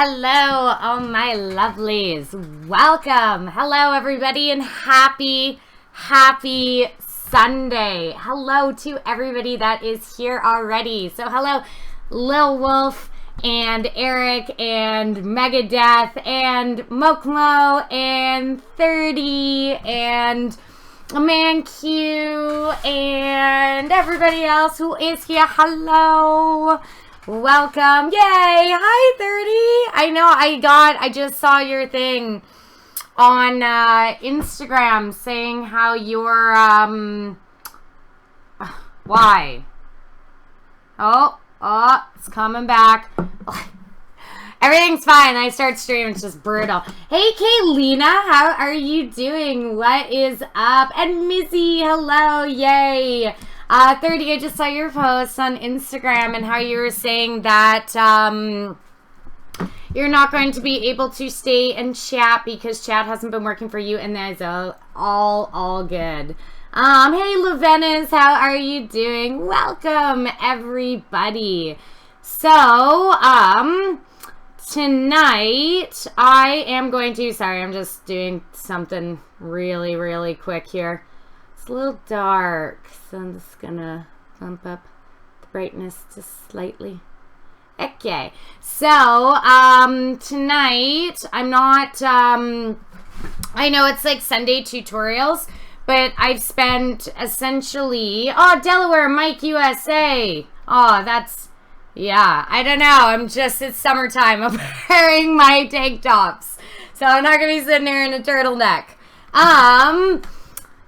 Hello, oh my lovelies. Welcome. Hello, everybody, and happy Sunday. Hello to everybody that is here already. So hello, Lil Wolf and Eric and Megadeth and Mokmo and 30 and Man Q and everybody else who is here. Hello. Welcome. Yay. Hi, 30. I know I just saw your thing on Instagram saying how you're, why? Oh, it's coming back. Everything's fine. I start streaming. It's just brutal. Hey, Kaylina. How are you doing? What is up? And Mizzy, hello. Yay. 30, I just saw your post on Instagram and how you were saying that you're not going to be able to stay and chat because chat hasn't been working for you, and that is all good. Hey, Lavenas, how are you doing? Welcome, everybody. So, tonight I am going to, sorry, I'm just doing something really quick here. It's a little dark, so I'm just gonna bump up the brightness just slightly. Okay, so tonight I'm not I know it's like Sunday tutorials, but I've spent essentially, oh, Delaware Mike USA, oh, that's, yeah, I don't know, it's summertime. I'm wearing my tank tops, so I'm not gonna be sitting here in a turtleneck.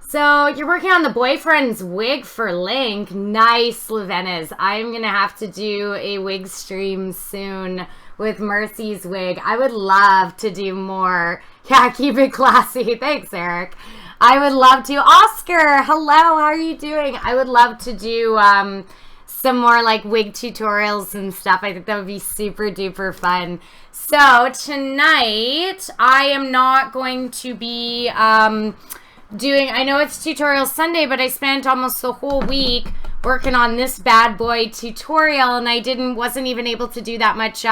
So you're working on the boyfriend's wig for Link. Nice, Lavenas. I'm going to have to do a wig stream soon with Mercy's wig. I would love to do more. Yeah, keep it classy. Thanks, Eric. I would love to. Oscar, hello. How are you doing? I would love to do some more like wig tutorials and stuff. I think that would be super duper fun. So tonight I am not going to be I know it's tutorial Sunday, but I spent almost the whole week working on this bad boy tutorial, and I wasn't even able to do that much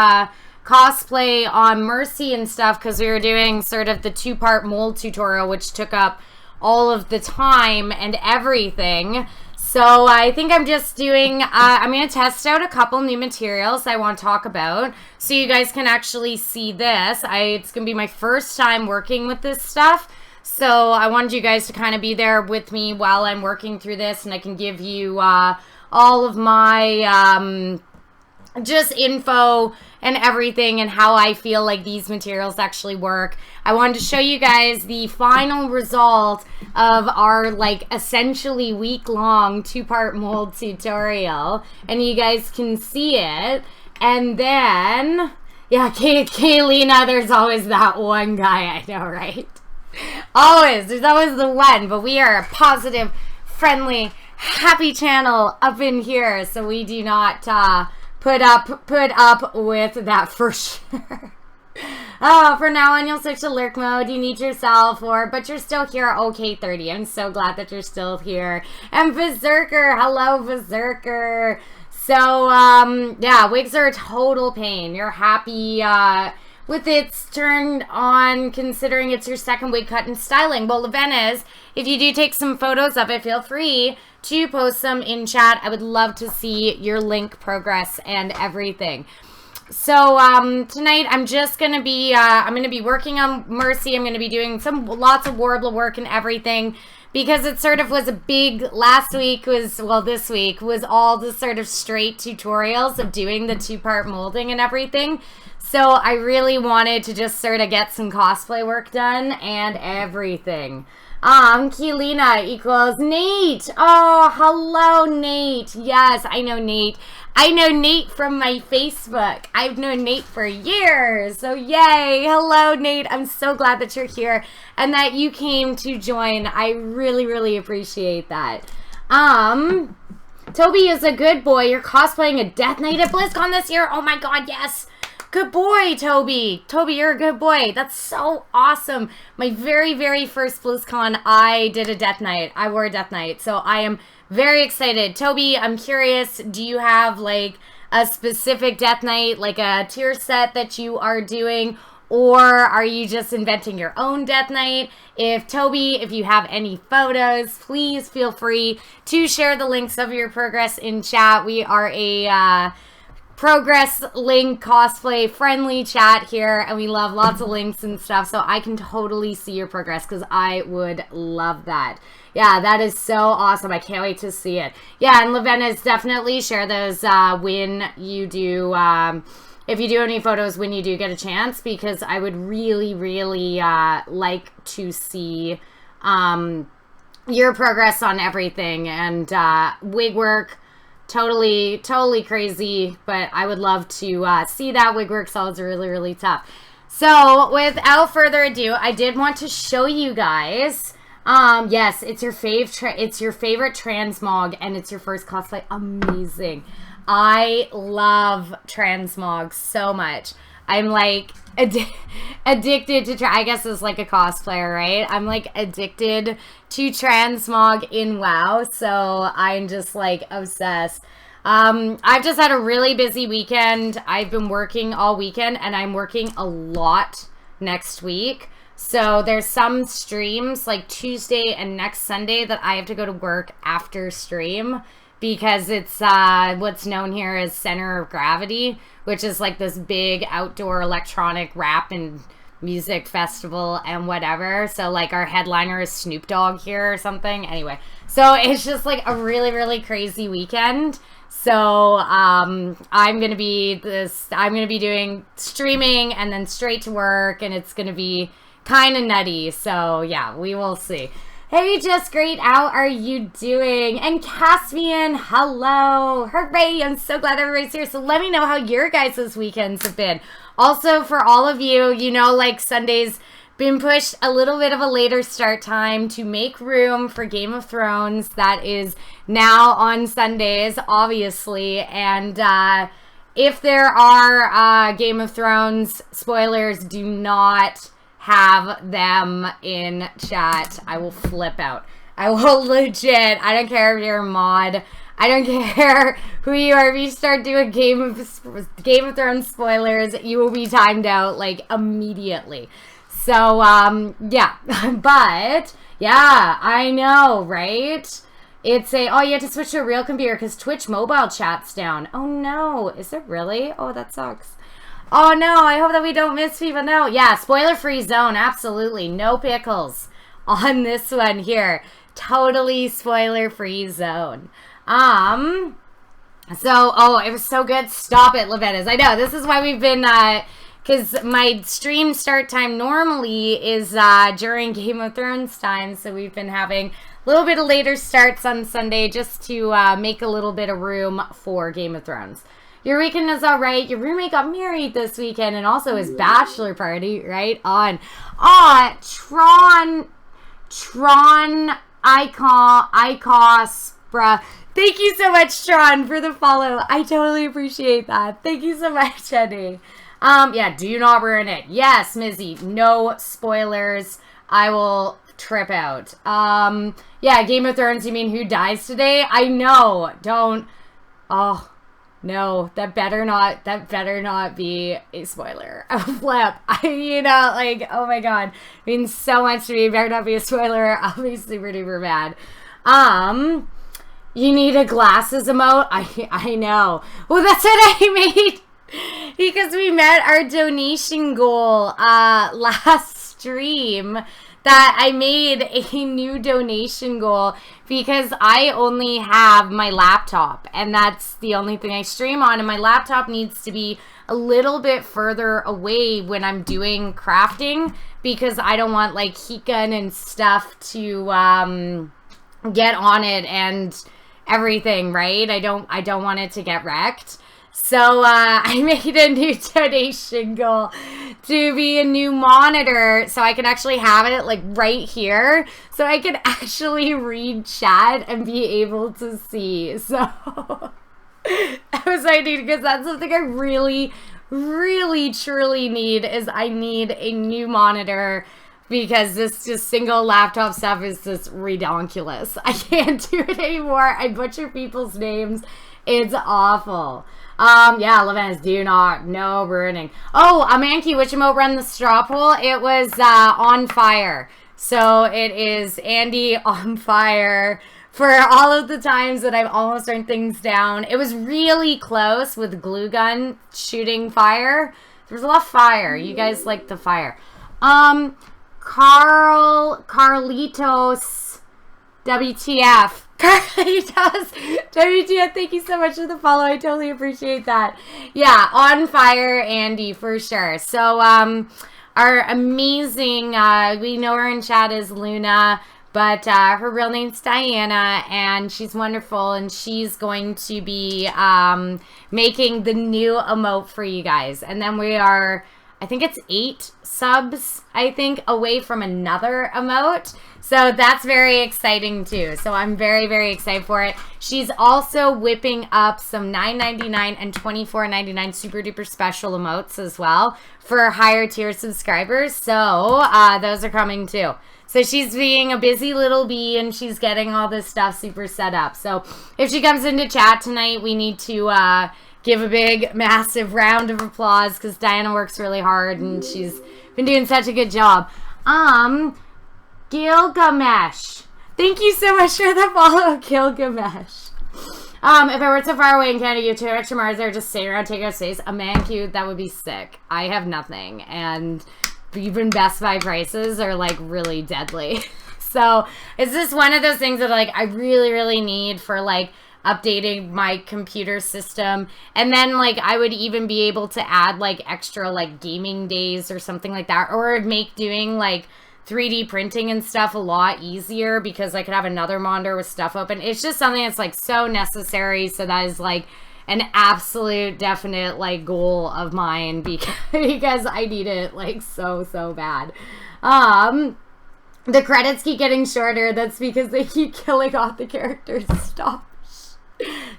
cosplay on Mercy and stuff because we were doing sort of the 2-part mold tutorial, which took up all of the time and everything. So I think I'm just doing, I'm going to test out a couple new materials I want to talk about so you guys can actually see this. It's going to be my first time working with this stuff. So I wanted you guys to kind of be there with me while I'm working through this, and I can give you all of my just info and everything and how I feel like these materials actually work. I wanted to show you guys the final result of our like essentially week-long 2-part mold tutorial, and you guys can see it. And then, yeah, Kaylina, there's always that one guy, I know, right? There's always the one, but we are a positive, friendly, happy channel up in here, so we do not put up with that for sure. Oh, from now on you'll switch to lurk mode. You need yourself, but you're still here. Okay, 30. I'm so glad that you're still here. And Berserker, hello, Berserker. So yeah, wigs are a total pain. You're happy with it's turned on, considering it's your second wig cut and styling. Well, Lavenas, if you do take some photos of it, feel free to post them in chat. I would love to see your link progress and everything. So tonight I'm just gonna be I'm gonna be working on Mercy. I'm gonna be doing lots of Warbler work and everything, because it sort of was a big, last week was, well, this week was all the sort of straight tutorials of doing the 2-part molding and everything. So I really wanted to just sort of get some cosplay work done and everything. Keelina equals Nate. Oh, hello, Nate. Yes, I know Nate. I know Nate from my Facebook. I've known Nate for years. So yay. Hello, Nate. I'm so glad that you're here and that you came to join. I really appreciate that. Toby is a good boy. You're cosplaying a Death Knight at BlizzCon this year. Oh my god, yes. Good boy, Toby. Toby, you're a good boy. That's so awesome. My very first BlizzCon, I did a Death Knight. I wore a Death Knight. So I am very excited. Toby, I'm curious, do you have like a specific death knight, like a tier set that you are doing, or are you just inventing your own death knight? Toby, if you have any photos, please feel free to share the links of your progress in chat. We are a progress link cosplay friendly chat here, and we love lots of links and stuff, so I can totally see your progress because I would love that. Yeah, that is so awesome. I can't wait to see it. Yeah, and Lavena's definitely share those when you do if you do any photos when you do get a chance, because I would really, really like to see your progress on everything. And wig work, totally crazy, but I would love to see that. Wig work sounds really, really tough. So without further ado, I did want to show you guys. Yes, it's your favorite transmog, and it's your first cosplay. Amazing. I love transmog so much. I'm like addicted to I guess it's like a cosplayer, right? I'm like addicted to transmog in WoW, so I'm just like obsessed. I've just had a really busy weekend. I've been working all weekend, and I'm working a lot next week. So there's some streams like Tuesday and next Sunday that I have to go to work after stream, because it's what's known here as Center of Gravity, which is like this big outdoor electronic rap and music festival and whatever. So like our headliner is Snoop Dogg here or something. Anyway, so it's just like a really, really crazy weekend. So I'm gonna be doing streaming and then straight to work, and it's gonna be kind of nutty. So yeah, we will see. Hey, just great. How are you doing? And Caspian, hello. Hooray, I'm so glad everybody's here. So let me know how your guys' weekends have been. Also, for all of you, you know, like Sunday's been pushed a little bit of a later start time to make room for Game of Thrones. That is now on Sundays, obviously. And if there are Game of Thrones spoilers, do not have them in chat. I will flip out. I will legit. I don't care if you're a mod. I don't care who you are. If you start doing Game of Thrones spoilers, you will be timed out like immediately. So yeah, but yeah, I know, right? It's you have to switch to a real computer because Twitch mobile chat's down. Oh no, is it really? Oh, that sucks. Oh no, I hope that we don't miss people. No, yeah, spoiler-free zone, absolutely. No pickles on this one here. Totally spoiler-free zone. It was so good. Stop it, Lavettas. I know, this is why we've been, because my stream start time normally is during Game of Thrones time, so we've been having a little bit of later starts on Sunday just to make a little bit of room for Game of Thrones. Your weekend is all right. Your roommate got married this weekend, and also his bachelor party, right on. Tron Icos, bruh. Thank you so much, Tron, for the follow. I totally appreciate that. Thank you so much, Jenny. Yeah, do not ruin it. Yes, Mizzy, no spoilers. I will trip out. Yeah, Game of Thrones, you mean who dies today? I know. Don't. Oh. No, that better not be a spoiler. A flip. You know, like, oh my god. It means so much to me. It better not be a spoiler. I'll be super duper mad. You need a glasses emote? I know. Well, that's what I made. Because we met our donation goal last stream. That I made a new donation goal because I only have my laptop, and that's the only thing I stream on, and my laptop needs to be a little bit further away when I'm doing crafting because I don't want like heat gun and stuff to get on it and everything, right? I don't want it to get wrecked. So I made a new donation goal to be a new monitor so I can actually have it like right here so I can actually read chat and be able to see. So that was what I need, because that's something I really, really, truly need. Is I need a new monitor because this just single laptop stuff is just redonkulous. I can't do it anymore. I butcher people's names. It's awful. Yeah, Leven's do not, no ruining. Oh, Amanki, which emote run the straw poll? It was on fire. So it is Andy on fire for all of the times that I've almost turned things down. It was really close with glue gun shooting fire. There was a lot of fire. You guys like the fire. Carlitos, WTF. Carlitos, WTF, thank you so much for the follow. I totally appreciate that. Yeah, on fire, Andy, for sure. So, our amazing, we know her in chat as Luna, but her real name's Diana, and she's wonderful, and she's going to be making the new emote for you guys. And then we are, I think it's 8 subs, I think, away from another emote. So that's very exciting too. So I'm very, very excited for it. She's also whipping up some $9.99 and $24.99 super duper special emotes as well for higher tier subscribers. So those are coming too. So she's being a busy little bee and she's getting all this stuff super set up. So if she comes into chat tonight, we need to give a big, massive round of applause because Diana works really hard and she's been doing such a good job. Gilgamesh. Thank you so much for the follow, Gilgamesh. If I were so far away in Canada, you have 2 extra Mars there just sitting around taking out space. A man cute, that would be sick. I have nothing. And even Best Buy prices are like really deadly. So it's just one of those things that like I really, really need for like updating my computer system. And then like I would even be able to add like extra like gaming days or something like that, or make doing like 3D printing and stuff a lot easier because I could have another monitor with stuff open. It's just something that's like so necessary. So that is like an absolute definite like goal of mine because I need it like so bad. The credits keep getting shorter. That's because they keep killing off the characters. Stop.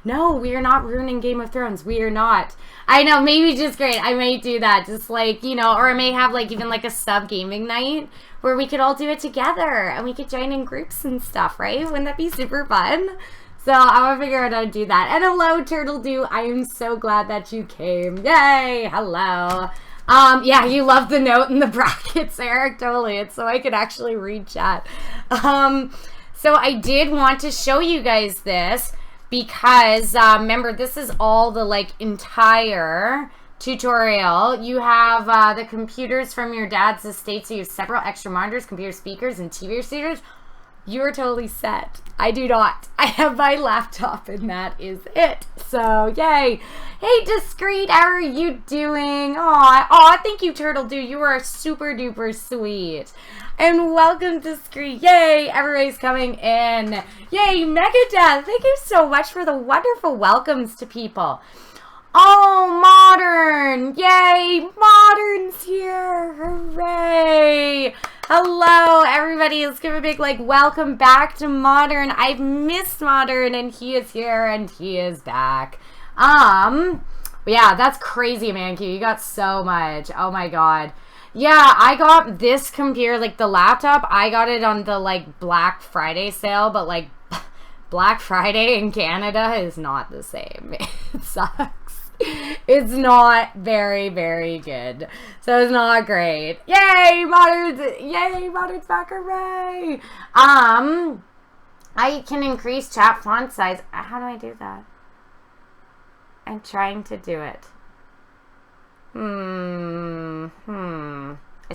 No, we are not ruining Game of Thrones. We are not. I know, maybe just great. I might do that. Just like, you know, or I may have like even like a sub gaming night where we could all do it together and we could join in groups and stuff, right? Wouldn't that be super fun? So I'm gonna figure out how to do that. And hello, Turtle Dew. I am so glad that you came. Yay! Hello. Yeah, you love the note in the brackets, Eric. Totally. It's so I could actually read chat. So I did want to show you guys this because remember, this is all the like entire tutorial. You have the computers from your dad's estate, so you have several extra monitors, computer speakers, and TV receivers. You are totally set. I do not. I have my laptop and that is it. So, yay. Hey, Discreet, how are you doing? Aw, thank you, Turtle Dew. You are super duper sweet. And welcome, Discreet. Yay, everybody's coming in. Yay, Megadeth. Thank you so much for the wonderful welcomes to people. Oh, Modern. Yay, Modern's here. Hooray. Hello, everybody. Let's give a big, like, welcome back to Modern. I've missed Modern, and he is here, and he is back. Yeah, that's crazy, Manky. You got so much. Oh, my God. Yeah, I got this computer, like, the laptop. I got it on the, like, Black Friday sale, but, like, Black Friday in Canada is not the same. It sucks. It's not very, very good. So it's not great. Yay, Modern's back, hooray! I can increase chat font size. How do I do that? I'm trying to do it. I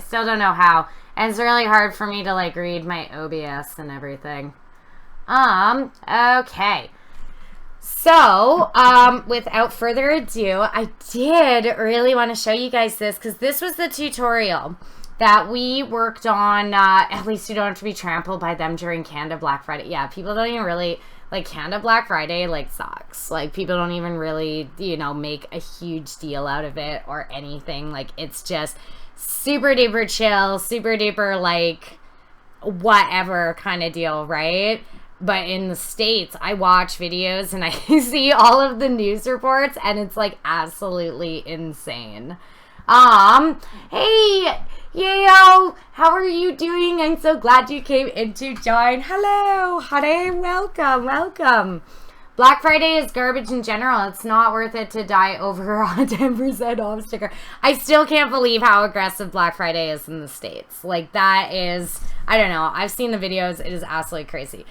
still don't know how. And it's really hard for me to like read my OBS and everything. Okay. So, without further ado, I did really want to show you guys this because this was the tutorial that we worked on. At least you don't have to be trampled by them during Canada Black Friday. Yeah, people don't even really, like, Canada Black Friday, like, sucks. Like, people don't even really, you know, make a huge deal out of it or anything. Like, it's just super duper chill, super duper, like, whatever kind of deal, right? But in the States, I watch videos and I see all of the news reports and it's like absolutely insane. Hey, Yo, how are you doing? I'm so glad you came in to join. Hello, honey, welcome, welcome. Black Friday is garbage in general. It's not worth it to die over a 10% off sticker. I still can't believe how aggressive Black Friday is in the States. Like, that is, I don't know. I've seen the videos. It is absolutely crazy.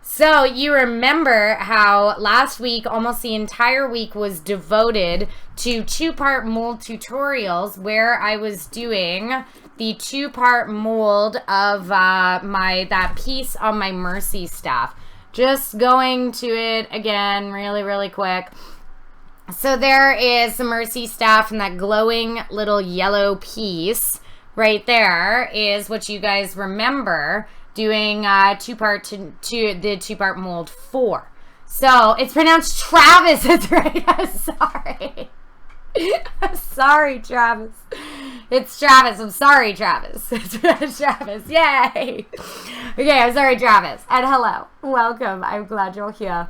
So you remember how last week, almost the entire week was devoted to two-part mold tutorials where I was doing the two-part mold of that piece on my Mercy staff. Just going to it again really, really quick. So there is the Mercy staff, and that glowing little yellow piece right there is what you guys remember doing the two-part mold for. So it's pronounced Travis. That's right. I'm sorry. I'm sorry, Travis. It's Travis. I'm sorry, Travis. It's Travis. Yay. Okay, I'm sorry, Travis. And hello. Welcome. I'm glad you're here.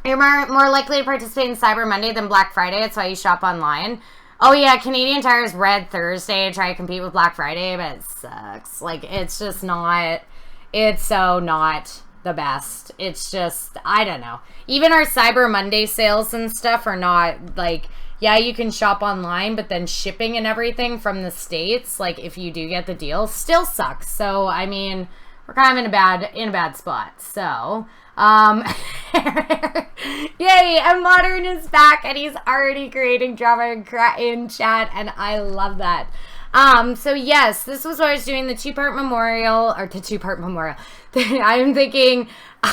You're more likely to participate in Cyber Monday than Black Friday. That's why you shop online. Oh, yeah. Canadian Tire's Red Thursday to try to compete with Black Friday, but it sucks. Like, it's just not... It's so not the best. It's just... I don't know. Even our Cyber Monday sales and stuff are not, like... Yeah, you can shop online, but then shipping and everything from the States, like, if you do get the deal, still sucks. So, I mean, we're kind of in a bad spot. So, yay, and Modern is back, and he's already creating drama in chat, and I love that. So yes, this was what I was doing, the two-part memorial, or the two-part memorial. I'm thinking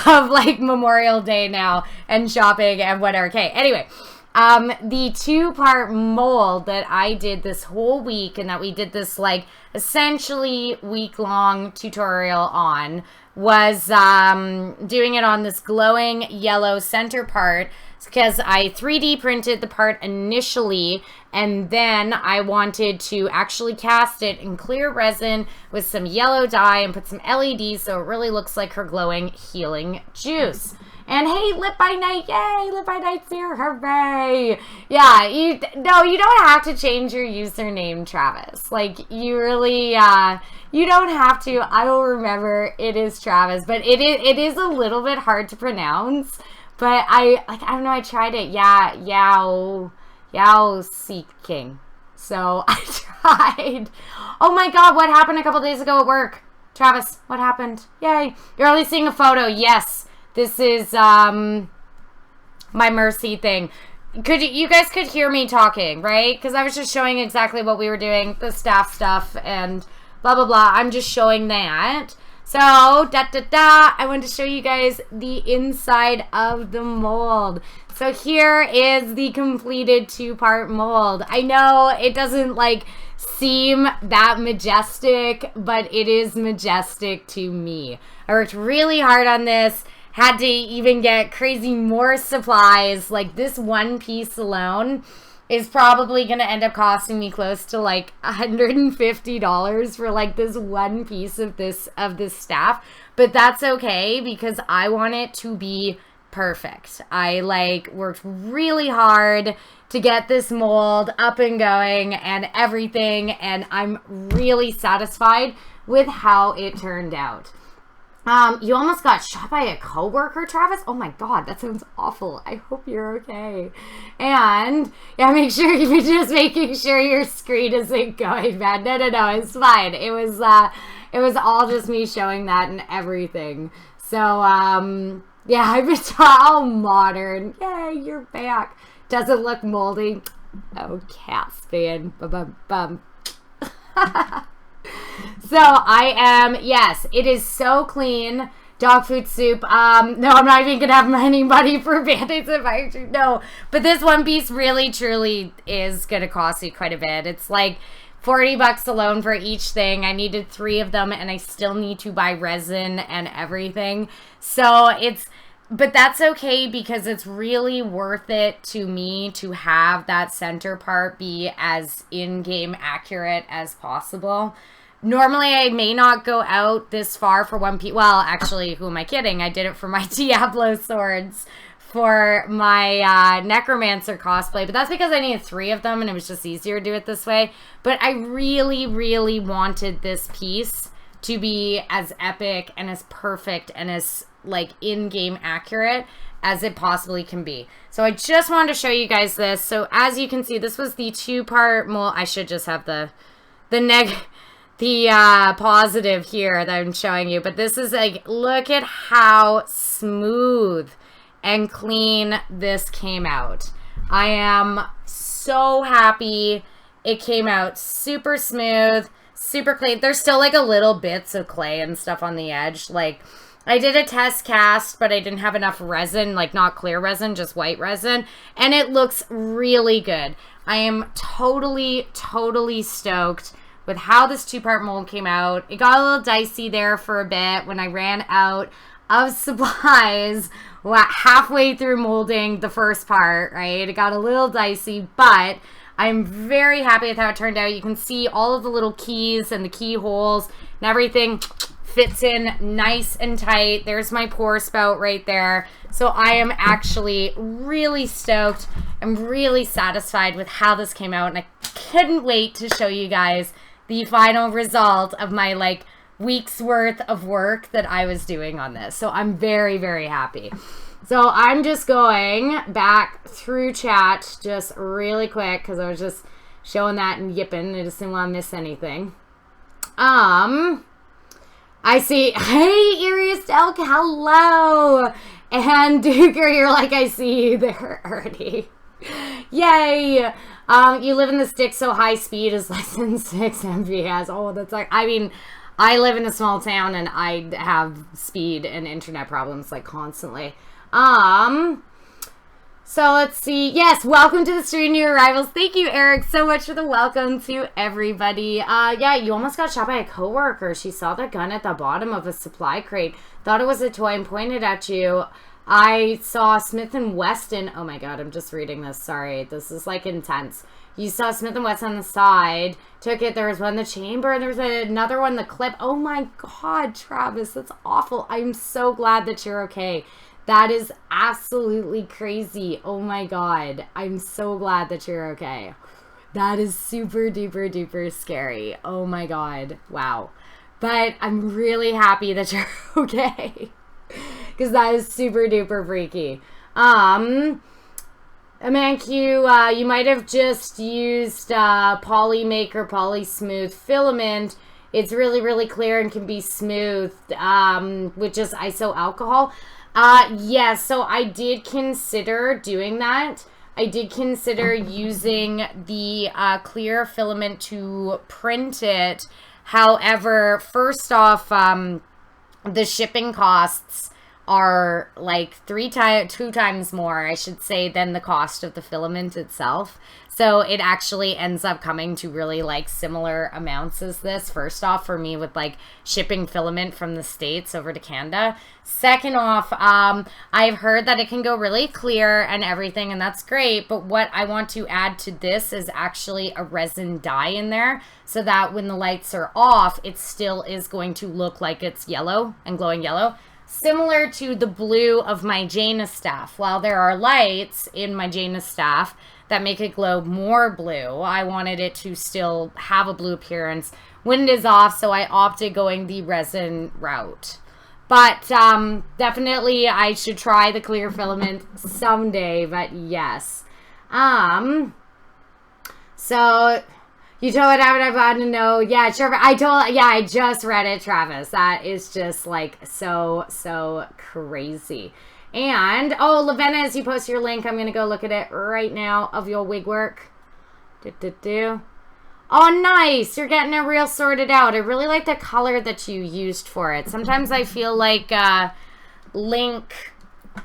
of, like, Memorial Day now, and shopping, and whatever. Okay, anyway. The two-part mold that I did this whole week, and that we did this, like, essentially week-long tutorial on, was doing it on this glowing yellow center part, because I 3D printed the part initially, and then I wanted to actually cast it in clear resin with some yellow dye and put some LEDs so it really looks like her glowing healing juice. And hey, Lit by Night, yay, Lit by Night's here, hooray. Yeah, you don't have to change your username, Travis. Like, you really, you don't have to. I will remember it is Travis, but it is a little bit hard to pronounce. But I don't know, I tried it, Yao Seeking. So I tried. Oh my God, what happened a couple days ago at work? Travis, what happened? Yay, you're only seeing a photo, yes. This is my Mercy thing. You guys could hear me talking, right? Because I was just showing exactly what we were doing, the staff stuff and blah, blah, blah. I'm just showing that. So, I wanted to show you guys the inside of the mold. So here is the completed two-part mold. I know it doesn't, like, seem that majestic, but it is majestic to me. I worked really hard on this. Had to even get crazy more supplies. Like, this one piece alone is probably going to end up costing me close to like $150 for like this one piece of this staff. But that's okay because I want it to be perfect. I like worked really hard to get this mold up and going and everything, and I'm really satisfied with how it turned out. You almost got shot by a coworker, Travis? Oh my God, that sounds awful. I hope you're okay. And yeah, make sure you're just making sure your screen isn't going bad. No, it's fine. It was all just me showing that and everything. So yeah, I've been all modern. Yay, you're back. Doesn't look moldy. Oh, Caspian. Bum. So I am, yes, it is so clean. Dog food soup. No, I'm not even gonna have any money for Band-Aids if I actually, no. But this one piece really, truly is gonna cost you quite a bit. It's like $40 alone for each thing. I needed 3 of them, and I still need to buy resin and everything. So but that's okay because it's really worth it to me to have that center part be as in-game accurate as possible. Normally, I may not go out this far for one piece. Well, actually, who am I kidding? I did it for my Diablo swords for my necromancer cosplay, but that's because I needed 3 of them and it was just easier to do it this way. But I really, really wanted this piece to be as epic and as perfect and as like in-game accurate as it possibly can be. So I just wanted to show you guys this. So as you can see, this was the 2-part mold. I should just have the positive here that I'm showing you, but this is like, look at how smooth and clean this came out. I am so happy it came out super smooth, super clean. There's still like a little bits of clay and stuff on the edge. Like I did a test cast, but I didn't have enough resin, like not clear resin, just white resin, and it looks really good. I am totally, totally stoked with how this 2-part mold came out. It got a little dicey there for a bit when I ran out of supplies halfway through molding the first part, right? It got a little dicey, but I'm very happy with how it turned out. You can see all of the little keys and the keyholes and everything fits in nice and tight. There's my pour spout right there. So I am actually really stoked. I'm really satisfied with how this came out, and I couldn't wait to show you guys the final result of my like week's worth of work that I was doing on this. So I'm very, very happy. So I'm just going back through chat just really quick because I was just showing that and yipping. I just didn't want to miss anything. I see. Hey, Arius Elk, hello. And Duker, you're like, I see you there already. Yay. You live in the stick, so high speed is less than 6 MPS. Oh, that's like, I mean, I live in a small town and I have speed and internet problems like constantly. So let's see. Yes, welcome to the stream, new arrivals. Thank you, Eric, so much for the welcome to everybody. Yeah, you almost got shot by a coworker. She saw the gun at the bottom of a supply crate, thought it was a toy and pointed at you. I saw Smith & Wesson. Oh my god, I'm just reading this. Sorry, this is like intense. You saw Smith & Wesson on the side, took it, there was one in the chamber, and there was another one in the clip. Oh my god, Travis, that's awful. I'm so glad that you're okay. That is absolutely crazy. Oh my god, I'm so glad that you're okay. That is super duper duper scary. Oh my god, wow. But I'm really happy that you're okay. Because that is super duper freaky. Amanq, you might have just used Polymaker Poly Smooth Filament. It's really, really clear and can be smoothed with just iso alcohol. Yes, so I did consider doing that. I did consider using the clear filament to print it. However, first off, the shipping costs are like 2 times more, I should say, than the cost of the filament itself. So it actually ends up coming to really like similar amounts as this. First off, for me with like shipping filament from the States over to Canada. Second off, I've heard that it can go really clear and everything, and that's great. But what I want to add to this is actually a resin dye in there so that when the lights are off, it still is going to look like it's yellow and glowing yellow. Similar to the blue of my Janus staff. While there are lights in my Janus staff that make it glow more blue, I wanted it to still have a blue appearance when it is off, so I opted going the resin route. But definitely I should try the clear filament someday, but yes. So you told what happened, I wanted to know. Yeah, sure. I just read it, Travis. That is just like so crazy. And, oh, Lavena, as you post your link, I'm going to go look at it right now of your wig work. Oh, nice. You're getting it real sorted out. I really like the color that you used for it. Sometimes I feel like Link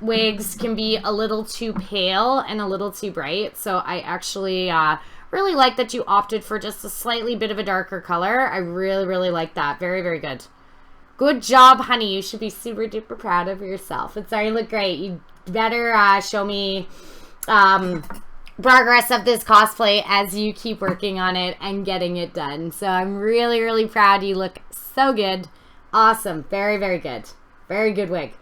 wigs can be a little too pale and a little too bright. So I actually really like that you opted for just a slightly bit of a darker color. I really, really like that. Very, very good. Good job, honey. You should be super duper proud of yourself. It's starting to look great. You better show me progress of this cosplay as you keep working on it and getting it done. So I'm really, really proud. You look so good. Awesome. Very, very good. Very good wig.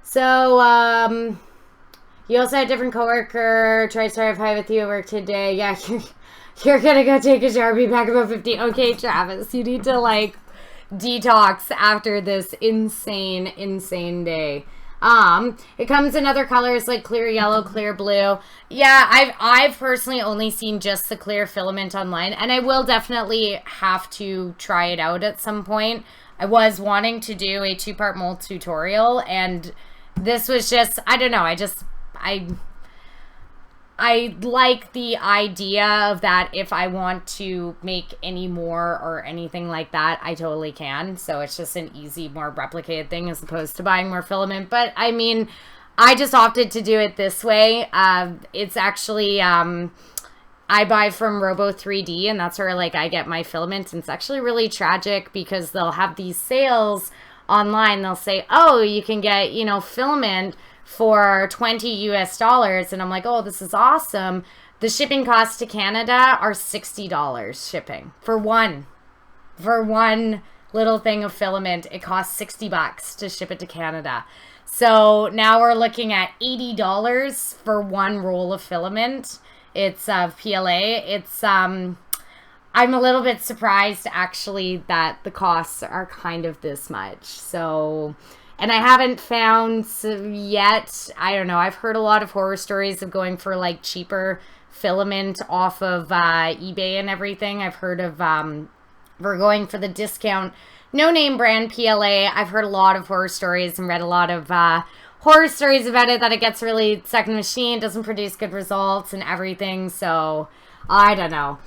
So, you also had a different coworker try to start a fight with you at work today. Yeah, you're gonna go take a shower, be back about 15. Okay, Travis, you need to, like, detox after this insane day. It comes in other colors like clear yellow, clear blue. Yeah, I've personally only seen just the clear filament online, and I will definitely have to try it out at some point. I was wanting to do a 2-part mold tutorial, and this was just, I don't know, I like the idea of that. If I want to make any more or anything like that, I totally can. So it's just an easy, more replicated thing as opposed to buying more filament. But I mean, I just opted to do it this way. It's actually, I buy from Robo 3D, and that's where, like, I get my filament. And it's actually really tragic because they'll have these sales online. They'll say, oh, you can get, you know, filament for $20 US, and I'm like, oh, this is awesome. The shipping costs to Canada are $60 shipping for one little thing of filament. It costs $60 to ship it to Canada. So now we're looking at $80 for one roll of filament. It's PLA. It's I'm a little bit surprised actually that the costs are kind of this much. So, and I haven't found yet, I don't know, I've heard a lot of horror stories of going for, like, cheaper filament off of eBay and everything. I've heard of, we're going for the discount, no-name brand PLA. I've heard a lot of horror stories and read a lot of horror stories about it, that it gets really stuck in the machine, doesn't produce good results and everything. So, I don't know.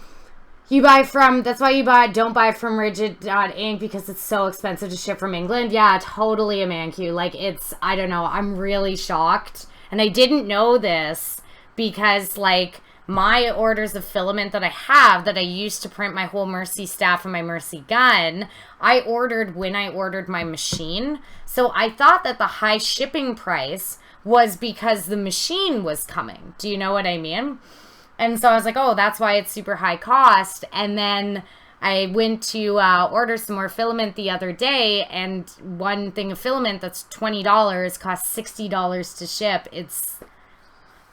You buy from, that's why don't buy from Rigid Ink, because it's so expensive to ship from England. Yeah, totally a man-cue. Like, it's, I don't know, I'm really shocked. And I didn't know this because, like, my orders of filament that I have, that I used to print my whole Mercy staff and my Mercy gun, I ordered when I ordered my machine. So I thought that the high shipping price was because the machine was coming. Do you know what I mean? And so I was like, oh, that's why it's super high cost. And then I went to order some more filament the other day, and one thing of filament that's $20 costs $60 to ship.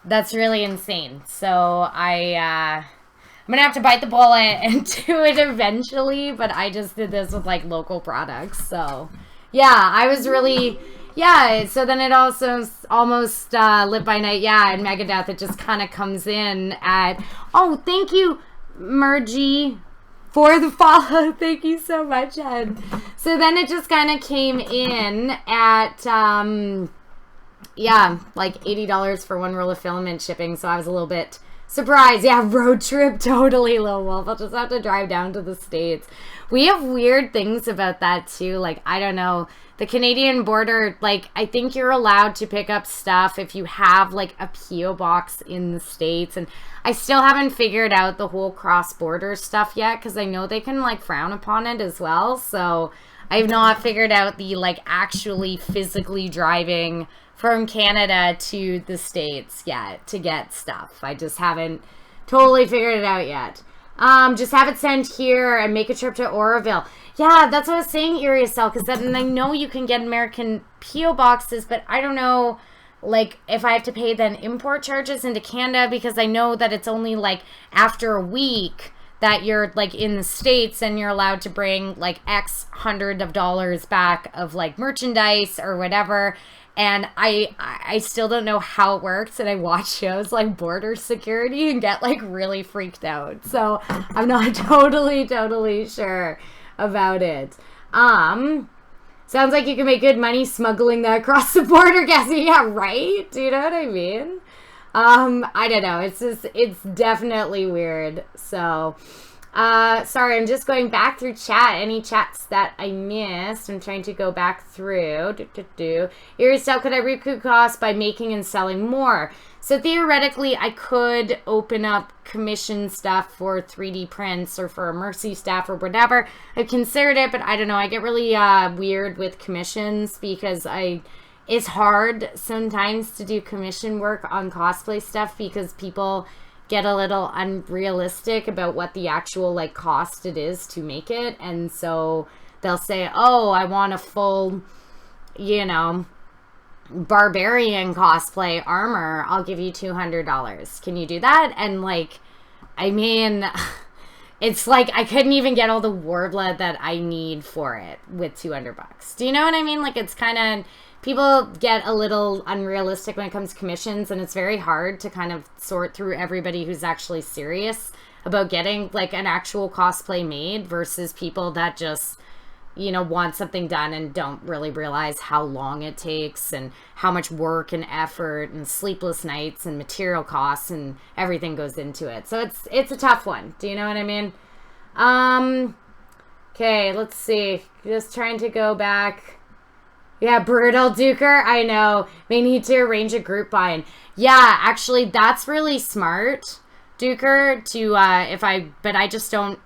That's really insane. So I'm going to have to bite the bullet and do it eventually, but I just did this with, like, local products. So, yeah, I was really... Yeah, so then it also almost lit by night. Yeah, and Megadeth, it just kind of comes in at... Oh, thank you, Mergy, for the follow. Thank you so much, Ed. So then it just kind of came in at, yeah, like $80 for one roll of filament shipping. So I was a little bit surprised. Yeah, road trip, totally, Lil Wolf. I'll just have to drive down to the States. We have weird things about that, too. Like, I don't know. The Canadian border, like, I think you're allowed to pick up stuff if you have, like, a P.O. box in the States. And I still haven't figured out the whole cross-border stuff yet, because I know they can, like, frown upon it as well. So I've not figured out the, like, actually physically driving from Canada to the States yet to get stuff. I just haven't totally figured it out yet. Just have it sent here and make a trip to Oroville. Yeah, that's what I was saying, Iriacel, because then I know you can get American P.O. boxes, but I don't know, like, if I have to pay then import charges into Canada, because I know that it's only, like, after a week that you're, like, in the States and you're allowed to bring, like, X hundred of dollars back of, like, merchandise or whatever. And I still don't know how it works, and I watch shows like Border Security and get, like, really freaked out. So I'm not totally sure about it. Sounds like you can make good money smuggling that across the border, Cassie. Yeah, right? Do you know what I mean? I don't know. It's definitely weird. So, sorry, I'm just going back through chat. Any chats that I missed, I'm trying to go back through. Iriacel, could I recoup costs by making and selling more? So theoretically, I could open up commission stuff for 3D prints or for a Mercy staff or whatever. I've considered it, but I don't know. I get really weird with commissions because it's hard sometimes to do commission work on cosplay stuff because people get a little unrealistic about what the actual, like, cost it is to make it. And so they'll say, oh, I want a full, you know, barbarian cosplay armor, I'll give you $200. Can you do that? And like, I mean, it's like I couldn't even get all the Warbler that I need for it with $200. Do you know what I mean? Like, it's kind of, people get a little unrealistic when it comes to commissions, and it's very hard to kind of sort through everybody who's actually serious about getting like an actual cosplay made versus people that just, you know, want something done and don't really realize how long it takes and how much work and effort and sleepless nights and material costs and everything goes into it. So it's a tough one. Do you know what I mean? Okay, let's see. Just trying to go back. Yeah, Brutal Duker, I know. May need to arrange a group buy-in. Yeah, actually, that's really smart, Duker, but I just don't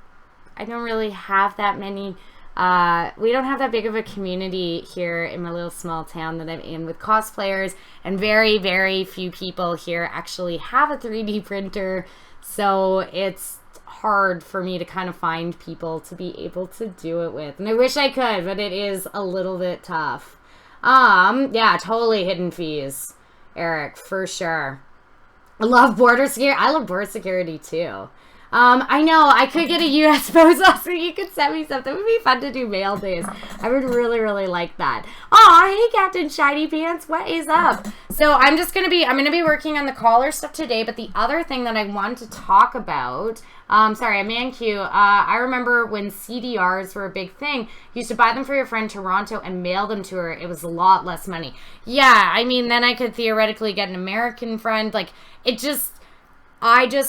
really have that many. We don't have that big of a community here in my little small town that I'm in with cosplayers, and very, very few people here actually have a 3D printer, so it's hard for me to kind of find people to be able to do it with. And I wish I could, but it is a little bit tough. Yeah, totally hidden fees, Eric, for sure. I love border security. I love border security too. I know, I could get a US Post Office. You could send me something. It would be fun to do mail days. I would really, really like that. Oh, hey, Captain Shiny Pants. What is up? So I'm going to be working on the collar stuff today, but the other thing that I wanted to talk about, sorry, I'm Manq. I remember when CDRs were a big thing, you used to buy them for your friend Toronto and mail them to her. It was a lot less money. Yeah, I mean, then I could theoretically get an American friend. Like, I just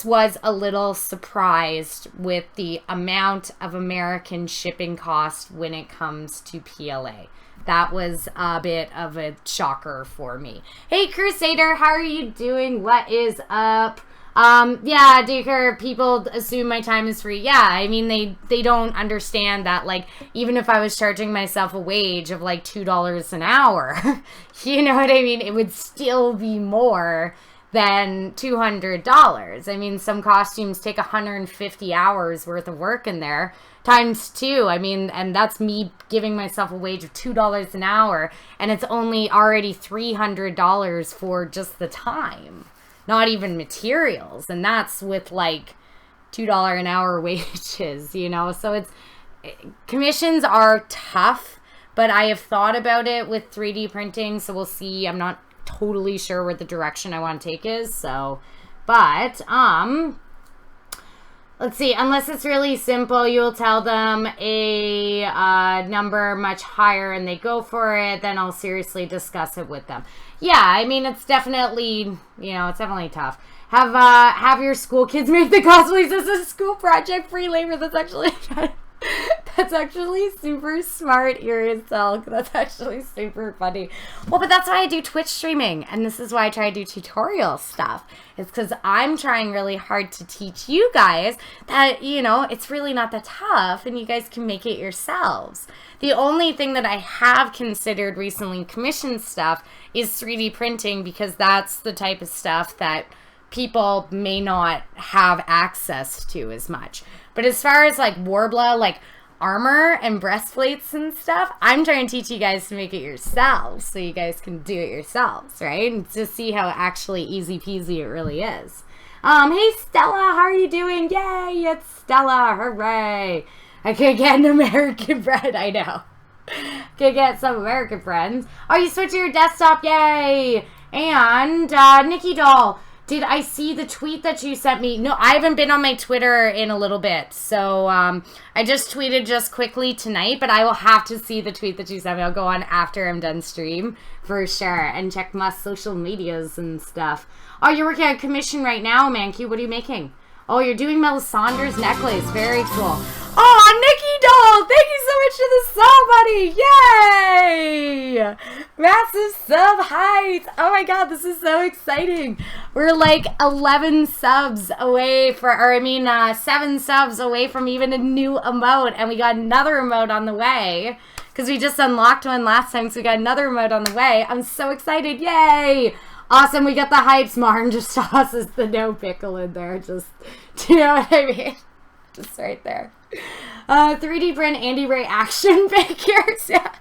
was a little surprised with the amount of American shipping cost when it comes to PLA. That was a bit of a shocker for me. Hey, Crusader, how are you doing? What is up? Yeah, Duker, people assume my time is free. Yeah, I mean, they don't understand that, like, even if I was charging myself a wage of, like, $2 an hour, you know what I mean? It would still be more than $200. I mean, some costumes take 150 hours worth of work in there, times 2. I mean, and that's me giving myself a wage of $2 an hour, and it's only already $300 for just the time, not even materials, and that's with like $2 an hour wages, you know? So commissions are tough, but I have thought about it with 3D printing, so we'll see. I'm not totally sure where the direction I want to take is, so, but, let's see, unless it's really simple, you'll tell them a number much higher and they go for it, then I'll seriously discuss it with them. Yeah, I mean, it's definitely, you know, it's definitely tough. Have your school kids make the cosplays as a school project, free labor. That's actually super smart, Irisalk. That's actually super funny. Well, but that's why I do Twitch streaming, and this is why I try to do tutorial stuff. It's because I'm trying really hard to teach you guys that, you know, it's really not that tough, and you guys can make it yourselves. The only thing that I have considered recently commission stuff is 3D printing, because that's the type of stuff that people may not have access to as much. But as far as like Warbler, like armor and breastplates and stuff, I'm trying to teach you guys to make it yourselves so you guys can do it yourselves, right? And to see how actually easy peasy it really is. Hey Stella, how are you doing? Yay, it's Stella, hooray. I could get an American friend, I know. Could get some American friends. Oh, you switched to your desktop, yay. And Nikki Doll, did I see the tweet that you sent me? No, I haven't been on my Twitter in a little bit. So I just tweeted just quickly tonight, but I will have to see the tweet that you sent me. I'll go on after I'm done stream for sure and check my social medias and stuff. Oh, you're working on a commission right now, Manq. What are you making? Oh, you're doing Melisandre's necklace. Very cool. Oh, Nikki Doll, thank you so much for the sub, buddy. Yay! Massive sub heights. Oh my god, this is so exciting. We're like 11 subs away 7 subs away from even a new emote, and we got another emote on the way because we just unlocked one last time, so we got another emote on the way. I'm so excited. Yay! Awesome, we got the hypes. Martin just tosses the no pickle in there. Just, do you know what I mean? Just right there. 3D print Andy Ray action figures. Yeah.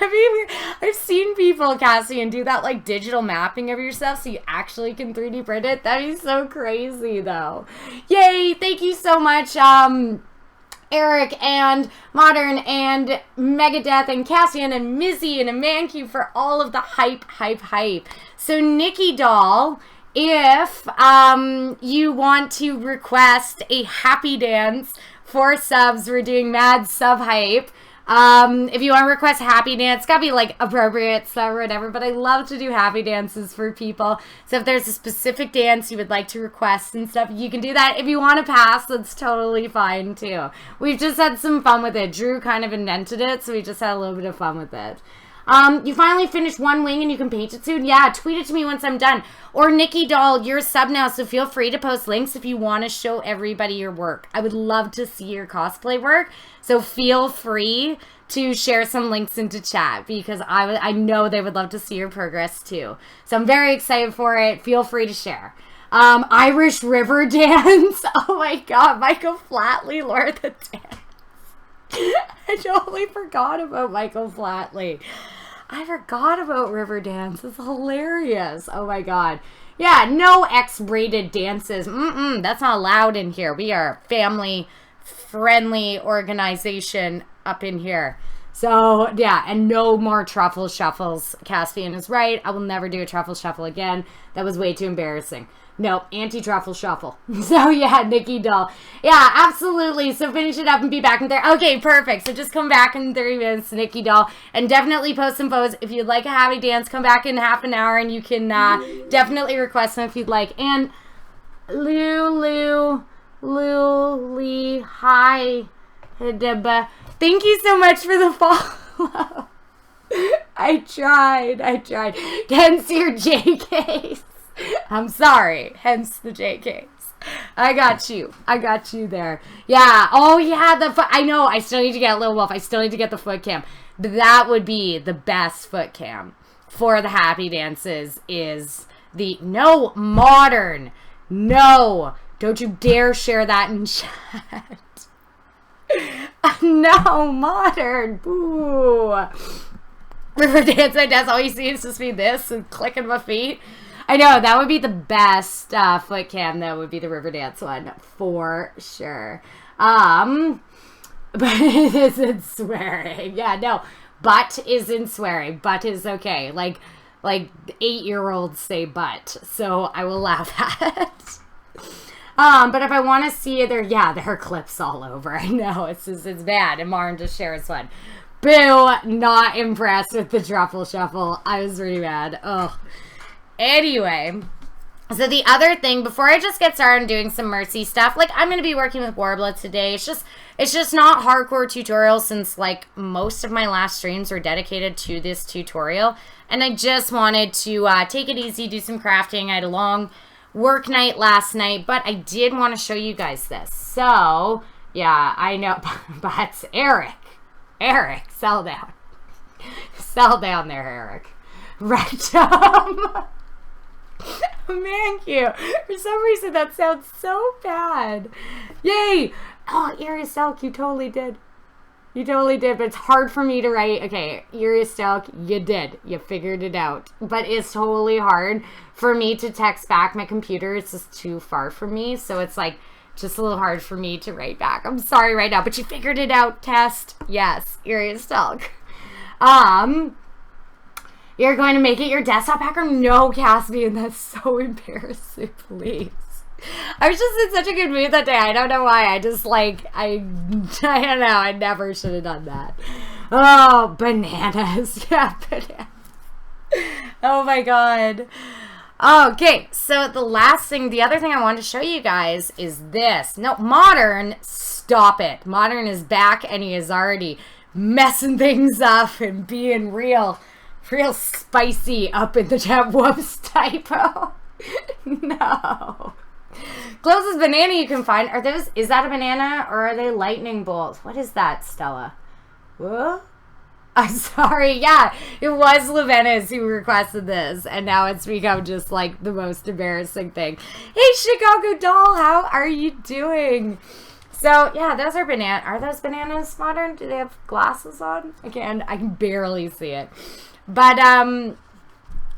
I mean, I've seen people, Cassian, do that like digital mapping of yourself so you actually can 3D print it. That'd be so crazy, though. Yay! Thank you so much, Eric and Modern and Megadeth and Cassian and Mizzy and Amancu for all of the hype. So Nikki Doll, if you want to request a happy dance for subs, we're doing mad sub hype. If you want to request happy dance, it's gotta be like appropriate stuff or whatever, but I love to do happy dances for people. So if there's a specific dance you would like to request and stuff, you can do that. If you want to pass, that's totally fine too. We've just had some fun with it. Drew kind of invented it, so we just had a little bit of fun with it. You finally finished one wing and you can paint it soon? Yeah, tweet it to me once I'm done. Or Nikki Doll, you're a sub now, so feel free to post links if you want to show everybody your work. I would love to see your cosplay work, so feel free to share some links into chat because I know they would love to see your progress too. So I'm very excited for it. Feel free to share. Irish River Dance. Oh my God, Michael Flatley, Lord of the Dance. I totally forgot about Michael Flatley. I forgot about Riverdance. It's hilarious. Oh my God. Yeah, no X-rated dances. That's not allowed in here. We are a family-friendly organization up in here. So, yeah, and no more truffle shuffles. Caspian is right. I will never do a truffle shuffle again. That was way too embarrassing. No, anti-truffle shuffle. So, yeah, Nikki Doll. Yeah, absolutely. So, finish it up and be back in there. Okay, perfect. So, just come back in 30 minutes, Nikki Doll. And definitely post some photos. If you'd like a happy dance, come back in half an hour and you can definitely request them if you'd like. And Lulu, hi. Thank you so much for the follow. I tried. Hence your JKs. I'm sorry. Hence the JKs. I got you there. Yeah. Oh, yeah. I know. I still need to get Lil Wolf. I still need to get the foot cam. But that would be the best foot cam for the happy dances is the... No, Modern. No. Don't you dare share that in chat. No, Modern. Boo. Riverdance, that's all you see is just me this and clicking my feet. I know, that would be the best foot cam. That would be the Riverdance one, for sure. But it isn't swearing. Yeah, no, butt isn't swearing. Butt is okay. Like 8-year-olds say butt, so I will laugh at it. But if I want to see it, there are clips all over. I know, it's bad. And Martin just shares one. Boo, not impressed with the truffle shuffle. I was really mad. Ugh. Anyway, so the other thing, before I just get started doing some Mercy stuff, like I'm going to be working with Warbler today. It's just not hardcore tutorials since like most of my last streams were dedicated to this tutorial. And I just wanted to take it easy, do some crafting. I had a long work night last night, but I did want to show you guys this. So, yeah, I know, but Eric, sell down. Sell down there, Eric. Right, Thank you. For some reason, that sounds so bad. Yay! Oh, Irius Stelk, you totally did. You totally did, but it's hard for me to write. Okay, Irius Stelk, you did. You figured it out. But it's totally hard for me to text back. My computer is just too far from me, so it's like just a little hard for me to write back. I'm sorry right now, but you figured it out, test. Yes, Irius Stelk. You're going to make it your desktop hacker? No, Caspian, that's so embarrassing, please. I was just in such a good mood that day. I don't know why. I just like, I don't know. I never should have done that. Oh, bananas. Yeah, bananas. Oh my God. Okay, so the other thing I wanted to show you guys is this. No, Modern, stop it. Modern is back and he is already messing things up and being real spicy up in the chat. Whoops, typo. No. Closest banana you can find. Is that a banana or are they lightning bolts? What is that, Stella? What? I'm sorry. Yeah, it was Lavenas who requested this, and now it's become just like the most embarrassing thing. Hey, Chicago Doll, how are you doing? So yeah, those are banana. Are those bananas modern? Do they have glasses on? I can barely see it. But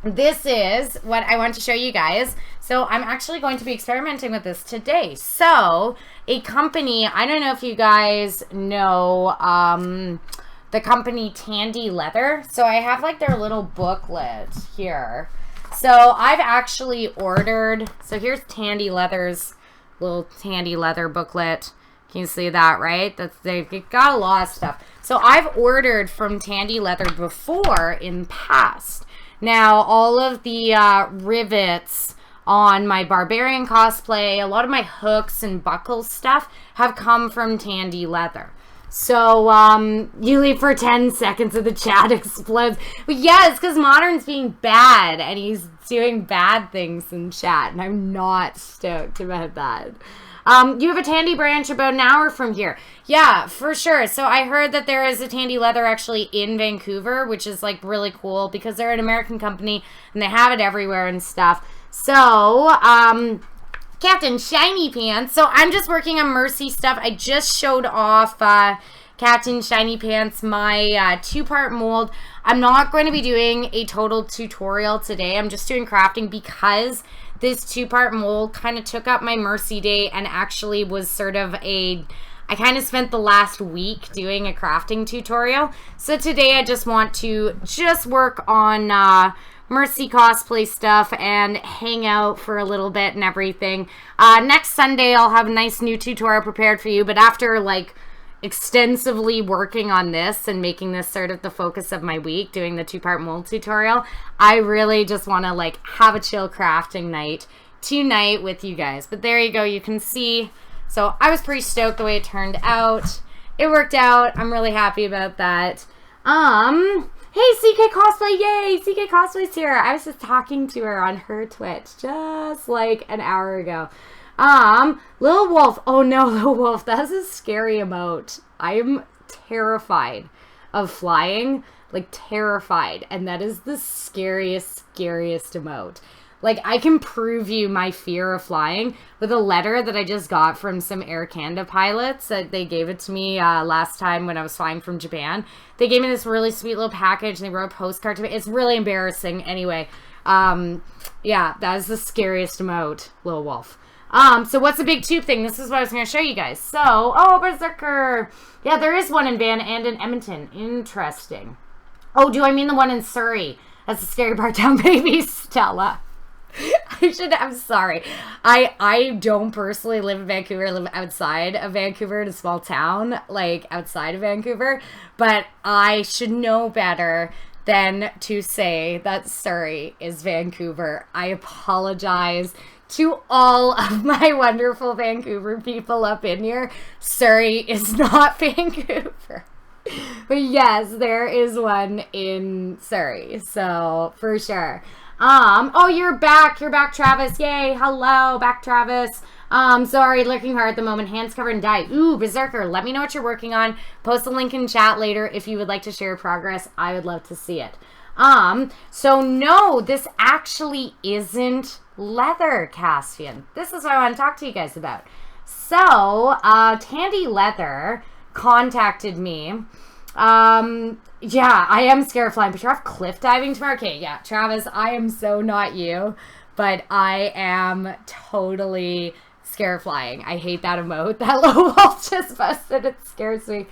this is what I want to show you guys. So I'm actually going to be experimenting with this today. So a company, I don't know if you guys know the company Tandy Leather. So I have like their little booklet here. So I've actually ordered, so here's Tandy Leather's little Tandy Leather booklet. Can you see that, right? They've got a lot of stuff. So I've ordered from Tandy Leather before in the past. Now, all of the rivets on my Barbarian cosplay, a lot of my hooks and buckle stuff have come from Tandy Leather. So, you leave for 10 seconds and the chat explodes. But yeah, it's because Modern's being bad and he's doing bad things in chat. And I'm not stoked about that. You have a Tandy branch about an hour from here. Yeah, for sure. So I heard that there is a Tandy Leather actually in Vancouver, which is like really cool because they're an American company and they have it everywhere and stuff. So, Captain Shiny Pants. So I'm just working on Mercy stuff. I just showed off Captain Shiny Pants, my two-part mold. I'm not going to be doing a total tutorial today. I'm just doing crafting because this two-part mold kind of took up my Mercy day and actually was sort of I kind of spent the last week doing a crafting tutorial. So today I just want to work on Mercy cosplay stuff and hang out for a little bit and everything. Next Sunday I'll have a nice new tutorial prepared for you, but after like extensively working on this and making this sort of the focus of my week, doing the two-part mold tutorial, I really just want to like have a chill crafting night tonight with you guys. But there you go, you can see. So I was pretty stoked the way it turned out. It worked out. I'm really happy about that. Hey, CK Cosplay, yay! CK Cosplay's here. I was just talking to her on her Twitch just like an hour ago. Lil Wolf. Oh no, Lil Wolf, that's a scary emote. I'm terrified of flying. Like, terrified. And that is the scariest emote. Like, I can prove you my fear of flying with a letter that I just got from some Air Canada pilots. That they gave it to me last time when I was flying from Japan. They gave me this really sweet little package and they wrote a postcard to me. It's really embarrassing. Anyway, yeah, that is the scariest emote, Lil Wolf. So what's the big tube thing? This is what I was going to show you guys. So, oh, Berserker. Yeah, there is one in Van and in Edmonton. Interesting. Oh, do I mean the one in Surrey? That's the scary part down, baby, Stella. I'm sorry. I don't personally live in Vancouver. I live outside of Vancouver in a small town, like outside of Vancouver. But I should know better than to say that Surrey is Vancouver. I apologize to all of my wonderful Vancouver people up in here. Surrey is not Vancouver. But yes, there is one in Surrey. So, for sure. Oh, you're back, Travis. Yay, hello, back, Travis. Sorry, lurking hard at the moment, hands covered in dye. Ooh, Berserker, let me know what you're working on. Post a link in chat later if you would like to share progress. I would love to see it. So no, this actually isn't leather, Caspian. This is what I want to talk to you guys about. So, Tandy Leather contacted me. Yeah, I am scared of flying, but you're off cliff diving tomorrow? Okay, yeah, Travis, I am so not you, but I am totally scared of flying. I hate that emote. That little wolf just busted. It scares me.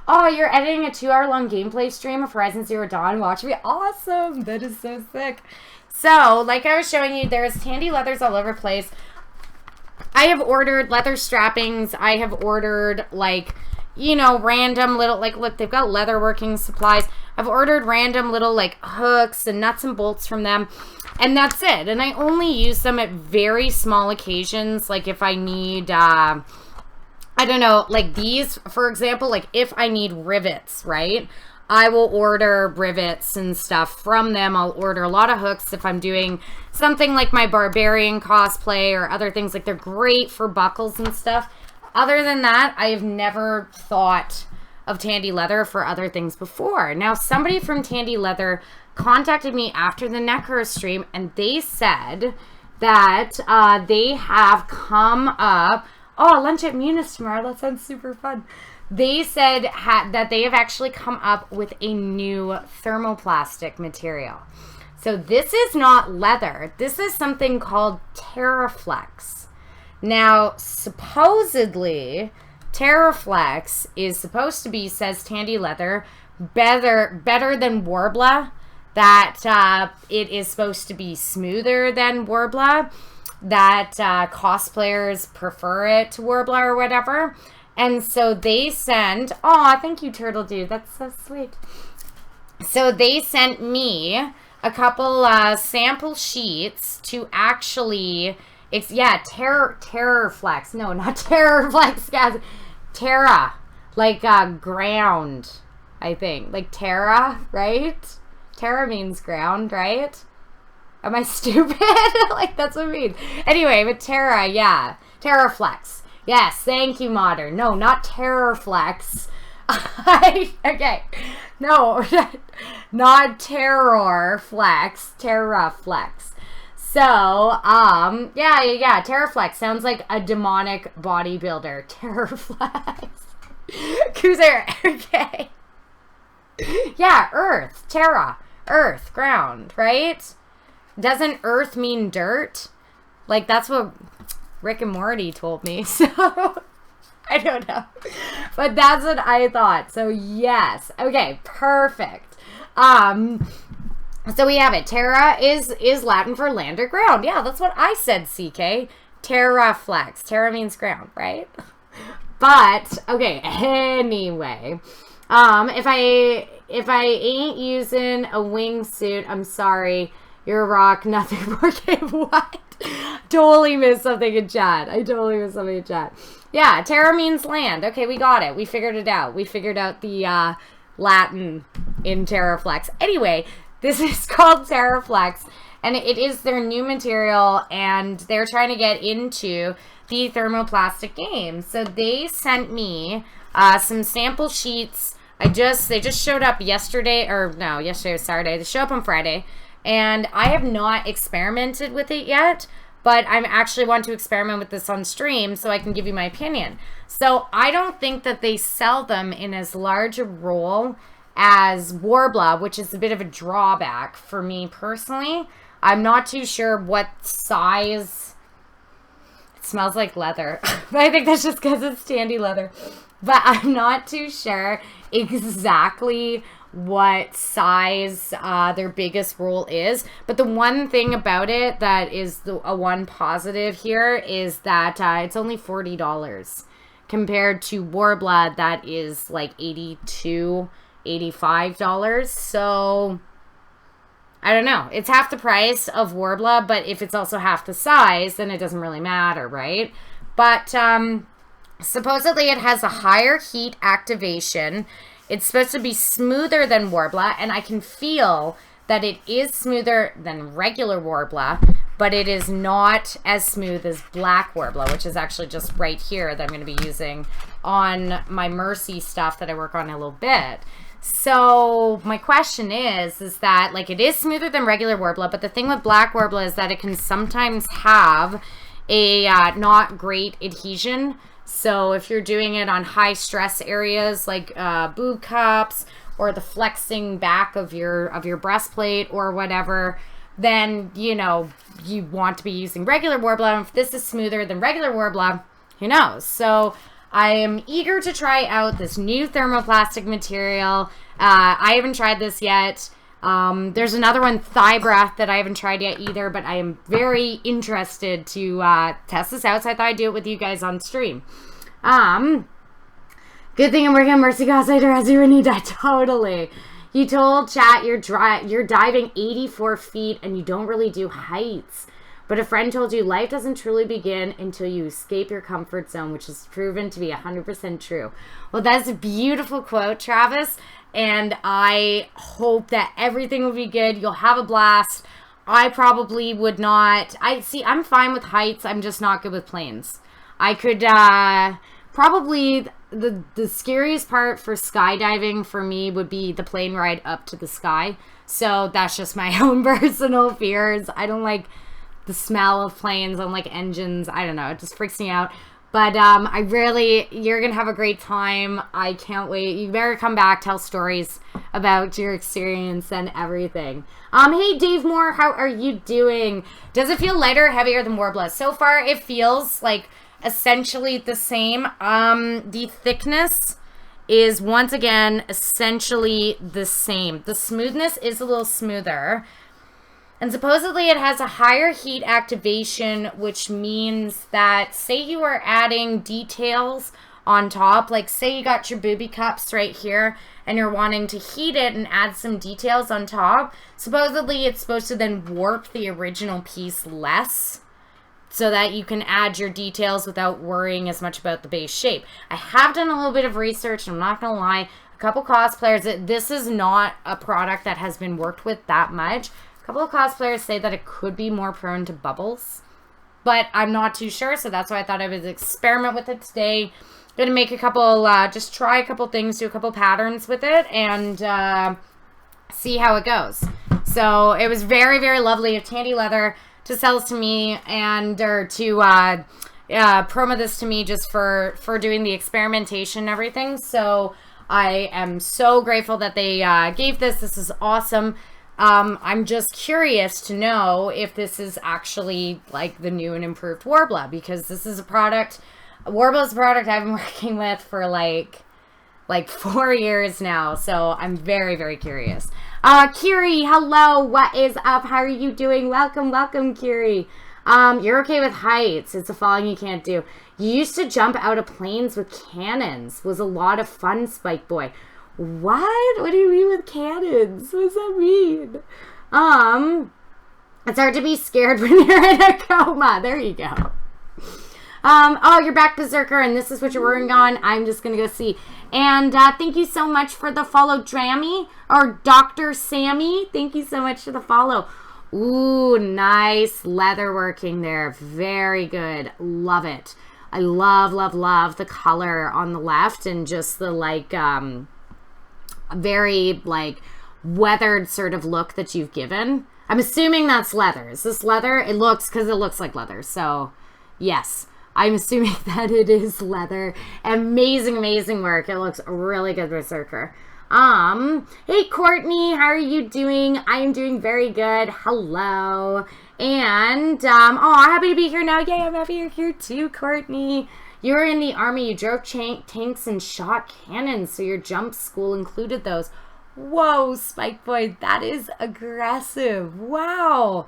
Oh, you're editing a 2-hour-long gameplay stream of Horizon Zero Dawn. Watch me. Awesome. That is so sick. So, like I was showing you, there's Tandy Leathers all over the place. I have ordered leather strappings. I have ordered, like, you know, random little, like, look, they've got leather working supplies. I've ordered random little, like, hooks and nuts and bolts from them. And that's it. And I only use them at very small occasions. Like, if I need, I don't know, like these, for example, like, if I need rivets, right? I will order rivets and stuff from them. I'll order a lot of hooks if I'm doing something like my Barbarian cosplay or other things. Like, they're great for buckles and stuff. Other than that, I have never thought of Tandy Leather for other things before. Now, somebody from Tandy Leather contacted me after the Necro stream, and they said that they have come up. Oh, Oh, lunch at Munis tomorrow. That sounds super fun. They said that they have actually come up with a new thermoplastic material. So this is not leather. This is something called Terraflex. Now, supposedly, Terraflex is supposed to be, says Tandy Leather, better than Warbler. That it is supposed to be smoother than Warbler. That cosplayers prefer it to Warbler or whatever. And so they sent, aw, thank you, Turtle Dude. That's so sweet. So they sent me a couple sample sheets to actually, Terraflex. No, not Terraflex, guys. Terra, like ground, I think. Like Terra, right? Terra means ground, right? Am I stupid? Like, that's what it means. Anyway, but Terra, yeah. Terraflex. Yes, thank you, Modern. No, not Terrorflex. Okay. No, not Terrorflex. Terraflex. So, yeah. Terraflex sounds like a demonic bodybuilder. Terraflex. Cruiser. Okay. Yeah, Earth. Terra. Earth. Ground, right? Doesn't Earth mean dirt? Like, that's what Rick and Morty told me. So, I don't know. But that's what I thought. So, yes. Okay, perfect. So we have it. Terra is Latin for land or ground. Yeah, that's what I said, CK. Terraflex. Terra means ground, right? But, okay, anyway. If I ain't using a wingsuit, I'm sorry. You're a rock, nothing more. Okay, what? Totally missed something in chat. Yeah, Terra means land. Okay, we got it. We figured it out. We figured out the Latin in Terraflex. Anyway, this is called Terraflex, and it is their new material, and they're trying to get into the thermoplastic game. So they sent me some sample sheets. They just showed up yesterday, or no, yesterday was Saturday. They show up on Friday. And I have not experimented with it yet, but I actually want to experiment with this on stream so I can give you my opinion. So I don't think that they sell them in as large a roll as Warbler, which is a bit of a drawback for me personally. I'm not too sure what size. It smells like leather, but I think that's just because it's Tandy Leather. But I'm not too sure exactly what size their biggest roll is. But the one thing about it that is a one positive here is that it's only $40 compared to Warbler that is like $82, $85. So I don't know. It's half the price of Warbler, but if it's also half the size, then it doesn't really matter, right? But supposedly it has a higher heat activation. It's supposed to be smoother than Warbler, and I can feel that it is smoother than regular Warbler, but it is not as smooth as black Warbler, which is actually just right here that I'm going to be using on my Mercy stuff that I work on in a little bit. So my question is that, like, it is smoother than regular Warbler, but the thing with black Warbler is that it can sometimes have a not great adhesion. So if you're doing it on high stress areas like boob cups or the flexing back of your breastplate or whatever, then, you know, you want to be using regular Warbler. And if this is smoother than regular Warbler, who knows? So I am eager to try out this new thermoplastic material. I haven't tried this yet. There's another one, Thigh Breath, that I haven't tried yet either, but I am very interested to test this out, so I thought I'd do it with you guys on stream. Good thing I'm working on Mercy Cosplayer as you need that. Totally. You told chat you're diving 84 feet and you don't really do heights. But a friend told you life doesn't truly begin until you escape your comfort zone, which is proven to be 100% true. Well, that's a beautiful quote, Travis. And I hope that everything will be good. You'll have a blast. I probably would not. I'm fine with heights. I'm just not good with planes. I could probably the scariest part for skydiving for me would be the plane ride up to the sky. So that's just my own personal fears. I don't like the smell of planes. I don't like engines. I don't know. It just freaks me out. But you're going to have a great time. I can't wait. You better come back, tell stories about your experience and everything. Hey, Dave Moore, how are you doing? Does it feel lighter or heavier than Warbler? So far, it feels like essentially the same. The thickness is, once again, essentially the same. The smoothness is a little smoother. And supposedly it has a higher heat activation, which means that, say you are adding details on top, like say you got your booby cups right here and you're wanting to heat it and add some details on top, supposedly it's supposed to then warp the original piece less so that you can add your details without worrying as much about the base shape. I have done a little bit of research, I'm not going to lie. A couple cosplayers, this is not a product that has been worked with that much. A couple of cosplayers say that it could be more prone to bubbles, but I'm not too sure, so that's why I thought I would experiment with it today. Gonna make a couple, just try a couple things, do a couple patterns with it, and see how it goes. So it was very, very lovely of Tandy Leather to sell this to me, and or to promo this to me just for doing the experimentation and everything. So I am so grateful that they gave this. This is awesome. I'm just curious to know if this is actually like the new and improved Warbler, because this is a product, Warbler is a product I've been working with for like 4 years now. So I'm very, very curious. Kiri, hello, what is up? How are you doing? Welcome, welcome, Kiri. You're okay with heights. It's a falling you can't do. You used to jump out of planes with cannons. Was a lot of fun, Spike Boy. What? What do you mean with cannons? What does that mean? It's hard to be scared when you're in a coma. There you go. Oh, you're back, Berserker, and this is what you're working on. I'm just going to go see. And thank you so much for the follow, Drammy, or Dr. Sammy. Thank you so much for the follow. Ooh, nice leather working there. Very good. Love it. I love, love, love the color on the left and just the, like, very, like, weathered sort of look that you've given. I'm assuming that's leather. Is this leather? It looks, because it looks like leather. So, yes. I'm assuming that it is leather. Amazing, amazing work. It looks really good, Berserker. Hey, Courtney, how are you doing? I am doing very good. Hello. And, oh, happy to be here now. Yay, I'm happy you're here too, Courtney. You were in the army. You drove tanks and shot cannons, so your jump school included those. Whoa, Spike Boy, that is aggressive. Wow.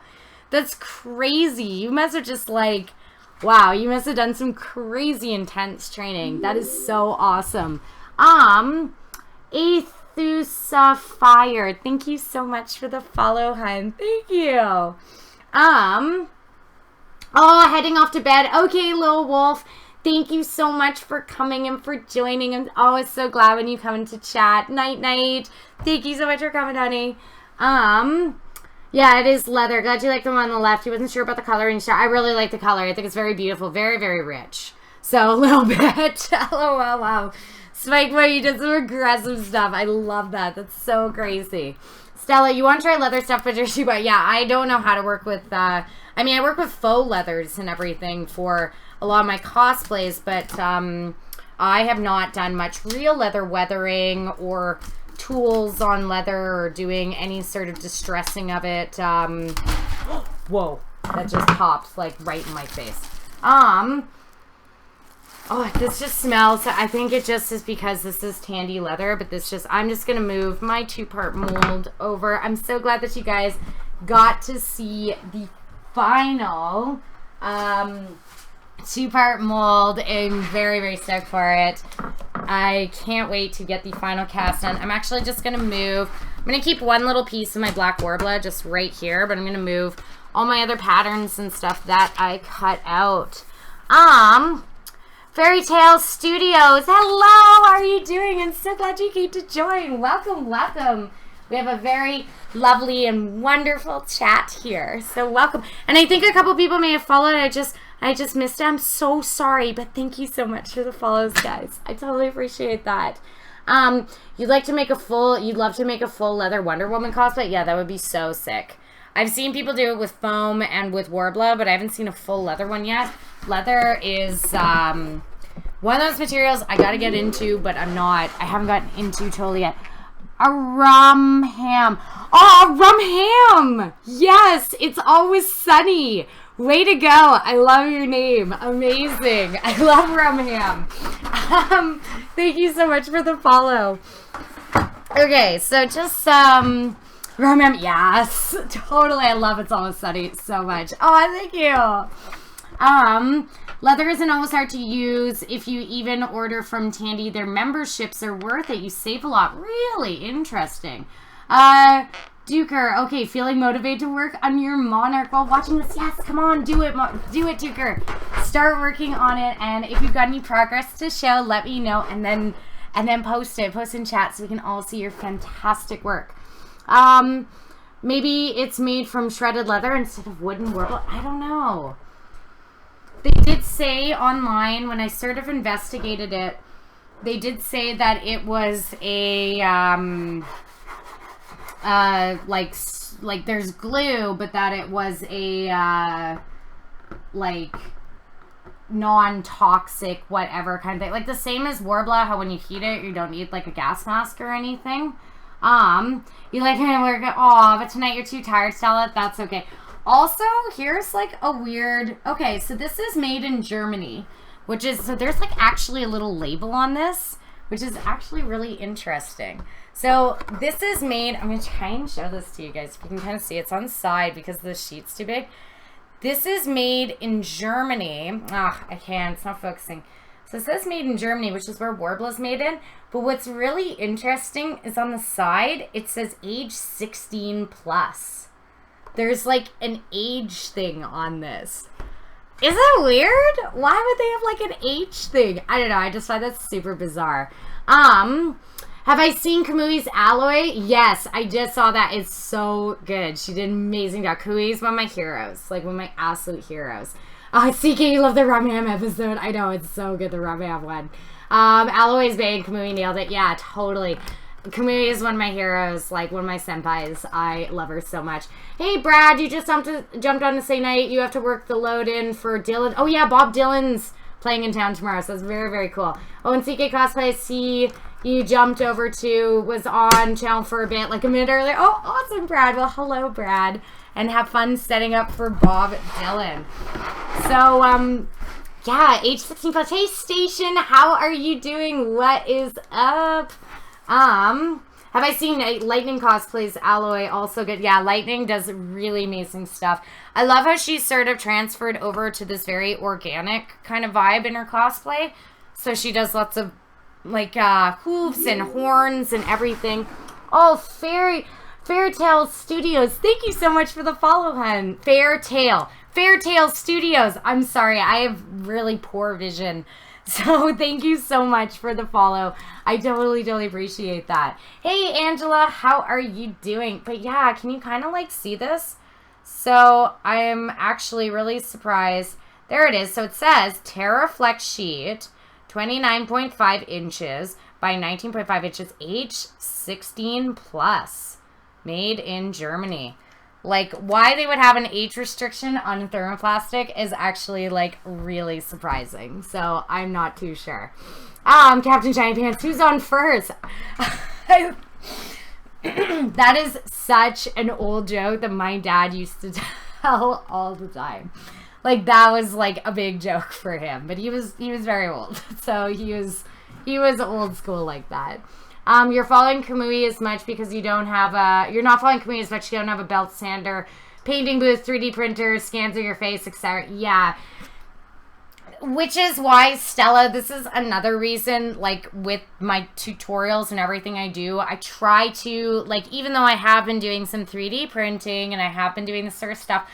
That's crazy. You must have just, like, wow, you must have done some crazy intense training. That is so awesome. Ethusa Fire, thank you so much for the follow, hun. Thank you. Oh, heading off to bed. Okay, little wolf. Thank you so much for coming and for joining. I'm always so glad when you come into chat. Night, night. Thank you so much for coming, honey. Yeah, it is leather. Glad you like the one on the left. He wasn't sure about the coloring. I really like the color. I think it's very beautiful. Very, very rich. So, a little bit. LOL, wow. Spike Boy, you did some aggressive stuff. I love that. That's so crazy. Stella, you want to try leather stuff, but yeah, I don't know how to work with, I mean, I work with faux leathers and everything for a lot of my cosplays, but I have not done much real leather weathering or tools on leather or doing any sort of distressing of it. Whoa, that just popped like right in my face. Oh, this just smells. I think it just is because this is Tandy Leather, but this just, I'm just going to move my two-part mold over. I'm so glad that you guys got to see the final two-part mold. I'm very, very stoked for it. I can't wait to get the final cast done. I'm actually just going to move. I'm going to keep one little piece of my black Warbler just right here, but I'm going to move all my other patterns and stuff that I cut out. Fairy Tale Studios, hello, how are you doing? I'm so glad you came to join. Welcome, welcome. We have a very lovely and wonderful chat here, so welcome. And I think a couple people may have followed. I just missed it. I'm so sorry, but thank you so much for the follows, guys. I totally appreciate that. You'd love to make a full leather Wonder Woman cosplay? Yeah, that would be so sick. I've seen people do it with foam and with Warbler, but I haven't seen a full leather one yet. Leather is one of those materials I gotta get into, but I haven't gotten into totally yet. A rum ham. Oh, rum ham! Yes, it's always sunny. Way to go. I love your name. Amazing. I love rum ham. Thank you so much for the follow. Okay, so just rum ham. Yes, totally. I love It's Always Sunny so much. Oh, thank you. Leather isn't always hard to use. If you even order from Tandy, their memberships are worth it. You save a lot. Really interesting. Duker, okay, feeling motivated to work on your Monarch while watching this? Yes, come on, do it, Duker. Start working on it, and if you've got any progress to show, let me know, and then post in chat so we can all see your fantastic work. Maybe it's made from shredded leather instead of wooden Warble. I don't know. They did say online, when I sort of investigated it, they did say that it was a, like there's glue, but that it was a, like, non-toxic, whatever kind of thing. Like the same as Warbler, how when you heat it, you don't need, like, a gas mask or anything. You like kind of work, oh, but tonight you're too tired, Stella. That's okay. Also, here's like a weird, okay, so this is made in Germany, which is, so there's like actually a little label on this, which is actually really interesting. So this is made, I'm going to try and show this to you guys. If you can kind of see, it's on the side because the sheet's too big. This is made in Germany. I can't, it's not focusing. So it says made in Germany, which is where Warbler's made in. But what's really interesting is on the side, it says age 16 plus. There's like an age thing on this. Is that weird? Why would they have like an age thing? I don't know. I just find that super bizarre. Have I seen Kamui's Alloy? Yes, I just saw that. It's so good. She did an amazing job. Kamui is one of my heroes. Like one of my absolute heroes. CK, you love the Rum Ham episode. I know, it's so good, the Rum Ham one. Alloy's bang, Kamui nailed it. Yeah, totally. Kamui is one of my heroes, like one of my senpais. I love her so much. Hey, Brad, you just jumped on to say night. You have to work the load in for Dylan. Oh, yeah, Bob Dylan's playing in town tomorrow, so that's very, very cool. Oh, and CK Cosplay, I see you jumped over to, was on channel for a bit, like a minute earlier. Oh, awesome, Brad. Well, hello, Brad. And have fun setting up for Bob Dylan. So, yeah, age 16 plus. Hey, Station, how are you doing? What is up? Have I seen Lightning Cosplay's Alloy? Also good. Yeah, Lightning does really amazing stuff. I love how she's sort of transferred over to this very organic kind of vibe in her cosplay. So she does lots of, like, hooves and horns and everything. Oh, Fairtail Studios. Thank you so much for the follow, hun. Fairtail Studios. I'm sorry, I have really poor vision. So thank you so much for the follow. I totally appreciate that. Hey, Angela, how are you doing? But yeah, can you kind of like see this? So I'm actually really surprised. There it is. So it says Terraflex sheet, 29.5 inches by 19.5 inches, age 16 plus, made in Germany. Like, why they would have an age restriction on thermoplastic is actually, like, really surprising. So, I'm not too sure. Captain Shiny Pants, who's on first? That is such an old joke that my dad used to tell all the time. Like, that was, like, a big joke for him. But he was very old. So, he was old school like that. You're following Kamui as much because you don't have a, you're not following Kamui as much, you don't have a belt sander, painting booth, 3D printer, scans of your face, etc. Yeah. Which is why, Stella, this is another reason, like, with my tutorials and everything I do, I try to, like, even though I have been doing some 3D printing and I have been doing this sort of stuff,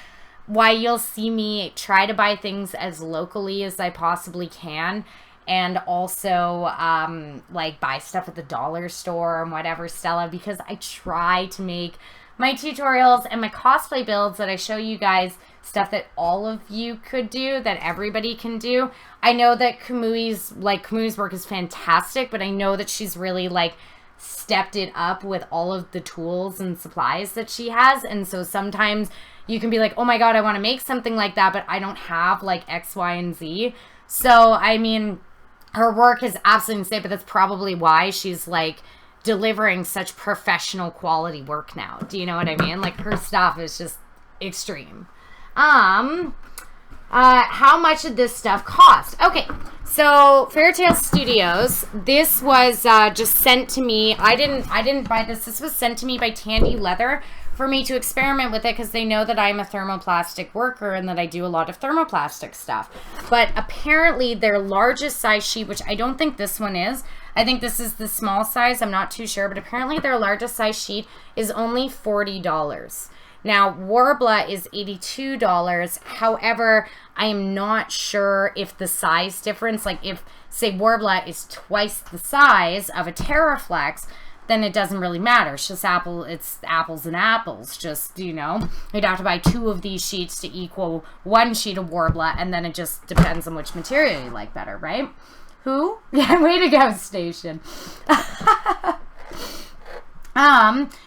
why you'll see me try to buy things as locally as I possibly can. And also, like, buy stuff at the dollar store and whatever, Stella, because I try to make my tutorials and my cosplay builds that I show you guys stuff that all of you could do, that everybody can do. I know that Kamui's work is fantastic, but I know that she's really, like, stepped it up with all of the tools and supplies that she has. And so sometimes you can be like, oh my God, I want to make something like that, but I don't have like X, Y, and Z. So, I mean, her work is absolutely insane, but that's probably why she's like delivering such professional quality work now. Do you know what I mean? Like, her stuff is just extreme. How much did this stuff cost? Okay, so Fairytale Studios, this was just sent to me. I didn't buy this. This was sent to me by Tandy Leather for me to experiment with it, because they know that I'm a thermoplastic worker and that I do a lot of thermoplastic stuff. But apparently their largest size sheet, which I don't think this one is, I think this is the small size, I'm not too sure, but apparently their largest size sheet is only $40. Now, Warbla is $82. However, I am not sure if the size difference, like if, say, Warbla is twice the size of a Terraflex, then it doesn't really matter. It's just it's apples and apples. Just, you know, you'd have to buy 2 of these sheets to equal 1 sheet of Warbla, and then it just depends on which material you like better, right? Who? Yeah, way to go, Station.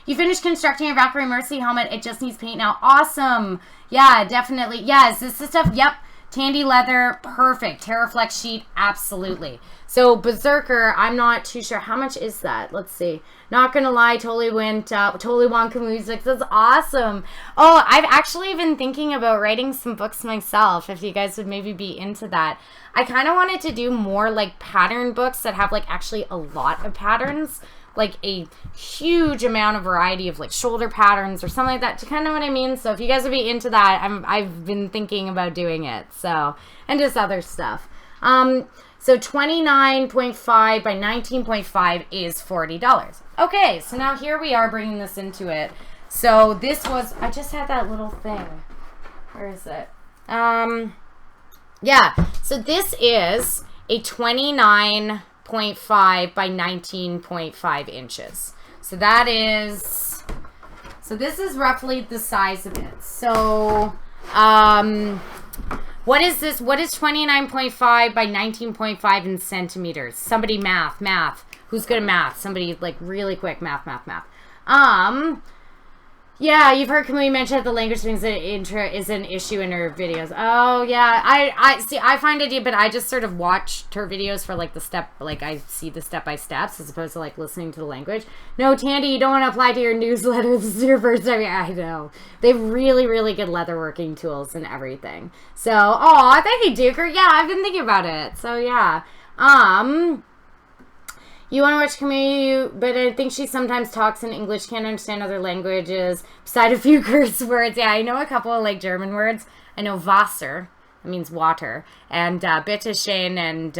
You finished constructing your Valkyrie Mercy helmet. It just needs paint now. Awesome. Yeah, definitely. Yeah, is this the stuff? Yep. Tandy Leather, perfect. Terraflex sheet, absolutely. So Berserker, I'm not too sure. How much is that? Let's see. Not gonna lie, totally went up. Totally Wonka music. That's awesome. Oh, I've actually been thinking about writing some books myself, if you guys would maybe be into that. I kind of wanted to do more like pattern books that have like actually a lot of patterns, like a huge amount of variety of like shoulder patterns or something like that. Do you kind of know what I mean? So if you guys would be into that, I've been thinking about doing it. So, and just other stuff. So 29.5 by 19.5 is $40. Okay, so now here we are bringing this into it. So this was, I just had that little thing. Where is it? Yeah, so this is a 29.5 by 19.5 inches. So that is, so this is roughly the size of it. So, what is this? What is 29.5 by 19.5 in centimeters? Somebody math. Who's good at math? Somebody like really quick math. Yeah, you've heard Kamui mention that the language things is an issue in her videos. Oh yeah, I see. I find it, but I just sort of watched her videos for like the step, like I see the step by steps as opposed to like listening to the language. No, Tandy, you don't want to apply to your newsletter. This is your first time. I know they have really, really good leatherworking tools and everything. So, oh, thank you, Duker. Yeah, I've been thinking about it. So yeah, you want to watch Kamui, but I think she sometimes talks in English, can't understand other languages, beside a few curse words. Yeah, I know a couple of, like, German words. I know Wasser, it means water, and Bitteschön and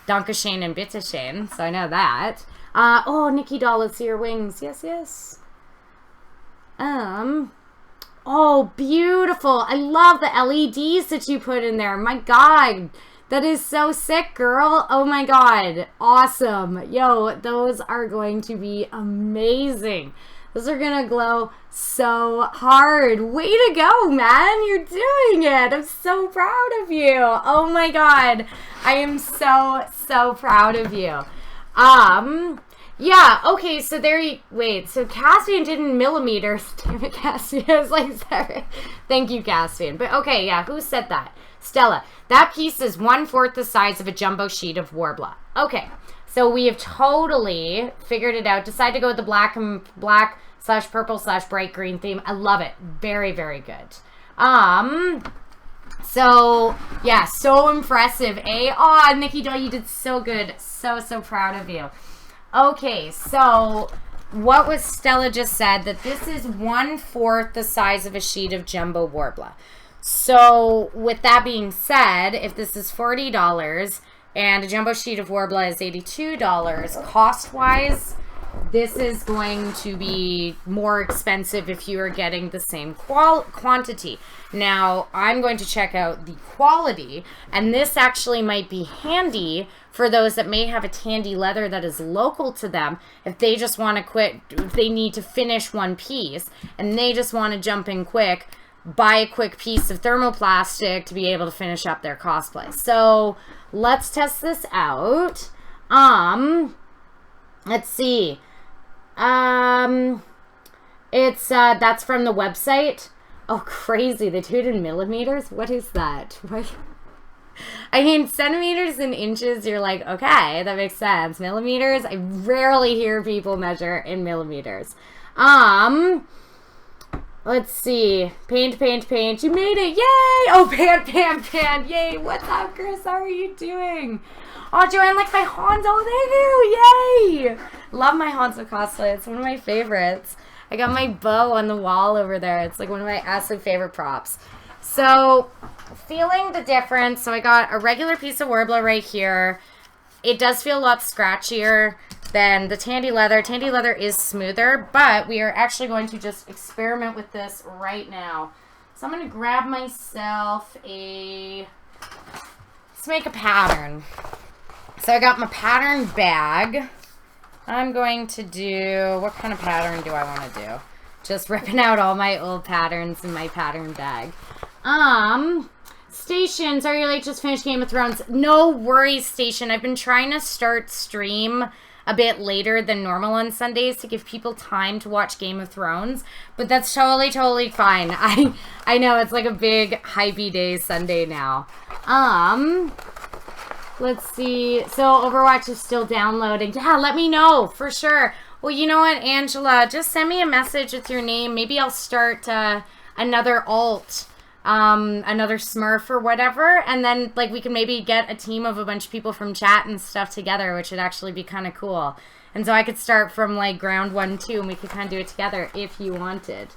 Dankeschön and Bitteschön, so I know that. Oh, Nikki Doll, let's see your wings. Yes. Oh, beautiful. I love the LEDs that you put in there. My God. That is so sick, girl. Oh my God. Awesome. Yo, those are going to be amazing. Those are going to glow so hard. Way to go, man. You're doing it. I'm so proud of you. Oh my God. I am so proud of you. Yeah, okay, so there you, wait, so Caspian did in millimeters. Damn it, Caspian. I was like, sorry. Thank you, Caspian. But okay, yeah, who said that? Stella. That piece is 1/4 the size of a jumbo sheet of Warbla. Okay, so we have totally figured it out. Decided to go with the black/purple/bright green theme. I love it. Very, very good. So yeah, so impressive, eh? Oh, Nikki Doll, you did so good. So proud of you. Okay, so what was Stella just said, that this is 1/4 the size of a sheet of jumbo Warbla. So with that being said, if this is $40 and a jumbo sheet of Warbla is $82, cost-wise, this is going to be more expensive if you are getting the same quantity. Now, I'm going to check out the quality, and this actually might be handy for those that may have a Tandy Leather that is local to them. If they just want to quit, if they need to finish one piece, and they just want to jump in quick, buy a quick piece of thermoplastic to be able to finish up their cosplay. So let's test this out. Let's see. It's that's from the website. Oh, crazy! They do it in millimeters. What is that? What? I mean, centimeters and inches. You're like, okay, that makes sense. Millimeters. I rarely hear people measure in millimeters. Let's see. Paint, paint, paint. You made it. Yay! Oh, pan. Yay. What's up, Chris? How are you doing? Oh, Joanne likes my Hanzo. Thank you. Yay! Love my Hanzo cosplay. It's one of my favorites. I got my bow on the wall over there. It's like one of my absolute favorite props. So, feeling the difference. So, I got a regular piece of Warbler right here. It does feel a lot scratchier than the Tandy Leather. Tandy Leather is smoother, but we are actually going to just experiment with this right now. So I'm going to grab myself let's make a pattern. So I got my pattern bag. I'm going to do, what kind of pattern do I want to do? Just ripping out all my old patterns in my pattern bag. Station, sorry you're late, just finished Game of Thrones. No worries, Station. I've been trying to start stream a bit later than normal on Sundays to give people time to watch Game of Thrones, but that's totally fine. I know it's like a big hypey day Sunday now. Let's see. So Overwatch is still downloading. Yeah, let me know for sure. Well, you know what, Angela, just send me a message with your name. Maybe I'll start another alt. Another Smurf or whatever, and then like we can maybe get a team of a bunch of people from chat and stuff together, which would actually be kind of cool. And so I could start from like ground 1, 2, and we could kind of do it together if you wanted.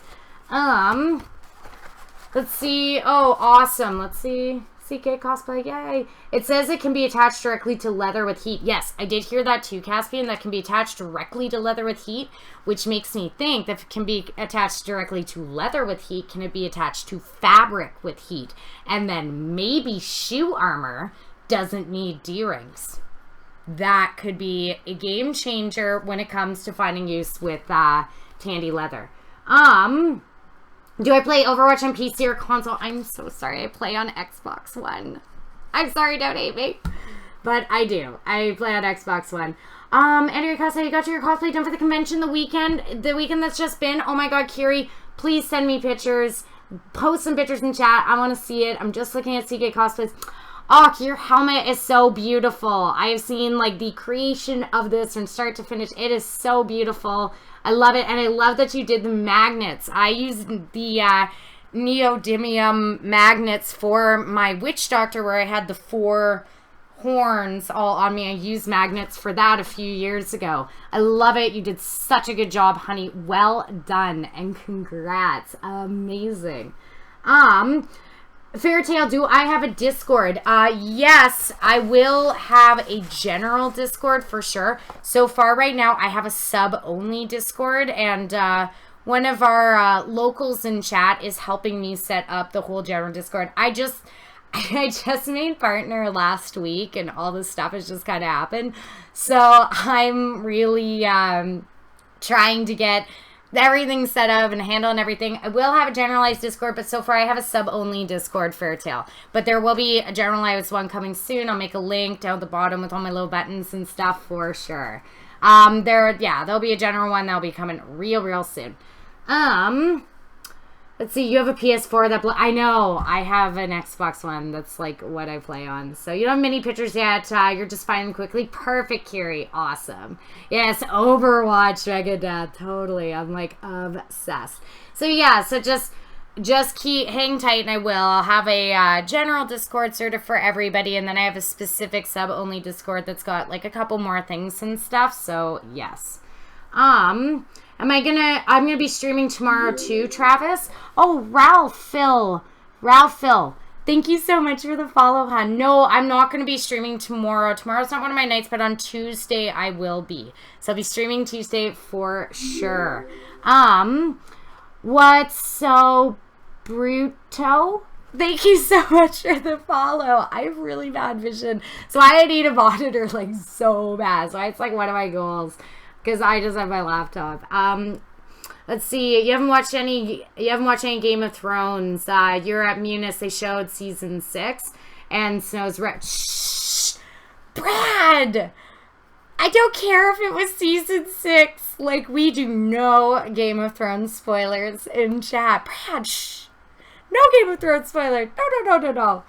Let's see. Oh, awesome. Let's see. CK Cosplay, yay. It says it can be attached directly to leather with heat. Yes, I did hear that too, Caspian. That can be attached directly to leather with heat, which makes me think that if it can be attached directly to leather with heat, can it be attached to fabric with heat? And then maybe shoe armor doesn't need D-rings. That could be a game changer when it comes to finding use with Tandy Leather. Do I play Overwatch on PC or console? I'm so sorry. I play on Xbox One. I'm sorry, don't hate me. But I do. I play on Xbox One. Andrea Costa, you got your cosplay done for the convention the weekend that's just been. Oh my god, Kiri, please send me pictures. Post some pictures in chat. I want to see it. I'm just looking at CK cosplays. Oh, your helmet is so beautiful. I have seen like the creation of this from start to finish. It is so beautiful. I love it, and I love that you did the magnets. I used the neodymium magnets for my witch doctor where I had the 4 horns all on me. I used magnets for that a few years ago. I love it. You did such a good job, honey. Well done, and congrats. Amazing. Fairytale, do I have a Discord? Yes, I will have a general Discord for sure. So far right now, I have a sub-only Discord, and one of our locals in chat is helping me set up the whole general Discord. I just made partner last week, and all this stuff has just kind of happened. So I'm really trying to get everything set up and handle and everything. I will have a generalized Discord, but so far I have a sub-only Discord, Fairtail. But there will be a generalized one coming soon. I'll make a link down at the bottom with all my little buttons and stuff for sure. There'll be a general one that'll be coming real soon. Let's see, you have a PS4 that... I know, I have an Xbox One. That's, like, what I play on. So, you don't have many pictures yet. You're just finding them quickly. Perfect, Kiri. Awesome. Yes, Overwatch, Megadad. Totally. I'm, like, obsessed. So, yeah, so just hang tight, and I will. I'll have a general Discord sort of for everybody, and then I have a specific sub-only Discord that's got, like, a couple more things and stuff. So, yes. I'm gonna be streaming tomorrow too, Travis. Oh, Ralph Phil. Thank you so much for the follow, hon. No, I'm not gonna be streaming tomorrow. Tomorrow's not one of my nights, but on Tuesday I will be. So I'll be streaming Tuesday for sure. What's so Bruto? Thank you so much for the follow. I have really bad vision, so I need a monitor like so bad. So it's like one of my goals. Because I just have my laptop. Let's see. You haven't watched any Game of Thrones. You're at Munis. They showed season 6, and Snow's red. Shh, Brad. I don't care if it was season 6. Like, we do no Game of Thrones spoilers in chat. Brad, shh. No Game of Thrones spoilers. No.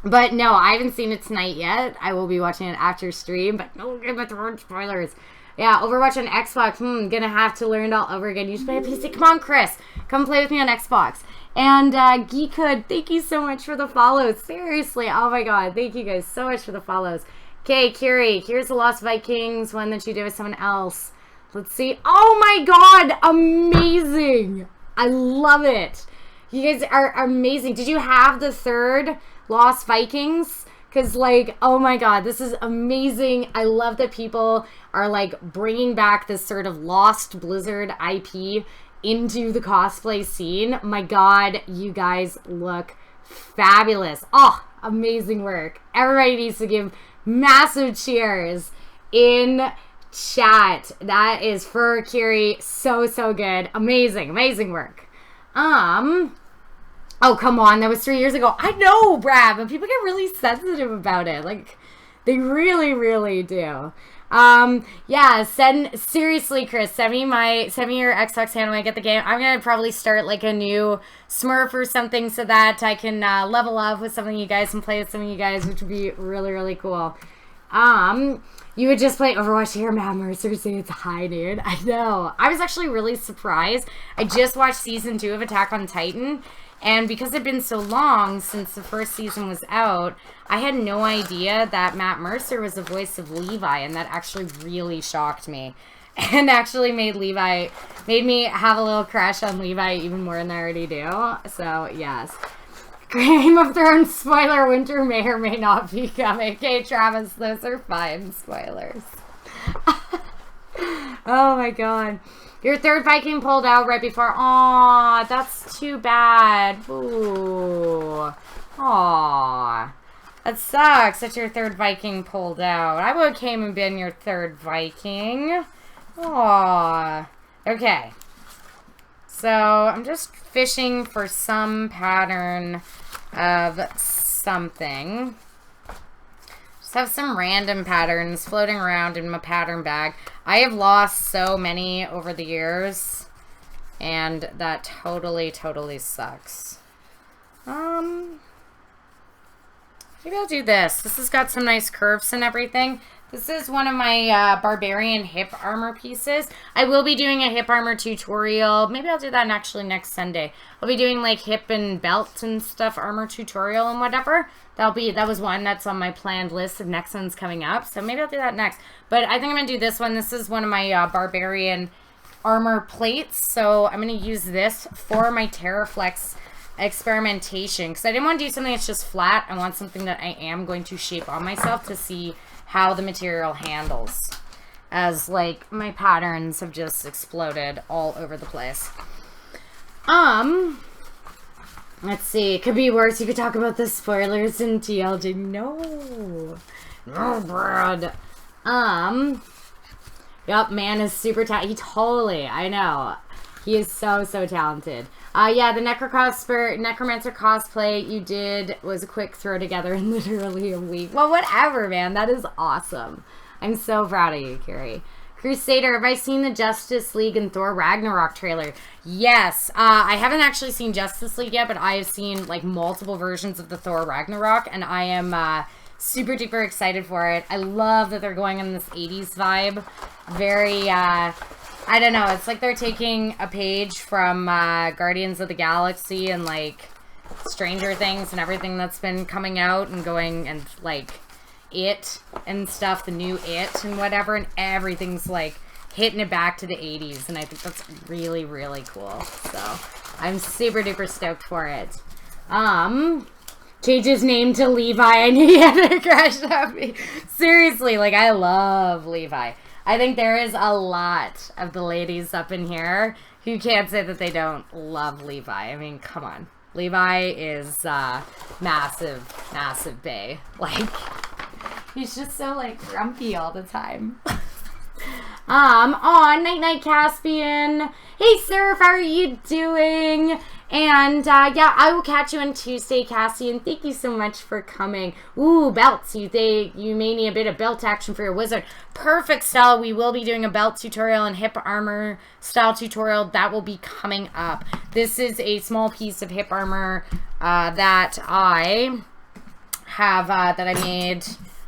But no, I haven't seen it tonight yet. I will be watching it after stream, but no Game of Thrones spoilers. Yeah, Overwatch on Xbox. Gonna have to learn it all over again. You should play a PC. Come on, Chris. Come play with me on Xbox. And Geekhood, thank you so much for the follows. Seriously, oh my god. Thank you guys so much for the follows. Okay, Kiri, here's the Lost Vikings one that you did with someone else. Let's see. Oh my god, amazing. I love it. You guys are amazing. Did you have the third Lost Vikings? Because, like, oh my god, this is amazing. I love that people are, like, bringing back this sort of lost Blizzard IP into the cosplay scene. My god, you guys look fabulous. Oh, amazing work. Everybody needs to give massive cheers in chat. That is for Kiri. So good. Amazing work. Oh, come on. That was 3 years ago. I know, Brad, but people get really sensitive about it. Like, they really do. Yeah, seriously, Chris, send me your Xbox handle when I get the game. I'm going to probably start, like, a new Smurf or something so that I can level up with some of you guys and play with some of you guys, which would be really cool. You would just play Overwatch here, Matt Mercer say it's high, dude. I know. I was actually really surprised. I just watched season 2 of Attack on Titan, and because it had been so long since the first season was out, I had no idea that Matt Mercer was the voice of Levi, and that actually really shocked me. And actually made me have a little crush on Levi even more than I already do. So, yes. Game of Thrones spoiler winter may or may not be coming. Okay, Travis, those are fine spoilers. Oh my god. Your third Viking pulled out right before. Aw, that's too bad. Ooh. Aw. That sucks that your third Viking pulled out. I would have came and been your third Viking. Aw. Okay. So, I'm just fishing for some pattern of something. Just have some random patterns floating around in my pattern bag. I have lost so many over the years, and that totally sucks. Maybe I'll do this. This has got some nice curves and everything. This is one of my Barbarian hip armor pieces. I will be doing a hip armor tutorial. Maybe I'll do that actually next Sunday. I'll be doing like hip and belt and stuff, armor tutorial and whatever. That was one that's on my planned list of next one's coming up. So maybe I'll do that next. But I think I'm going to do this one. This is one of my Barbarian armor plates. So I'm going to use this for my Terraflex experimentation. Because I didn't want to do something that's just flat. I want something that I am going to shape on myself to see how the material handles, as like my patterns have just exploded all over the place. Let's see, it could be worse. You could talk about the spoilers in TLG. No, Brad. Yup, man is super talented. He totally, I know. He is so talented. Yeah, the Necromancer cosplay you did was a quick throw together in literally a week. Well, whatever, man. That is awesome. I'm so proud of you, Carrie. Crusader, have I seen the Justice League and Thor Ragnarok trailer? Yes. I haven't actually seen Justice League yet, but I have seen, like, multiple versions of the Thor Ragnarok, and I am super duper excited for it. I love that they're going on this 80s vibe. Very, I don't know, it's like they're taking a page from Guardians of the Galaxy and, like, Stranger Things and everything that's been coming out and going, and, like, It and stuff, the new It and whatever, and everything's, like, hitting it back to the 80s, and I think that's really cool. So, I'm super duper stoked for it. Change his name to Levi. I knew he had to crash on me. Seriously, like, I love Levi. I think there is a lot of the ladies up in here who can't say that they don't love Levi. I mean, come on. Levi is massive bae. Like, he's just so, like, grumpy all the time. Night Caspian. Hey, Seraph, how are you doing? And yeah, I will catch you on Tuesday, Cassie, and thank you so much for coming. Ooh, belts. You may need a bit of belt action for your wizard. Perfect, Stella. We will be doing a belt tutorial and hip armor style tutorial. That will be coming up. This is a small piece of hip armor that I have, that I made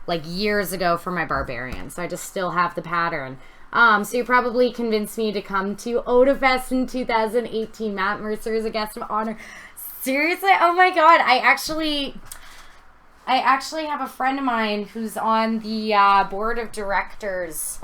like years ago for my barbarian. So I just still have the pattern. So you probably convinced me to come to OdaFest in 2018. Matt Mercer is a guest of honor. Seriously? Oh my god. I actually have a friend of mine who's on the board of directors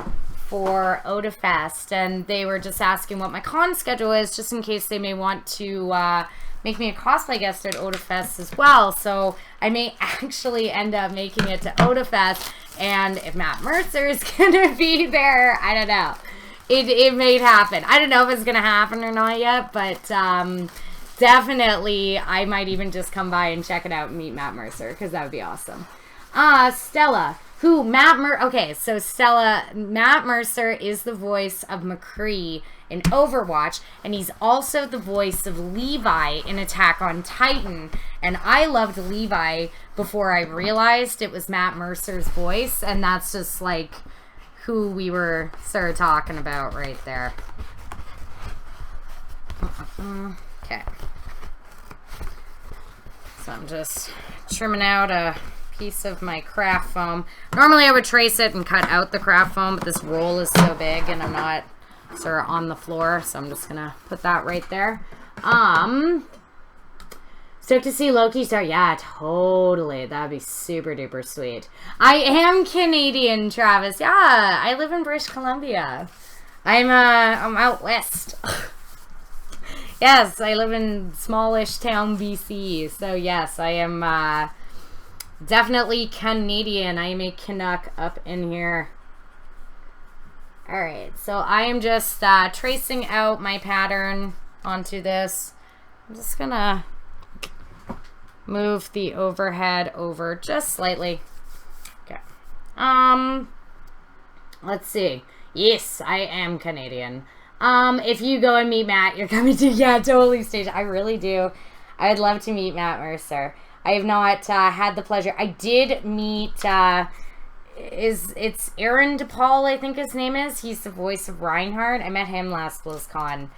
for OdaFest, and they were just asking what my con schedule is, just in case they may want to make me a cosplay guest at OdaFest as well. So I may actually end up making it to OdaFest, and if Matt Mercer is gonna be there, I don't know. It may happen. I don't know if it's gonna happen or not yet, but definitely I might even just come by and check it out and meet Matt Mercer, because that would be awesome. Stella. Who? Okay, so Stella, Matt Mercer is the voice of McCree in Overwatch, and he's also the voice of Levi in Attack on Titan. And I loved Levi before I realized it was Matt Mercer's voice, and that's just like who we were sort of talking about right there. Okay. So I'm just trimming out a piece of my craft foam. Normally I would trace it and cut out the craft foam, but this roll is so big and I'm not sort of on the floor, so I'm just gonna put that right there. Stoked to see Loki start. Yeah, totally. That'd be super duper sweet. I am Canadian, Travis. Yeah, I live in British Columbia. I'm out west. Yes, I live in smallish town BC. So yes, I am definitely Canadian. I am a Canuck up in here. Alright, so I am just tracing out my pattern onto this. I'm just gonna move the overhead over just slightly. Okay. Let's see. Yes, I am Canadian. If you go and meet Matt, you're coming to, yeah, totally stage. I really do. I'd love to meet Matt Mercer. I have not had the pleasure. I did meet, it's Aaron DePaul, I think his name is. He's the voice of Reinhardt. I met him last BlizzCon.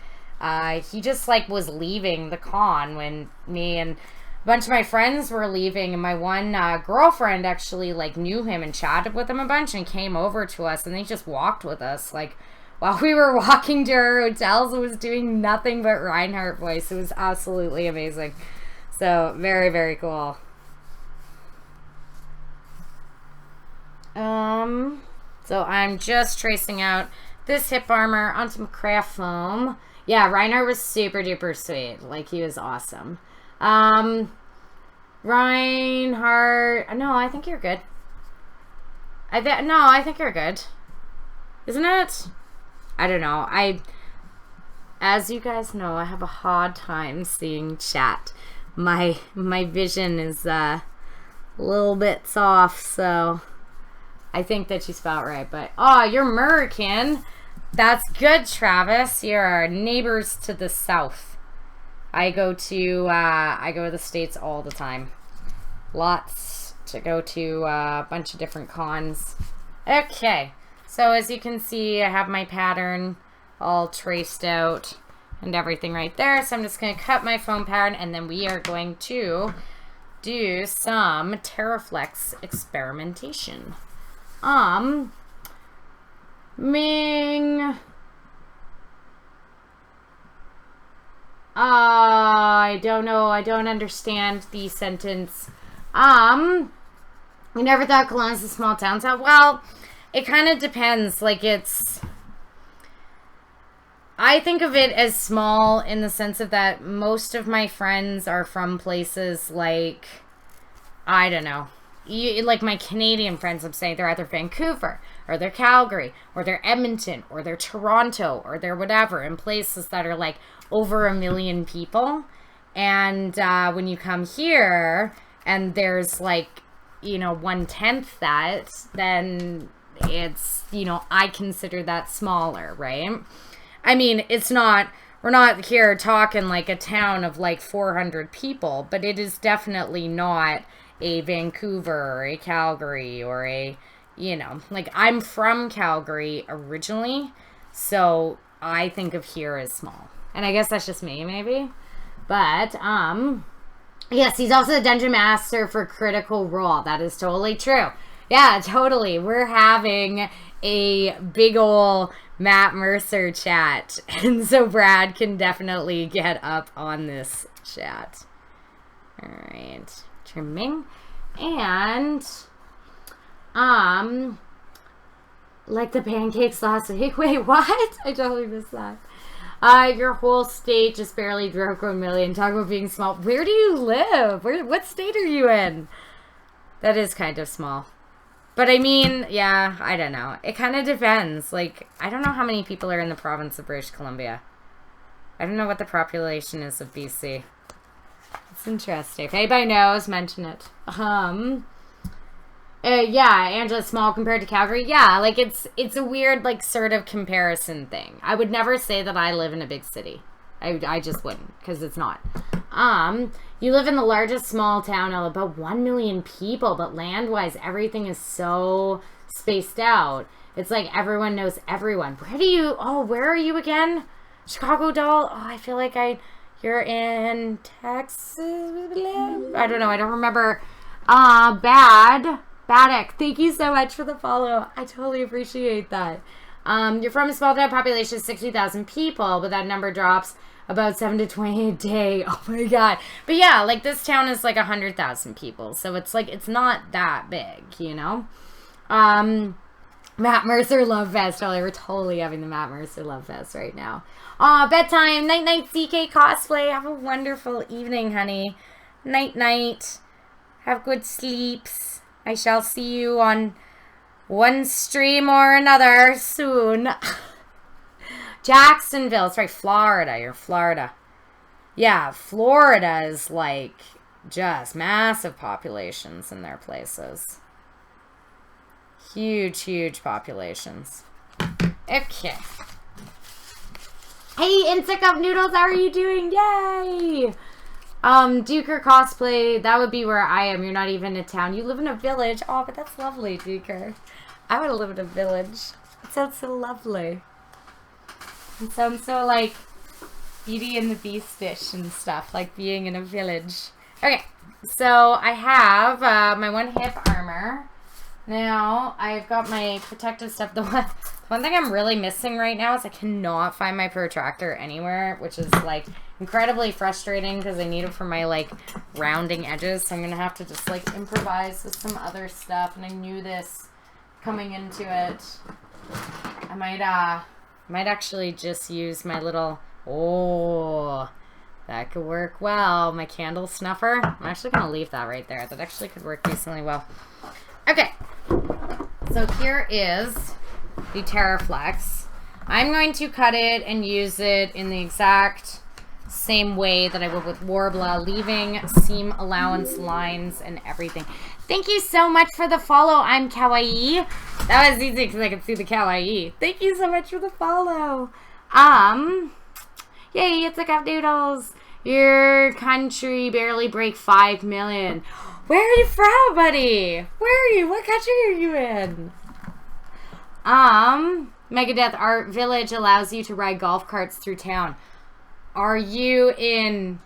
He just, like, was leaving the con when me and a bunch of my friends were leaving, and my one girlfriend actually, like, knew him and chatted with him a bunch and came over to us, and they just walked with us, like, while we were walking to our hotels. It was doing nothing but Reinhardt voice. It was absolutely amazing. So, very, very cool. So I'm just tracing out this hip armor onto some craft foam. Yeah, Reinhardt was super duper sweet. Like, he was awesome. Reinhardt, no, I think you're good. No, I think you're good. Isn't it? I don't know. As you guys know, I have a hard time seeing chat. My vision is a little bit soft, so I think that you spelled right. But oh, you're American. That's good, Travis. You're our neighbors to the south. I go to the States all the time. Lots to go to, a bunch of different cons. Okay, so as you can see, I have my pattern all traced out and everything right there. So I'm just going to cut my foam pattern, and then we are going to do some Terraflex experimentation. Ming. I don't know. I don't understand the sentence. We never thought Kelowna's a small town. So, well, it kind of depends. Like, I think of it as small in the sense of that most of my friends are from places like, I don't know. Like my Canadian friends, I'm saying they're either Vancouver or they're Calgary or they're Edmonton or they're Toronto or they're whatever, in places that are like over 1 million people. And when you come here and there's like, 1/10 that, then it's, I consider that smaller, right? I mean, it's not we're not here talking like a town of like 400 people, but it is definitely not a Vancouver or a Calgary or a, you know, like I'm from Calgary originally, so I think of here as small. And I guess that's just me, maybe. But, yes, he's also the Dungeon Master for Critical Role. That is totally true. Yeah, totally. We're having a big ol' Matt Mercer chat. And so Brad can definitely get up on this chat. Alright. Trimming. And, like the pancakes last week. Wait, what? I totally missed that. Your whole state just barely broke 1 million. Talk about being small. Where do you live? What state are you in? That is kind of small. But I mean, yeah, I don't know. It kind of depends. Like, I don't know how many people are in the province of British Columbia. I don't know what the population is of BC. It's interesting. If anybody knows, mention it. Yeah, Angela, small compared to Calgary. Yeah, like it's a weird like sort of comparison thing. I would never say that I live in a big city. I just wouldn't, because it's not. You live in the largest small town of about 1 million people, but land-wise, everything is so spaced out. It's like everyone knows everyone. Where are you again? Chicago doll? Oh, I feel like you're in Texas? I don't know, I don't remember. Baddock, thank you so much for the follow. I totally appreciate that. You're from a small town population of 60,000 people, but that number drops about 7 to 20 a day. Oh my god. But yeah, like this town is like 100,000 people, so it's like it's not that big, you know. Matt Mercer Love Fest. We're totally having the Matt Mercer Love Fest right now. Bedtime. Night night CK Cosplay. Have a wonderful evening, honey. Night night. Have good sleeps. I shall see you on one stream or another soon. Jacksonville. It's right, Florida. You're Florida. Yeah, Florida is like just massive populations in their places. Huge, huge populations. Okay. Hey, Insect of Noodles, how are you doing? Yay! Duker Cosplay, that would be where I am. You're not even in a town. You live in a village. Oh, but that's lovely, Duker. I would live in a village. It sounds so lovely. It sounds so like Beauty and the Beast-ish and stuff, like being in a village. Okay, so I have my one hip armor. Now, I've got my protective stuff. The one thing I'm really missing right now is I cannot find my protractor anywhere, which is, like, incredibly frustrating because I need it for my, like, rounding edges. So I'm going to have to just, like, improvise with some other stuff. And I knew this coming into it. I might actually just use my little... Oh, that could work well. My candle snuffer. I'm actually going to leave that right there. That actually could work decently well. Okay, so here is the Terraflex. I'm going to cut it and use it in the exact same way that I would with Warbler, leaving seam allowance lines and everything. Thank you so much for the follow. I'm Kawaii. That was easy because I could see the Kawaii. Thank you so much for the follow. Yay, it's a cup noodles. Your country barely break 5 million. Where are you from, buddy? Where are you? What country are you in? Megadeth Art Village allows you to ride golf carts through town. Are you in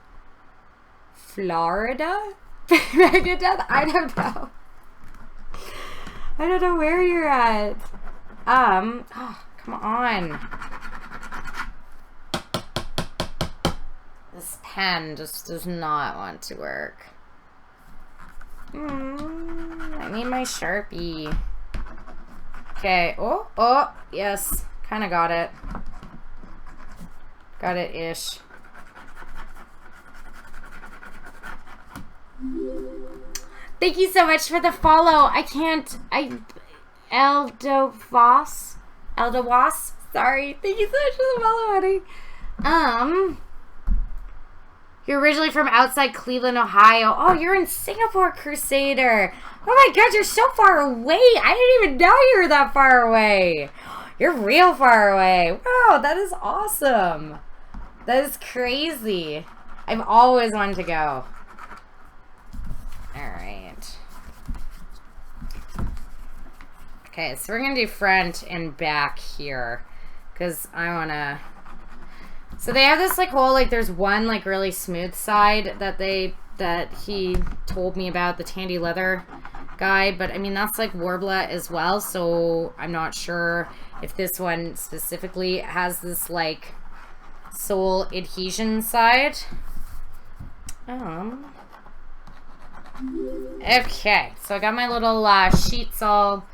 Florida? Megadeth? I don't know. I don't know where you're at. Oh, come on. This pen just does not want to work. I need my Sharpie. Okay. Oh, yes. Kind of got it. Got it-ish. Thank you so much for the follow. Eldowas? Sorry. Thank you so much for the follow, honey. You're originally from outside Cleveland, Ohio. Oh, you're in Singapore, Crusader. Oh my god, you're so far away. I didn't even know you were that far away. You're real far away. Wow, that is awesome. That is crazy. I've always wanted to go. Alright. Okay, so we're going to do front and back here. Because I want to... So they have this, like, whole, like, there's one, like, really smooth side that he told me about, the Tandy Leather guy. But, I mean, that's, like, Warbler as well. So I'm not sure if this one specifically has this, like, sole adhesion side. Okay, so I got my little sheets all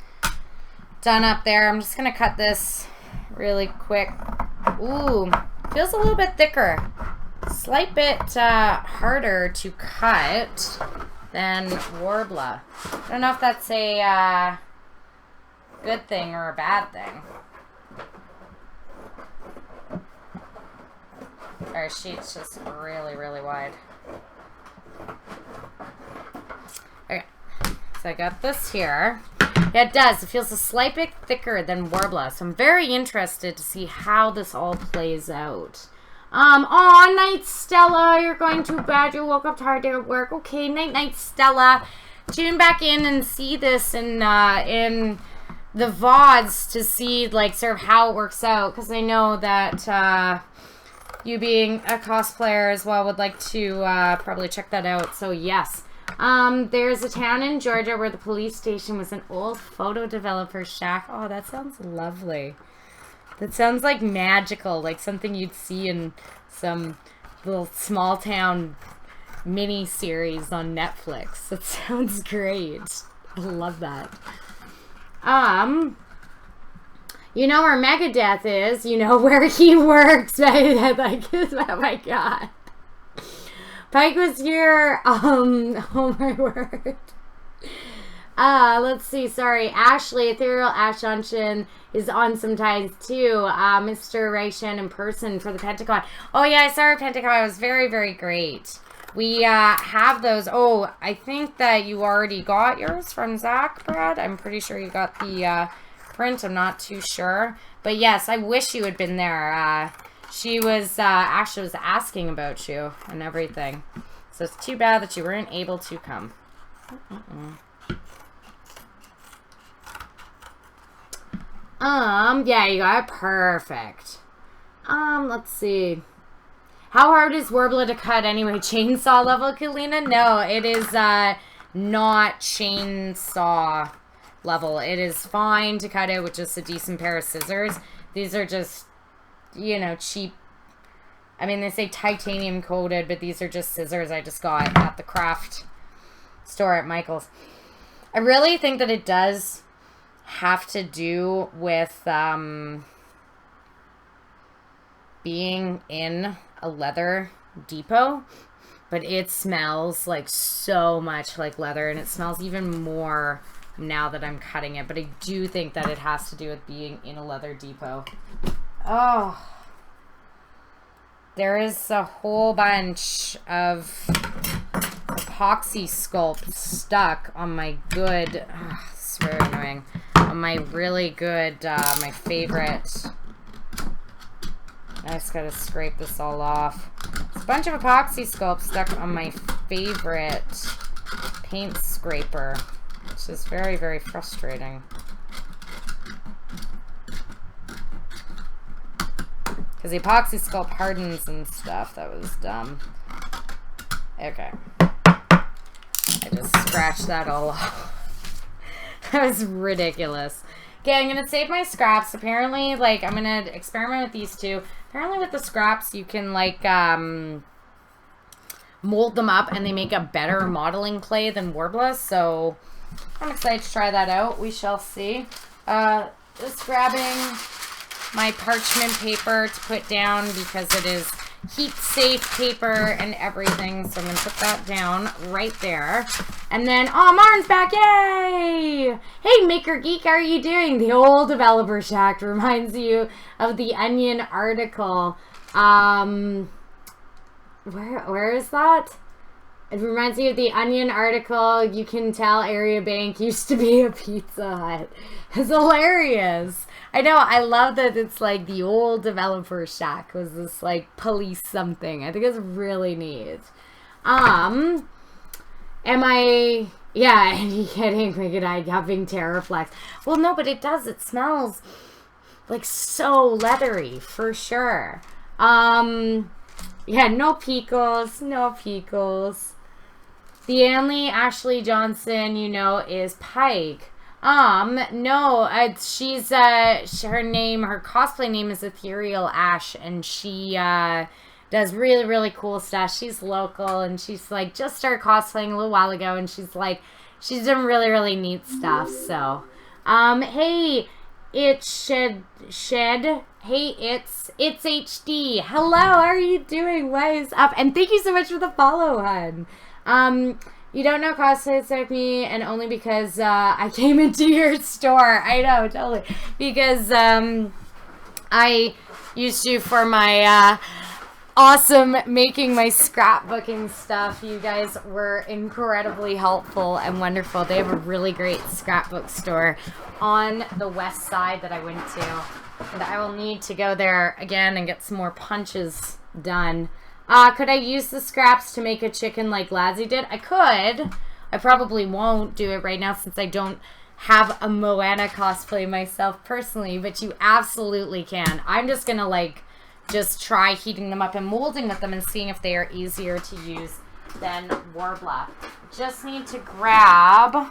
done up there. I'm just gonna cut this really quick. Ooh, feels a little bit thicker. Slight bit harder to cut than Warbler. I don't know if that's a good thing or a bad thing. Our sheet's just really, really wide. Okay, so I got this here. Yeah, it does. It feels a slight bit thicker than Warbler, so I'm very interested to see how this all plays out. Aw, Night Stella, you're going too bad. You woke up tired at work. Okay, night, Stella. Tune back in and see this in the VODs to see, like, sort of how it works out, because I know that, you being a cosplayer as well would like to probably check that out. So yes, there's a town in Georgia where the police station was an old photo developer shack. Oh, that sounds lovely. That sounds like magical, like something you'd see in some little small town mini series on Netflix. That sounds great. I love that. You know where Megadeth is. You know where he works. Like, oh my god. Pike was here. Oh my word. Let's see. Sorry. Ashley, Ethereal Ash Junction is on sometimes too. Mr. Raishan in person for the Pentagon. Oh yeah, I saw her at Pentagon. It was very, very great. We have those. Oh, I think that you already got yours from Zach, Brad. I'm pretty sure you got the print. I'm not too sure. But yes, I wish you had been there. She was actually was asking about you and everything. So it's too bad that you weren't able to come. Yeah, you got it perfect. Let's see. How hard is Warbler to cut anyway? Chainsaw level, Kalina? No, it is not chainsaw level. It is fine to cut it with just a decent pair of scissors. These are just, you know, cheap. I mean, they say titanium coated, but these are just scissors I just got at the craft store at Michael's. I really think that it does have to do with being in a leather depot, but it smells like so much like leather, and it smells even more now that I'm cutting it. But I do think that it has to do with being in a leather depot. Oh, there is a whole bunch of epoxy sculpt stuck on my good, it's very annoying, on my really good, my favorite. I just gotta scrape this all off. It's a bunch of epoxy sculpt stuck on my favorite paint scraper, which is very, very frustrating. Because the epoxy sculpt hardens and stuff. That was dumb. Okay. I just scratched that all off. That was ridiculous. Okay, I'm going to save my scraps. Apparently, like, I'm going to experiment with these two. Apparently with the scraps, you can, like, mold them up and they make a better modeling clay than Warbler. So, I'm excited to try that out. We shall see. Just grabbing my parchment paper to put down because it is heat safe paper and everything. So I'm going to put that down right there. And then, oh, Martin's back. Yay! Hey, Maker Geek, how are you doing? The old developer shack reminds you of the Onion article. Where is that? It reminds me of the Onion article. You can tell Area Bank used to be a Pizza Hut. It's hilarious. I know. I love that it's like the old developer shack was this like police something. I think it's really neat. Am I... Yeah, and you getting Wicked Eye having Terraflex. Well, no, but it does. It smells like so leathery, for sure. Yeah, no pickles, no pickles. The only Ashley Johnson, you know, is Pike. No, she's, her name, her cosplay name is Ethereal Ash, and she, does really, really cool stuff. She's local, and she's, like, just started cosplaying a little while ago, and she's, like, she's doing really, really neat stuff, so. Hey, it's Shed. Hey, it's HD. Hello, how are you doing? What is up? And thank you so much for the follow, hun. You don't know cosplays like me, and only because, I came into your store. I know, totally. Because, I used to, for my, awesome making my scrapbooking stuff. You guys were incredibly helpful and wonderful. They have a really great scrapbook store on the west side that I went to. And I will need to go there again and get some more punches done. Could I use the scraps to make a chicken like Lazzy did? I could. I probably won't do it right now since I don't have a Moana cosplay myself personally, but you absolutely can. I'm just gonna like just try heating them up and molding with them and seeing if they are easier to use than Warbler. Just need to grab...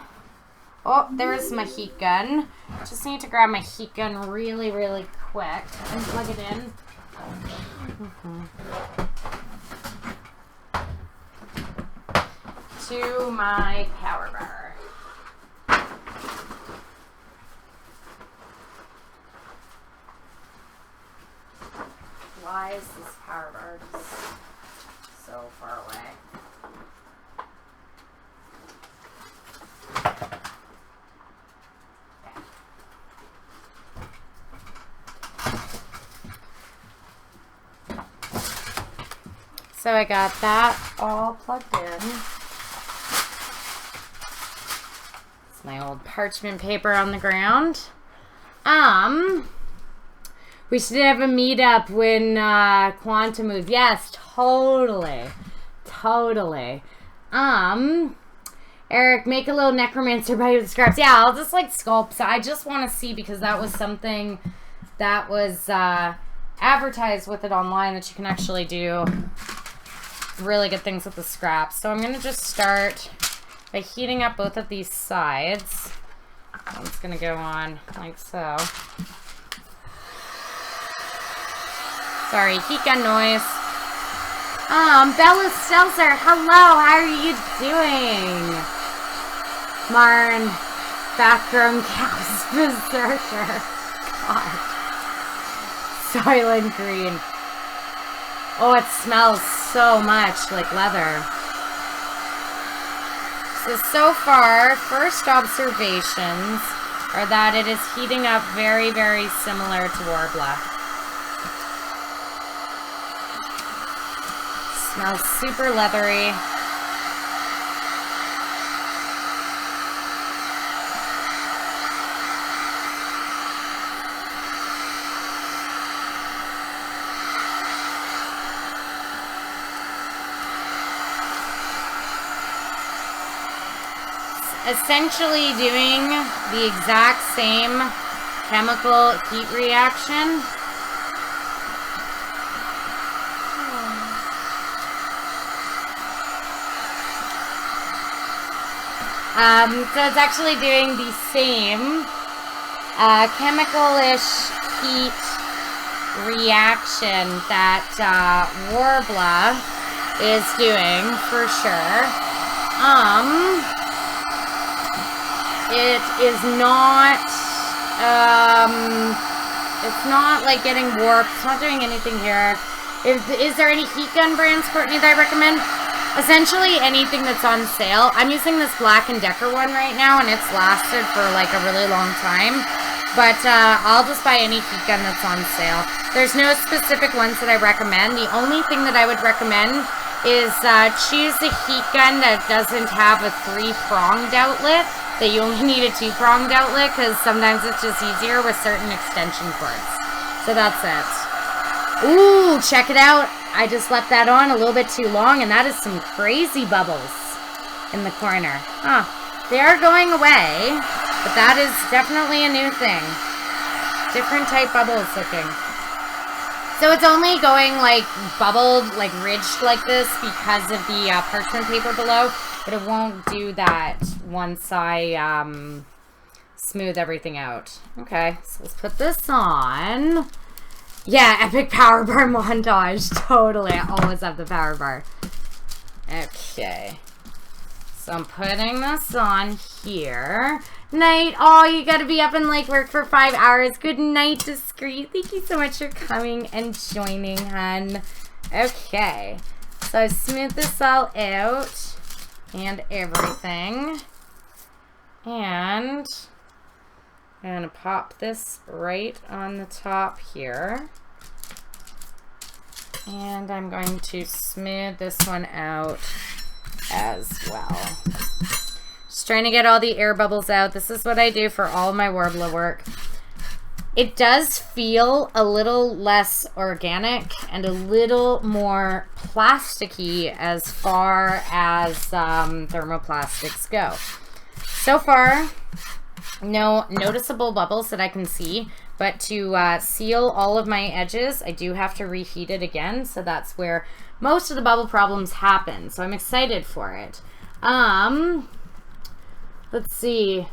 Oh, there's my heat gun. Just need to grab my heat gun really, really quick and plug it in. To my power bar. Why is this power bar just so far away? So I got that all plugged in. It's my old parchment paper on the ground. We should have a meetup when Quantum moves. Yes, totally. Totally. Eric, make a little necromancer by the scraps. Yeah, I'll just like sculpt. So I just want to see because that was something that was advertised with it online that you can actually do really good things with the scraps. So I'm going to just start by heating up both of these sides. I'm just going to go on like so. Sorry, heat gun noise. Bella Stelzer, hello, how are you doing? Marn, background cows, berserker. God. Silent green. Oh, it smells so much like leather. So far, first observations are that it is heating up very, very similar to Warbler. Smells super leathery. Essentially doing the exact same chemical heat reaction. So it's actually doing the same chemical-ish heat reaction that Warbler is doing for sure. It is not, it's not like getting warped. It's not doing anything here. Is there any heat gun brands, Courtney, that I recommend? Essentially anything that's on sale. I'm using this Black & Decker one right now, and it's lasted for like a really long time. But I'll just buy any heat gun that's on sale. There's no specific ones that I recommend. The only thing that I would recommend is choose a heat gun that doesn't have a 3-pronged outlet, that you only need a 2-pronged outlet, because sometimes it's just easier with certain extension cords. So that's it. Ooh, check it out. I just left that on a little bit too long, and that is some crazy bubbles in the corner. Huh. They are going away, but that is definitely a new thing. Different type bubbles looking. So it's only going like bubbled, like ridged like this because of the parchment paper below, but it won't do that once I smooth everything out. Okay, so let's put this on. Yeah, epic power bar montage. Totally, I always have the power bar. Okay. So I'm putting this on here. Night. Oh, you gotta be up and like work for 5 hours. Good night, Discreet. Thank you so much for coming and joining, hun. Okay. So I smooth this all out and everything. And I'm gonna pop this right on the top here. And I'm going to smooth this one out as well. Just trying to get all the air bubbles out. This is what I do for all my Warbler work. It does feel a little less organic and a little more plasticky as far as thermoplastics go. So far, no noticeable bubbles that I can see, but to seal all of my edges, I do have to reheat it again, so that's where most of the bubble problems happen. So I'm excited for it. Let's see.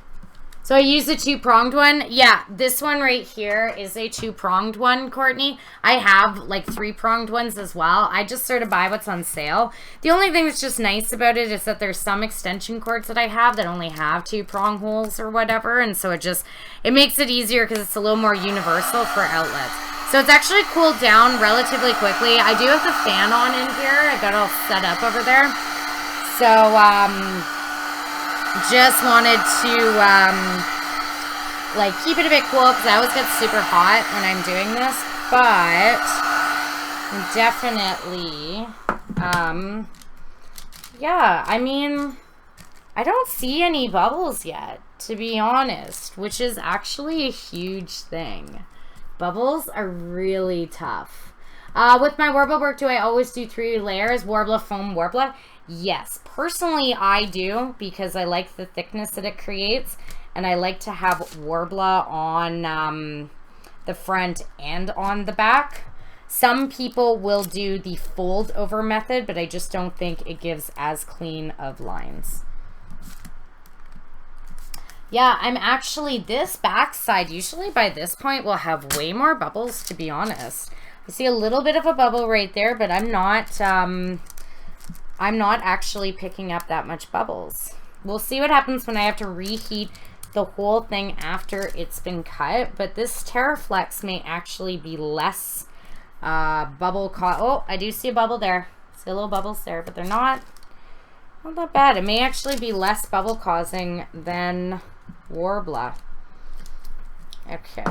So I use a 2-pronged one. Yeah, this one right here is a 2-pronged one, Courtney. I have like 3-pronged ones as well. I just sort of buy what's on sale. The only thing that's just nice about it is that there's some extension cords that I have that only have 2-prong holes or whatever. And so it makes it easier because it's a little more universal for outlets. So it's actually cooled down relatively quickly. I do have the fan on in here. I got it all set up over there. So, just wanted to, like, keep it a bit cool because I always get super hot when I'm doing this. But, definitely, yeah, I mean, I don't see any bubbles yet, to be honest, which is actually a huge thing. Bubbles are really tough. With my Warbler work, do I always do 3 layers? Warbler, foam, Warbler? Yes. Personally, I do because I like the thickness that it creates. And I like to have Warbler on the front and on the back. Some people will do the fold over method, but I just don't think it gives as clean of lines. Yeah, I'm actually, this back side, usually by this point, will have way more bubbles, to be honest. I see a little bit of a bubble right there, but I'm not actually picking up that much bubbles. We'll see what happens when I have to reheat the whole thing after it's been cut, but this Terraflex may actually be less bubble caught. Oh, I do see a bubble there. See a little bubbles there, but they're not that bad. It may actually be less bubble causing than Warbler. Okay.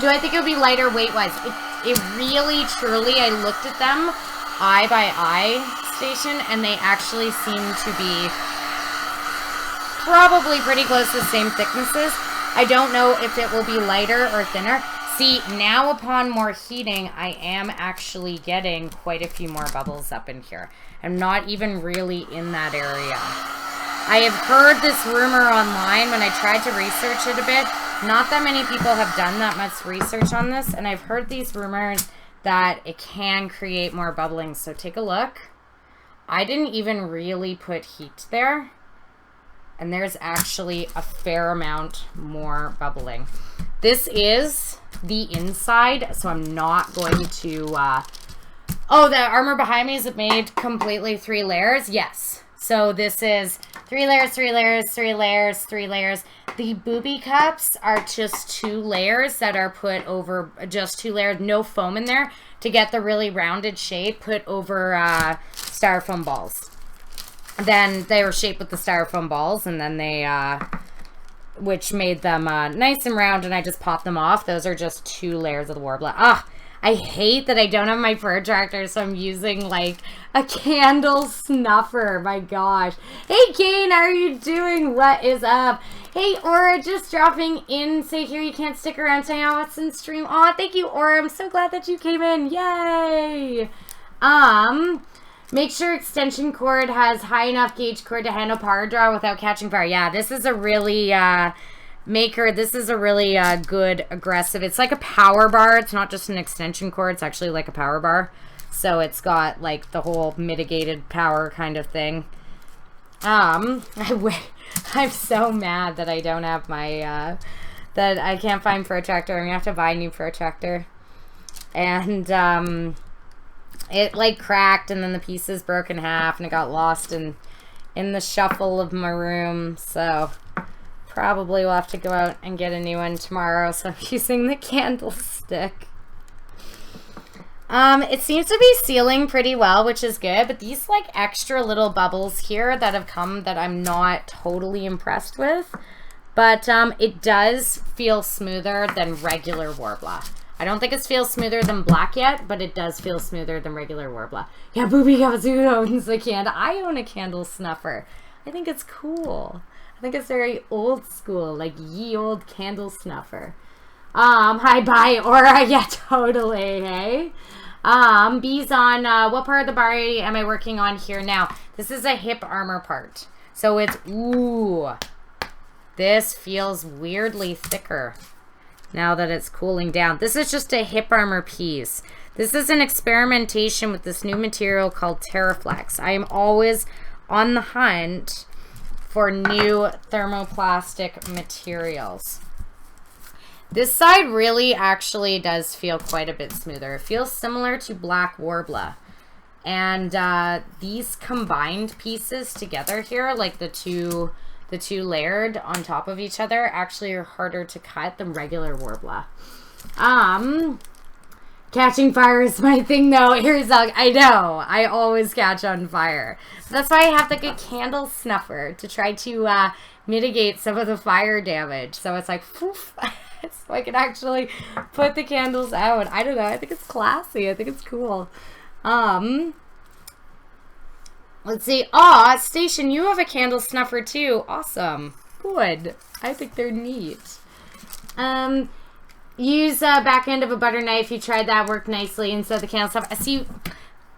Do I think it would be lighter weight-wise? It really, truly, I looked at them eye by eye station, and they actually seem to be probably pretty close to the same thicknesses. I don't know if it will be lighter or thinner. See, now upon more heating, I am actually getting quite a few more bubbles up in here. I'm not even really in that area. I have heard this rumor online when I tried to research it a bit. Not that many people have done that much research on this, and I've heard these rumors that it can create more bubbling. So take a look. I didn't even really put heat there, and there's actually a fair amount more bubbling. This is the inside, so I'm not going to... Oh, the armor behind me, is it made completely 3 layers? Yes. So this is 3 layers, 3 layers, 3 layers, 3 layers. The booby cups are just 2 layers that are put over, just 2 layers, no foam in there, to get the really rounded shape put over styrofoam balls. Then they were shaped with the styrofoam balls, and then they, which made them nice and round, and I just popped them off. Those are just 2 layers of the Warbler. Ah, I hate that I don't have my protractor, so I'm using like a candle snuffer. My gosh. Hey Kane, how are you doing? What is up? Hey Aura, just dropping in. Say here you can't stick around to hang out with us in stream. Aw, thank you Aura. I'm so glad that you came in. Yay. Make sure extension cord has high enough gauge cord to handle power draw without catching fire. Yeah, this is a really this is a really good aggressive. It's like a power bar. It's not just an extension cord. It's actually like a power bar. So it's got like the whole mitigated power kind of thing. I'm so mad that I don't have my that I can't find protractor. I'm gonna have to buy a new protractor. And it like cracked and then the pieces broke in half and it got lost in the shuffle of my room. So probably will have to go out and get a new one tomorrow. So I'm using the candlestick. It seems to be sealing pretty well, which is good, but these like extra little bubbles here that have come that I'm not totally impressed with, but it does feel smoother than regular Warbler. I don't think it feels smoother than black yet, but it does feel smoother than regular Warbler. Yeah, Booby Kawazu owns a candle. I own a candle snuffer. I think it's cool. I think it's very old school, like ye old candle snuffer. Hi, bye, Aura. Yeah, totally, hey? Bees on, what part of the body am I working on here now? This is a hip armor part. So it's, ooh, this feels weirdly thicker now that it's cooling down. This is just a hip armor piece. This is an experimentation with this new material called Terraflex. I am always on the hunt for new thermoplastic materials. This side really actually does feel quite a bit smoother. It feels similar to Black Warbler. And these combined pieces together here, like the two layered on top of each other, actually are harder to cut than regular Warbler. Catching fire is my thing though. Here's I know. I always catch on fire. That's why I have like a candle snuffer to try to mitigate some of the fire damage. So it's like, poof. So I can actually put the candles out. I don't know. I think it's classy. I think it's cool. Let's see. Aw, Station, you have a candle snuffer too. Awesome. Good. I think they're neat. Use back end of a butter knife. You tried that. Worked nicely instead of the candle stuff. See,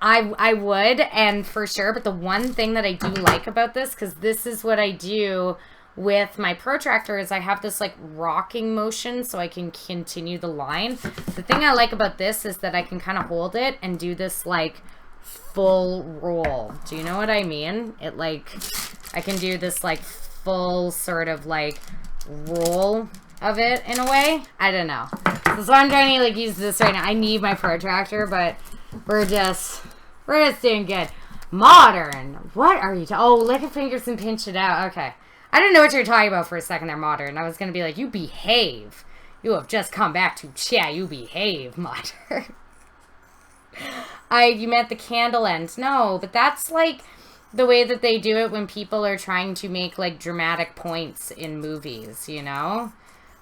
I would, and for sure. But the one thing that I do like about this, because this is what I do with my protractor, is I have this like rocking motion so I can continue the line. The thing I like about this is that I can kind of hold it and do this like full roll. Do you know what I mean? It like, I can do this like full sort of like roll of it in a way. I don't know. So I'm trying to like use this right now. I need my protractor, but we're just doing good. Modern. What are you oh, lick your fingers and pinch it out. Okay. I didn't know what you were talking about for a second there, Modern. I was going to be like, you behave. You have just come back to chat. You behave, Modern. You meant the candle end. No, but that's like the way that they do it when people are trying to make like dramatic points in movies, you know?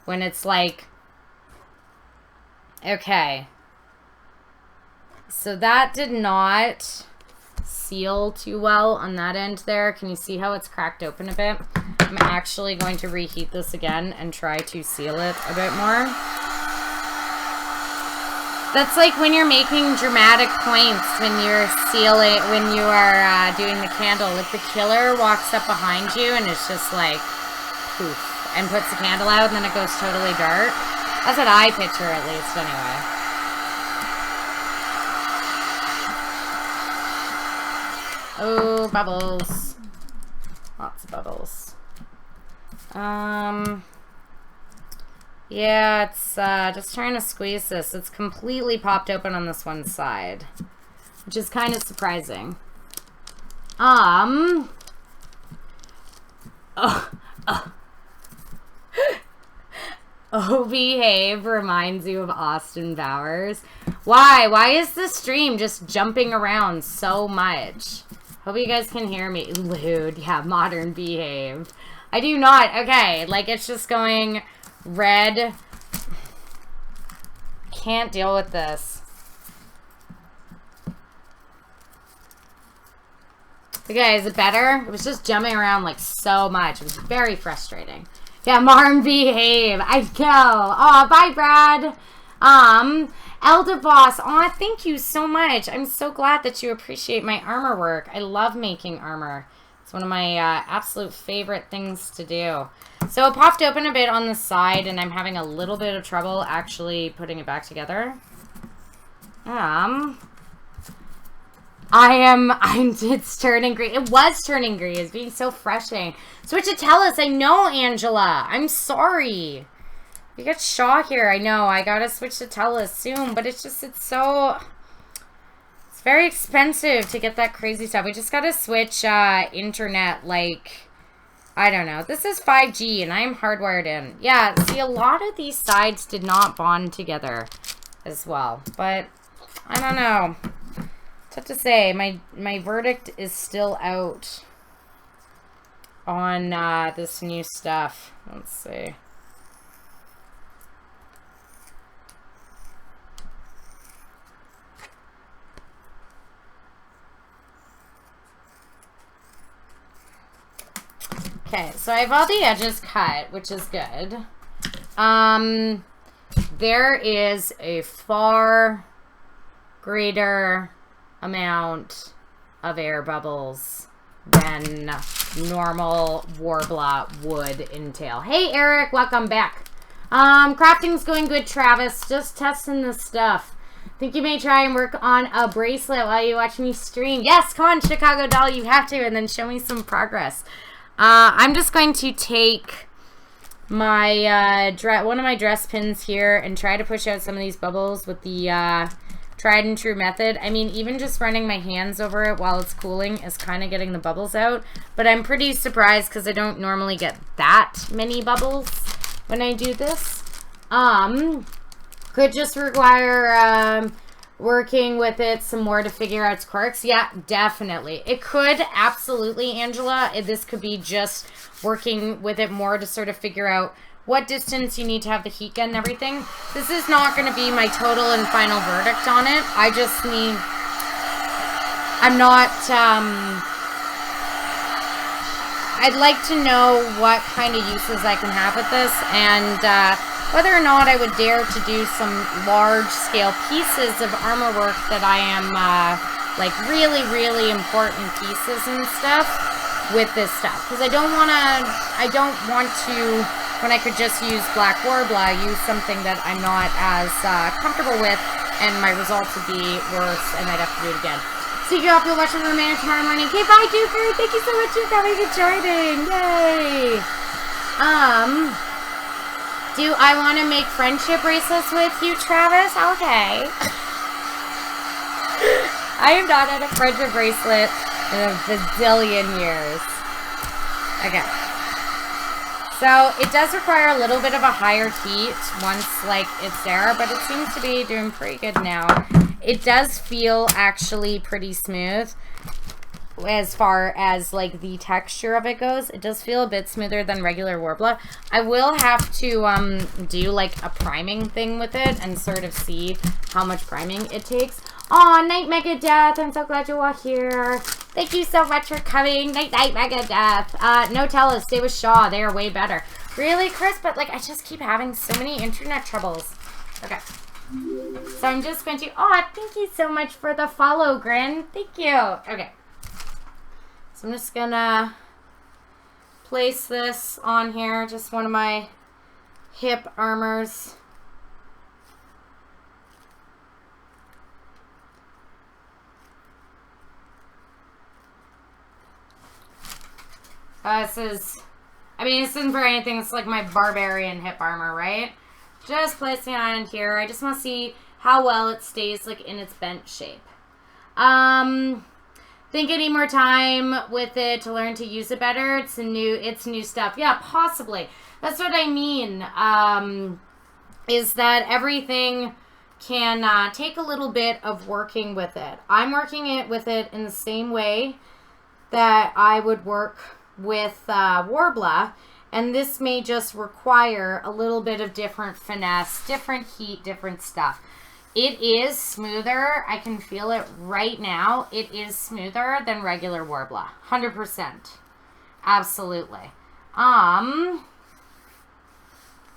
When it's like, okay. So that did not seal too well on that end there. Can you see how it's cracked open a bit? I'm actually going to reheat this again and try to seal it a bit more. That's like when you're making dramatic points, when you're when you are doing the candle. If the killer walks up behind you and it's just like, poof, and puts the candle out and then it goes totally dark. That's what I picture, at least, anyway. Oh, bubbles. Lots of bubbles. Yeah, it's just trying to squeeze this. It's completely popped open on this one side, which is kind of surprising. Oh, behave reminds you of Austin Bowers. Why? Why is the stream just jumping around so much? Hope you guys can hear me. Lewd. Yeah, Modern behave. I do not. Okay, like it's just going red. Can't deal with this. Okay, is it better? It was just jumping around like so much. It was very frustrating. Yeah, Marm, behave. I know. Oh, bye, Brad. Elder Boss. Oh, thank you so much. I'm so glad that you appreciate my armor work. I love making armor. It's one of my absolute favorite things to do. So it popped open a bit on the side, and I'm having a little bit of trouble actually putting it back together. It's turning green. It was turning green. It's being so frustrating. Switch to Tellus. I know, Angela. I'm sorry. You got Shaw here. I know. I gotta switch to Tellus soon, but it's very expensive to get that crazy stuff. We just gotta switch internet, like, I don't know. This is 5G, and I'm hardwired in. Yeah, see, a lot of these sides did not bond together as well, but I don't know. Tough to say. My verdict is still out on this new stuff. Let's see. Okay, so I have all the edges cut, which is good. There is a far greater amount of air bubbles than normal Warbler would entail. Hey, Eric, welcome back. Crafting's going good, Travis. Just testing this stuff. Think you may try and work on a bracelet while you watch me stream. Yes, come on, Chicago Doll, you have to, and then show me some progress. I'm just going to take my one of my dress pins here and try to push out some of these bubbles with the tried and true method. I mean, even just running my hands over it while it's cooling is kind of getting the bubbles out. But I'm pretty surprised because I don't normally get that many bubbles when I do this. Could just require working with it some more to figure out its quirks. Yeah, definitely. It could, absolutely, Angela. This could be just working with it more to sort of figure out what distance you need to have the heat gun and everything. This is not going to be my total and final verdict on it. I just need... I'm not... I'd like to know what kind of uses I can have with this, and whether or not I would dare to do some large-scale pieces of armor work that I am, like, really, really important pieces and stuff with this stuff. Because I don't want to... when I could just use Black Warbler, use something that I'm not as comfortable with, and my results would be worse, and I'd have to do it again. See you off, you'll watch the remainder tomorrow morning. Okay, bye, Duker! Thank you so much for coming and joining! Yay! Do I want to make friendship bracelets with you, Travis? Okay. I have not had a friendship bracelet in a bazillion years. Okay. So, it does require a little bit of a higher heat once, like, it's there, but it seems to be doing pretty good now. It does feel actually pretty smooth as far as, like, the texture of it goes. It does feel a bit smoother than regular Warbler. I will have to do, like, a priming thing with it and sort of see how much priming it takes. Aw, Night Mega Death, I'm so glad you are here. Thank you so much for coming. Night Mega Death. No Tellus, stay with Shaw. They are way better. Really, Chris? But, like, I just keep having so many internet troubles. Okay. So I'm just going to... Aw, thank you so much for the follow, Grin. Thank you. Okay. So I'm just gonna place this on here. Just one of my hip armors. This isn't for anything. It's like my barbarian hip armor, right? Just placing it on here. I just want to see how well it stays, like, in its bent shape. Think I need more time with it to learn to use it better. It's new stuff. Yeah, possibly. That's what I mean. Is that everything can take a little bit of working with it. I'm working with it in the same way that I would work with Warbler, and this may just require a little bit of different finesse, different heat, different stuff. It is smoother. I can feel it right now. It is smoother than regular Worbla. 100%. Absolutely.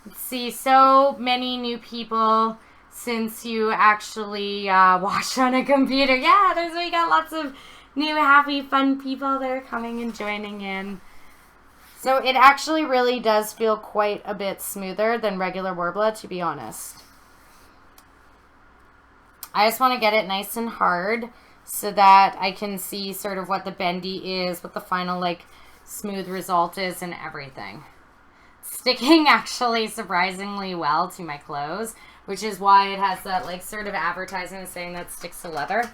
Let's see, so many new people since you actually watched on a computer. Yeah, we got lots of new, happy, fun people that are coming and joining in. So it actually really does feel quite a bit smoother than regular Worbla, to be honest. I just want to get it nice and hard so that I can see sort of what the bendy is, what the final, like, smooth result is and everything. Sticking actually surprisingly well to my clothes, which is why it has that, like, sort of advertisement saying that sticks to leather.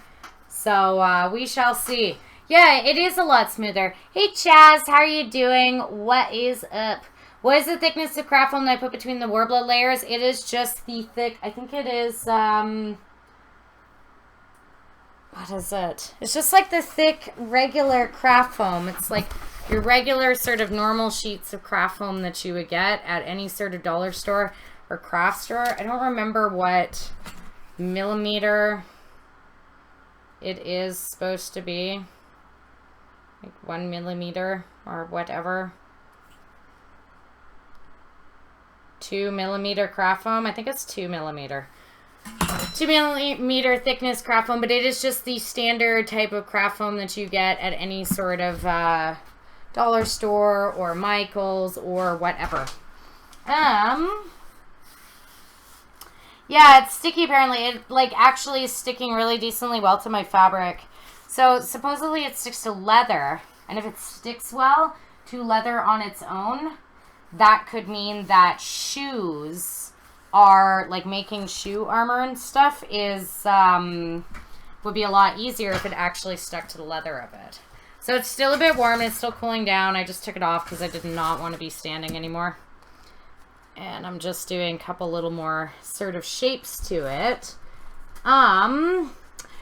So, we shall see. Yeah, it is a lot smoother. Hey, Chaz, how are you doing? What is up? What is the thickness of craft foam that I put between the Worbla layers? It is just the thick, I think it is, what is it? It's just like the thick, regular craft foam. It's like your regular sort of normal sheets of craft foam that you would get at any sort of dollar store or craft store. I don't remember what millimeter it is supposed to be. Like 1 millimeter or whatever. 2 millimeter craft foam. I think it's 2 millimeter. 2 millimeter thickness craft foam, but it is just the standard type of craft foam that you get at any sort of dollar store or Michael's or whatever. Yeah, it's sticky apparently. It like actually is sticking really decently well to my fabric. So supposedly it sticks to leather, and if it sticks well to leather on its own, that could mean that shoes are, like, making shoe armor and stuff is, would be a lot easier if it actually stuck to the leather of it. So it's still a bit warm, it's still cooling down. I just took it off because I did not want to be standing anymore. And I'm just doing a couple little more sort of shapes to it.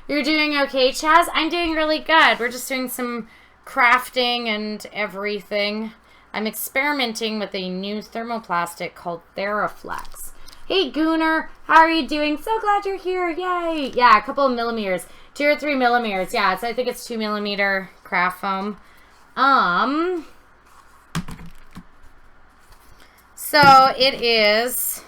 You're doing okay, Chaz? I'm doing really good. We're just doing some crafting and everything. I'm experimenting with a new thermoplastic called Theraflex. Hey, Gooner, how are you doing? So glad you're here. Yay. Yeah, a couple of millimeters. 2 or 3 millimeters. Yeah, I think it's 2 millimeter craft foam. So it is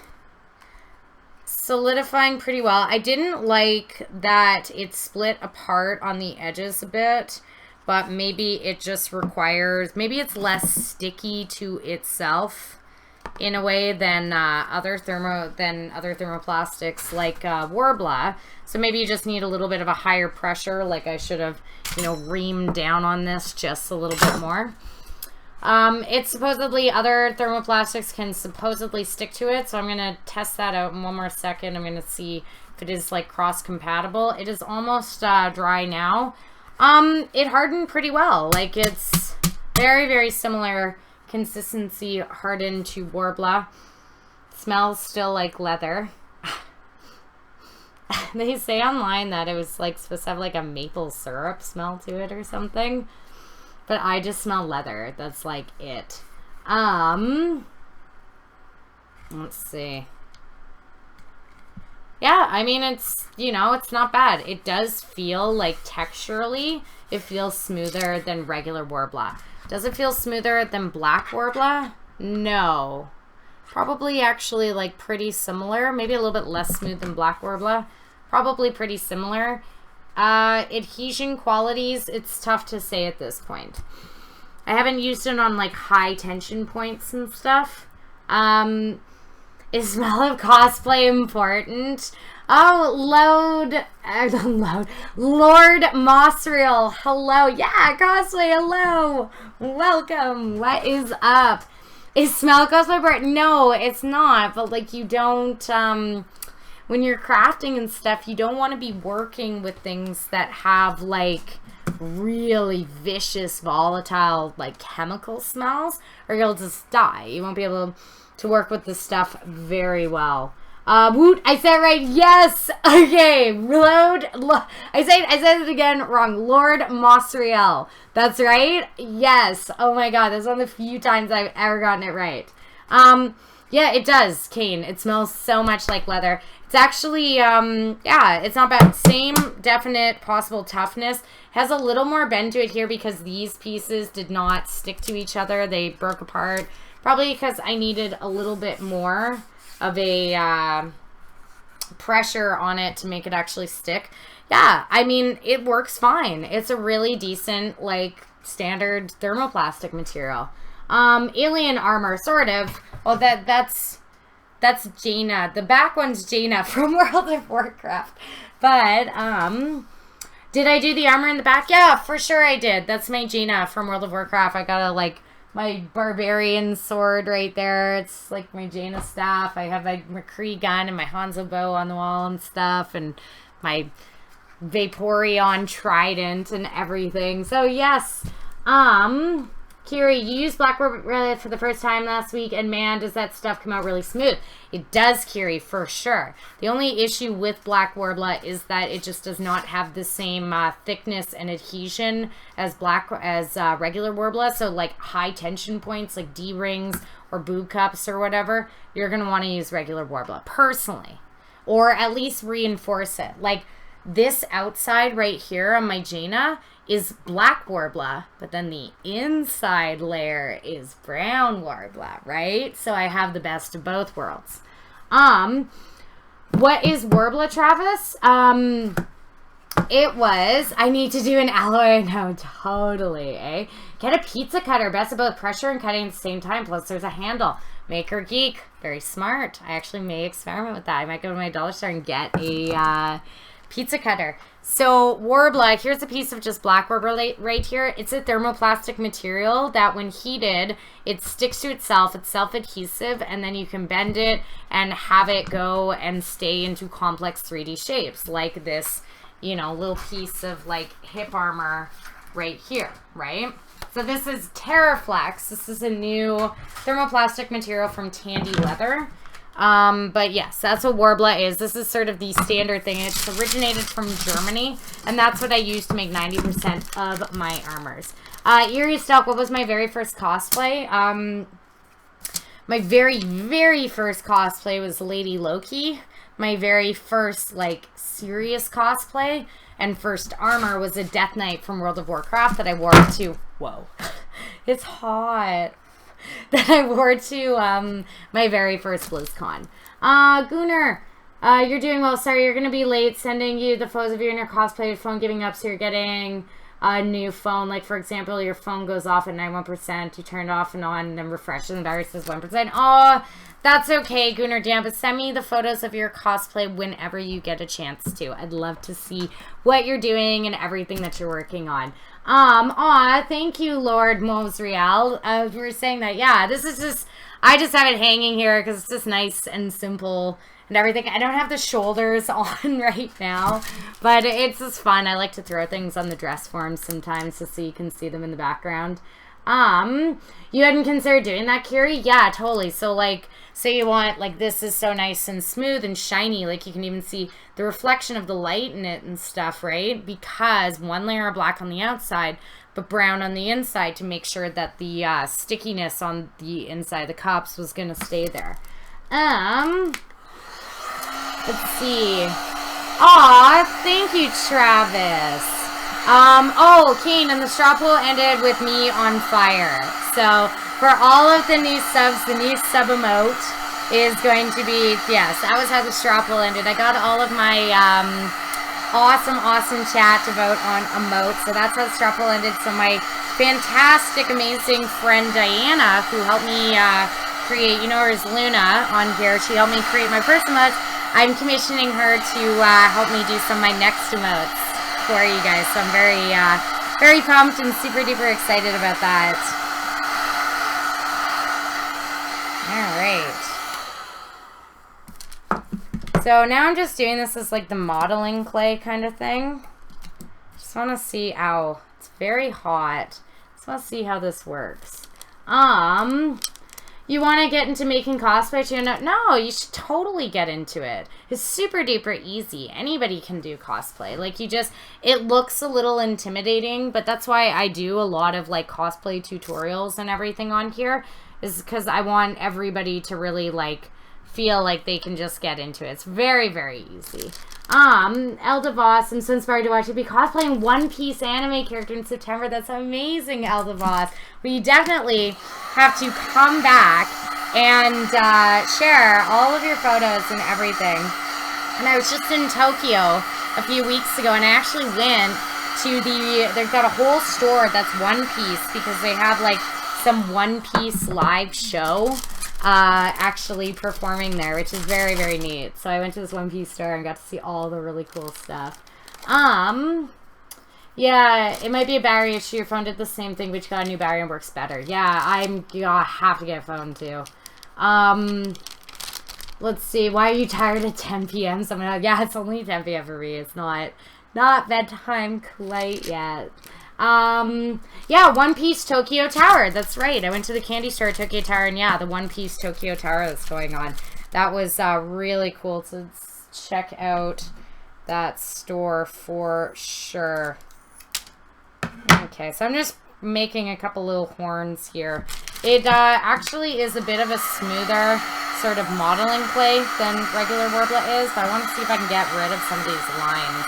solidifying pretty well. I didn't like that it split apart on the edges a bit, but maybe it just requires, maybe it's less sticky to itself in a way than other thermoplastics like Worbla. So maybe you just need a little bit of a higher pressure, like I should have, you know, reamed down on this just a little bit more. It's supposedly, other thermoplastics can supposedly stick to it, so I'm going to test that out in one more second. I'm going to see if it is, like, cross-compatible. It is almost dry now. It hardened pretty well. Like, it's very, very similar consistency hardened to Worbla. Smells still like leather. They say online that it was, like, supposed to have, like, a maple syrup smell to it or something. But I just smell leather. That's, like, it. Let's see. Yeah, I mean, it's, you know, it's not bad. It does feel like texturally, it feels smoother than regular Worbla. Does it feel smoother than black Worbla? No. Probably actually, like, pretty similar. Maybe a little bit less smooth than black Worbla. Probably pretty similar. Adhesion qualities, it's tough to say at this point. I haven't used it on, like, high tension points and stuff. Is smell of cosplay important? Oh, Lord Mossreal, hello. Yeah, cosplay, hello. Welcome. What is up? Is smell of cosplay important? No, it's not. But, like, you don't, when you're crafting and stuff, you don't want to be working with things that have, like, really vicious, volatile, like, chemical smells, or you'll just die. You won't be able to work with this stuff very well. Woot, I said it right. Yes. Okay. I said it again wrong. Lord Mossreal. That's right. Yes. Oh my God. That's one of the few times I've ever gotten it right. Yeah, it does, Kane. It smells so much like leather. It's actually, yeah, it's not bad. Same definite possible toughness. Has a little more bend to it here because these pieces did not stick to each other. They broke apart. Probably because I needed a little bit more of a pressure on it to make it actually stick. Yeah, I mean, it works fine. It's a really decent, like, standard thermoplastic material. Alien armor, sort of. Well, that's Jaina. The back one's Jaina from World of Warcraft. But, did I do the armor in the back? Yeah, for sure I did. That's my Jaina from World of Warcraft. I got a, like, my barbarian sword right there. It's like my Jaina staff. I have my McCree gun and my Hanzo bow on the wall and stuff. And my Vaporeon trident and everything. So, yes. Kiri, you used Black Warbler for the first time last week, and man, does that stuff come out really smooth. It does, Kiri, for sure. The only issue with Black Warbler is that it just does not have the same thickness and adhesion as regular Warbler. So, like, high tension points, like D-rings or boob cups or whatever, you're going to want to use regular Warbler, personally. Or at least reinforce it. Like, this outside right here on my Jaina is black Warbler, but then the inside layer is brown Warbler, right? So I have the best of both worlds. What is Warbler, Travis? It was, I need to do an alloy. No, totally, eh? Get a pizza cutter, best of both pressure and cutting at the same time, plus there's a handle. Maker Geek, very smart. I actually may experiment with that. I might go to my dollar store and get a pizza cutter. So Warbler, here's a piece of just black Warbler right here. It's a thermoplastic material that when heated, it sticks to itself. It's self-adhesive, and then you can bend it and have it go and stay into complex 3D shapes, like this, you know, little piece of like hip armor right here, right? So this is Terraflex. This is a new thermoplastic material from Tandy Leather. But yes, that's what Warbler is. This is sort of the standard thing. It's originated from Germany, and that's what I use to make 90% of my armors. Eerie Stalk, what was my very first cosplay? My very, very first cosplay was Lady Loki. My very first, like, serious cosplay and first armor was a Death Knight from World of Warcraft that I wore to, whoa, it's hot. That I wore to my very first BlizzCon. Gunnar, you're doing well. Sorry, you're going to be late. Sending you the photos of you and your cosplay phone giving up, so you're getting a new phone. Like, for example, your phone goes off at 91%. You turn it off and on, and then refresh, and the battery says 1%. Oh, that's okay, Gunnar Dan, but send me the photos of your cosplay whenever you get a chance to. I'd love to see what you're doing and everything that you're working on. Thank you, Lord Mosreal. We were saying that, yeah, this is just, I just have it hanging here because it's just nice and simple and everything. I don't have the shoulders on right now, but it's just fun. I like to throw things on the dress forms sometimes just so you can see them in the background. You hadn't considered doing that, Kiri? Yeah, totally. So, like, say you want, like, this is so nice and smooth and shiny, like, you can even see the reflection of the light in it and stuff, right? Because one layer of black on the outside, but brown on the inside to make sure that the stickiness on the inside of the cups was gonna stay there. Let's see. Aw, thank you, Travis. Oh, Kane, and the straw pool ended with me on fire. So, for all of the new subs, the new sub emote is going to be, yes, that was how the straw pool ended. I got all of my awesome chat to vote on emote. So that's how the straw pool ended. So my fantastic, amazing friend Diana, who helped me create, you know her as Luna on here, she helped me create my first emotes. I'm commissioning her to help me do some of my next emotes for you guys. So I'm very pumped and super duper excited about that. Alright. So now I'm just doing this as like the modeling clay kind of thing. Just want to see, ow, it's very hot. Just want to see how this works. You want to get into making cosplay too? No, you should totally get into it. It's super duper easy. Anybody can do cosplay. Like, you just, it looks a little intimidating, but that's why I do a lot of like cosplay tutorials and everything on here, is because I want everybody to really like feel like they can just get into it. It's very, very easy. Elda Voss, I'm so inspired to watch you be cosplaying One Piece anime character in September. That's amazing, Elda Voss. But you definitely have to come back and share all of your photos and everything. And I was just in Tokyo a few weeks ago, and I actually went to they've got a whole store that's One Piece, because they have like some One Piece live show actually performing there, which is very, very neat. So I went to this One Piece store and got to see all the really cool stuff. Yeah, it might be a battery issue. Your phone did the same thing, but you got a new battery and works better. Yeah, I have to get a phone too. Let's see. Why are you tired at 10 p.m.? Someone else, yeah, it's only 10 p.m. for me. It's not bedtime quite yet. Yeah, One Piece Tokyo Tower. That's right. I went to the candy store at Tokyo Tower, and yeah, the One Piece Tokyo Tower that's going on. That was really cool to check out that store for sure. Okay, so I'm just making a couple little horns here. It actually is a bit of a smoother sort of modeling clay than regular Worbla is, but I want to see if I can get rid of some of these lines.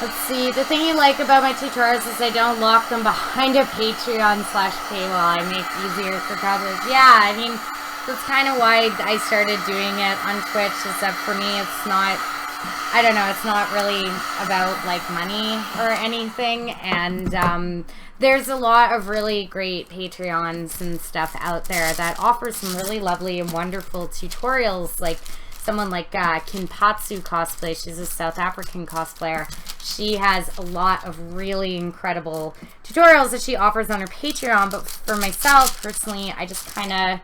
Let's see, the thing you like about my tutorials is I don't lock them behind a Patreon/paywall. I make it easier for customers. Yeah, I mean, that's kind of why I started doing it on Twitch, is that for me it's not, I don't know, it's not really about like money or anything, and there's a lot of really great Patreons and stuff out there that offer some really lovely and wonderful tutorials, like someone like Kinpatsu Cosplay. She's a South African cosplayer. She has a lot of really incredible tutorials that she offers on her Patreon, but for myself, personally, I just kind of,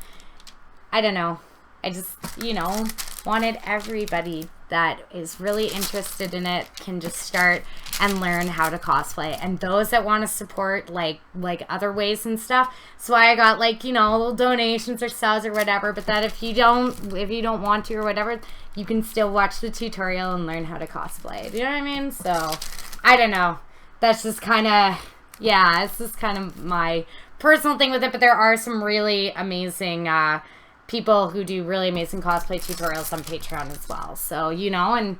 I don't know, I just, you know, wanted everybody that is really interested in it can just start and learn how to cosplay, and those that want to support like other ways and stuff. So I got like, you know, little donations or subs or whatever, but that if you don't want to or whatever, you can still watch the tutorial and learn how to cosplay. Do you know what I mean? So I don't know, that's just kind of, yeah, it's just kind of my personal thing with it. But there are some really amazing people who do really amazing cosplay tutorials on Patreon as well. So, you know, and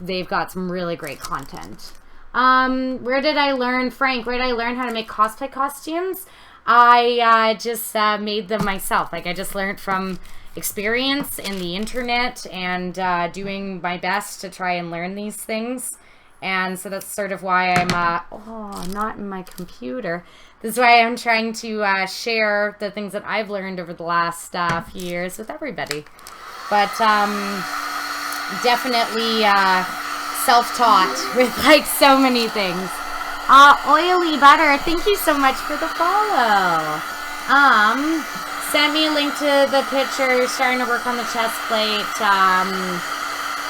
they've got some really great content. Where did I learn, Frank? Where did I learn how to make cosplay costumes? I just made them myself. Like, I just learned from experience in the internet and doing my best to try and learn these things. And so that's sort of why I'm, oh, not in my computer. This is why I'm trying to share the things that I've learned over the last few years with everybody. But definitely self-taught with like so many things. Oily Butter, thank you so much for the follow. Sent me a link to the picture. You're starting to work on the chest plate.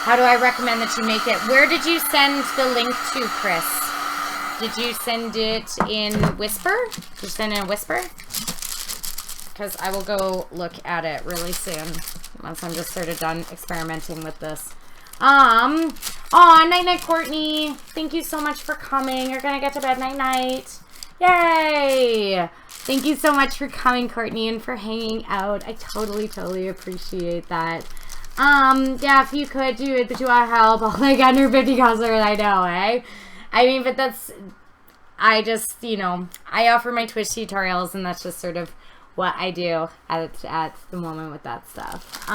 How do I recommend that you make it? Where did you send the link to, Chris? Did you send it in Whisper? Did you send it in Whisper? Because I will go look at it really soon, once I'm just sort of done experimenting with this. Aw, night-night, Courtney. Thank you so much for coming. You're gonna get to bed night-night. Yay! Thank you so much for coming, Courtney, and for hanging out. I totally appreciate that. Yeah, if you could do it, but you want help, I'll like under 50 customers, I know, eh? I mean, but that's, I just, you know, I offer my Twitch tutorials, and that's just sort of what I do at the moment with that stuff.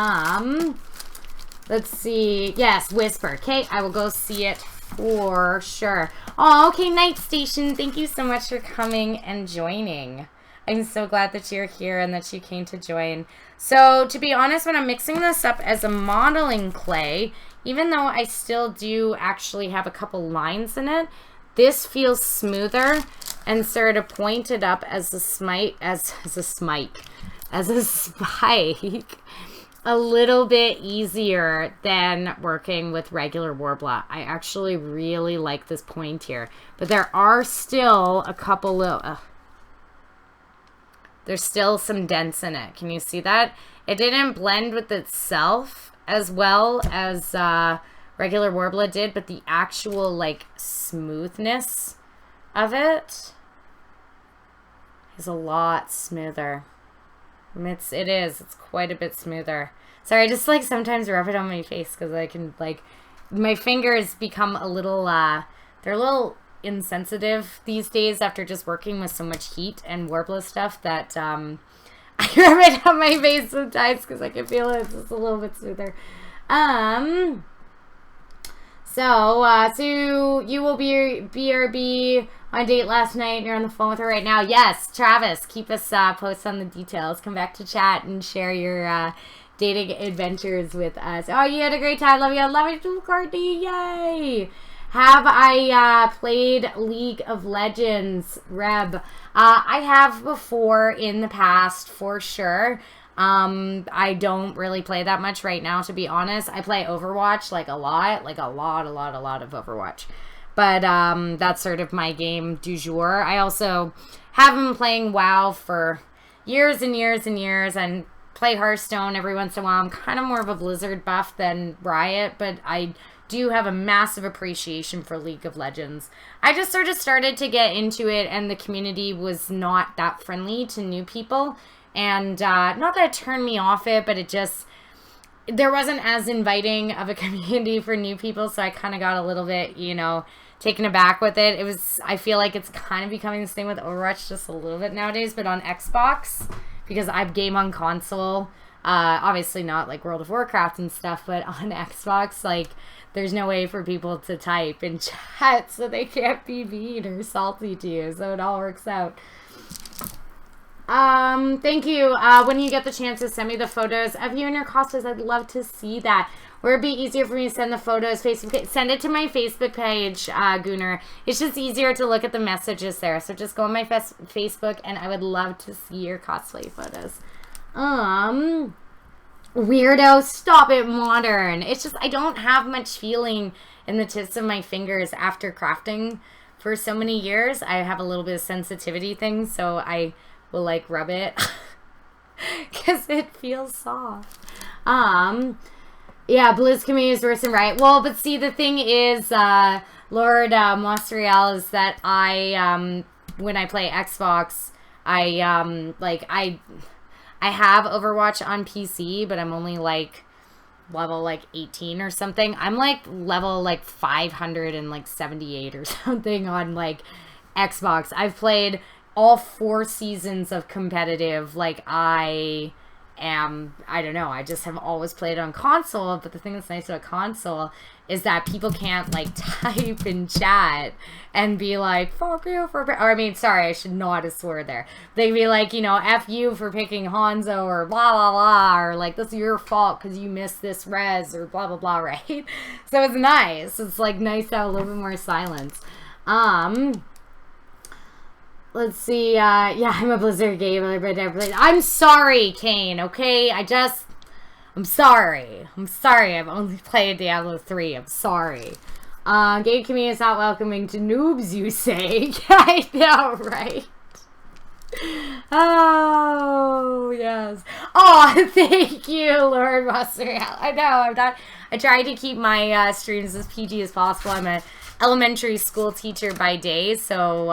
Let's see. Yes, Whisper. Okay, I will go see it for sure. Oh, okay, Night Station. Thank you so much for coming and joining. I'm so glad that you're here and that you came to join. So, to be honest, when I'm mixing this up as a modeling clay, even though I still do actually have a couple lines in it, this feels smoother and sort of pointed up as a spike, a little bit easier than working with regular Worbla. I actually really like this point here, but there are still a couple little, there's still some dents in it. Can you see that? It didn't blend with itself as well as regular Worbla did, but the actual like smoothness of it is a lot smoother. It's quite a bit smoother. Sorry, I just like sometimes rub it on my face because I can like, my fingers become a little, they're a little insensitive these days after just working with so much heat and Warbler stuff that, I rub it on my face sometimes because I can feel it. It's just a little bit smoother. So you will be BRB on date last night and you're on the phone with her right now. Yes, Travis, keep us posted on the details. Come back to chat and share your dating adventures with us. Oh, you had a great time. Love you. Love you too, Courtney. Yay. Have I played League of Legends, Reb? I have before in the past, for sure. I don't really play that much right now, to be honest. I play Overwatch like a lot of Overwatch. But that's sort of my game du jour. I also have been playing WoW for years and years and years and play Hearthstone every once in a while. I'm kind of more of a Blizzard buff than Riot, but I do have a massive appreciation for League of Legends. I just sort of started to get into it and the community was not that friendly to new people. And not that it turned me off it, but it just, there wasn't as inviting of a community for new people. So I kind of got a little bit, you know, taken aback with it. It was, I feel like it's kind of becoming the same with Overwatch just a little bit nowadays, but on Xbox, because I game on console, obviously not like World of Warcraft and stuff, but on Xbox, like, there's no way for people to type in chat, so they can't be mean or salty to you, so it all works out. Thank you. When you get the chance to send me the photos of you and your cosplays, I'd love to see that. Or it'd be easier for me to send the photos, send it to my Facebook page, Gunnar. It's just easier to look at the messages there. So just go on my Facebook and I would love to see your cosplay photos. Weirdo, stop it, modern. It's just, I don't have much feeling in the tips of my fingers after crafting for so many years. I have a little bit of sensitivity thing, so I will like rub it because it feels soft. Yeah, Blizz community is worse than Riot. Well, but see, the thing is, Lord Montreal, is that I, when I play Xbox, I have Overwatch on PC, but I'm only like level like 18 or something. I'm like level like 578 or something on like Xbox. I've played all 4 seasons of competitive. Like I don't know, I just have always played on console, but the thing that's nice about console is that people can't like type in chat and be like, fuck you for, or I mean, sorry, I should not have swore there. They'd be like, you know, F you for picking Hanzo or blah, blah, blah, or like, this is your fault because you missed this res or blah, blah, blah, right? So it's nice. It's like nice to have a little bit more silence. Let's see, yeah, I'm a Blizzard gamer, but I'm sorry, Kane, okay? I'm sorry. I've only played Diablo 3. I'm sorry. Game community is not welcoming to noobs, you say? I know, right? Oh, yes. Oh, thank you, Lord Master. I know, I try to keep my streams as PG as possible. I'm an elementary school teacher by day, so,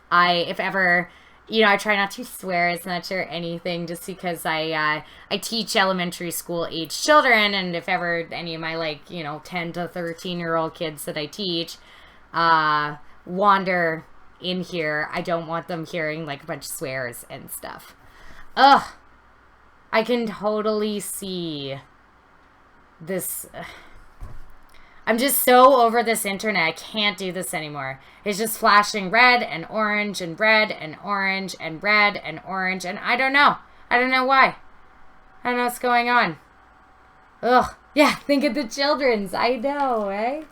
if ever, you know, I try not to swear as much or anything just because I teach elementary school age children, and if ever any of my, like, you know, 10 to 13-year-old kids that I teach wander in here, I don't want them hearing, like, a bunch of swears and stuff. Ugh. I can totally see this. I'm just so over this internet. I can't do this anymore. It's just flashing red and orange and red and orange and red and orange. And I don't know. I don't know why. I don't know what's going on. Ugh. Yeah, think of the children's. I know, eh?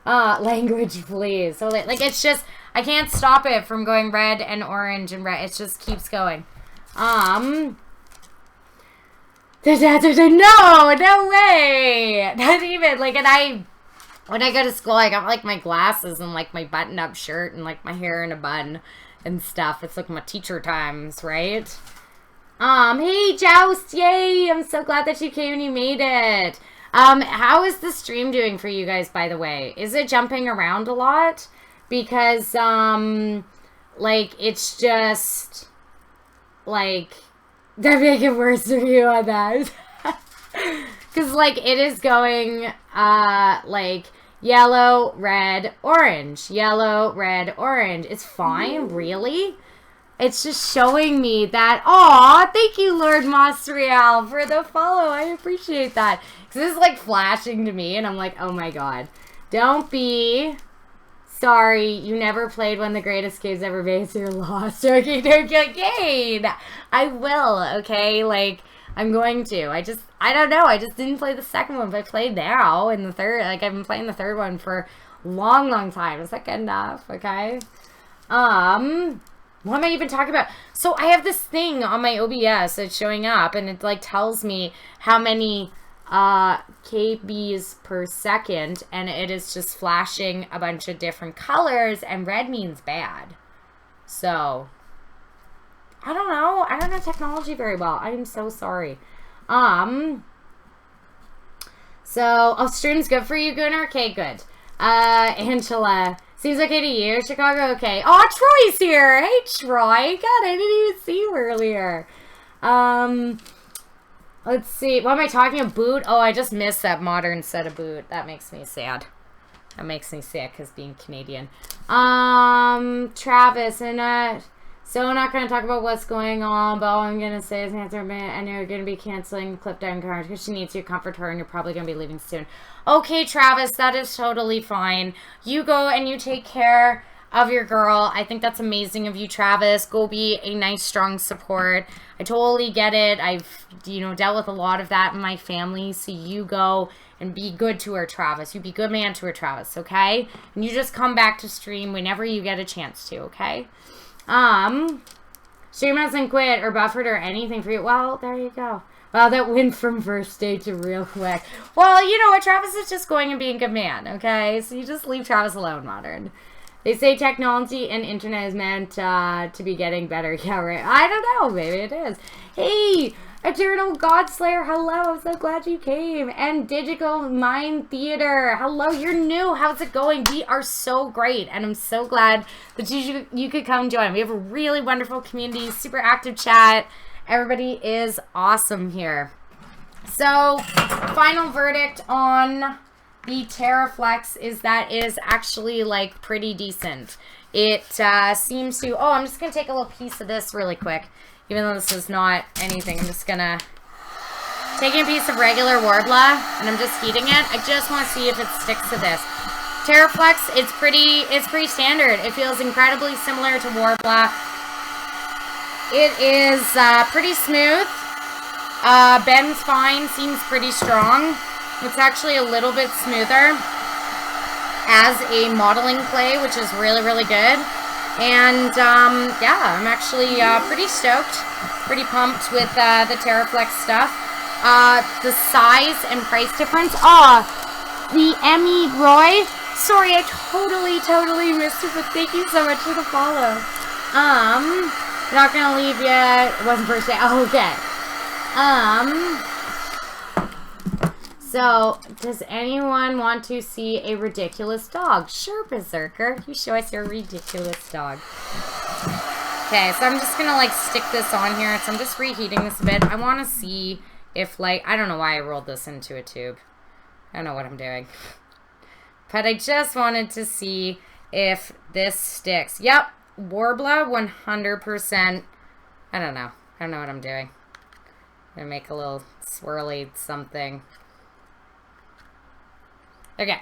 Language, please. So, like, it's just, I can't stop it from going red and orange and red. It just keeps going. No way. Not even, like, and when I go to school, I got, like, my glasses and, like, my button-up shirt and, like, my hair in a bun and stuff. It's, like, my teacher times, right? Hey, Joust! Yay! I'm so glad that you came and you made it. How is the stream doing for you guys, by the way? Is it jumping around a lot? Because, like, it's just, like, That make it worse for you on that. Because, like, it is going, like, yellow, red, orange. Yellow, red, orange. It's fine, really? It's just showing me that, aw, thank you, Lord Mostrial, for the follow. I appreciate that. Because this is, like, flashing to me, and I'm like, oh, my God. Don't be sorry. You never played one of the greatest games ever made, so you're lost. Okay, don't get gain. I will, okay? Like, I'm going to. I don't know. I just didn't play the second one, but I played now in the third. Like, I've been playing the third one for a long, long time. Is that good enough? Okay. What am I even talking about? So I have this thing on my OBS that's showing up, and it, like, tells me how many kbs per second, and it is just flashing a bunch of different colors, and red means bad. So I don't know. I don't know technology very well. I am so sorry. So, oh, stream's good for you, Gunnar? Okay, good. Angela, seems okay to you? Chicago, okay. Oh, Troy's here. Hey, Troy. God, I didn't even see you earlier. Let's see. What am I talking about? Boot? Oh, I just missed that modern set of boot. That makes me sad. That makes me sick, because being Canadian. Travis, and, so I'm not going to talk about what's going on, but all I'm going to say is answer a minute, and you're going to be canceling the clip down card because she needs you to comfort her, and you're probably going to be leaving soon. Okay, Travis, that is totally fine. You go and you take care of your girl. I think that's amazing of you, Travis. Go be a nice, strong support. I totally get it. I've, you know, dealt with a lot of that in my family, so you go and be good to her, Travis. You be good man to her, Travis, okay? And you just come back to stream whenever you get a chance to, okay? Stream hasn't quit or buffered or anything for you. Well, there you go. Wow, that went from first stage to real quick. Well, you know what? Travis is just going and being a good man, okay? So you just leave Travis alone, Modern. They say technology and internet is meant to be getting better. Yeah, right. I don't know. Maybe it is. Hey, Eternal Godslayer, hello. I'm so glad you came. And Digital Mind Theater, hello. You're new. How's it going? We are so great, and I'm so glad that you could come join. We have a really wonderful community, super active chat. Everybody is awesome here. So, final verdict on the Terraflex is that it is actually, like, pretty decent. It seems to... Oh, I'm just going to take a little piece of this really quick. Even though this is not anything, I'm just going to... Taking a piece of regular Warbler, and I'm just heating it. I just want to see if it sticks to this. Terraflex, it's pretty standard. It feels incredibly similar to Warbler. It is pretty smooth. Bends fine, seems pretty strong. It's actually a little bit smoother as a modeling clay, which is really, really good. And, yeah, I'm actually pretty stoked, pretty pumped with the Terraflex stuff. The size and price difference. The Emmy Roy. Sorry, I totally missed it, but thank you so much for the follow. Not gonna leave yet. It wasn't first day. Oh, okay. So, does anyone want to see a ridiculous dog? Sure, Berserker. You show us your ridiculous dog. Okay, so I'm just gonna, like, stick this on here. So I'm just reheating this a bit. I want to see if, like, I don't know why I rolled this into a tube. I don't know what I'm doing. But I just wanted to see if this sticks. Yep, Warbler 100%. I don't know. I don't know what I'm doing. I'm gonna make a little swirly something. Okay.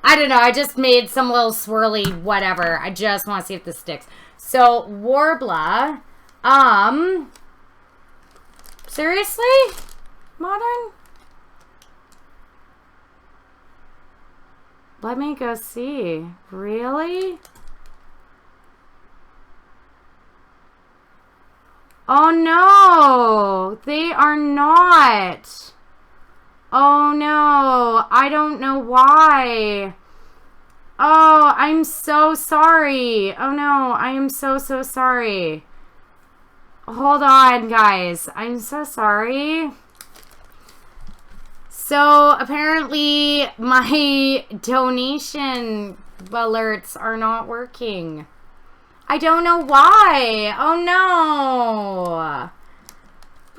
I don't know. I just made some little swirly whatever. I just want to see if this sticks. So, Warbler. Seriously? Modern? Let me go see. Really? Oh no! They are not! Oh no, I don't know why. Oh, I'm so sorry. Oh no, I am so sorry. Hold on, guys. I'm so sorry. So, apparently, my donation alerts are not working. I don't know why. Oh no.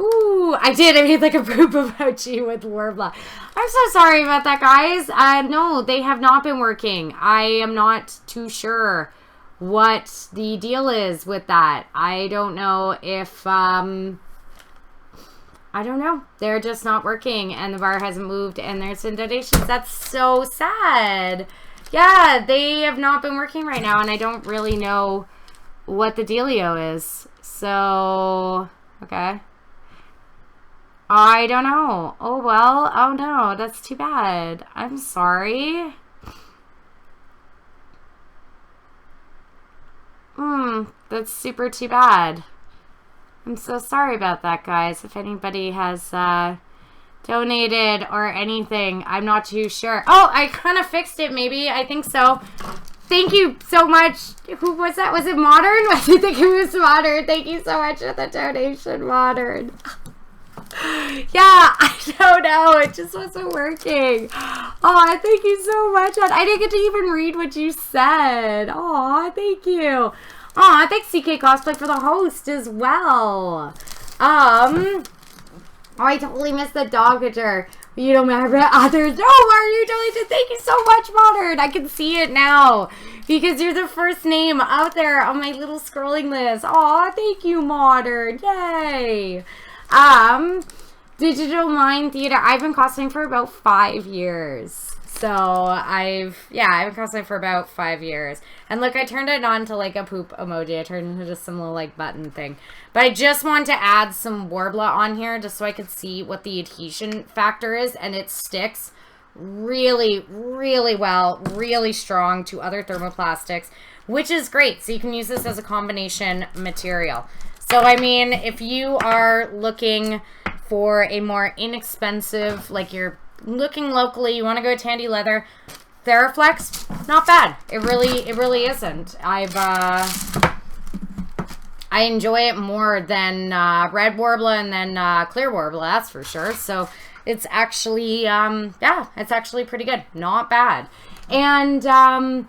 Ooh, I did. I made like a poop emoji with Warbler. I'm so sorry about that, guys. No, they have not been working. I am not too sure what the deal is with that. I don't know if, I don't know. They're just not working and the bar hasn't moved and there's been donations. That's so sad. Yeah, they have not been working right now and I don't really know what the dealio is. So, okay. I don't know. Oh, well. Oh, no. That's too bad. I'm sorry. That's super too bad. I'm so sorry about that, guys. If anybody has donated or anything, I'm not too sure. Oh, I kind of fixed it, maybe. I think so. Thank you so much. Who was that? Was it Modern? I think it was Modern. Thank you so much for the donation, Modern. Yeah, I don't know. It just wasn't working. Oh, thank you so much. I didn't get to even read what you said. Oh, thank you. Oh, thanks CK Cosplay for the host as well. Oh, I totally missed the dog picture. You don't remember others. Oh, Martin, you totally did. Thank you so much, Modern. I can see it now because you're the first name out there on my little scrolling list. Oh, thank you, Modern. Yay. Digital Mind Theater. I've been cosplaying for about 5 years. So I've been cosplaying for about 5 years. And look, I turned it on to like a poop emoji. I turned it into just some little like button thing. But I just want to add some Warbler on here just so I could see what the adhesion factor is. And it sticks really, really well, really strong to other thermoplastics, which is great. So you can use this as a combination material. So, I mean, if you are looking for a more inexpensive, like you're looking locally, you want to go Tandy Leather, Theraflex, not bad. It really isn't. I enjoy it more than Red Warbler and then Clear Warbler, that's for sure. So, it's actually, yeah, it's actually pretty good. Not bad. And,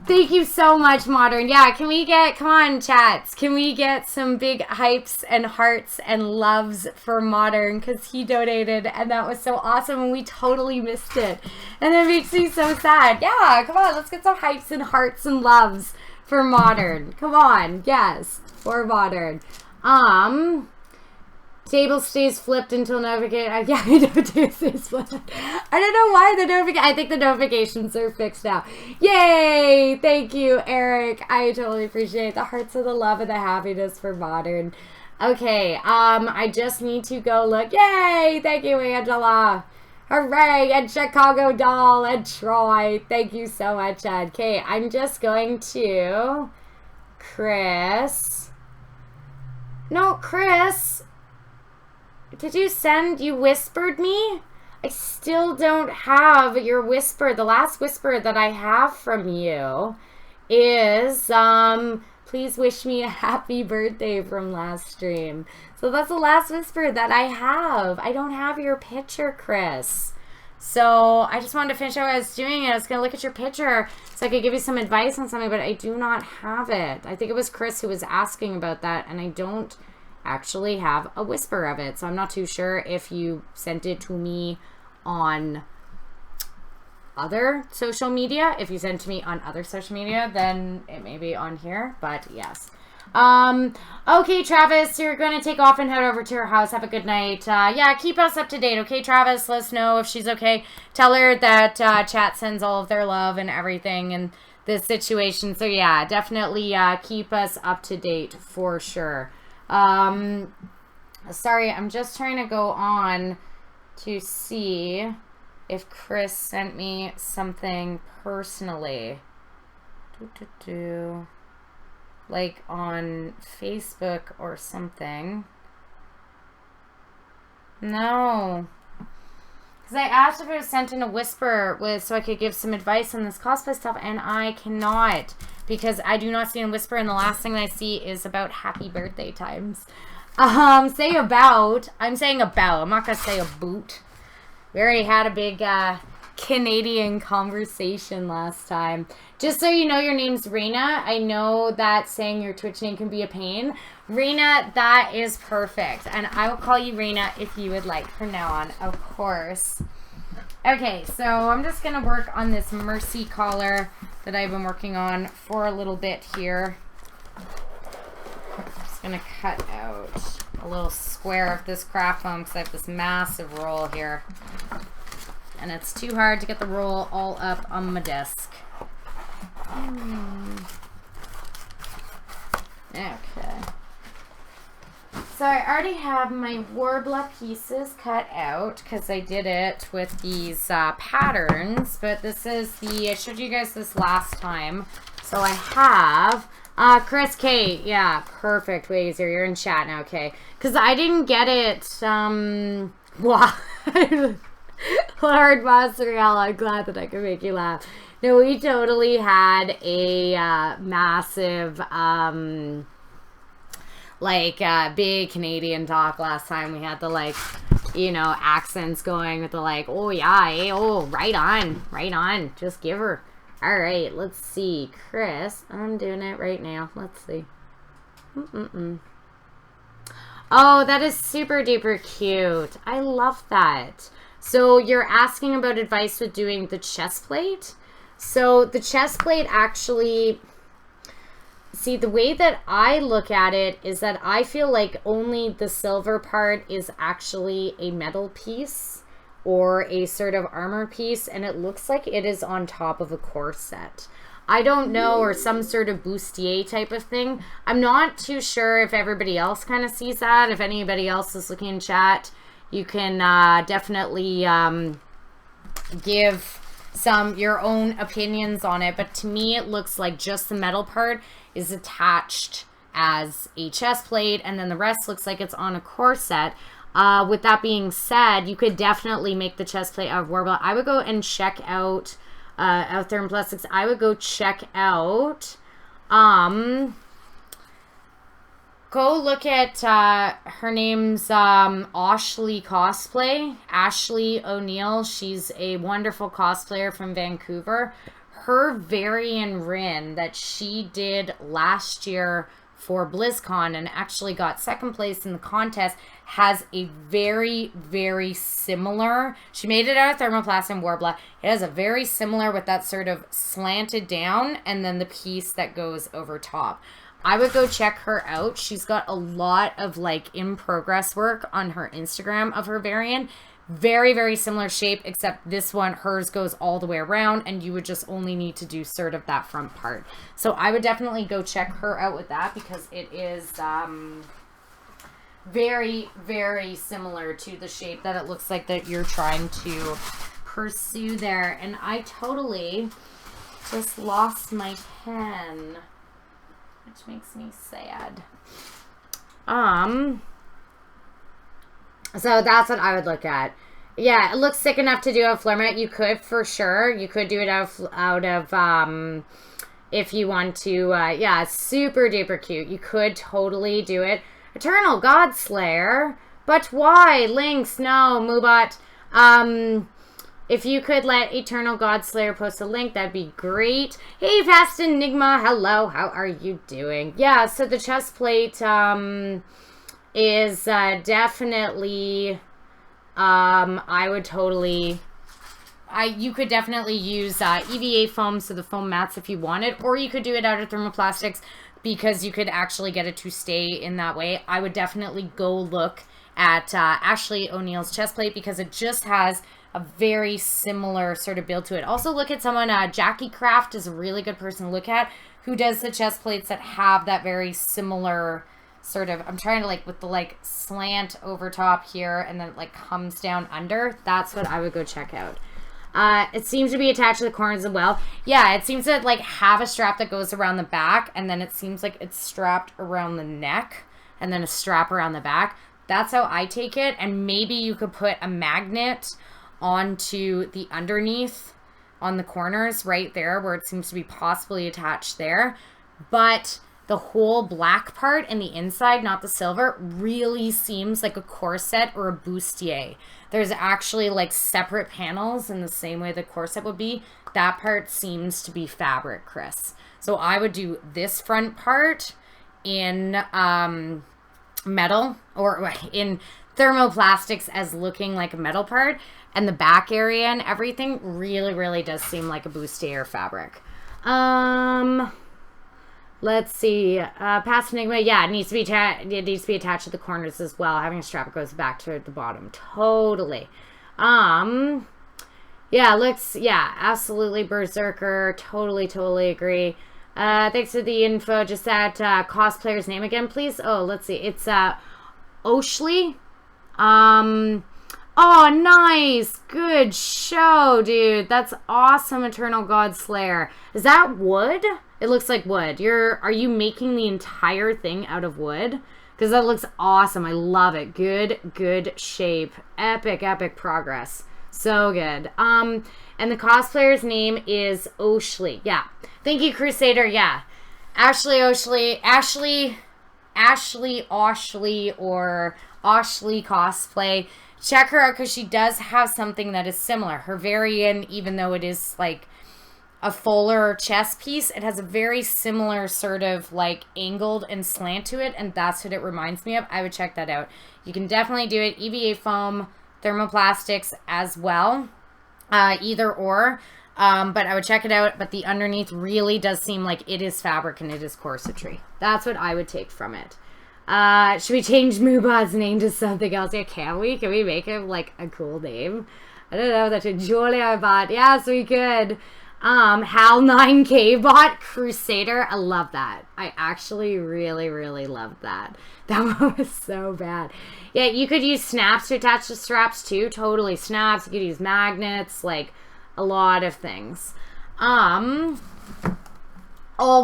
thank you so much, Modern. Yeah, can we get, come on, chats. Can we get some big hypes and hearts and loves for Modern? Because he donated, and that was so awesome, and we totally missed it. And it makes me so sad. Yeah, come on, let's get some hypes and hearts and loves for Modern. Come on, yes, for Modern. Table stays flipped until notification. Yeah, I know table stays flipped. I don't know why the notification. I think the notifications are fixed now. Yay! Thank you, Eric. I totally appreciate the hearts of the love and the happiness for Modern. Okay, I just need to go look. Yay! Thank you, Angela. Hooray! And Chicago Doll and Troy. Thank you so much, Ed. Okay, I'm just going to Chris. No, Chris. Did you send, you whispered me? I still don't have your whisper. The last whisper that I have from you is, please wish me a happy birthday from last stream. So that's the last whisper that I have. I don't have your picture, Chris. So I just wanted to finish what I was doing. I was going to look at your picture so I could give you some advice on something, but I do not have it. I think it was Chris who was asking about that, and I don't actually have a whisper of it, so I'm not too sure if you sent it to me on other social media. If you sent it to me on other social media, then it may be on here, but yes. Okay, Travis, you're going to take off and head over to her house. Have a good night. Yeah, keep us up to date, okay, Travis? Let us know if she's okay. Tell her that chat sends all of their love and everything in this situation. So yeah, definitely keep us up to date for sure. Sorry, I'm just trying to go on to see if Chris sent me something personally. Like on Facebook or something. No. Because I asked if it was sent in a whisper so I could give some advice on this cosplay stuff, and I cannot. Because I do not see a whisper, and the last thing that I see is about happy birthday times. Say about. I'm saying about. I'm not going to say a boot. We already had a big Canadian conversation last time. Just so you know, your name's Reina. I know that saying your Twitch name can be a pain. Reina, that is perfect. And I will call you Reina if you would like from now on, of course. Okay, so I'm just going to work on this Mercy collar that I've been working on for a little bit here. I'm just going to cut out a little square of this craft foam because I have this massive roll here. And it's too hard to get the roll all up on my desk. Okay. So I already have my Warbler pieces cut out because I did it with these patterns. But this is I showed you guys this last time. So I have, Chris K, yeah, perfect. Wait, you're in chat now, okay. Because I didn't get it, wow. Lord Mozzarella, I'm glad that I could make you laugh. No, we totally had a massive, big Canadian talk last time. We had the, accents going with the, oh, yeah, hey, oh, right on, just give her. All right, let's see. Chris, I'm doing it right now. Let's see. Oh, that is super duper cute. I love that. So you're asking about advice with doing the chest plate? So the chest plate actually, see, the way that I look at it is that I feel like only the silver part is actually a metal piece or a sort of armor piece, and it looks like it is on top of a corset. I don't know, or some sort of bustier type of thing. I'm not too sure if everybody else kind of sees that. If anybody else is looking in chat, you can definitely give your own opinions on it. But to me, it looks like just the metal part is attached as a chest plate, and then the rest looks like it's on a corset. With that being said, you could definitely make the chest plate out of Warbler. I would go and check out Thermoplastics. I would go check out go look at her name's Ashley Cosplay, Ashley O'Neill. She's a wonderful cosplayer from Vancouver. Her Varian Rin that she did last year for BlizzCon and actually got second place in the contest has a very, very similar, she made it out of thermoplast and Warbler. It has a very similar with that sort of slanted down and then the piece that goes over top. I would go check her out. She's got a lot of in progress work on her Instagram of her variant. Very, very similar shape, except this one, hers goes all the way around and you would just only need to do sort of that front part. So I would definitely go check her out with that because it is very, very similar to the shape that it looks like that you're trying to pursue there. And I totally just lost my pen, which makes me sad. So that's what I would look at. Yeah, it looks sick enough to do a floor mat. You could, for sure. You could do it out of if you want to. Yeah, super duper cute. You could totally do it. Eternal Godslayer. But why? Links, no. Moobot. If you could let Eternal Godslayer post a link, that'd be great. Hey, Fast Enigma. Hello. How are you doing? Yeah, so the chest plate is definitely, I would totally, you could definitely use EVA foam, so the foam mats if you wanted, or you could do it out of thermoplastics because you could actually get it to stay in that way. I would definitely go look at Ashley O'Neill's chest plate because it just has a very similar sort of build to it. Also look at someone, Jackie Craft is a really good person to look at, who does the chest plates that have that very similar sort of, I'm trying to with the slant over top here and then it comes down under. That's what I would go check out. It seems to be attached to the corners as well. Yeah, it seems to have a strap that goes around the back and then it seems like it's strapped around the neck and then a strap around the back. That's how I take it. And maybe you could put a magnet onto the underneath on the corners right there where it seems to be possibly attached there. But the whole black part and the inside, not the silver, really seems like a corset or a bustier. There's actually like separate panels in the same way the corset would be. That part seems to be fabric, Chris. So I would do this front part in metal or in thermoplastics as looking like a metal part, and the back area and everything really does seem like a bustier fabric. Let's see. Past Enigma. Yeah, it needs to be attached to the corners as well. Having a strap that goes back to the bottom. Totally. Yeah, looks, yeah, absolutely Berserker. Totally agree. Thanks for the info. Just that cosplayer's name again, please. Oh, let's see. It's Oshley. Oh, nice. Good show, dude. That's awesome, Eternal God Slayer. Is that wood? It looks like wood. Are you making the entire thing out of wood? Because that looks awesome. I love it. Good shape. Epic progress. So good. And the cosplayer's name is Oshley. Yeah. Thank you, Crusader. Yeah. Ashley or Oshley Cosplay. Check her out because she does have something that is similar. Her variant, even though it is like a fuller chest piece, it has a very similar sort of like angled and slant to it, and that's what it reminds me of. I would check that out. You can definitely do it. EVA foam, thermoplastics as well, either or. But I would check it out. But the underneath really does seem like it is fabric and it is corsetry. That's what I would take from it. Should we change Mubad's name to something else? Yeah, can we? Can we make him like a cool name? I don't know. That's a Julia bot. Yes, we could. Hal 9K bot Crusader. I love that. I actually really loved that. That one was so bad. Yeah, you could use snaps to attach the straps too. Totally snaps. You could use magnets, like a lot of things. All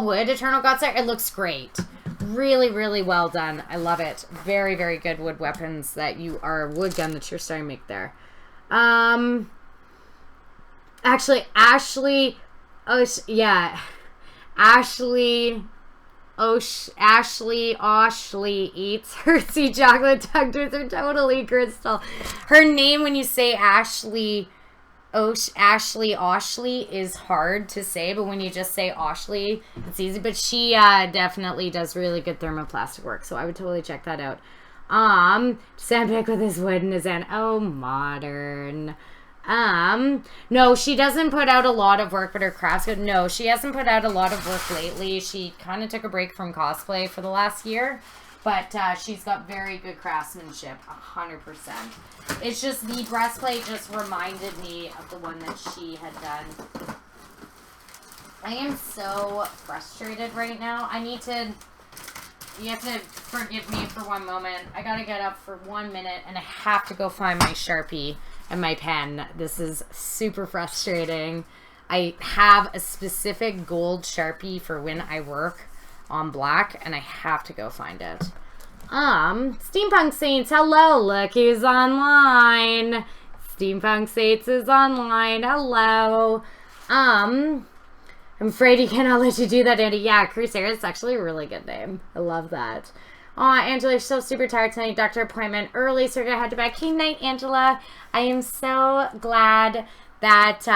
wood Eternal God Slayer. It looks great. Really well done. I love it. Very good wood weapons that you are wood gun that you're starting to make there. Actually, Ashley eats Hershey chocolate tongue twister. Totally, Crystal. Her name, when you say Ashley is hard to say, but when you just say Ashley, it's easy. But she definitely does really good thermoplastic work, so I would totally check that out. Sandpick with his wood in his hand. Oh, modern. No, she doesn't put out a lot of work, but her crafts good. No, she hasn't put out a lot of work lately. She kind of took a break from cosplay for the last year, but she's got very good craftsmanship, 100%. It's just the breastplate just reminded me of the one that she had done. I am so frustrated right now. You have to forgive me for one moment. I gotta get up for 1 minute and I have to go find my Sharpie and my pen. This is super frustrating. I have a specific gold Sharpie for when I work on black and I have to go find it. Steampunk Saints, hello, look who's online. Steampunk Saints is online, hello. I'm afraid he cannot let you do that, Andy. Yeah, Crusader, it's actually a really good name. I love that. Aw, Angela, you're so super tired tonight. Doctor appointment early, so we're gonna head to bed. Good night, Angela. I am so glad that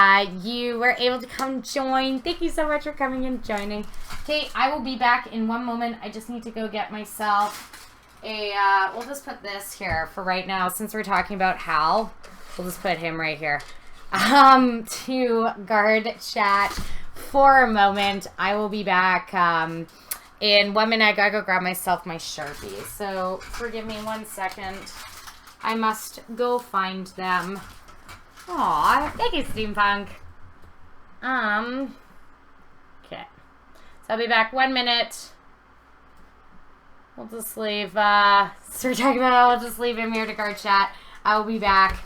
you were able to come join. Thank you so much for coming and joining. Okay, I will be back in one moment. I just need to go get myself a, we'll just put this here for right now. Since we're talking about Hal, we'll just put him right here. To guard chat for a moment. I will be back, in 1 minute. I gotta go grab myself my Sharpie. So, forgive me 1 second. I must go find them. Aw, thank you, Steampunk. Okay. So I'll be back 1 minute. We'll just leave, so we're talking about, I'll just leave him here to guard chat. I will be back.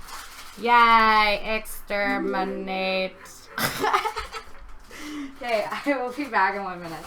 Yay, exterminate. Okay, I will be back in 1 minute.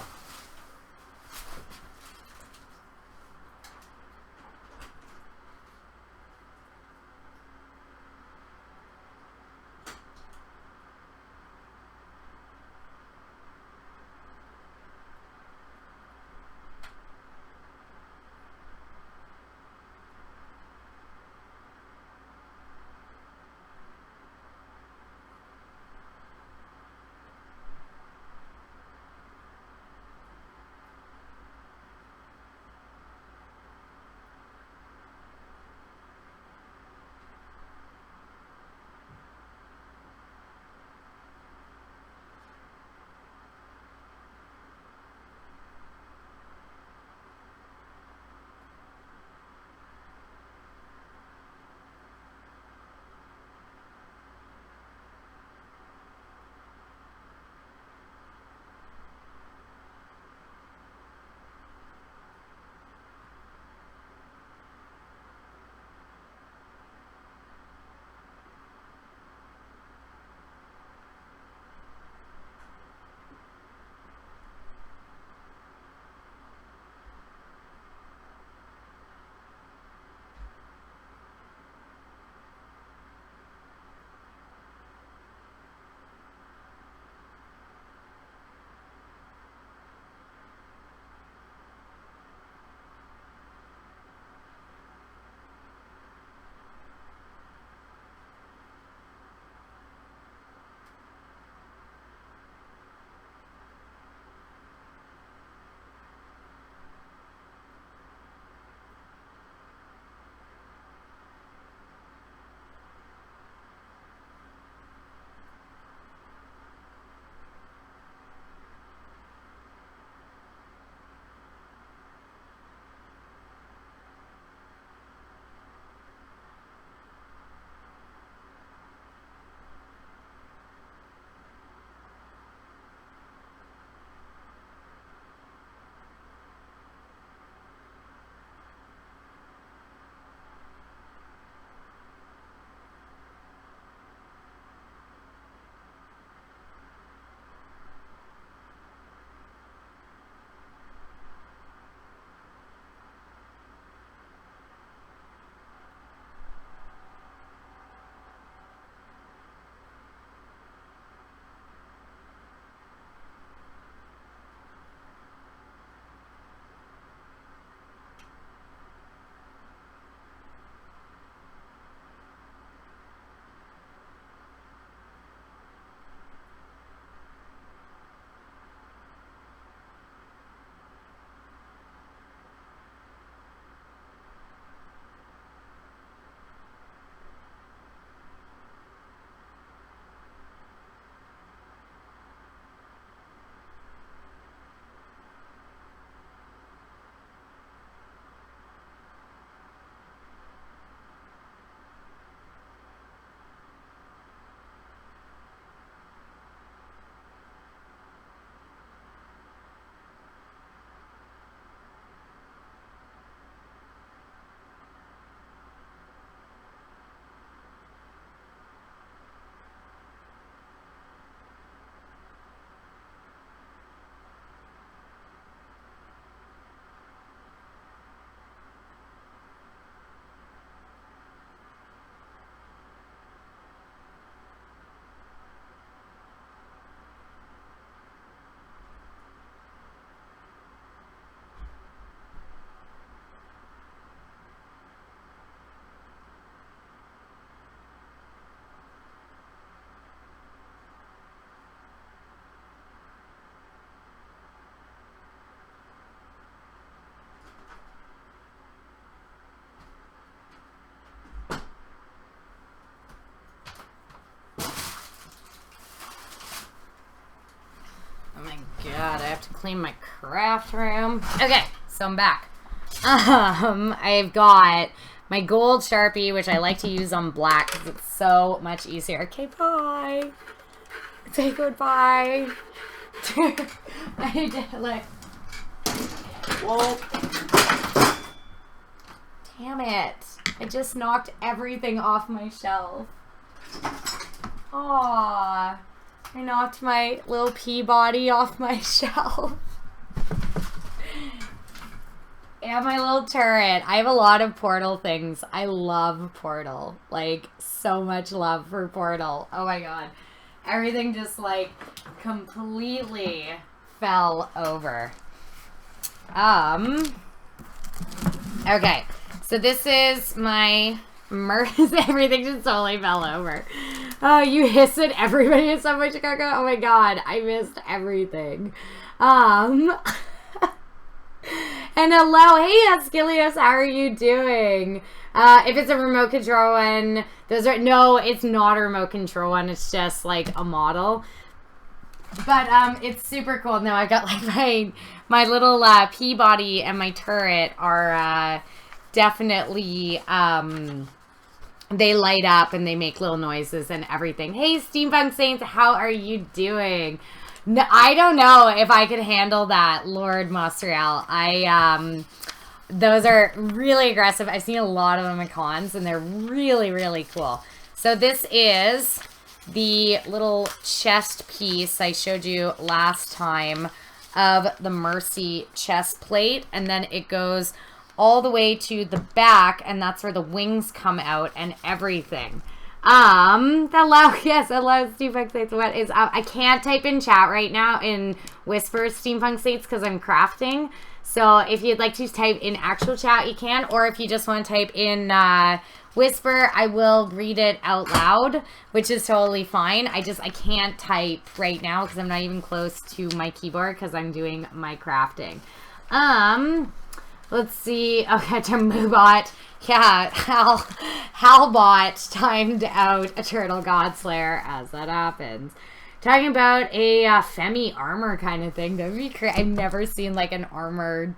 have to clean my craft room. Okay, so I'm back. I've got my gold Sharpie, which I like to use on black because it's so much easier. Okay, bye. Say goodbye. I did like... Whoa. Damn it. I just knocked everything off my shelf. Aww. I knocked my little Peabody off my shelf. And my little turret. I have a lot of Portal things. I love Portal. Like, so much love for Portal. Oh my god. Everything just, like, completely fell over. Okay. So this is my everything just totally fell over. Oh, you hissed at everybody in Subway Chicago? Oh my god, I missed everything. And hello, hey Ascilius, how are you doing? If it's a remote control one, no, it's not a remote control one, it's just like a model. But it's super cool. No, I got like my little Peabody and my turret are definitely they light up and they make little noises and everything. Hey Steampunk Saints, how are you doing? No, I don't know if I could handle that, Lord Mostriel. Those are really aggressive. I've seen a lot of them at cons and they're really, really cool. So this is the little chest piece I showed you last time of the Mercy chest plate, and then it goes all the way to the back, and that's where the wings come out and everything. Hello, yes, hello, Steampunk States. What is up? I can't type in chat right now in Whisper Steampunk States because I'm crafting. So if you'd like to type in actual chat, you can, or if you just want to type in Whisper, I will read it out loud, which is totally fine. I can't type right now because I'm not even close to my keyboard because I'm doing my crafting. Let's see. Okay, to Moobot. Yeah, Halbot timed out a Turtle Godslayer as that happens. Talking about a Femi armor kind of thing. That would be crazy. I've never seen like an armored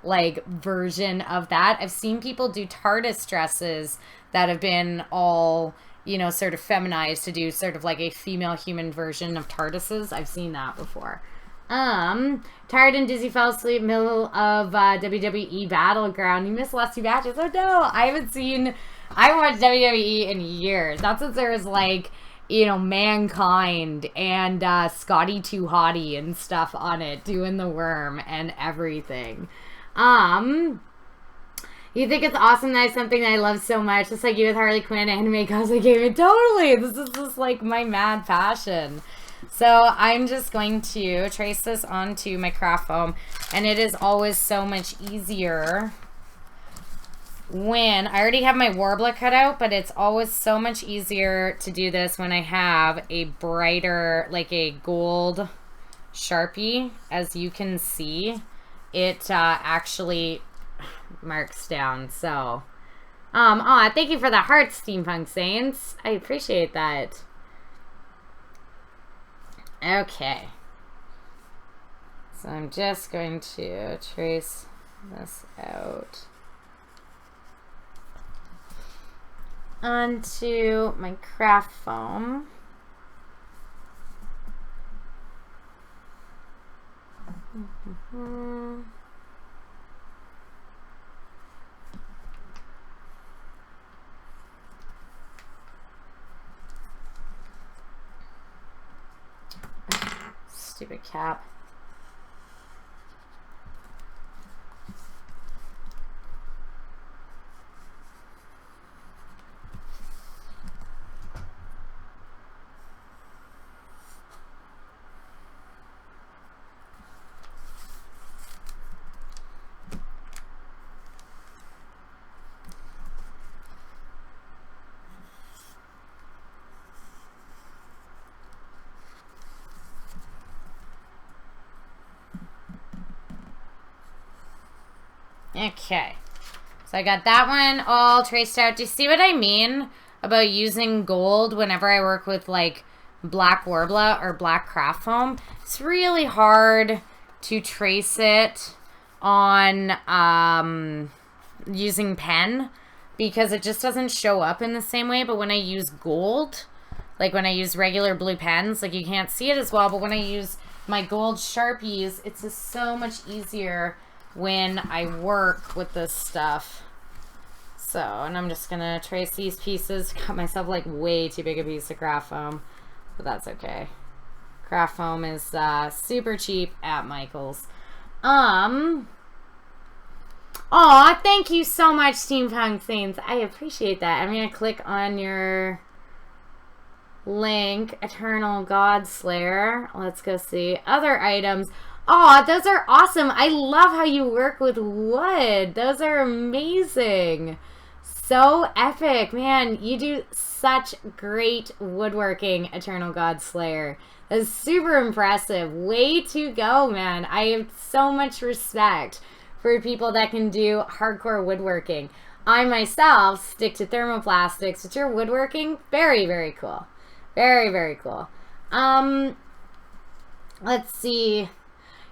like version of that. I've seen people do TARDIS dresses that have been all, you know, sort of feminized to do sort of like a female human version of TARDISes. I've seen that before. Tired and dizzy, fell asleep middle of WWE Battleground. You missed the last 2 matches. Oh no, I haven't watched WWE in years. Not since there was like, you know, Mankind and Scotty Too Hottie and stuff on it, doing the worm and everything. You think it's awesome that it's something that I love so much, just like you with Harley Quinn anime cosplay gaming. Totally, this is just like my mad passion. So I'm just going to trace this onto my craft foam, and it is always so much easier when I already have my Warbler cut out, but it's always so much easier to do this when I have a brighter, like a gold Sharpie. As you can see, it actually marks down. So, thank you for the hearts, Steampunk Saints. I appreciate that. Okay. So I'm just going to trace this out onto my craft foam. Stupid cap. Okay, so I got that one all traced out. Do you see what I mean about using gold whenever I work with like black Warbler or black craft foam? It's really hard to trace it on using pen, because it just doesn't show up in the same way. But when I use gold, like when I use regular blue pens, like you can't see it as well, but when I use my gold Sharpies, it's just so much easier when I work with this stuff. So, and I'm just gonna trace these pieces. Got myself like way too big a piece of craft foam, but that's okay. Craft foam is super cheap at Michael's. Aw, thank you so much, Steampunk Saints. I appreciate that. I'm gonna click on your link, Eternal God Slayer. Let's go see other items. Aw, those are awesome. I love how you work with wood. Those are amazing. So epic, man. You do such great woodworking, Eternal God Slayer. That's super impressive. Way to go, man. I have so much respect for people that can do hardcore woodworking. I myself stick to thermoplastics, but your woodworking, very, very cool. Very, very cool. Let's see.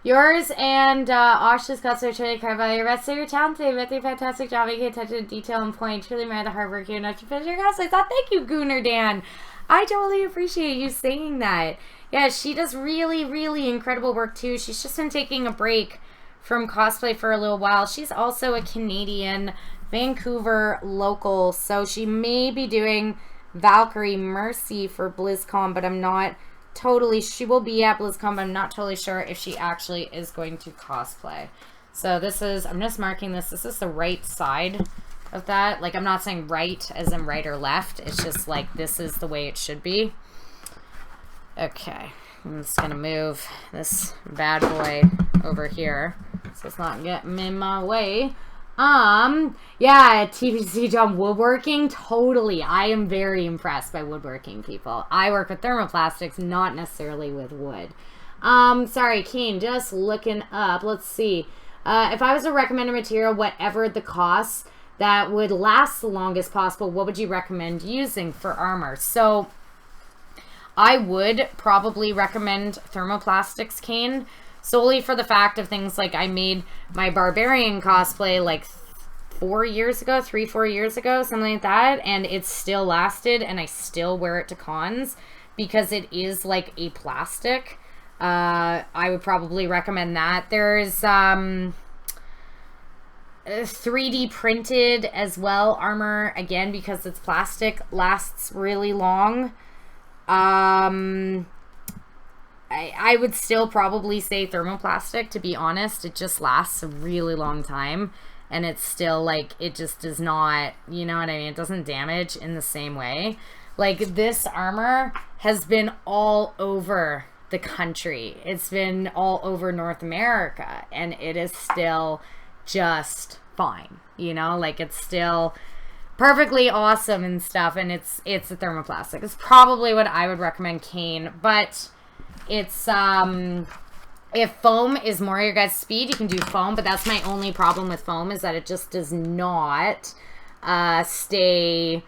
Yours and Osh's cuts are truly incredible. Your rest of your talent today with your fantastic job. You can touch a detail and point. Truly admire the hard work you know to finish your house. I thought, thank you, Gunnar Dan. I totally appreciate you saying that. Yeah, she does really, really incredible work too. She's just been taking a break from cosplay for a little while. She's also a Canadian, Vancouver local, so she may be doing Valkyrie Mercy for BlizzCon, but I'm not totally, she will be at BlizzCon, but I'm not totally sure if she actually is going to cosplay. So this is, I'm just marking this is the right side of that. Like, I'm not saying right as in right or left, it's just like this is the way it should be. Okay, I'm just gonna move this bad boy over here so it's not getting in my way. Yeah, TBC job woodworking, totally. I am very impressed by woodworking people. I work with thermoplastics, not necessarily with wood. Sorry, Keen, just looking up. Let's see. If I was to recommend a material, whatever the cost, that would last the longest possible, what would you recommend using for armor? So I would probably recommend thermoplastics, Kane, solely for the fact of things like I made my barbarian cosplay like 4 years ago, 3-4 years ago, something like that, and it still lasted, and I still wear it to cons because it is like a plastic. I would probably recommend that. There's 3D printed as well armor, again, because it's plastic, lasts really long. I would still probably say thermoplastic, to be honest. It just lasts a really long time, and it's still like, it just does not, you know what I mean? It doesn't damage in the same way. Like, this armor has been all over the country. It's been all over North America, and it is still just fine, you know? Like, it's still perfectly awesome and stuff, and it's a thermoplastic. It's probably what I would recommend, Kane, but it's if foam is more your guys' speed, you can do foam, but that's my only problem with foam, is that it just does not stay,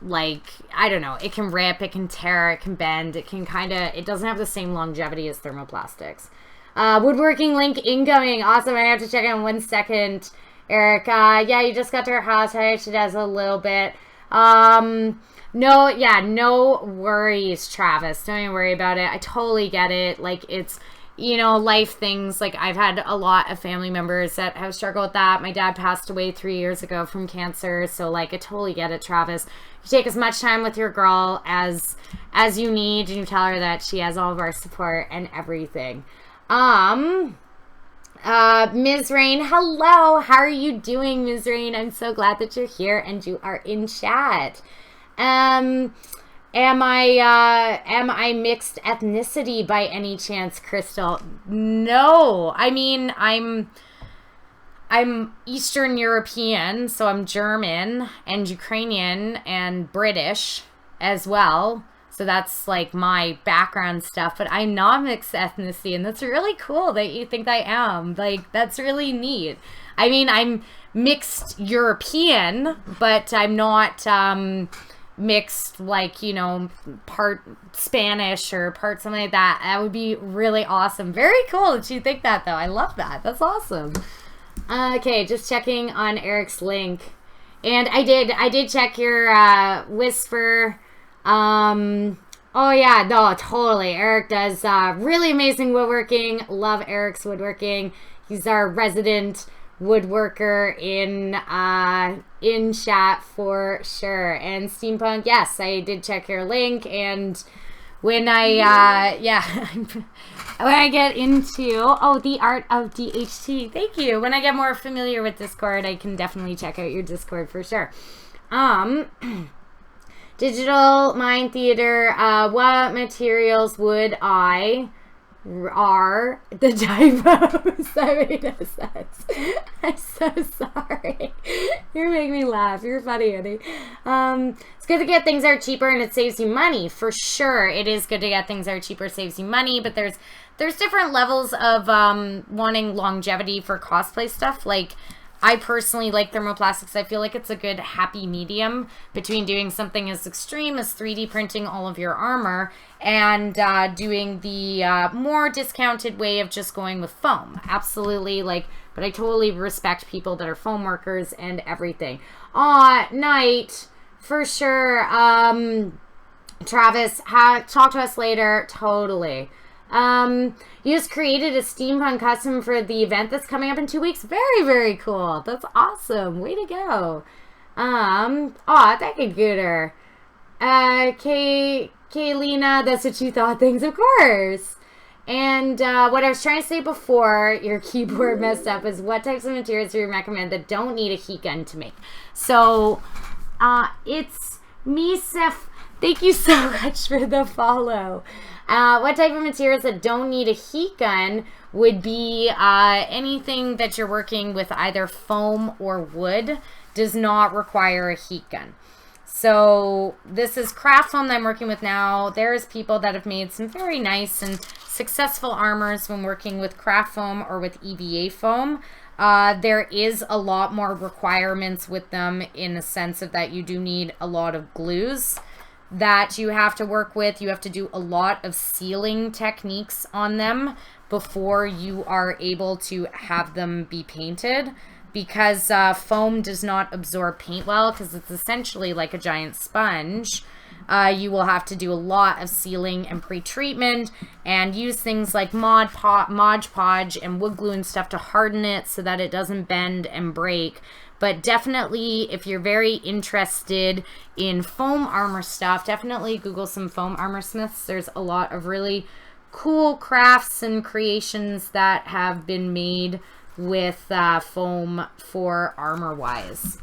like, I don't know, it can rip, it can tear, it can bend, it can kind of, it doesn't have the same longevity as thermoplastics. Woodworking link incoming. Awesome. I have to check in 1 second. Eric, yeah, you just got to her house. She does a little bit. No, yeah, no worries, Travis. Don't even worry about it. I totally get it. Like, it's, you know, life things. Like, I've had a lot of family members that have struggled with that. My dad passed away 3 years ago from cancer. So, like, I totally get it, Travis. You take as much time with your girl as you need, and you tell her that she has all of our support and everything. Ms. Rain, hello. How are you doing, Ms. Rain? I'm so glad that you're here and you are in chat. Am I mixed ethnicity by any chance, Crystal? No. I mean, I'm Eastern European, so I'm German and Ukrainian and British as well. So that's like my background stuff, but I'm not mixed ethnicity, and that's really cool that you think I am. Like, that's really neat. I mean, I'm mixed European, but I'm not, mixed, like, you know, part Spanish or part something like that. That would be really awesome. Very cool that you think that, though. I love that. That's awesome. Okay, just checking on Eric's link. And I did check your Whisper. Oh yeah, no, totally. Eric does really amazing woodworking. Love Eric's woodworking. He's our resident woodworker in chat for sure. And Steampunk, yes, I did check your link. And when I when I get into the art of DHT, thank you. When I get more familiar with Discord, I can definitely check out your Discord for sure. Digital Mind Theater, what materials would I are the typos? That made no sense. I'm so sorry. You're making me laugh. You're funny, honey. It's good to get things that are cheaper and it saves you money. For sure, it is good to get things that are cheaper, saves you money, but there's different levels of wanting longevity for cosplay stuff. Like, I personally like thermoplastics. I feel like it's a good happy medium between doing something as extreme as 3D printing all of your armor and doing the more discounted way of just going with foam. Absolutely, like, but I totally respect people that are foam workers and everything. Night, for sure. Travis, talk to us later. Totally. You just created a steampunk custom for the event that's coming up in 2 weeks. Very, very cool. That's awesome. Way to go. Thank you, Gooder. Kaylina, that's what you thought things, of course. And, what I was trying to say before your keyboard messed up is what types of materials do you recommend that don't need a heat gun to make? So, it's Misef. Thank you so much for the follow. What type of materials that don't need a heat gun would be anything that you're working with either foam or wood does not require a heat gun. So this is craft foam that I'm working with now. There's people that have made some very nice and successful armors when working with craft foam or with EVA foam. There is a lot more requirements with them in the sense of that you do need a lot of glues that you have to work with. You have to do a lot of sealing techniques on them before you are able to have them be painted, because foam does not absorb paint well because it's essentially like a giant sponge. You will have to do a lot of sealing and pre-treatment and use things like Mod Podge and wood glue and stuff to harden it so that it doesn't bend and break. But definitely, if you're very interested in foam armor stuff, definitely Google some foam armor smiths. There's a lot of really cool crafts and creations that have been made with foam for armor-wise.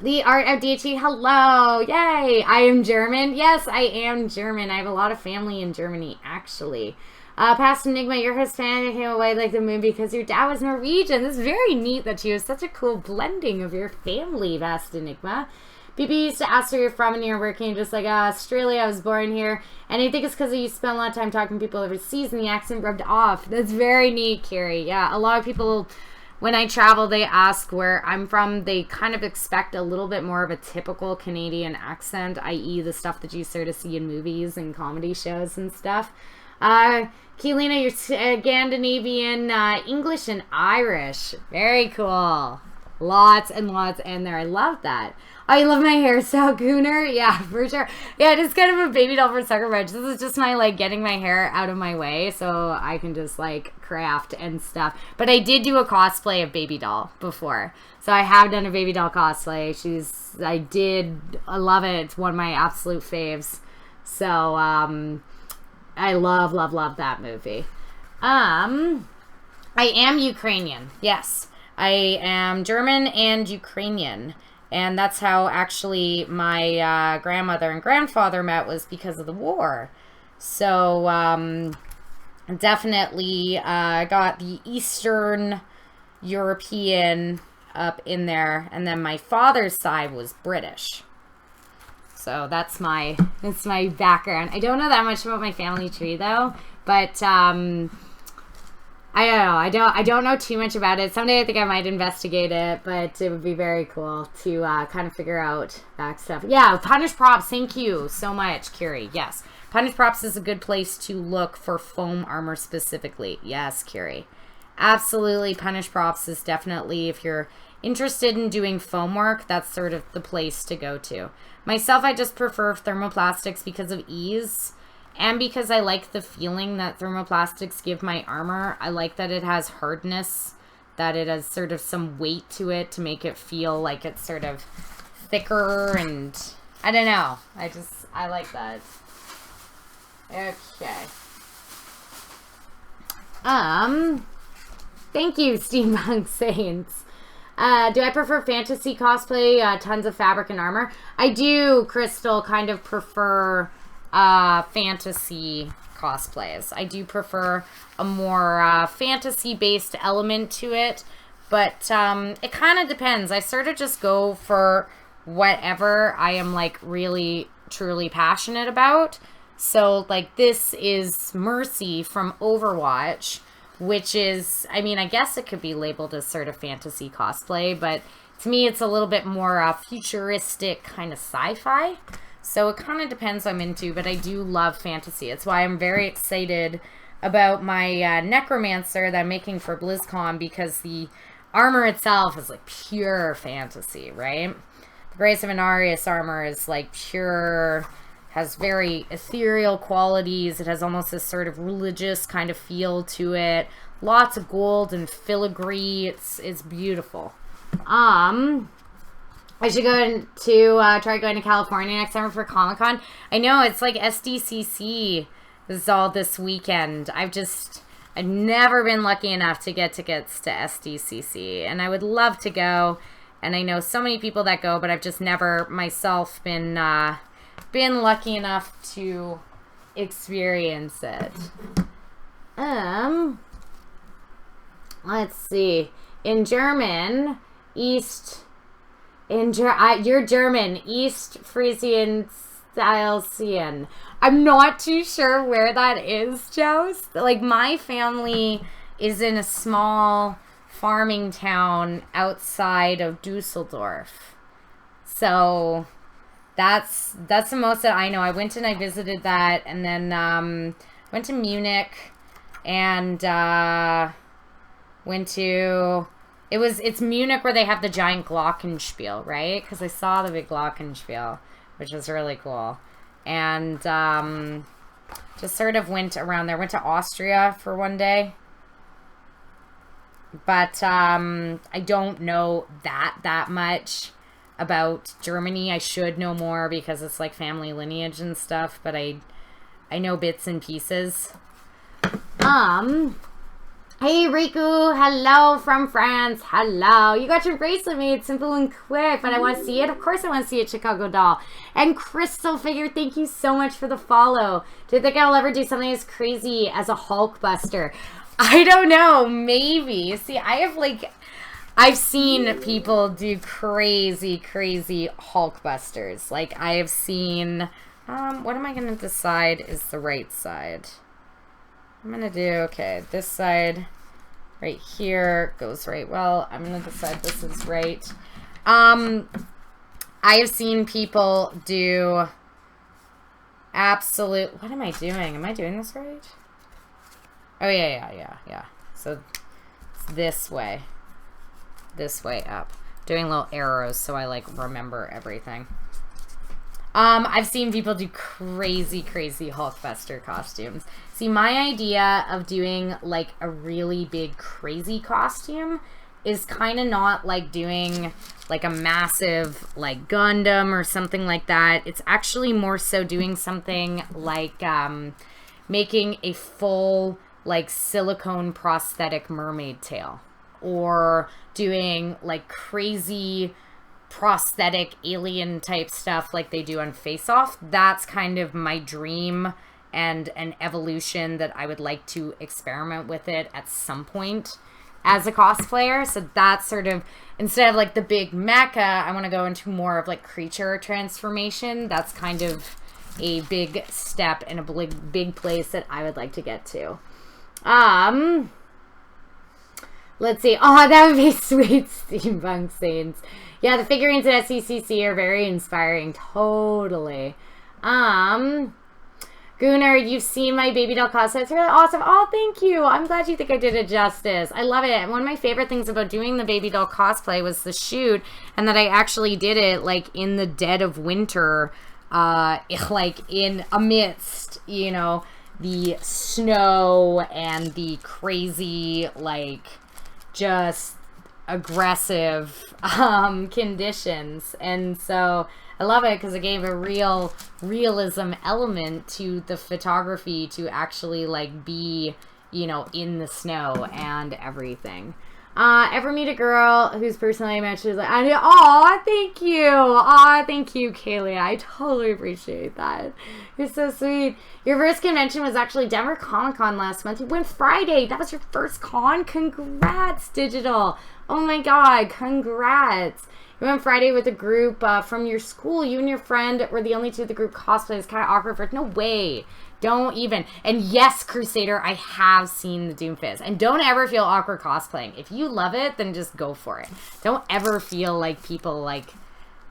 The art of DHT, hello, yay! I am German. Yes, I am German. I have a lot of family in Germany, actually. Past Enigma, you're Hispanic, came away like the moon because your dad was Norwegian. This is very neat that you have such a cool blending of your family, Past Enigma. BB used to ask where you're from and you're working just like Australia. I was born here. And I think it's because you spent a lot of time talking to people overseas and the accent rubbed off. That's very neat, Carrie. Yeah, a lot of people, when I travel, they ask where I'm from. They kind of expect a little bit more of a typical Canadian accent, i.e. the stuff that you sort of see in movies and comedy shows and stuff. Keelina, you're Scandinavian, English and Irish. Very cool. Lots and lots in there. I love that. Oh, you love my hairstyle, Gooner? Yeah, for sure. Yeah, it is kind of a baby doll for Sucker Punch. This is just my, like, getting my hair out of my way so I can just, like, craft and stuff. But I did do a cosplay of Baby Doll before. So I have done a Baby Doll cosplay. I love it. It's one of my absolute faves. So, I love, love, love that movie. I am Ukrainian. Yes. I am German and Ukrainian. And that's how actually my grandmother and grandfather met, was because of the war. So definitely got the Eastern European up in there. And then my father's side was British. So that's my background. I don't know that much about my family tree though, but I don't know. I don't know too much about it. Someday I think I might investigate it, but it would be very cool to kind of figure out that stuff. Yeah, Punish Props. Thank you so much, Curie. Yes. Punish Props is a good place to look for foam armor specifically. Yes, Curie. Absolutely. Punish Props is definitely, if you're interested in doing foam work, that's sort of the place to go to. Myself, I just prefer thermoplastics because of ease. And because I like the feeling that thermoplastics give my armor. I like that it has hardness, that it has sort of some weight to it to make it feel like it's sort of thicker, and I don't know. I like that. Okay. Thank you, Steampunk Saints. Do I prefer fantasy cosplay, tons of fabric and armor? I do, Crystal, kind of prefer fantasy cosplays. I do prefer a more fantasy-based element to it, but it kind of depends. I sort of just go for whatever I am, like, really, truly passionate about. So, like, this is Mercy from Overwatch, which is, I mean, I guess it could be labeled as sort of fantasy cosplay, but to me it's a little bit more futuristic kind of sci-fi. So it kind of depends what I'm into, but I do love fantasy. It's why I'm very excited about my Necromancer that I'm making for BlizzCon, because the armor itself is like pure fantasy, right? The Grace of Inarius armor is like pure, has very ethereal qualities. It has almost this sort of religious kind of feel to it. Lots of gold and filigree. It's beautiful. I should go to try going to California next summer for Comic-Con. I know, it's like SDCC is all this weekend. I've never been lucky enough to get tickets to SDCC, and I would love to go. And I know so many people that go, but I've just never myself been lucky enough to experience it. Let's see. In German, you're German, East Frisian Silesian. I'm not too sure where that is, Joust. Like, my family is in a small farming town outside of Dusseldorf. So that's the most that I know. I went and I visited that, and then went to Munich, and went to... It's Munich where they have the giant Glockenspiel, right? Because I saw the big Glockenspiel, which was really cool. And just sort of went around there. Went to Austria for one day. But I don't know that much about Germany. I should know more because it's like family lineage and stuff. But I know bits and pieces. Hey Riku, hello from France, hello. You got your bracelet made simple and quick, but I want to see it. Of course I want to see it, Chicago Doll. And Crystal Figure, thank you so much for the follow. Do you think I'll ever do something as crazy as a Hulkbuster? I don't know, maybe. See, I've seen people do crazy Hulkbusters. Like, I have seen, what am I going to decide is the right side? I'm going to do, okay, this side right here goes right well. I'm going to decide this is right. I have seen people do absolute, what am I doing? Am I doing this right? Oh, yeah. So it's this way up. Doing little arrows so I, like, remember everything. I've seen people do crazy Hulkbuster costumes. See, my idea of doing, like, a really big, crazy costume is kind of not like doing, like, a massive, like, Gundam or something like that. It's actually more so doing something like making a full, like, silicone prosthetic mermaid tail. Or doing, like, crazy prosthetic alien type stuff like they do on Face Off. That's kind of my dream and an evolution that I would like to experiment with it at some point as a cosplayer. So that's sort of, instead of like the big mecha, I want to go into more of like creature transformation. That's kind of a big step and a big place that I would like to get to. Let's see. Oh, that would be sweet, Steampunk Saints. Yeah, the figurines at SCCC are very inspiring. Totally. Gunnar, you've seen my baby doll cosplay. It's really awesome. Oh, thank you. I'm glad you think I did it justice. I love it. And one of my favorite things about doing the baby doll cosplay was the shoot, and that I actually did it, like, in the dead of winter, like, in amidst, you know, the snow and the crazy, like, just aggressive conditions. And so I love it because it gave a real realism element to the photography to actually like be, you know, in the snow and everything. Ever meet a girl whose personality matches like, aw, thank you. Aw, thank you, Kaylee. I totally appreciate that. You're so sweet. Your first convention was actually Denver Comic-Con last month. You went Friday. That was your first con? Congrats, Digital. Oh my God, congrats. You went Friday with a group from your school. You and your friend were the only two of the group cosplay. It's kind of awkward for it. No way. Don't even. And yes, Crusader, I have seen the Doomfist. And don't ever feel awkward cosplaying. If you love it, then just go for it. Don't ever feel like people like,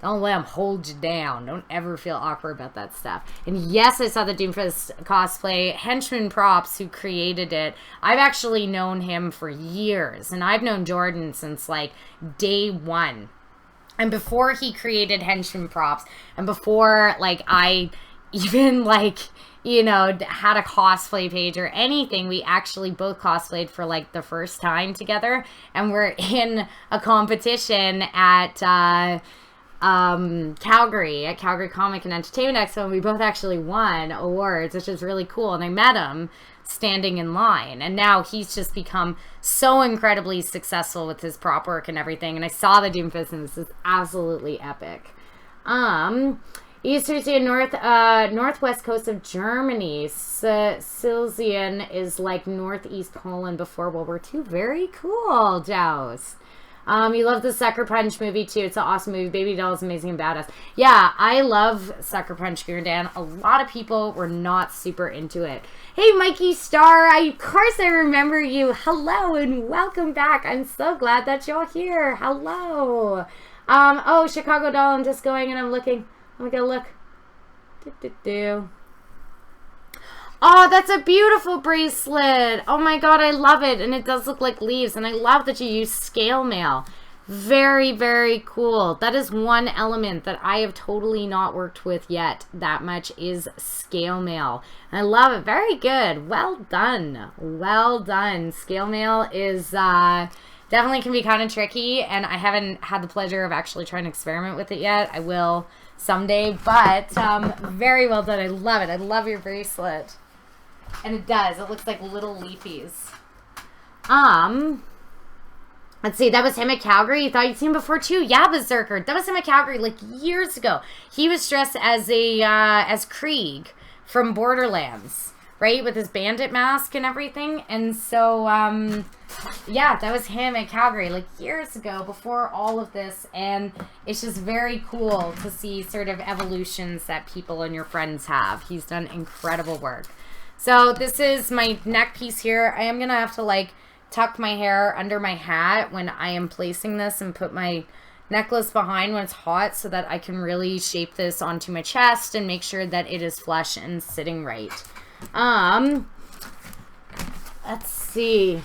don't let them hold you down. Don't ever feel awkward about that stuff. And yes, I saw the Doomfist cosplay. Henchman Props, who created it, I've actually known him for years. And I've known Jordan since like day one. And before he created Henchman Props, and before like I even like, you know, had a cosplay page or anything, we actually both cosplayed for like the first time together. And we're in a competition at Calgary, at Calgary Comic and Entertainment Expo, and we both actually won awards, which is really cool. And I met him standing in line, and now he's just become so incredibly successful with his prop work and everything. And I saw the Doomfist, and this is absolutely epic. East Thursday, northwest coast of Germany. Silesian is like northeast Poland before World War II. Very cool, Joust. You love the Sucker Punch movie too. It's an awesome movie. Baby Doll is amazing and badass. Yeah, I love Sucker Punch, Dan. A lot of people were not super into it. Hey, Mikey Star. Of course I remember you. Hello and welcome back. I'm so glad that you're here. Hello. Oh, Chicago Doll. I'm just going and I'm looking. Let me go look. Oh, that's a beautiful bracelet. Oh my God, I love it. And it does look like leaves. And I love that you use scale mail. Very, very cool. That is one element that I have totally not worked with yet that much is scale mail. And I love it. Very good. Well done. Well done. Scale mail is definitely can be kind of tricky. And I haven't had the pleasure of actually trying to experiment with it yet. I will someday. But very well done. I love it. I love your bracelet. And it does. It looks like little leafies. Let's see. That was him at Calgary. You thought you'd seen him before too? Yeah, Berserker. That was him at Calgary like years ago. He was dressed as as Krieg from Borderlands, right? With his bandit mask and everything. And so, yeah, that was him at Calgary like years ago before all of this. And it's just very cool to see sort of evolutions that people and your friends have. He's done incredible work. So this is my neck piece here. I am going to have to like tuck my hair under my hat when I am placing this and put my necklace behind when it's hot so that I can really shape this onto my chest and make sure that it is flush and sitting right. Let's see.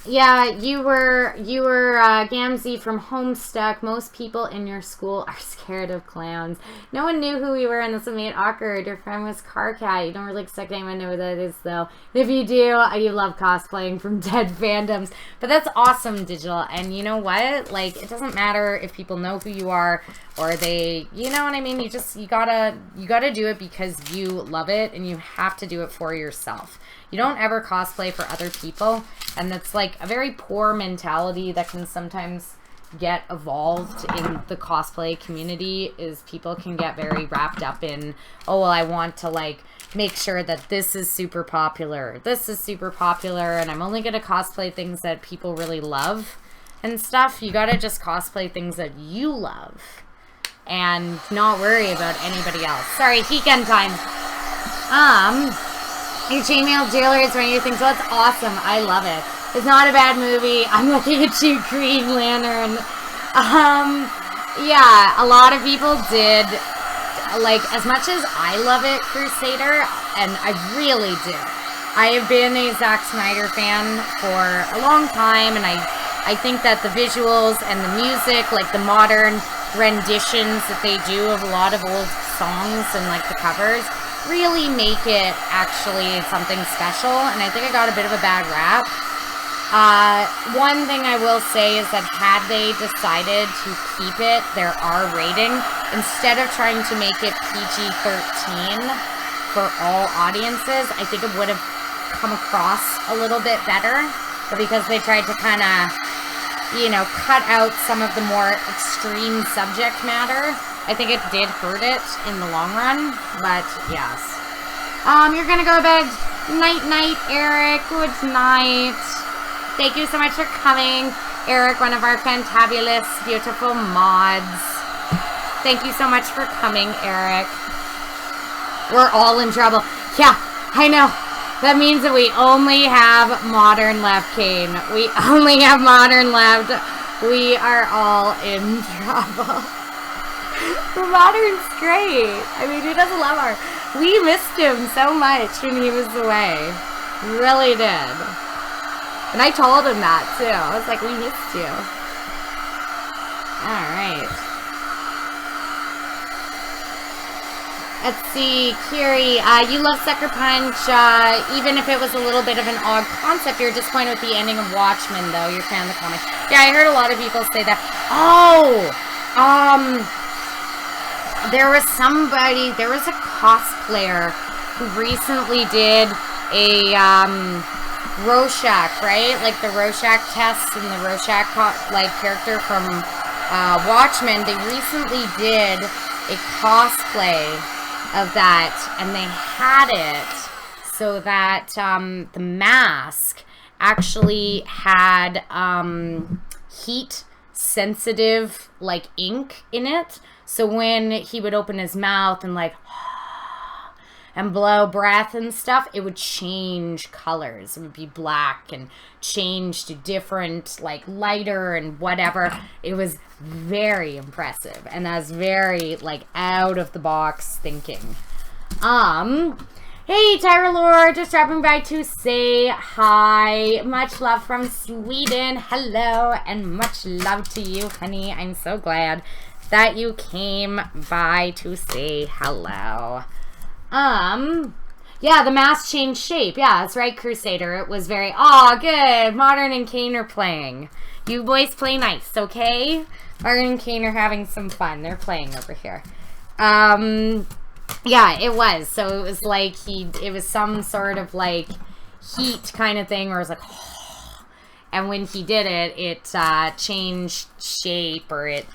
Yeah, you were Gamzee from Homestuck. Most people in your school are scared of clowns. No one knew who we were, and this made it awkward. Your friend was Carcat. You don't really expect anyone to know who that is, though. If you do, you love cosplaying from dead fandoms. But that's awesome, Digital. And you know what? Like, it doesn't matter if people know who you are or they, you know what I mean? You gotta do it because you love it, and you have to do it for yourself. You don't ever cosplay for other people, and that's like a very poor mentality that can sometimes get evolved in the cosplay community. Is people can get very wrapped up in, oh, well, I want to like make sure that this is super popular, and I'm only gonna cosplay things that people really love and stuff. You gotta just cosplay things that you love and not worry about anybody else. Sorry, weekend time. Your chainmail jailer is running your things. So that's awesome. I love it. It's not a bad movie. I'm looking at you, Green Lantern. Yeah, a lot of people did, like, as much as I love it, Crusader, and I really do. I have been a Zack Snyder fan for a long time, and I think that the visuals and the music, like the modern renditions that they do of a lot of old songs and like the covers, really make it actually something special, and I think I got a bit of a bad rap. One thing I will say is that had they decided to keep it their R rating, instead of trying to make it PG-13 for all audiences, I think it would have come across a little bit better. But because they tried to kind of, you know, cut out some of the more extreme subject matter, I think it did hurt it in the long run. But yes. You're gonna go to bed. Night night, Eric. Good night. Thank you so much for coming, Eric, one of our fantabulous, beautiful mods. Thank you so much for coming, Eric. We're all in trouble. Yeah, I know. That means that we only have modern left, Kane. We only have modern left. We are all in trouble. Modern's great. I mean, who doesn't love our... We missed him so much when he was away. We really did. And I told him that, too. I was like, we missed you. Alright. Let's see, Kiri, you love Sucker Punch. Even if it was a little bit of an odd concept, you're disappointed with the ending of Watchmen, though. You're a fan of the comic. Yeah, I heard a lot of people say that. Oh! There was a cosplayer who recently did a, Rorschach, right? Like the Rorschach test and the Rorschach character from Watchmen. They recently did a cosplay of that, and they had it so that the mask actually had heat sensitive like ink in it. So when he would open his mouth and like and blow breath and stuff, it would change colors. It would be black and change to different, like, lighter and whatever. It was very impressive. And that's very, like, out-of-the-box thinking. Hey, Tyra Lore, just dropping by to say hi. Much love from Sweden. Hello, and much love to you, honey. I'm so glad that you came by to say hello. Yeah, the mask changed shape. Yeah, that's right, Crusader. It was very, good. Modern and Kane are playing. You boys play nice, okay? Modern and Kane are having some fun. They're playing over here. Yeah, it was. So it was like it was some sort of like heat kind of thing where it was like, and when he did it, it changed shape, or it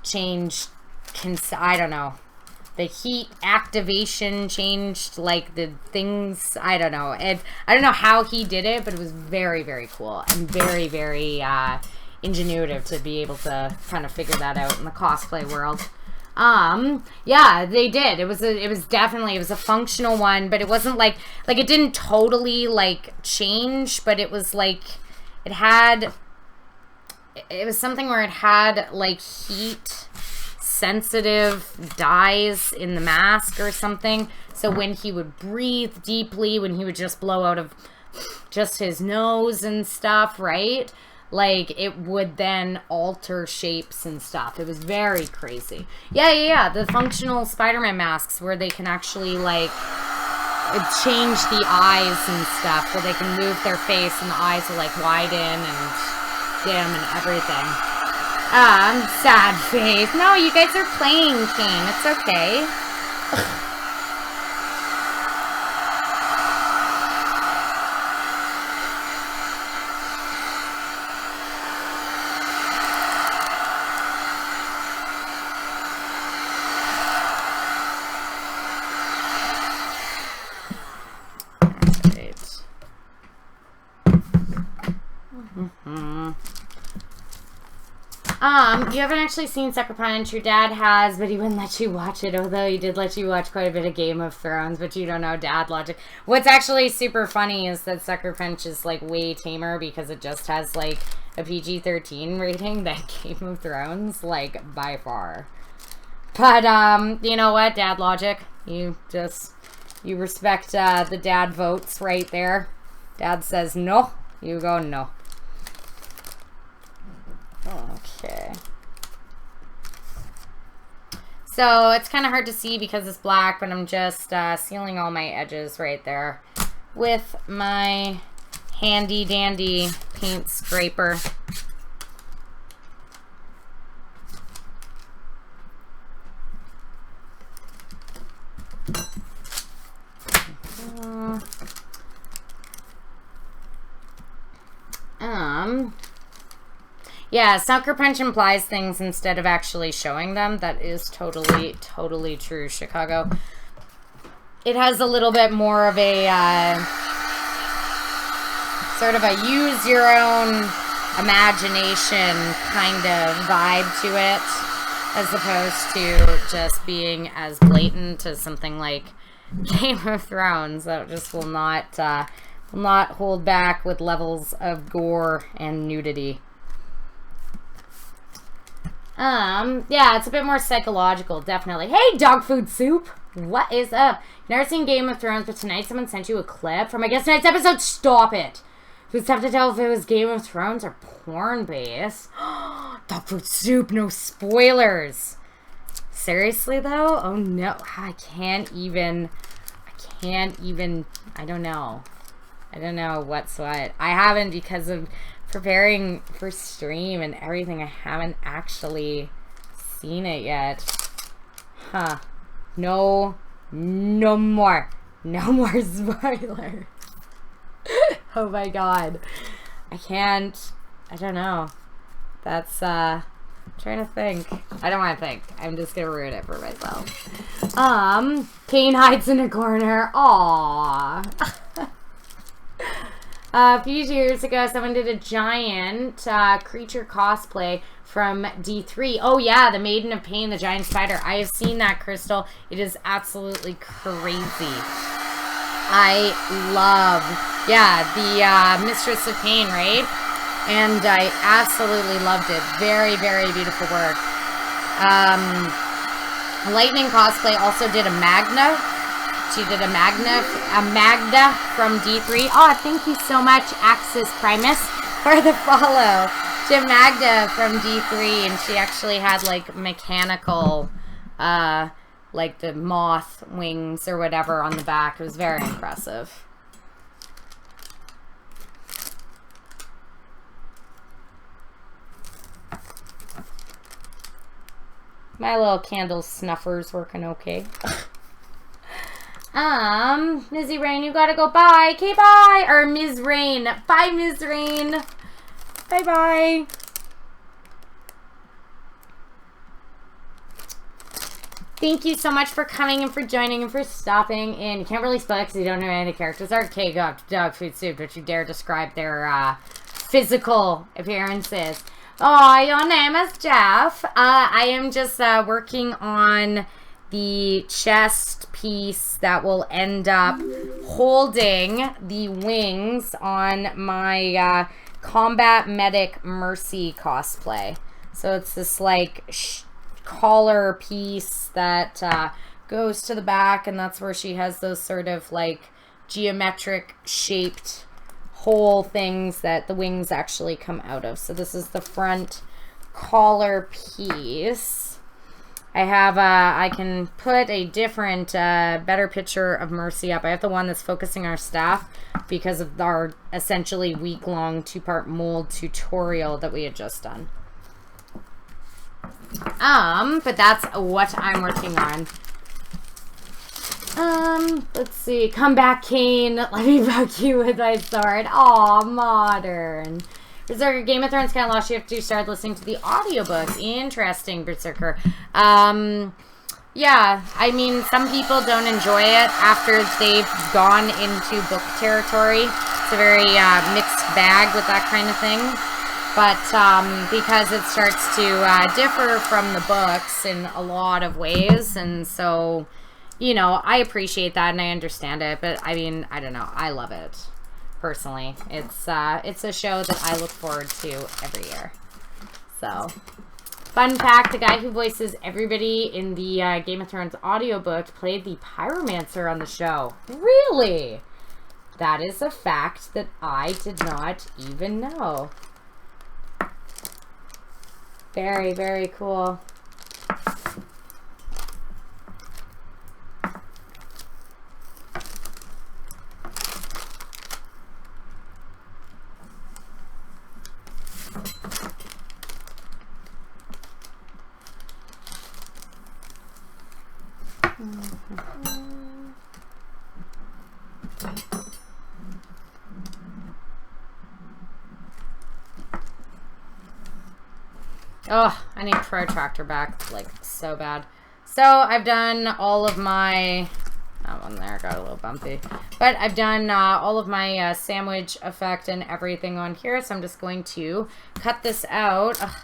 changed, I don't know. The heat activation changed, like, the things, I don't know. I don't know how he did it, but it was very, very cool. And very, very ingenuitive to be able to kind of figure that out in the cosplay world. Yeah, they did. It was definitely a functional one, but it wasn't like it didn't totally, like, change, but it was, like, it was something where it had, like, heat sensitive dyes in the mask or something, so when he would breathe deeply, when he would just blow out of just his nose and stuff, right, like, it would then alter shapes and stuff. It was very crazy. Yeah, the functional Spider-Man masks where they can actually, like, change the eyes and stuff, where they can move their face and the eyes will, like, widen and dim and everything. Sad face. No, you guys are playing, King. It's okay. You haven't actually seen Sucker Punch. Your dad has, but he wouldn't let you watch it, although he did let you watch quite a bit of Game of Thrones, but you don't know dad logic. What's actually super funny is that Sucker Punch is, like, way tamer because it just has, like, a PG-13 rating than Game of Thrones, like, by far. But, you know what? Dad logic. You respect, the dad votes right there. Dad says no. You go no. Okay. So it's kind of hard to see because it's black, but I'm just sealing all my edges right there with my handy dandy paint scraper. Yeah, Sucker Punch implies things instead of actually showing them. That is totally, totally true, Chicago. It has a little bit more of a, sort of a use your own imagination kind of vibe to it, as opposed to just being as blatant as something like Game of Thrones. That just will not hold back with levels of gore and nudity. Yeah, it's a bit more psychological, definitely. Hey, dog food soup! What is up? You've never seen Game of Thrones, but tonight someone sent you a clip from, I guess, tonight's episode. Stop it! It was tough to tell if it was Game of Thrones or porn-based. Dog food soup, no spoilers! Seriously, though? Oh, no. I can't even, I don't know. I don't know what's what. I haven't, because of preparing for stream and everything, I haven't actually seen it yet. Huh. No more spoilers. Oh my god. I don't know. That's, trying to think. I don't want to think. I'm just gonna ruin it for myself. Kane hides in a corner. Aww. A few years ago, someone did a giant creature cosplay from D3. Oh yeah, the Maiden of Pain, the giant spider. I have seen that, Crystal. It is absolutely crazy. I love, yeah, the Mistress of Pain, right? And I absolutely loved it. Very, very beautiful work. Lightning Cosplay also did a Magna. She did a Magda from D3. Oh, thank you so much, Axis Primus, for the follow. She did Magda from D3, and she actually had, like, mechanical, like the moth wings or whatever on the back. It was very impressive. My little candle snuffer's working okay. Mizzy Rain, you gotta go. Bye. Okay, bye. Or Ms. Rain. Bye, Ms. Rain. Bye-bye. Thank you so much for coming and for joining and for stopping in. You can't really spell it because you don't know any of the characters. Okay, dog food soup. Don't you dare describe their, physical appearances. Oh, your name is Jeff. I am just, working on the chest piece that will end up holding the wings on my Combat Medic Mercy cosplay. So it's this like collar piece that goes to the back, and that's where she has those sort of like geometric shaped hole things that the wings actually come out of. So this is the front collar piece. I have, I can put a different, better picture of Mercy up. I have the one that's focusing our staff because of our essentially week-long 2-part mold tutorial that we had just done. But that's what I'm working on. Let's see. Come back, Kane. Let me poke you with my sword. Aw, modern. Berserker, Game of Thrones kind of lost you after you started listening to the audiobooks. Interesting, Berserker. Yeah, I mean, some people don't enjoy it after they've gone into book territory. It's a very mixed bag with that kind of thing. But because it starts to differ from the books in a lot of ways, and so, you know, I appreciate that and I understand it, but I mean, I don't know, I love it, personally. It's a show that I look forward to every year. So, fun fact, the guy who voices everybody in the Game of Thrones audiobook played the pyromancer on the show. Really? That is a fact that I did not even know. Very, very cool. Oh, I need Protractor back, like, so bad. So, I've done all of my... That one there got a little bumpy. But I've done all of my sandwich effect and everything on here, so I'm just going to cut this out. Ugh,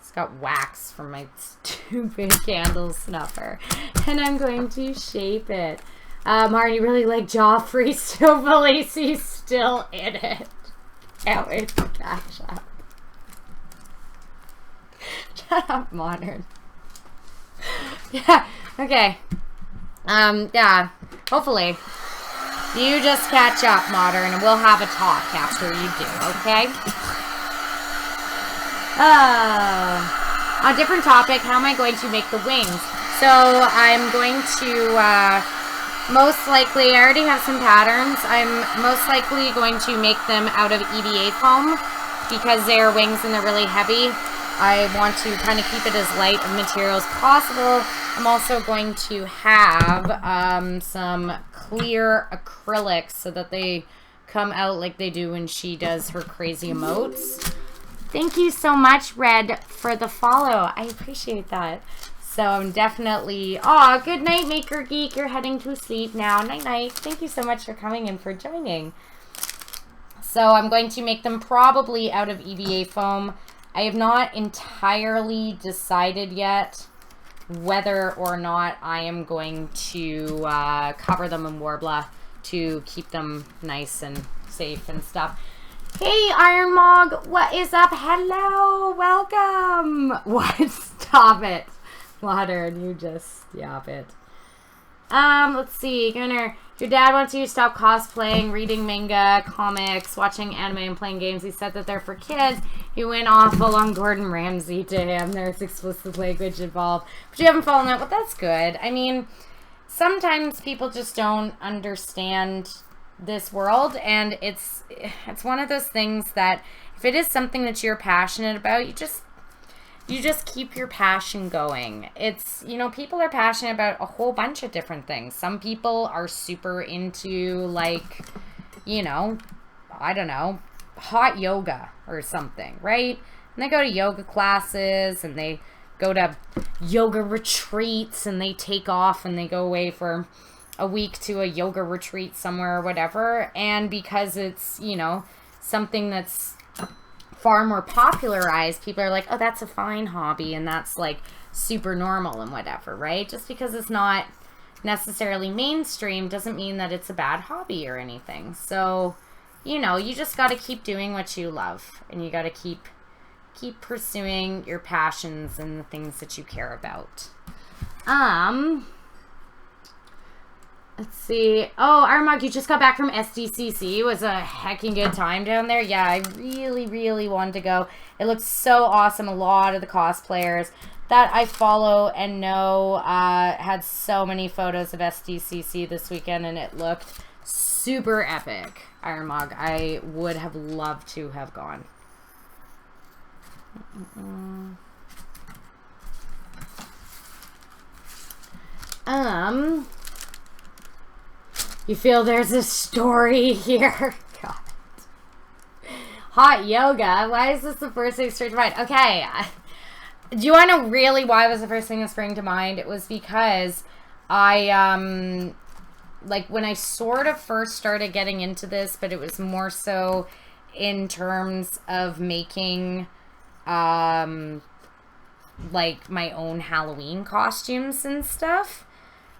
it's got wax from my stupid candle snuffer. And I'm going to shape it. Marty really like Joffrey still, Felice's still in it. Can't wait to catch up. Shut up, Modern. Yeah, okay. Yeah, hopefully. You just catch up, Modern, and we'll have a talk after you do, okay? On a different topic, how am I going to make the wings? So, I'm going to, most likely, I already have some patterns. I'm most likely going to make them out of EVA foam because they're wings and they're really heavy. I want to kind of keep it as light of material as possible. I'm also going to have some clear acrylics so that they come out like they do when she does her crazy emotes. Thank you so much, Red, for the follow. I appreciate that. So I'm definitely... Aw, good night, Maker Geek. You're heading to sleep now. Night-night. Thank you so much for coming and for joining. So I'm going to make them probably out of EVA foam. I have not entirely decided yet whether or not I am going to cover them in Warbler to keep them nice and safe and stuff. Hey, Iron Mog, what is up? Hello, welcome. What? Stop it. Modern, you just stop it. Let's see, Gunnar. Your dad wants you to stop cosplaying, reading manga, comics, watching anime, and playing games. He said that they're for kids. He went awful on Gordon Ramsay to him. There's explicit language involved. But you haven't fallen out. Well, that's good. I mean, sometimes people just don't understand this world. And it's one of those things that if it is something that you're passionate about, you just keep your passion going. It's, you know, people are passionate about a whole bunch of different things. Some people are super into, like, you know, I don't know, hot yoga or something, right? And they go to yoga classes and they go to yoga retreats and they take off and they go away for a week to a yoga retreat somewhere or whatever. And because it's, you know, something that's far more popularized, people are like, oh, that's a fine hobby and that's like super normal and whatever, right? Just because it's not necessarily mainstream doesn't mean that it's a bad hobby or anything. So, you know, you just got to keep doing what you love and you got to keep pursuing your passions and the things that you care about. Let's see. Oh, Armag, you just got back from SDCC. It was a hecking good time down there. Yeah, I really, really wanted to go. It looked so awesome. A lot of the cosplayers that I follow and know had so many photos of SDCC this weekend, and it looked super epic. Armag, I would have loved to have gone. You feel there's a story here? God. Hot yoga? Why is this the first thing straight to mind? Okay. Do you want to know really why it was the first thing that sprang to mind? It was because I, like, when I sort of first started getting into this, but it was more so in terms of making like my own Halloween costumes and stuff.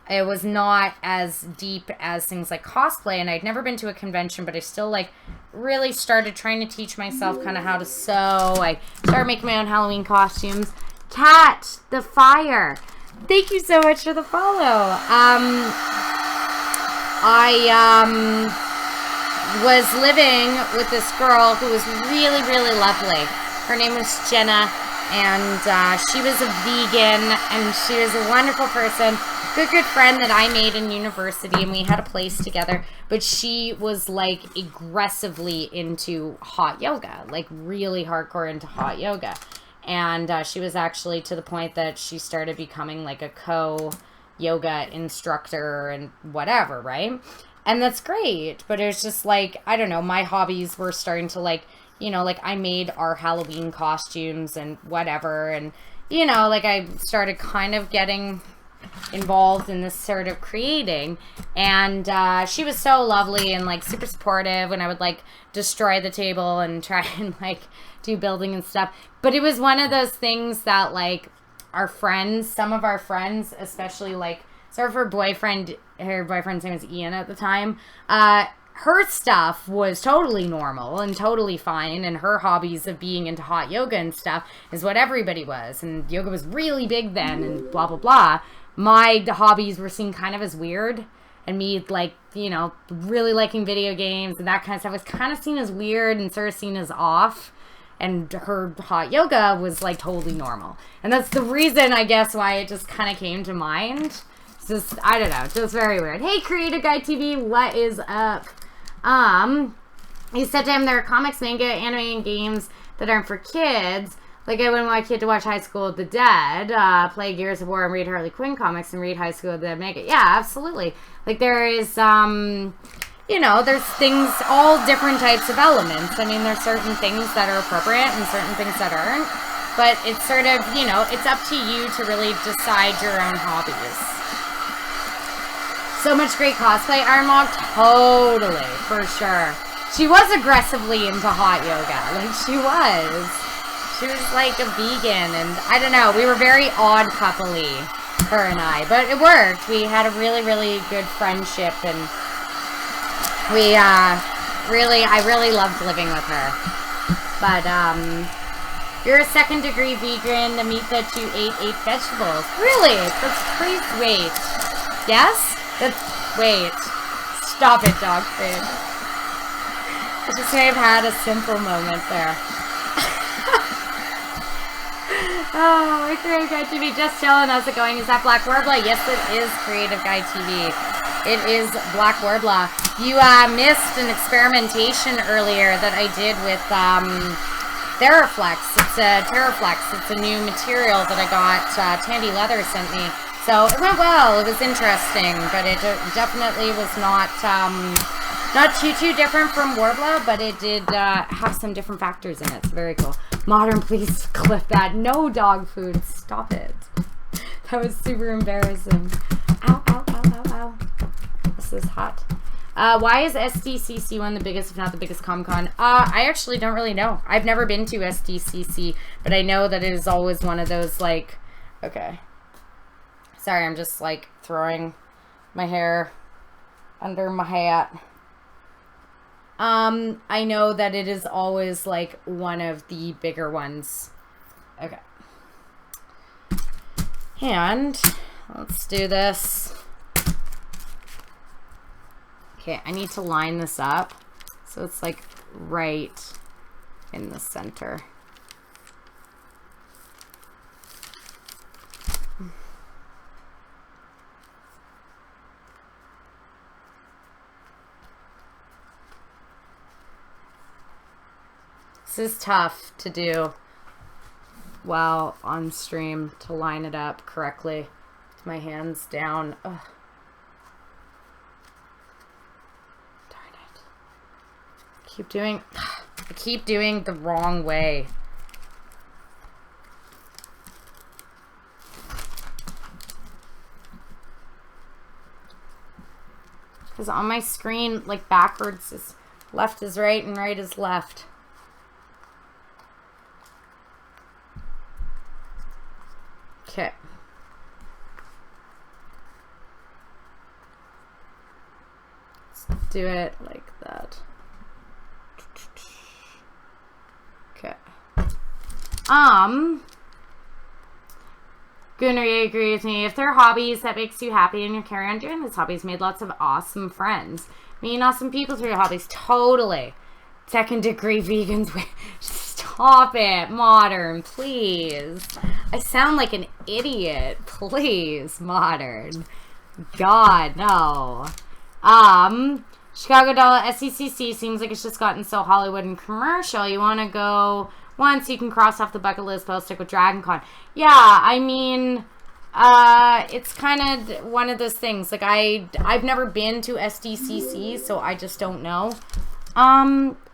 It was not as deep as things like cosplay, and I'd never been to a convention, but I still like really started trying to teach myself kind of how to sew. I started making my own Halloween costumes. Cat the Fire, thank you so much for the follow. I was living with this girl who was really, really lovely. Her name was Jenna, and she was a vegan, and she was a wonderful person. Good friend that I made in university, and we had a place together. But she was like aggressively into hot yoga, like really hardcore into hot yoga. And she was actually to the point that she started becoming like a yoga instructor and whatever, right? And that's great. But it was just like, I don't know, my hobbies were starting to like, you know, like I made our Halloween costumes and whatever. And, you know, like I started kind of getting involved in this sort of creating, and she was so lovely and like super supportive when I would like destroy the table and try and like do building and stuff. But it was one of those things that like our friends, some of our friends, especially like, so her boyfriend's name was Ian at the time, her stuff was totally normal and totally fine, and her hobbies of being into hot yoga and stuff is what everybody was, and yoga was really big then and blah blah blah. My hobbies were seen kind of as weird, and me, like, you know, really liking video games and that kind of stuff was kind of seen as weird and sort of seen as off. And her hot yoga was, like, totally normal. And that's the reason, I guess, why it just kind of came to mind. It's just, I don't know, just very weird. Hey, Creative Guy TV, what is up? You said to him there are comics, manga, anime, and games that aren't for kids. Like, I wouldn't want a kid to watch High School of the Dead, play Gears of War, and read Harley Quinn comics, and read High School of the Dead manga. Yeah, absolutely. Like, there is, you know, there's things, all different types of elements. I mean, there's certain things that are appropriate and certain things that aren't. But it's sort of, you know, it's up to you to really decide your own hobbies. So much great cosplay, Ironmog. Totally, for sure. She was aggressively into hot yoga. Like, she was. She was like a vegan, and I don't know, we were very odd couple-y, her and I, but it worked. We had a really, really good friendship, and we, I really loved living with her. But, you're a second-degree vegan, the meat that you ate vegetables. Really? That's pretty sweet. Yes? That's, wait. Stop it, dog food. I just may have had a simple moment there. Oh, my Creative Guy TV, just chilling. How's it going? Is that Black Warbler? Yes, it is Creative Guy TV. It is Black Warbler. You missed an experimentation earlier that I did with Theraflex. It's a Terraflex. It's a new material that I got. Tandy Leather sent me. So it went well. It was interesting, but it definitely was not too different from Warbler, but it did have some different factors in it. It's very cool. Modern, please clip that. No dog food. Stop it. That was super embarrassing. Ow, ow, ow, ow, ow. This is hot. Why is SDCC one of the biggest, if not the biggest, Comic-Con? I actually don't really know. I've never been to SDCC, but I know that it is always one of those, like... Okay. Sorry, I'm just, like, throwing my hair under my hat. I know that it is always, like, one of the bigger ones. Okay. And let's do this. Okay, I need to line this up so it's, like, right in the center. This is tough to do while on stream, to line it up correctly with my hands down. Ugh. Darn it. I keep doing the wrong way. Because on my screen, like, backwards is Left is right and right is left. Okay. Let's do it like that. Okay. Gunnar, you agree with me. If there are hobbies that makes you happy and you carry on doing those hobbies, made lots of awesome friends. Meeting awesome people through your hobbies. Totally. Second degree vegans. Stop it. Modern, please. I sound like an idiot. Please, modern. God, no. Chicago Doll SECC seems like it's just gotten so Hollywood and commercial. You want to go once, you can cross off the bucket list, but I'll stick with Dragon Con. Yeah, I mean, it's kind of one of those things. Like, I've never been to SDCC, so I just don't know.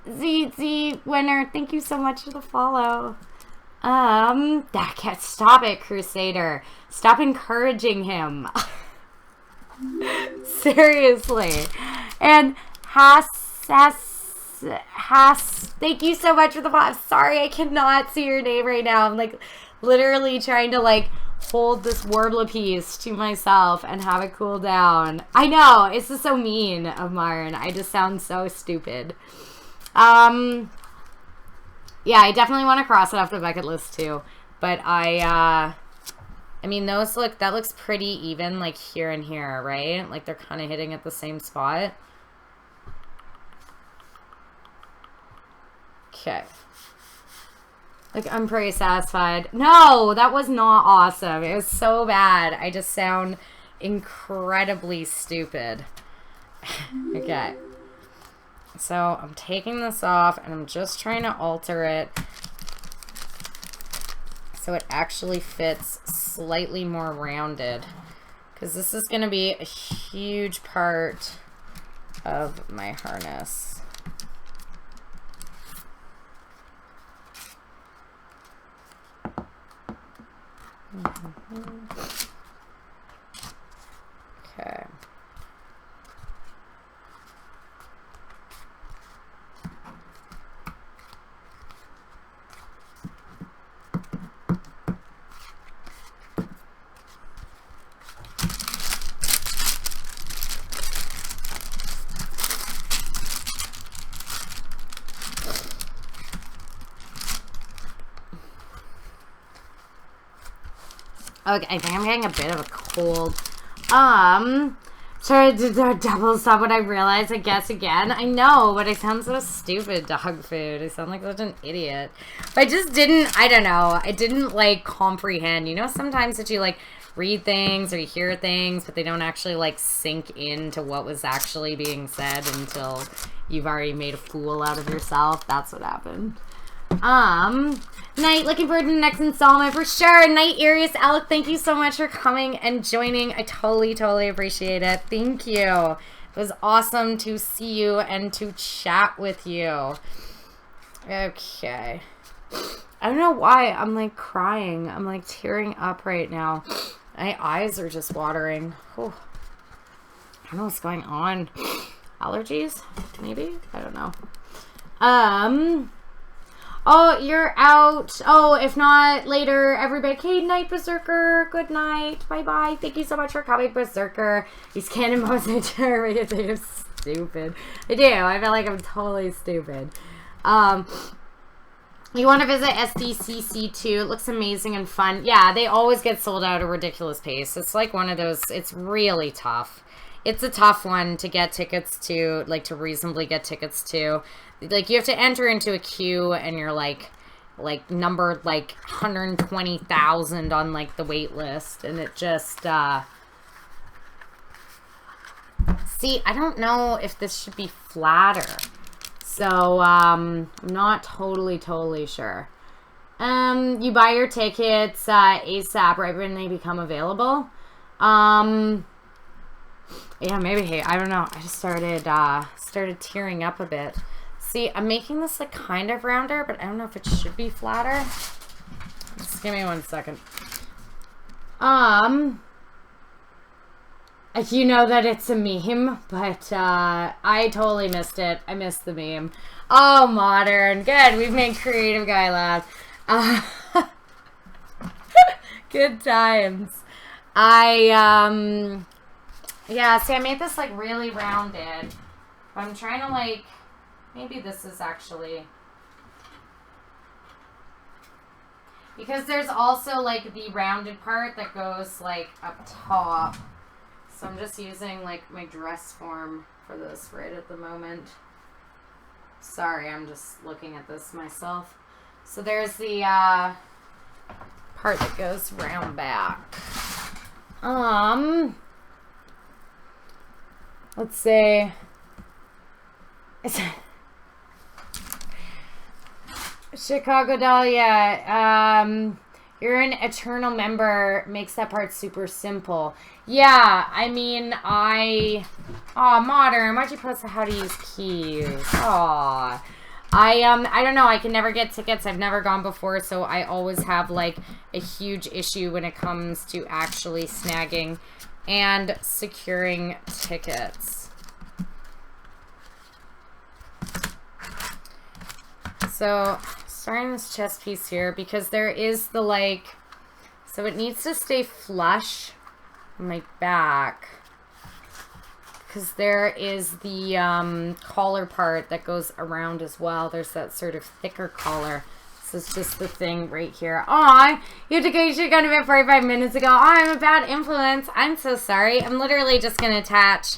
ZZ Winner, thank you so much for the follow. That cat, stop it, Crusader. Stop encouraging him. Seriously. And thank you so much for the follow. Sorry, I cannot see your name right now. I'm like literally trying to like hold this Warbler piece to myself and have it cool down. I know, it's just so mean of Myron. I just sound so stupid. Yeah, I definitely want to cross it off the bucket list too. But I mean, those that looks pretty even, like here and here, right? Like they're kind of hitting at the same spot. Okay. Like, I'm pretty satisfied. No, that was not awesome. It was so bad. I just sound incredibly stupid. Okay. So, I'm taking this off, and I'm just trying to alter it so it actually fits slightly more rounded. Because this is going to be a huge part of my harness. Okay. Okay, I think I'm getting a bit of a cold. Sorry to do double stop when I realize I guess again. I know, but I sound so stupid, dog food. I sound like such an idiot. But I just didn't, I don't know. I didn't, like, comprehend. You know, sometimes that you, like, read things or you hear things, but they don't actually, like, sink into what was actually being said until you've already made a fool out of yourself. That's what happened. Night, looking forward to the next installment for sure. Night, Arius, Alec, thank you so much for coming and joining. I totally appreciate it. Thank you. It was awesome to see you and to chat with you. Okay. I don't know why I'm like crying. I'm like tearing up right now. My eyes are just watering. Whew. I don't know what's going on. Allergies? Maybe? I don't know. Oh, you're out. Oh, if not, later, everybody. Okay, night, Berserker. Good night. Bye-bye. Thank you so much for coming, Berserker. These cannon modes I turn make it think I'm stupid. I do. I feel like I'm totally stupid. You want to visit SDCC too? It looks amazing and fun. Yeah, they always get sold out at a ridiculous pace. It's like one of those, it's really tough. It's a tough one to get tickets to, like to reasonably get tickets to. Like, you have to enter into a queue, and you're, like numbered, like, 120,000 on, like, the wait list, and it just, see, I don't know if this should be flatter, so, I'm not totally sure. You buy your tickets, ASAP, right when they become available. Yeah, maybe, hey, I don't know, I just started tearing up a bit. See, I'm making this like kind of rounder, but I don't know if it should be flatter. Just give me 1 second. You know that it's a meme, but I totally missed it. I missed the meme. Oh, modern. Good. We've made creative guy laugh. Good times. Yeah, see, I made this, like, really rounded. But I'm trying to, like, maybe this is actually... Because there's also, like, the rounded part that goes, like, up top. So I'm just using, like, my dress form for this right at the moment. Sorry, I'm just looking at this myself. So there's the part that goes round back. Let's see. Chicago Dahlia, you're an eternal member, makes that part super simple. Yeah, I mean, modern, why'd you post how to use keys? Aw. I don't know, I can never get tickets, I've never gone before, so I always have, like, a huge issue when it comes to actually snagging and securing tickets. So, starting this chest piece here, because there is the, like, so it needs to stay flush on my back, because there is the collar part that goes around as well. There's that sort of thicker collar. This is just the thing right here. Aw, you should have gone to bed 45 minutes ago. I'm a bad influence. I'm so sorry. I'm literally just going to attach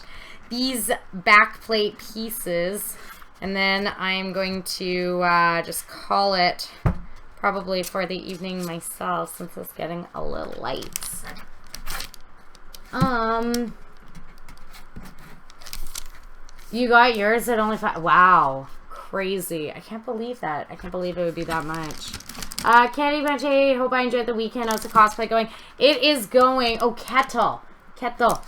these back plate pieces. And then I'm going to just call it probably for the evening myself, since it's getting a little late. You got yours at only 5. Wow. Crazy. I can't believe that. I can't believe it would be that much. Candy Bunche, hope I enjoyed the weekend. How's the cosplay going? It is going. Oh, Kettle. Kettle.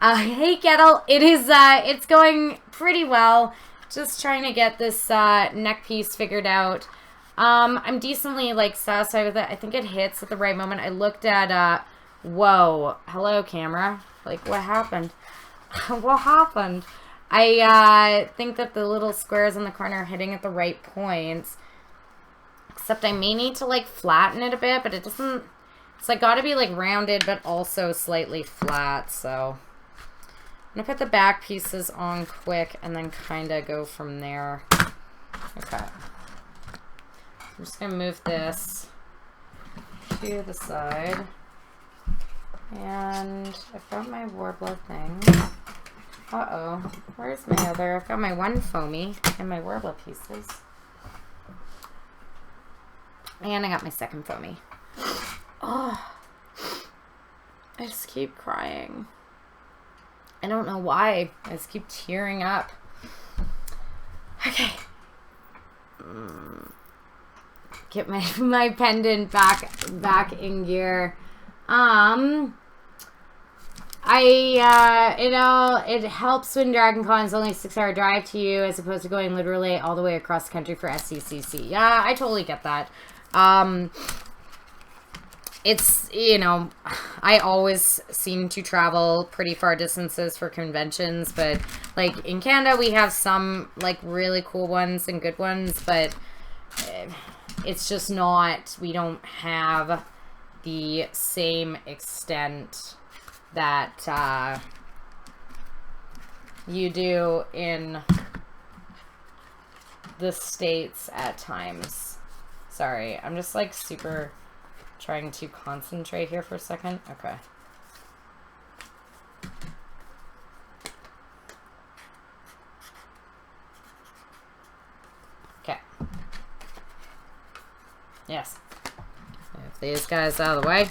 Hey, Kettle. It is, it's going pretty well. Just trying to get this neck piece figured out. I'm decently, like, satisfied with it. I think it hits at the right moment. I looked at, whoa. Hello, camera. Like, what happened? What happened? I think that the little squares in the corner are hitting at the right points. Except I may need to, like, flatten it a bit, but it doesn't... It's, like, gotta be, like, rounded, but also slightly flat, so... I'm going to put the back pieces on quick and then kind of go from there. Okay. I'm just going to move this to the side. And I've got my Warbler thing. Uh-oh. Where's my other? I've got my one foamy and my Warbler pieces. And I got my second foamy. Oh. I just keep crying. I don't know why. I just keep tearing up. Okay. Get my pendant back in gear. It helps when Dragon Con is only a 6-hour drive to you as opposed to going literally all the way across the country for SCCC. Yeah, I totally get that. It's, you know, I always seem to travel pretty far distances for conventions, but, like, in Canada, we have some, like, really cool ones and good ones, but it's just not, we don't have the same extent that you do in the States at times. Sorry, I'm just, like, super... trying to concentrate here for a second. Okay. Okay. Yes. Move these guys out of the way.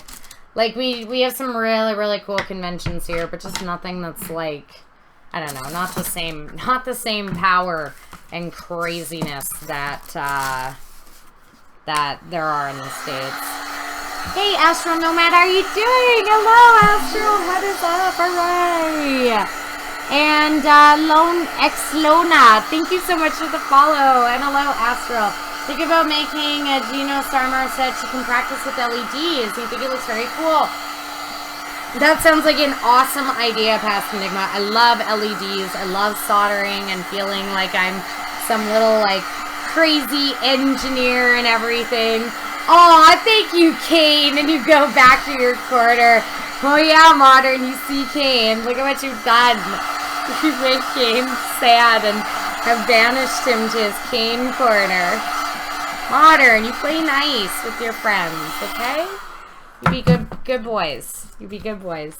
Like, we have some really, really cool conventions here, but just nothing that's, like, I don't know, not the same power and craziness that, that there are in the States. Hey, Astro Nomad, how are you doing? Hello, Astro. What is up? Hooray. And Lona, thank you so much for the follow. And hello, Astro. Think about making a Geno Starmar set. You can practice with LEDs. You think it looks very cool. That sounds like an awesome idea, Past Enigma. I love LEDs. I love soldering and feeling like I'm some little, like, crazy engineer and everything. Aw, thank you, Kane. And you go back to your corner. Oh, yeah, Modern, you see Kane. Look at what you've done. You make Kane sad and have banished him to his Kane corner. Modern, you play nice with your friends, okay? You be good boys. You be good boys.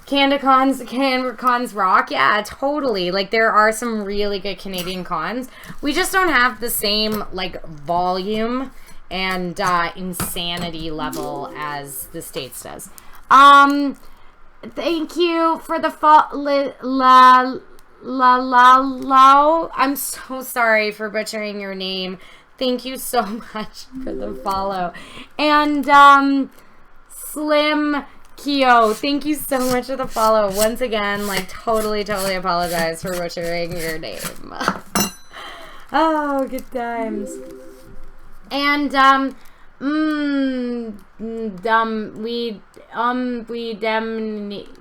Canada cons rock. Yeah, totally. Like, there are some really good Canadian cons. We just don't have the same, like, volume and insanity level as the States does. Thank you for the I'm so sorry for butchering your name. Thank you so much for the follow. And Slim Kyo, thank you so much for the follow. Once again, like, totally apologize for butchering your name. Oh, good times. And we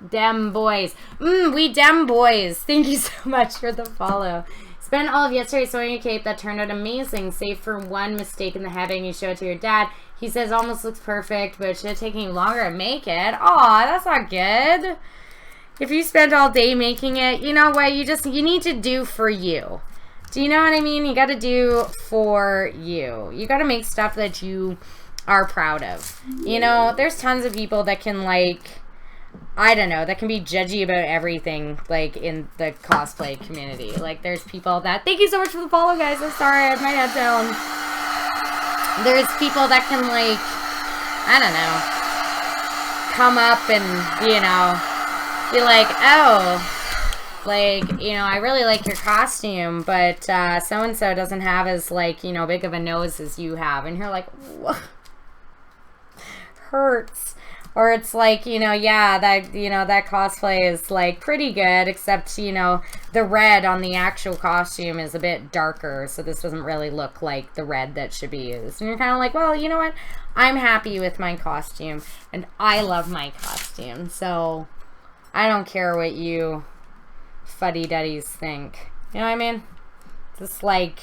dem boys. Thank you so much for the follow. Spent all of yesterday sewing a cape that turned out amazing, save for one mistake in the heading. You show it to your dad. He says almost looks perfect, but it should have taken you longer to make it. Aw, that's not good. If you spent all day making it, you know what? You need to do for you. Do you know what I mean? You got to do for you. You got to make stuff that you are proud of. You know, there's tons of people that can, like, I don't know, that can be judgy about everything, like, in the cosplay community. Like, there's people that... Thank you so much for the follow, guys. I'm sorry, I have my head down. There's people that can, like, I don't know, come up and, you know, be like, oh, like, you know, I really like your costume, but so-and-so doesn't have as, like, you know, big of a nose as you have. And you're like, what? Hurts. Or it's like, you know, yeah, that, you know, that cosplay is, like, pretty good, except, you know, the red on the actual costume is a bit darker, so this doesn't really look like the red that should be used. And you're kind of like, well, you know what? I'm happy with my costume, and I love my costume, so I don't care what you fuddy-duddies think. You know what I mean? Just, like,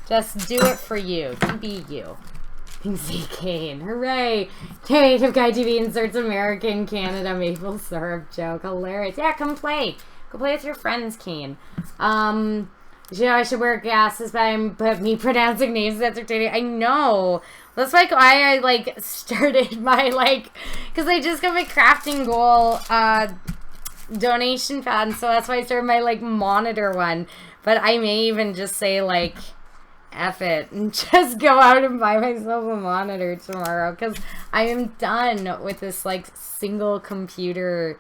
just do it for you. Be you. See Kane. Hooray! Creative Guy TV inserts American Canada maple syrup joke. Hilarious. Yeah, come play. Go play with your friends, Kane. You know, I should wear glasses, but me pronouncing names, that's entertaining. I know. That's like why I, like, started my, like, because I just got my crafting goal donation fund, so that's why I started my, like, monitor one. But I may even just say, like, F it and just go out and buy myself a monitor tomorrow, because I am done with this, like, single computer,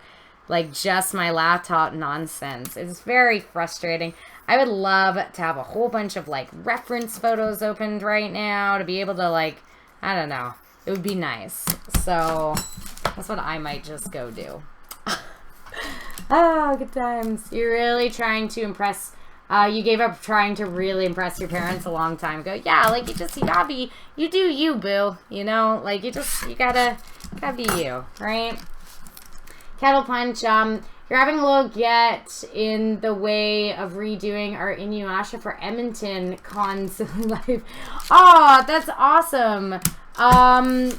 like, just my laptop nonsense. It's very frustrating. I would love to have a whole bunch of, like, reference photos opened right now to be able to, like, I don't know. It would be nice. So that's what I might just go do. Oh, good times. You're really trying to impress... you gave up trying to really impress your parents a long time ago. Yeah, like, you gotta be, you do you, boo. You know, like, you gotta be you, right? Kettle Punch, you're having a little get in the way of redoing our Inuyasha for Edmonton cons live. Oh, that's awesome.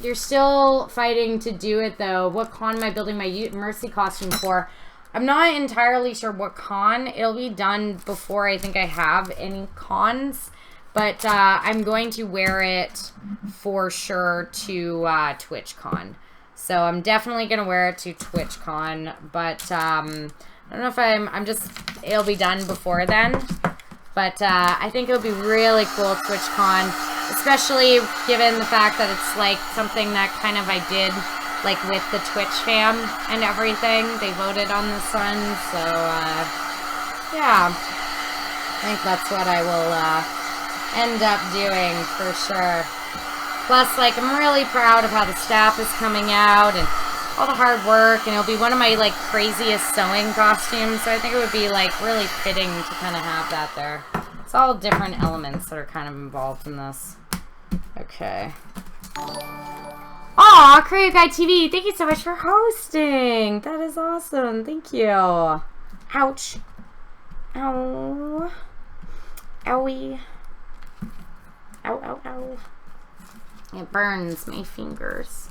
You're still fighting to do it, though. What con am I building my Mercy costume for? I'm not entirely sure what con. It'll be done before I think I have any cons. But I'm going to wear it for sure to TwitchCon. So I'm definitely going to wear it to TwitchCon. But I don't know if it'll be done before then. But I think it'll be really cool at TwitchCon. Especially given the fact that it's like something that kind of I did... like with the Twitch fam and everything. They voted on this one, so yeah. I think that's what I will end up doing for sure. Plus, like, I'm really proud of how the staff is coming out and all the hard work, and it'll be one of my, like, craziest sewing costumes, so I think it would be, like, really fitting to kind of have that there. It's all different elements that are kind of involved in this. Okay. Aw, Creative Guy TV, thank you so much for hosting. That is awesome. Thank you. Ouch. Ow. Owie. Ow, ow, ow. It burns my fingers.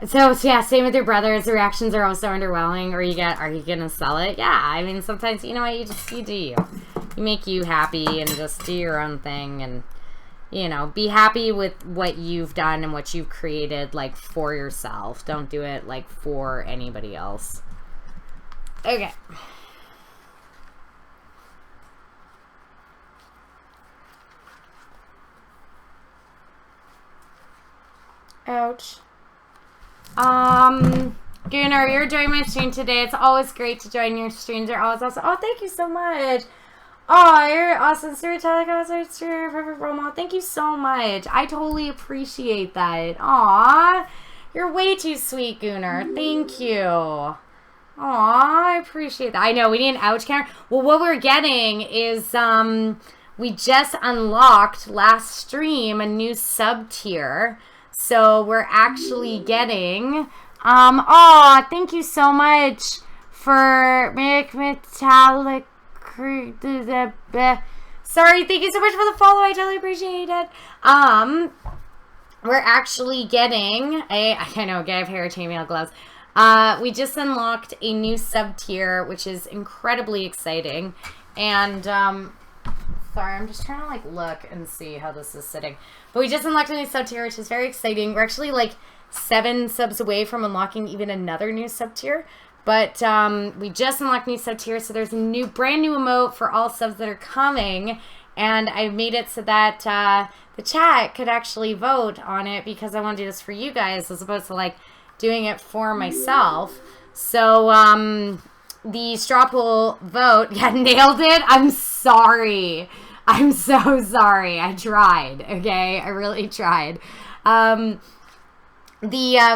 So yeah, same with your brothers. The reactions are also underwhelming, or you get, are you gonna sell it? Yeah, I mean, sometimes, you know what, you do you. You make you happy and just do your own thing, and, you know, be happy with what you've done and what you've created, like, for yourself. Don't do it, like, for anybody else. Okay. Ouch. Gunnar, you're joining my stream today. It's always great to join your streams. They're always awesome. Oh, thank you so much. Oh, you're awesome. Storyteller, perfect role model. Thank you so much. I totally appreciate that. Aw, you're way too sweet, Gunnar. Thank you. Aw, I appreciate that. I know, we need an ouch counter. Well, what we're getting is, we just unlocked last stream a new sub-tier. So we're actually getting, oh, thank you so much for metallic. Sorry, thank you so much for the follow. I totally appreciate it. We're actually getting I know, I have hair chainmail gloves. We just unlocked a new sub tier, which is incredibly exciting. And sorry, I'm just trying to like look and see how this is sitting. But we just unlocked a new sub tier, which is very exciting. We're actually like 7 subs away from unlocking even another new sub tier. But we just unlocked new sub tier, so there's a brand new emote for all subs that are coming. And I made it so that the chat could actually vote on it, because I want to do this for you guys as opposed to like doing it for myself. So the straw poll vote, yeah, nailed it. I'm sorry. I'm so sorry. I tried, okay? I really tried. The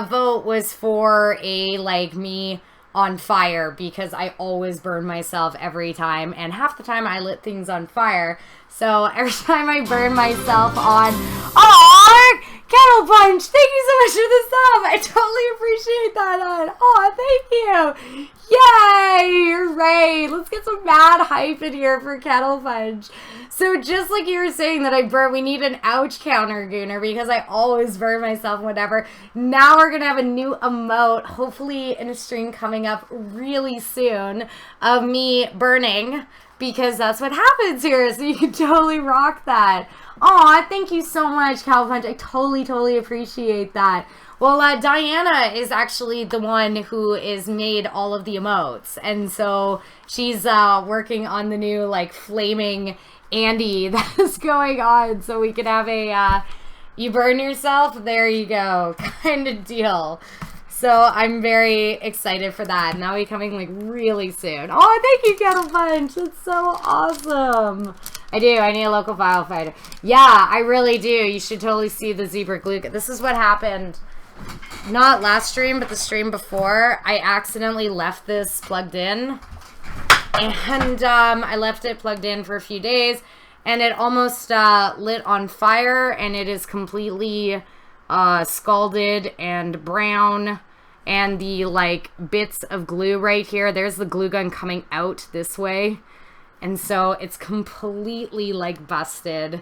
vote was for a, like, me on fire, because I always burn myself every time, and half the time I lit things on fire. So every time I burn myself on, oh, Kettle Punch, thank you so much for the sub. I totally appreciate that. Oh, thank you. Yay, hooray. Let's get some mad hype in here for Kettle Punch. So just like you were saying that we need an ouch counter, Gunnar, because I always burn myself, whatever. Now we're going to have a new emote, hopefully in a stream coming up really soon, of me burning, because that's what happens here. So you can totally rock that. Aw, thank you so much, Kettle Punch. I totally appreciate that. Well, Diana is actually the one who is made all of the emotes. And so she's working on the new, like, flaming Andy that is going on, so we could have a you burn yourself, there you go kind of deal. So I'm very excited for that, and that'll be coming like really soon. Oh, thank you, Kettle Punch. That's so awesome. I need a local firefighter. Yeah, I really do. You should totally see the zebra glue. This is what happened, not last stream, but the stream before. I accidentally left this plugged in. And I left it plugged in for a few days, and it almost lit on fire, and it is completely scalded and brown. And the like bits of glue right here, there's the glue gun coming out this way, and so it's completely like busted.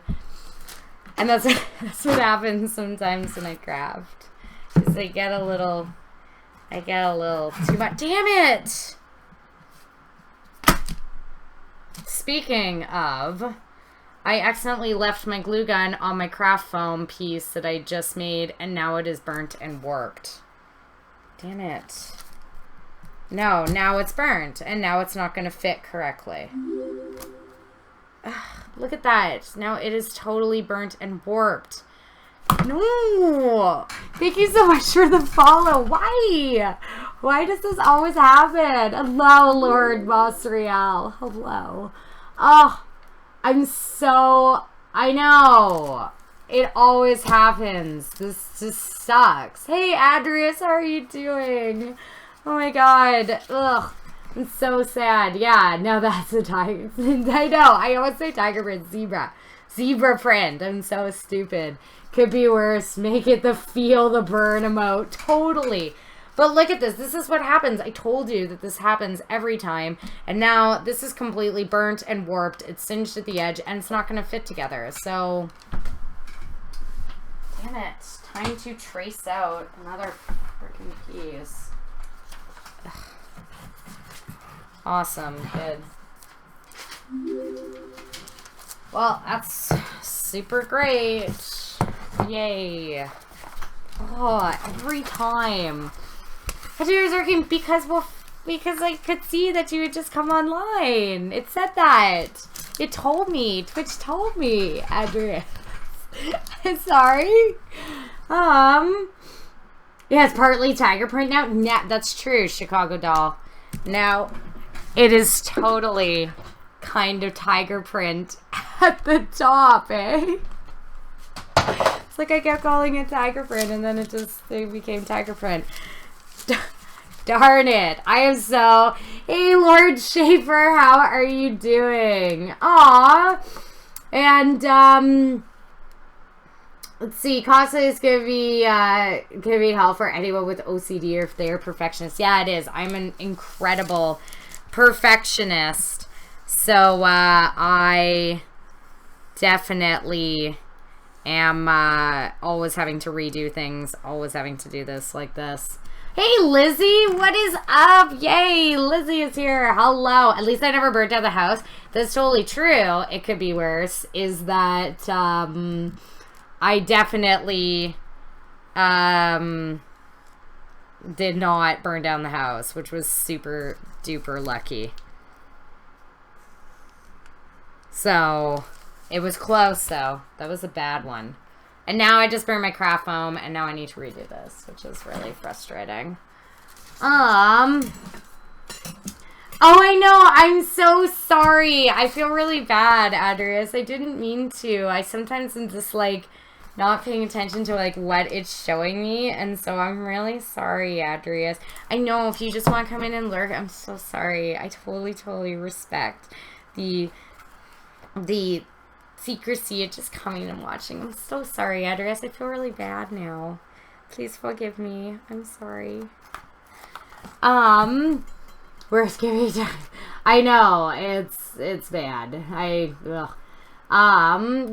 And that's what happens sometimes when I craft, is I get a little too much. Damn it! Speaking of, I accidentally left my glue gun on my craft foam piece that I just made, and now it is burnt and warped. Damn it. No, now it's burnt, and now it's not going to fit correctly. Ugh, look at that. Now it is totally burnt and warped. No! Thank you so much for the follow. Why? Why does this always happen? Hello, Lord Mossriel. Hello. Oh, I know. It always happens. This just sucks. Hey, Adrius, how are you doing? Oh my god. Ugh. I'm so sad. Yeah, no, that's a tiger. I know. I always say tiger, but it's zebra. Zebra print. I'm so stupid. Could be worse. Make it the feel the burn emote. Totally. But look at this. This is what happens. I told you that this happens every time. And now this is completely burnt and warped. It's singed at the edge and it's not going to fit together. So, damn it. Time to trace out another freaking piece. Ugh. Awesome. Good. Well, that's super great. Yay. Oh, every time. I thought you were working because I could see that you would just come online. It said that. It told me. Twitch told me, Andrea. Sorry. Yeah, it's partly tiger print now. Nah, that's true, Chicago Doll. Now, it is totally kind of tiger print at the top, eh? It's like I kept calling it tiger print and then it became tiger print. Darn it. I am so... Hey, Lord Schaefer, how are you doing? Aw. And, let's see. Cosplay is gonna be hell for anyone with OCD or if they are perfectionists. Yeah, it is. I'm an incredible perfectionist. So, I definitely am, always having to redo things. Always having to do this like this. Hey, Lizzie, what is up? Yay, Lizzie is here. Hello. At least I never burnt down the house. That's totally true. It could be worse. Is that, I definitely, did not burn down the house, which was super duper lucky. So, it was close, though. That was a bad one. And now I just burned my craft foam, and now I need to redo this, which is really frustrating. Oh, I know. I'm so sorry. I feel really bad, Adrius. I didn't mean to. I sometimes am just, like, not paying attention to, like, what it's showing me, and so I'm really sorry, Adrius. I know. If you just want to come in and lurk, I'm so sorry. I totally respect the secrecy of just coming and watching. I'm so sorry, Adrius. I feel really bad now. Please forgive me. I'm sorry. Where's Gary? I know, it's bad.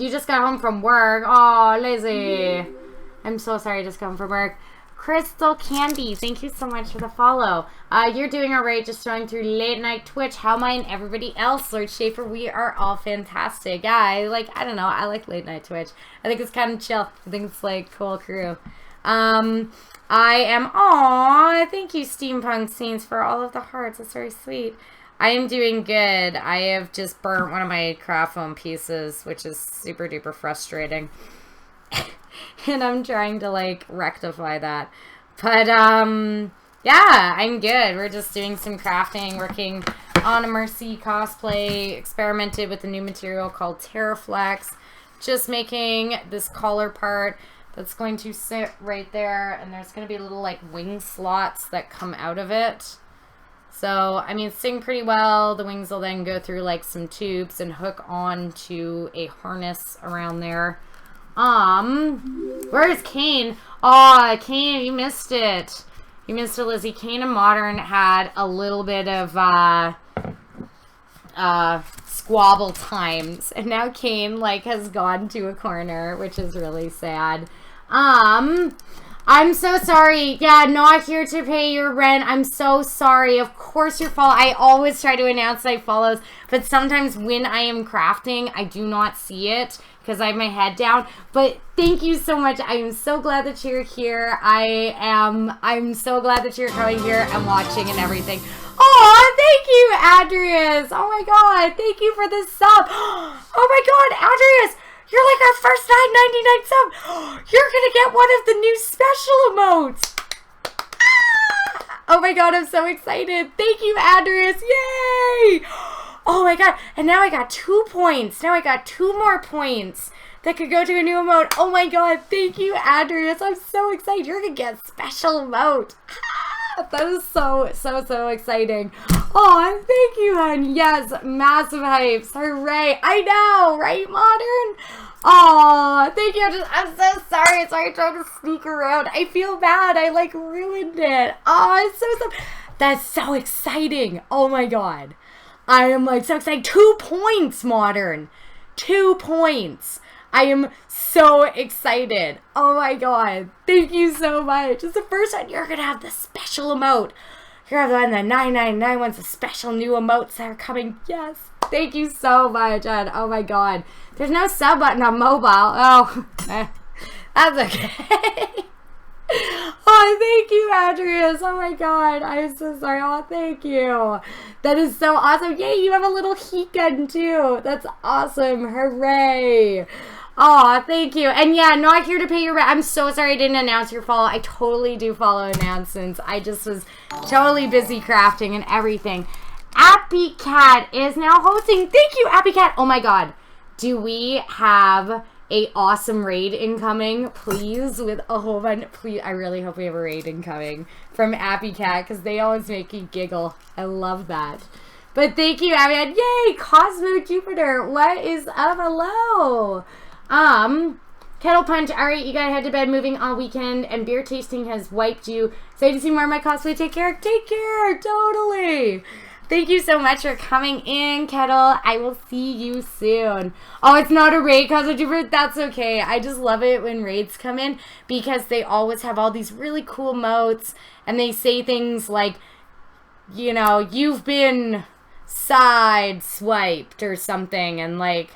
You just got home from work. Oh, Lizzie. I'm so sorry I just got home from work. Crystal Candy, thank you so much for the follow. You're doing alright, just showing through late night Twitch. How am I and everybody else? Lord Schaefer, we are all fantastic. Yeah, I don't know, I like late night Twitch. I think it's kind of chill. I think it's like cool crew. Aw, thank you Steampunk Scenes for all of the hearts. That's very sweet. I am doing good. I have just burnt one of my craft foam pieces, which is super duper frustrating. And I'm trying to, like, rectify that. But, yeah, I'm good. We're just doing some crafting, working on a Mercy cosplay, experimented with a new material called Terraflex. Just making this collar part that's going to sit right there, and there's going to be little, like, wing slots that come out of it. So, I mean, it's sitting pretty well. The wings will then go through, like, some tubes and hook on to a harness around there. Where is Kane? Aw, Kane, you missed it. You missed it, Lizzie. Kane and Modern had a little bit of, squabble times. And now Kane, like, has gone to a corner, which is really sad. I'm so sorry. Yeah, not here to pay your rent. I'm so sorry. Of course your fault. I always try to announce that I follows, but sometimes when I am crafting, I do not see it because I have my head down. But thank you so much. I am so glad that you're here. I'm so glad that you're coming here and watching and everything. Oh, thank you, Adrius. Oh my god. Thank you for the sub. Oh my god, Adrius. You're like our first 9.99 sub. You're gonna get one of the new special emotes. Ah! Oh my god, I'm so excited. Thank you, Adrius. Yay! Oh my god. And now I got 2 points. Now I got 2 more points that could go to a new emote. Oh my god. Thank you, Adrius. I'm so excited. You're gonna get special emote. Ah! That is so exciting. Oh, thank you, hon. Yes, massive hypes. Hooray. I know, right, Modern? Oh, thank you. I'm so sorry. Sorry I tried to sneak around. I feel bad. I, like, ruined it. Oh, it's so... That's so exciting. Oh, my God. I am, like, so excited. 2 points, Modern. 2 points. I am so excited. Oh, my God. Thank you so much. It's the first time you're going to have the special emote. You're going to have the 999 ones, the special new emotes that are coming. Yes. Thank you so much, Ed. Oh, my God. There's no sub button on mobile. Oh, that's okay. Oh, thank you, Andreas. Oh, my God. I am so sorry. Oh, thank you. That is so awesome. Yay, you have a little heat gun, too. That's awesome. Hooray. Oh, thank you. And yeah, not here to pay your rent. I'm so sorry I didn't announce your follow. I totally do follow announcements. I just was totally busy crafting and everything. Appy Cat is now hosting. Thank you, Appy Cat. Oh, my God. Do we have a awesome raid incoming, please, with a whole bunch? Please, I really hope we have a raid incoming from Appy Cat, because they always make me giggle. I love that. But thank you, Appy Cat. Yay, Cosmo Jupiter. What is up? Hello. Kettle Punch. All right, you gotta head to bed. Moving all weekend, and beer tasting has wiped you. Excited to see more of my cosplay. Take care. Take care. Totally. Thank you so much for coming in, Kettle. I will see you soon. Oh, it's not a raid, Cosmo Jupiter. That's okay. I just love it when raids come in because they always have all these really cool motes and they say things like, you know, you've been side swiped or something, and like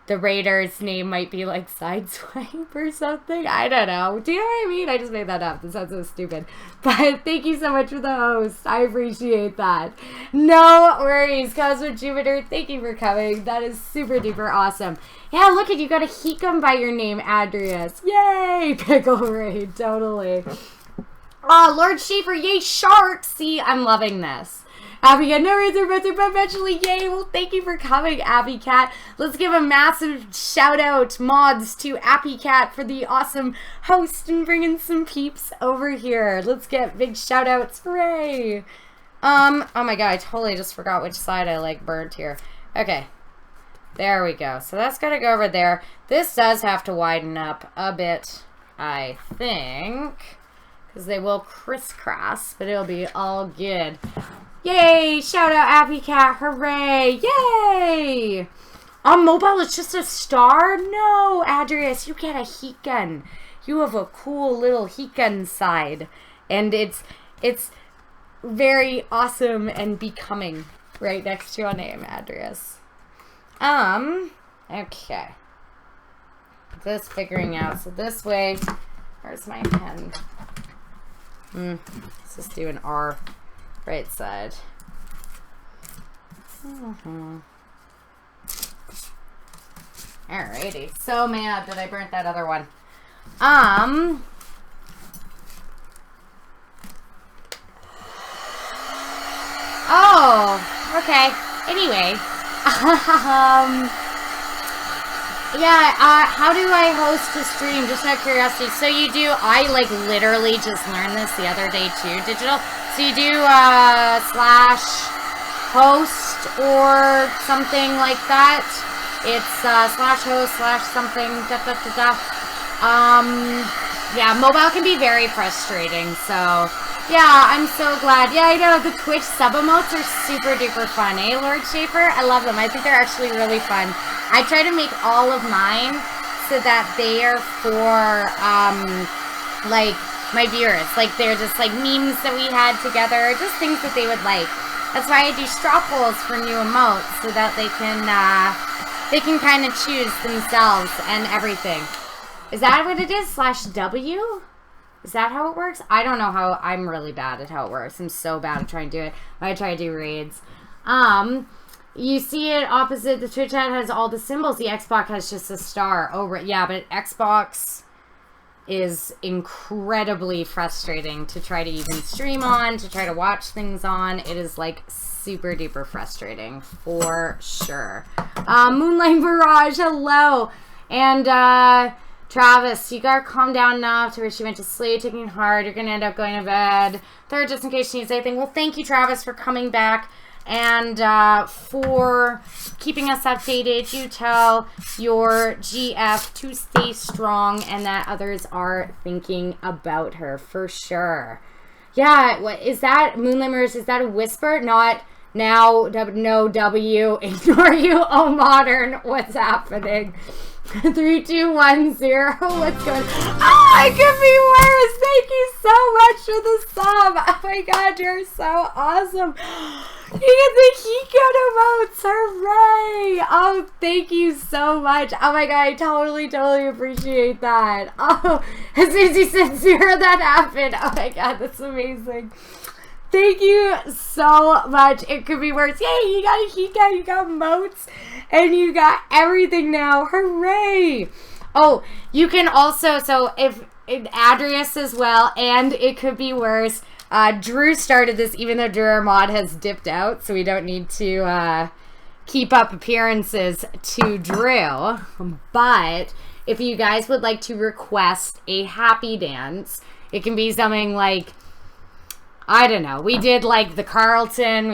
the raider's name might be like Sideswipe or something. I don't know. Do you know what I mean? I just made that up. That sounds so stupid. But thank you so much for the host. I appreciate that. No worries, Cosmo Jupiter. Thank you for coming. That is super duper awesome. Yeah, look at you. Got a heat gun by your name, Adrius. Yay! Pickle Raid. Totally. Oh, Lord Schaefer. Yay, sharks. See, I'm loving this. Abby Cat, no reason but eventually, yay. Well, thank you for coming, Abby Cat. Let's give a massive shout out, mods, to Abby Cat for the awesome host and bringing some peeps over here. Let's get big shout outs. Hooray. Oh my God, I totally just forgot which side I like burnt here. Okay. There we go. So that's got to go over there. This does have to widen up a bit, I think, because they will crisscross, but it'll be all good. Yay! Shout out Appy Cat. Hooray! Yay! On mobile, it's just a star? No, Adrius, you get a heat gun. You have a cool little heat gun side. And it's very awesome and becoming right next to your name, Adrius. Okay. Just figuring out. So this way, where's my pen? Let's just do an R. Right side. Alrighty. So mad that I burnt that other one. Oh, okay. Anyway. Yeah, how do I host a stream? Just out of curiosity. So you do, I like literally just learned this the other day too, digital. So you do slash host or something like that. It's slash host slash something. Yeah, mobile can be very frustrating. So yeah, I'm so glad. Yeah, I know the Twitch sub emotes are super duper fun, eh, Lord Schaefer? I love them. I think they're actually really fun. I try to make all of mine so that they are for like my viewers, like they're just like memes that we had together, just things that they would like. That's why I do straw polls for new emotes so that they can kind of choose themselves and everything. Is that what it is? /W? Is that how it works? I don't know how. I'm really bad at how it works. I'm so bad at trying to do it. I try to do raids. You see it opposite. The Twitch ad has all the symbols. The Xbox has just a star over it. Yeah, but Xbox is incredibly frustrating to try to even stream on, to try to watch things on. It is like super duper frustrating for sure. Moonlight Barrage, hello. And Travis, you gotta calm down enough to where she went to sleep, taking it hard. You're gonna end up going to bed. Third, just in case she needs anything. Well, thank you, Travis, for coming back. And for keeping us updated, you tell your GF to stay strong and that others are thinking about her for sure. Yeah, what is that? Moonlight Mirrors, is that a whisper? Not now, no W, ignore you, oh modern, what's happening? 3, 2, 1, 0, what's going on? Oh, it could be worse. Thank you so much for the sub. Oh my god, you're so awesome. You get the Hikot emotes, hooray. Oh, thank you so much. Oh my god, I totally appreciate that. Oh, as soon as you said 0, that happened. Oh my god, that's amazing. Thank you so much. It could be worse. Yay, you got a Hikot, you got moats, and you got everything now. Hooray. Oh, you can also, so if Adrius as well, and it could be worse. Drew started this, even though Drew our mod has dipped out, so we don't need to keep up appearances to Drew. But if you guys would like to request a happy dance, it can be something like, I don't know, we did like the Carlton,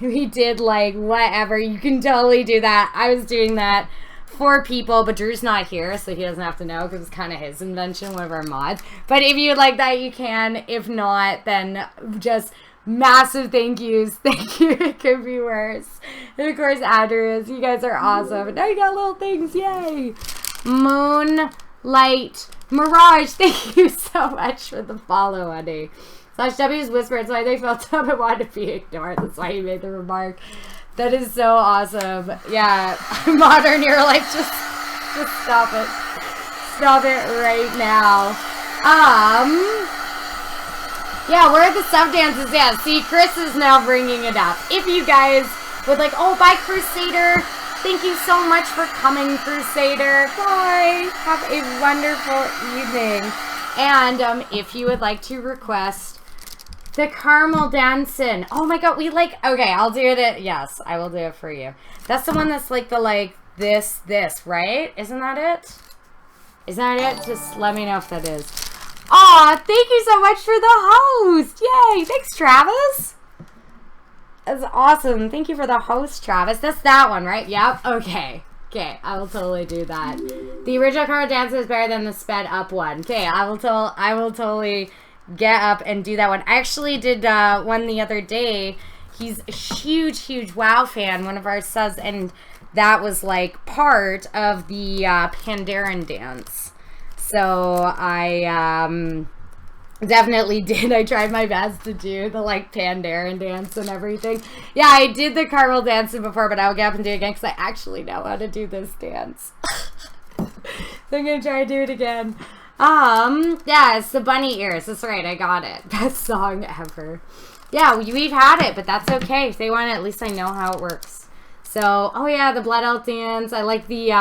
we did like whatever. You can totally do that. I was doing that for people, but Drew's not here, so he doesn't have to know because it's kind of his invention, one of our mods. But if you'd like that, you can. If not, then just massive thank yous. Thank you. It could be worse. And of course, Adrius, you guys are awesome. And now you got little things. Yay. Moonlight Mirage, thank you so much for the follow, honey. /W's whisper, it's why they felt up and wanted to be ignored. That's why you made the remark. That is so awesome. Yeah, modern, you're like, just stop it. Stop it right now. Yeah, where are the sub dances? Yeah, see, Chris is now bringing it up. If you guys would like, oh, bye, Crusader. Thank you so much for coming, Crusader. Bye. Have a wonderful evening. And if you would like to request the caramel dancing. Oh my god, we like, okay, I'll do it. Yes, I will do it for you. That's the one that's like the, like, this, right? Isn't that it? Isn't that it? Just let me know if that is. Aw, thank you so much for the host. Yay. Thanks, Travis. That's awesome. Thank you for the host, Travis. That's that one, right? Yep. Okay. Okay, I will totally do that. The original caramel dance is better than the sped up one. Okay, I will totally get up and do that one. I actually did one the other day. He's a huge WoW fan, one of our subs, and that was like part of the Pandaren dance. So I definitely did. I tried my best to do the like Pandaren dance and everything. Yeah, I did the caramel dancing before, but I'll get up and do it again because I actually know how to do this dance. So I'm gonna try to do it again. Yeah, it's the bunny ears. That's right, I got it. Best song ever. Yeah, we've had it, but that's okay. If they want it, at least I know how it works. So, oh yeah, the Blood Elf dance. I like the,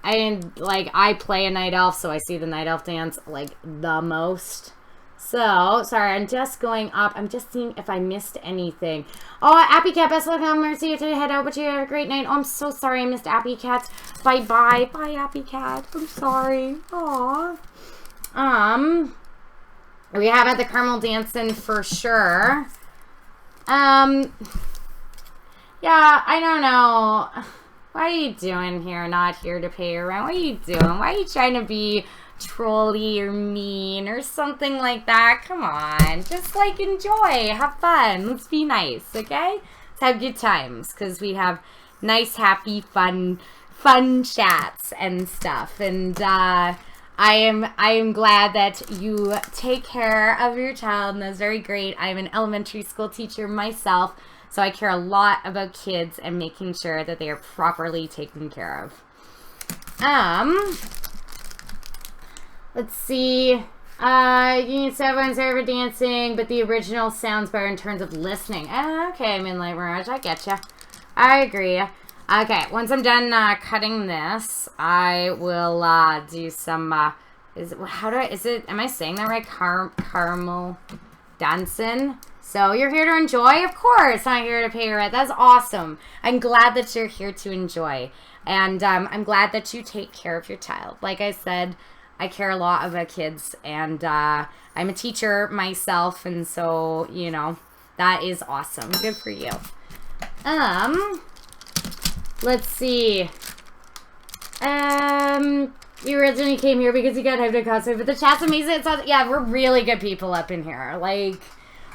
I play a Night Elf, so I see the Night Elf dance, like, the most. So, sorry, I'm just going up. I'm just seeing if I missed anything. Oh, Appy Cat, best of luck, Mercy. You have to head out, but you have a great night. Oh, I'm so sorry I missed Appy Cat. Bye-bye. Bye, Appy Cat. I'm sorry. Aw. We have at the caramel dancing for sure. Yeah, I don't know. What are you doing here? Not here to pay your rent. What are you doing? Why are you trying to be trolly or mean or something like that? Come on. Just, like, enjoy. Have fun. Let's be nice, okay? Let's have good times because we have nice, happy, fun chats and stuff. And, I am glad that you take care of your child, and that's very great. I'm an elementary school teacher myself, so I care a lot about kids and making sure that they are properly taken care of. Let's see. You need 7 server dancing, but the original sounds better in terms of listening. Okay, Moonlight Mirage, I getcha. I agree. Okay, once I'm done cutting this, I will do some, am I saying that right? Caramel dancing. So you're here to enjoy? Of course, I'm here to pay your rent. That's awesome. I'm glad that you're here to enjoy. And I'm glad that you take care of your child. Like I said, I care a lot about kids, and I'm a teacher myself, and so, you know, that is awesome. Good for you. Let's see. You originally came here because you got hyped at Cosplay, but the chat's amazing. It's all, yeah, we're really good people up in here. Like,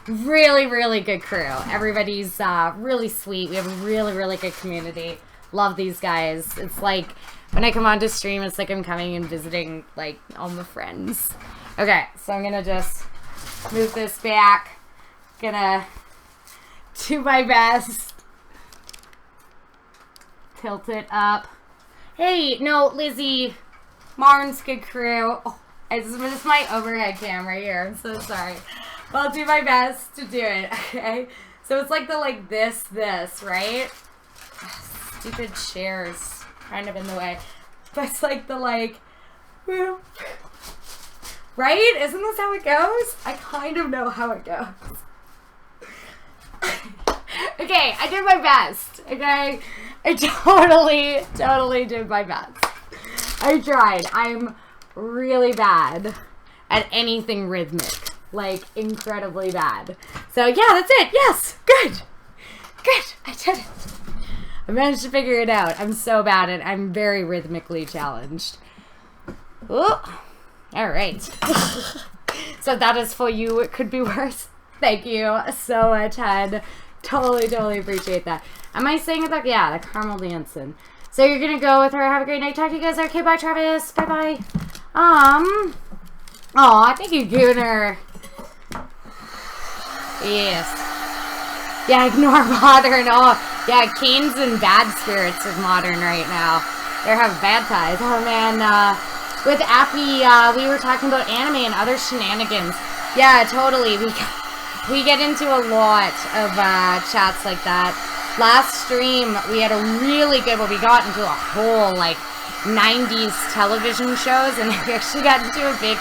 really, really good crew. Everybody's really sweet. We have a really, really good community. Love these guys. It's like, when I come on to stream, it's like I'm coming and visiting, like, all my friends. Okay, so I'm gonna just move this back. Gonna do my best. Tilt it up. Hey, no, Lizzie. Marn's good crew. Oh, this is my overhead camera here. I'm so sorry. But I'll do my best to do it, okay? So it's like the, this, right? Stupid chairs kind of in the way. But it's like the, right? Isn't this how it goes? I kind of know how it goes. Okay, I did my best, okay? I totally did my best. I tried. I'm really bad at anything rhythmic. Like, incredibly bad. So, yeah, that's it. Yes! Good! Good! I did it. I managed to figure it out. I'm so bad at it. I'm very rhythmically challenged. Ooh. Alright. So that is for you. It could be worse. Thank you so much, Hen. Totally appreciate that. Am I saying it like, yeah, the caramel dancing. So you're gonna go with her. Have a great night. Talk to you guys. Okay, bye, Travis. Bye-bye. Oh, I think you're giving her. Yes. Yeah, ignore modern. Oh, yeah, Kane's in bad spirits with modern right now. They're having bad ties. Oh, man. With Appy, we were talking about anime and other shenanigans. Yeah, totally. We get into a lot of chats like that. Last stream, we had a really good one. We got into a whole, 90s television shows, and we actually got into a big,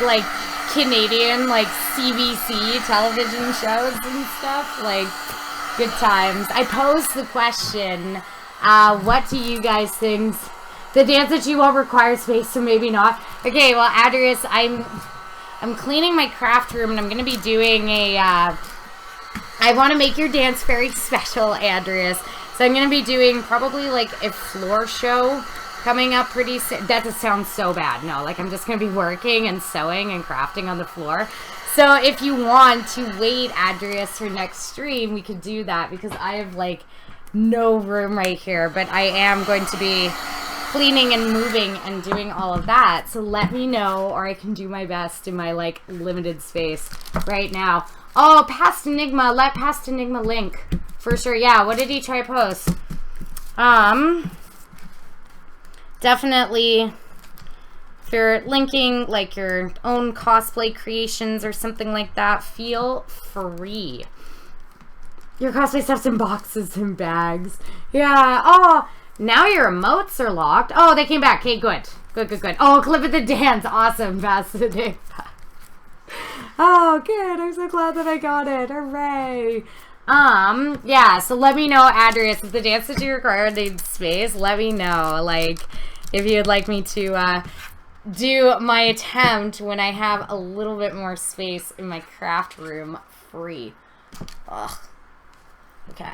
Canadian, CBC television shows and stuff. Good times. I posed the question, what do you guys think? The dance that you want requires space, so maybe not. Okay, well, Adrius, I'm cleaning my craft room, and I'm going to be doing a, I want to make your dance very special, Andreas. So I'm going to be doing probably a floor show coming up pretty soon. That just sounds so bad. No, I'm just going to be working and sewing and crafting on the floor. So if you want to wait, Andreas, for next stream, we could do that because I have no room right here. But I am going to be cleaning and moving and doing all of that. So let me know, or I can do my best in my limited space right now. Oh, Past Enigma. Let Past Enigma link. For sure. Yeah, what did he try to post? Definitely, if you're linking, your own cosplay creations or something like that, feel free. Your cosplay stuff's in boxes and bags. Yeah. Oh, now your emotes are locked. Oh, they came back. Okay, good. Good. Oh, clip of the dance. Awesome. Past Enigma. Oh, good. I'm so glad that I got it. Hooray. Yeah, so let me know, Adrius, if the dance that you require needs space, let me know, if you'd like me to, do my attempt when I have a little bit more space in my craft room free. Ugh. Okay.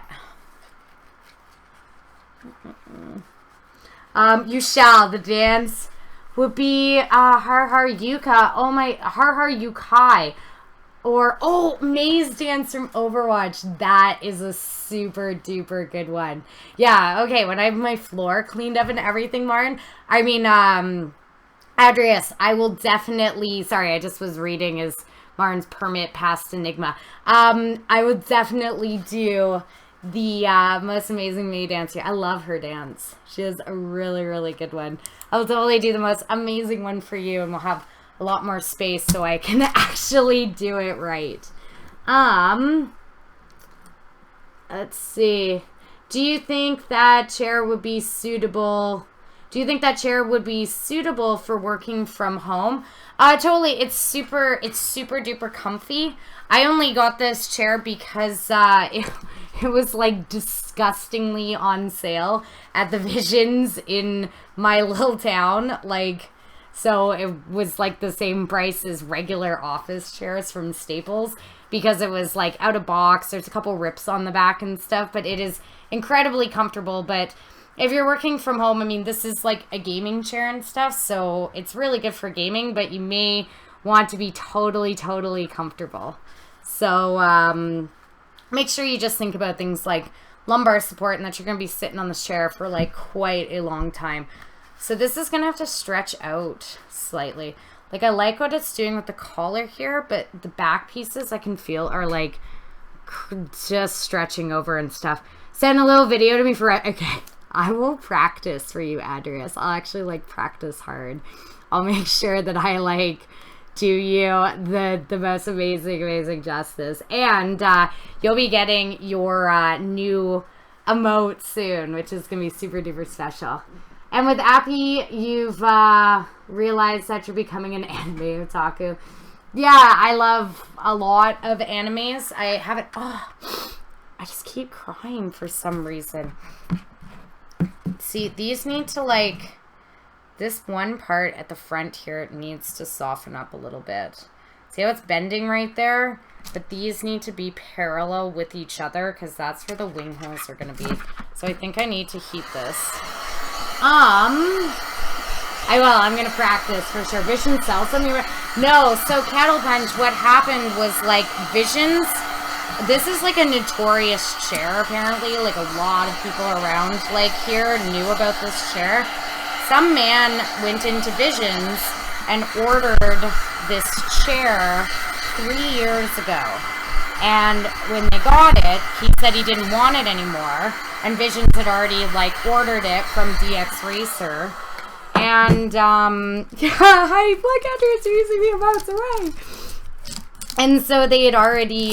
You shall. The dance would be Har Har Yuka. Oh my, Har Har Yukai. Or, oh, Maze Dance from Overwatch. That is a super duper good one. Yeah, okay, when I have my floor cleaned up and everything, Martin. I mean, Adrius, I will definitely, sorry, I just was reading his Martin's permit past Enigma. I would definitely do the most amazing May dance here. I love her dance. She has a really, really good one. I'll totally do the most amazing one for you, and we'll have a lot more space so I can actually do it right. Let's see. Do you think that chair would be suitable? Do you think that chair would be suitable for working from home? Totally. It's super duper comfy. I only got this chair because it was disgustingly on sale at the Visions in my little town. So it was the same price as regular office chairs from Staples. because it was like out of box. There's a couple rips on the back and stuff, but it is incredibly comfortable. But if you're working from home, I mean, this is like a gaming chair and stuff, so it's really good for gaming, but you may want to be totally, totally comfortable. So make sure you just think about things like lumbar support and that you're going to be sitting on this chair for like quite a long time. So this is going to have to stretch out slightly. Like, I like what it's doing with the collar here, but the back pieces I can feel are like just stretching over and stuff. Send a little video to me for, okay, I will practice for you, Adrius. I'll actually like practice hard. I'll make sure that I like do you the most amazing justice. And you'll be getting your new emote soon, which is going to be super duper special. And with Appy, you've realized that you're becoming an anime otaku. Yeah, I love a lot of animes. I haven't... Oh, I just keep crying for some reason. See, these need to, like... This one part at the front here needs to soften up a little bit. See how it's bending right there? But these need to be parallel with each other because that's where the wing holes are going to be. So I think I need to heat this. I will. I'm going to practice for sure. Vision sells something. No, so Cattle Punch, what happened was like Visions. This is like a notorious chair apparently. Like a lot of people around like here knew about this chair. Some man went into Visions and ordered this chair 3 years ago. And when they got it, he said he didn't want it anymore. And Visions had already, like, ordered it from DX Racer. And, yeah, hi, Black Andrews are using the amounts away. And so they had already,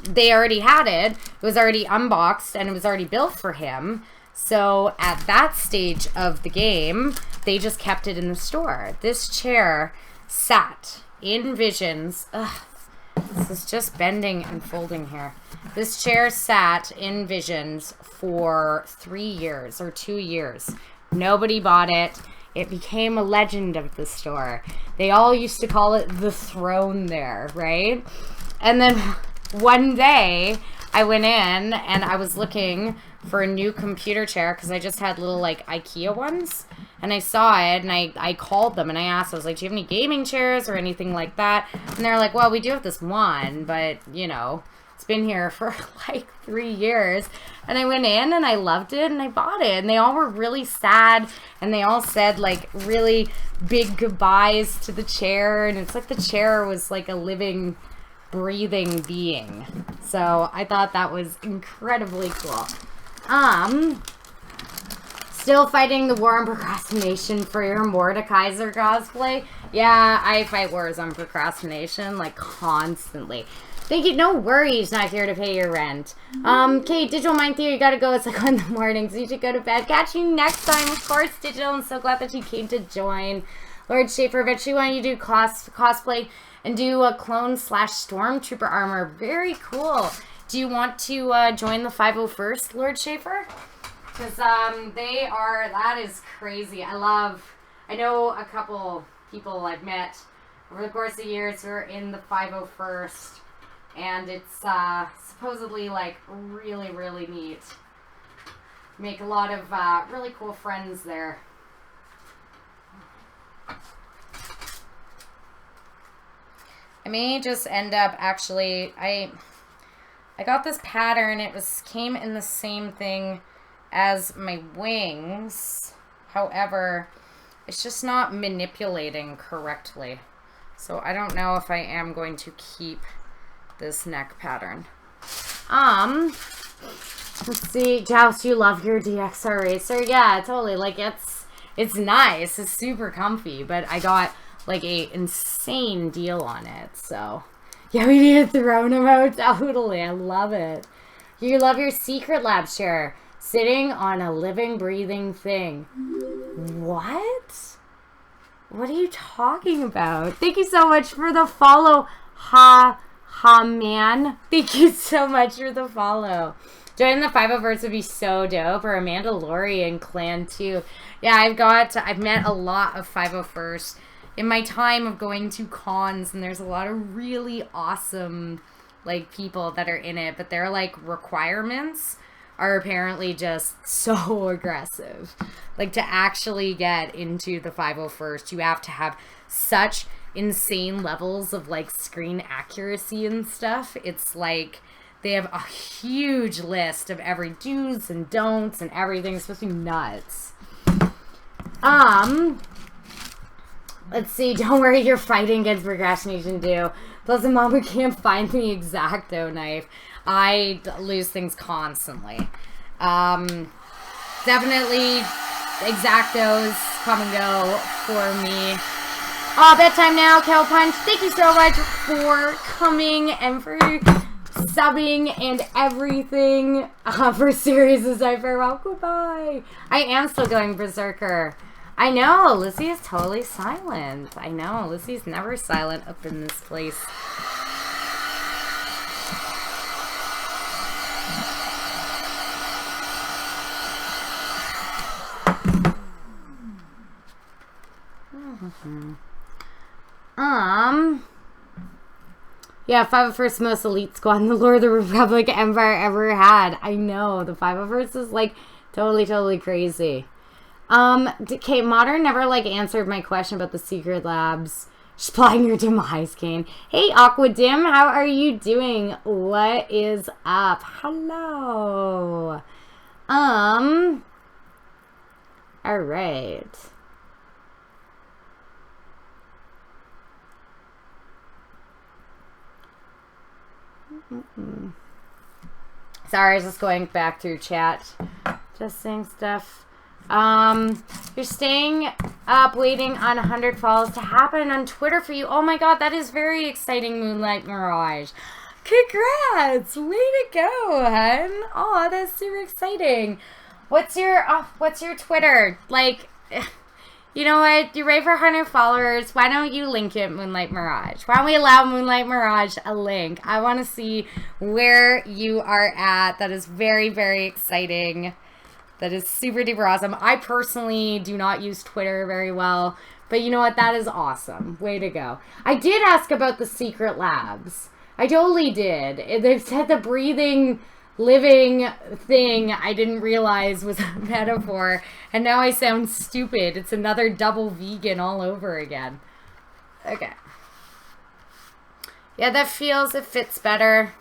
they already had it. It was already unboxed and it was already built for him. So at that stage of the game, they just kept it in the store. This chair sat in Visions. Ugh, this is just bending and folding here. This chair sat in Visions for 3 years or 2 years. Nobody bought it. It became a legend of the store. They all used to call it the throne there, right? And then one day I went in and I was looking for a new computer chair because I just had little like IKEA ones and I saw it and I called them and I asked, I was like, do you have any gaming chairs or anything like that? And they're like, well, we do have this one, but you know, it's been here for like 3 years. And I went in and I loved it and I bought it and they all were really sad and they all said like really big goodbyes to the chair, and it's like the chair was like a living, breathing being. So I thought that was incredibly cool. Still fighting the war on procrastination for your Mordekaiser cosplay? Yeah, I fight wars on procrastination, like, constantly. Thank you. No worries, not here to pay your rent. Okay, Digital Mind Theory, you gotta go. It's like 1 in the morning, so you should go to bed. Catch you next time, of course, Digital. I'm so glad that you came to join. Lord Schaefer, eventually want you to do cosplay and do a clone / stormtrooper armor. Very cool. Do you want to join the 501st, Lord Schaefer? Because they are, that is crazy. I know a couple people I've met over the course of years who are in the 501st. And it's supposedly like really, really neat. Make a lot of really cool friends there. I may just end up actually, I got this pattern. It came in the same thing as my wings. However, it's just not manipulating correctly. So I don't know if I am going to keep this neck pattern. Let's see. Joust, you love your DXR Racer? Yeah, totally. Like, it's nice. It's super comfy, but I got like a insane deal on it. So yeah, we need to throw them out. Totally. I love it. You love your Secret Lab chair. Sitting on a living, breathing thing. What? What are you talking about? Thank you so much for the follow. Man. Thank you so much for the follow. Joining the 501st would be so dope. Or a Mandalorian clan too. Yeah, I've met a lot of 501st in my time of going to cons, and there's a lot of really awesome like people that are in it, but their like requirements are apparently just so aggressive. Like to actually get into the 501st, you have to have such insane levels of like screen accuracy and stuff. It's like they have a huge list of every do's and don'ts and everything. It's supposed to be nuts. Let's see. Don't worry, you're fighting against procrastination too. Plus, a mom who can't find the X-Acto knife. I lose things constantly. Definitely X-Actos come and go for me. Oh, bedtime now, Kel Punch. Thank you so much for coming and for subbing and everything. For Serious as I farewell. Goodbye. I am still going Berserker. I know, Lizzie is totally silent. I know, Lizzie's never silent up in this place. Yeah, 501st most elite squad in the Lord of the Republic Empire ever had. I know, the 501st is like totally crazy. Kate Modern never like answered my question about the secret labs. She's plotting your demise, Kane. Hey, Aqua Dim, how are you doing? What is up? Hello. All right. Sorry, I was just going back through chat. Just saying stuff. You're staying up waiting on 100 follows to happen on Twitter for you. Oh my god, that is very exciting, Moonlight Mirage. Congrats! Way to go, hun. Oh, that's super exciting. What's your Twitter? Like, you know what? You're ready for 100 followers. Why don't you link it, Moonlight Mirage? Why don't we allow Moonlight Mirage a link? I want to see where you are at. That is very exciting. That is super duper awesome. I personally do not use Twitter very well, but you know what? That is awesome. Way to go. I did ask about the secret labs. I totally did. They said the breathing, living thing I didn't realize was a metaphor, and now I sound stupid. It's another double vegan all over again. Okay. Yeah, that feels, it fits better.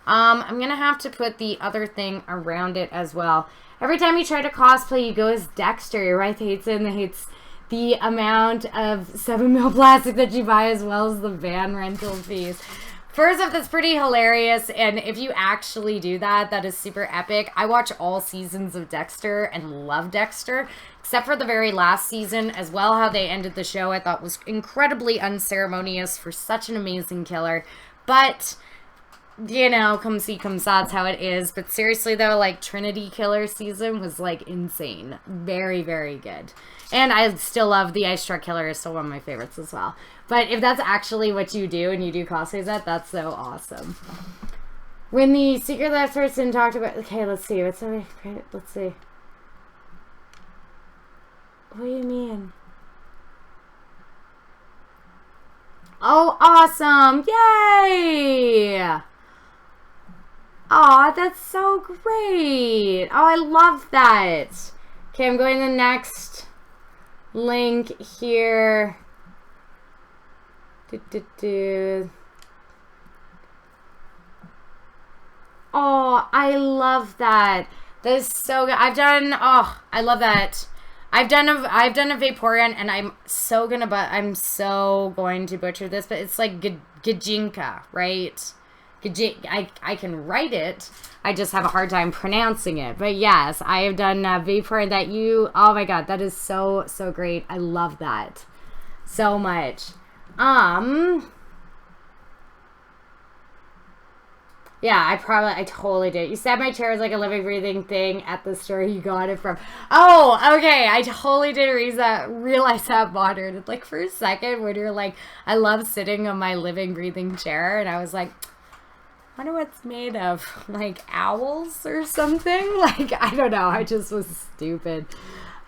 I'm gonna have to put the other thing around it as well. Every time you try to cosplay, you go as Dexter. Your wife hates it and hates the amount of 7 mil plastic that you buy as well as the van rental fees. First off, that's pretty hilarious, and if you actually do that, that is super epic. I watch all seasons of Dexter and love Dexter, except for the very last season, as well. How they ended the show I thought was incredibly unceremonious for such an amazing killer. But, you know, come see, come saw, that's how it is. But seriously though, like, Trinity Killer season was like insane. Very good. And I still love the Ice Truck Killer, is still one of my favorites as well. But if that's actually what you do and you do cosplays, that's so awesome. When the Secret Life person talked about, okay, let's see, let's see. What do you mean? Oh, awesome! Yay! Aw, that's so great. Oh, I love that. Okay, I'm going to the next link here. Oh, I love that. That is so good. I love that. I've done a Vaporeon, and I'm so going to butcher this, but it's like Gajinka, right? I can write it. I just have a hard time pronouncing it. But yes, I have done Vaporeon that you... Oh my god, that is so great. I love that so much. Yeah, I totally did. You said my chair was like a living, breathing thing at the store you got it from. Oh, okay. I totally did realize that modern. Like, for a second, when you're like, I love sitting on my living, breathing chair, and I was like, I wonder what it's made of. Like, owls or something? Like, I don't know. I just was stupid.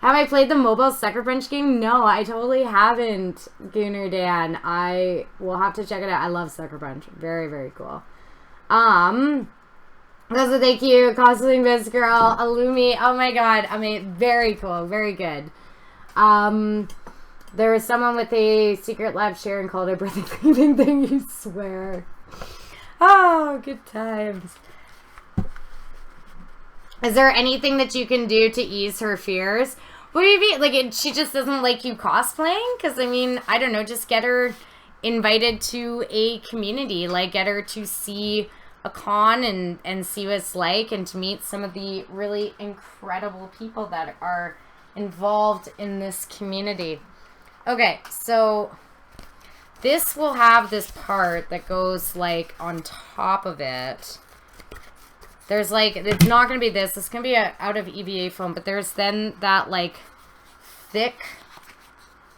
Have I played the mobile Sucker Punch game? No, I totally haven't, Gunnar Dan. I will have to check it out. I love Sucker Punch. Very cool. Also, thank you, Cosplay Biz Girl, Alumi. Oh my god, I mean, very cool, very good. There was someone with a secret lab share and called it a birthday cleaning thing, you swear. Oh, good times. Is there anything that you can do to ease her fears? What do you mean? Like, she just doesn't like you cosplaying? Because, I mean, I don't know, just get her invited to a community. Like, get her to see a con and see what it's like, and to meet some of the really incredible people that are involved in this community. Okay, so this will have this part that goes like on top of it. There's like, it's not going to be this. It's going to be out of EVA foam, but there's then that like thick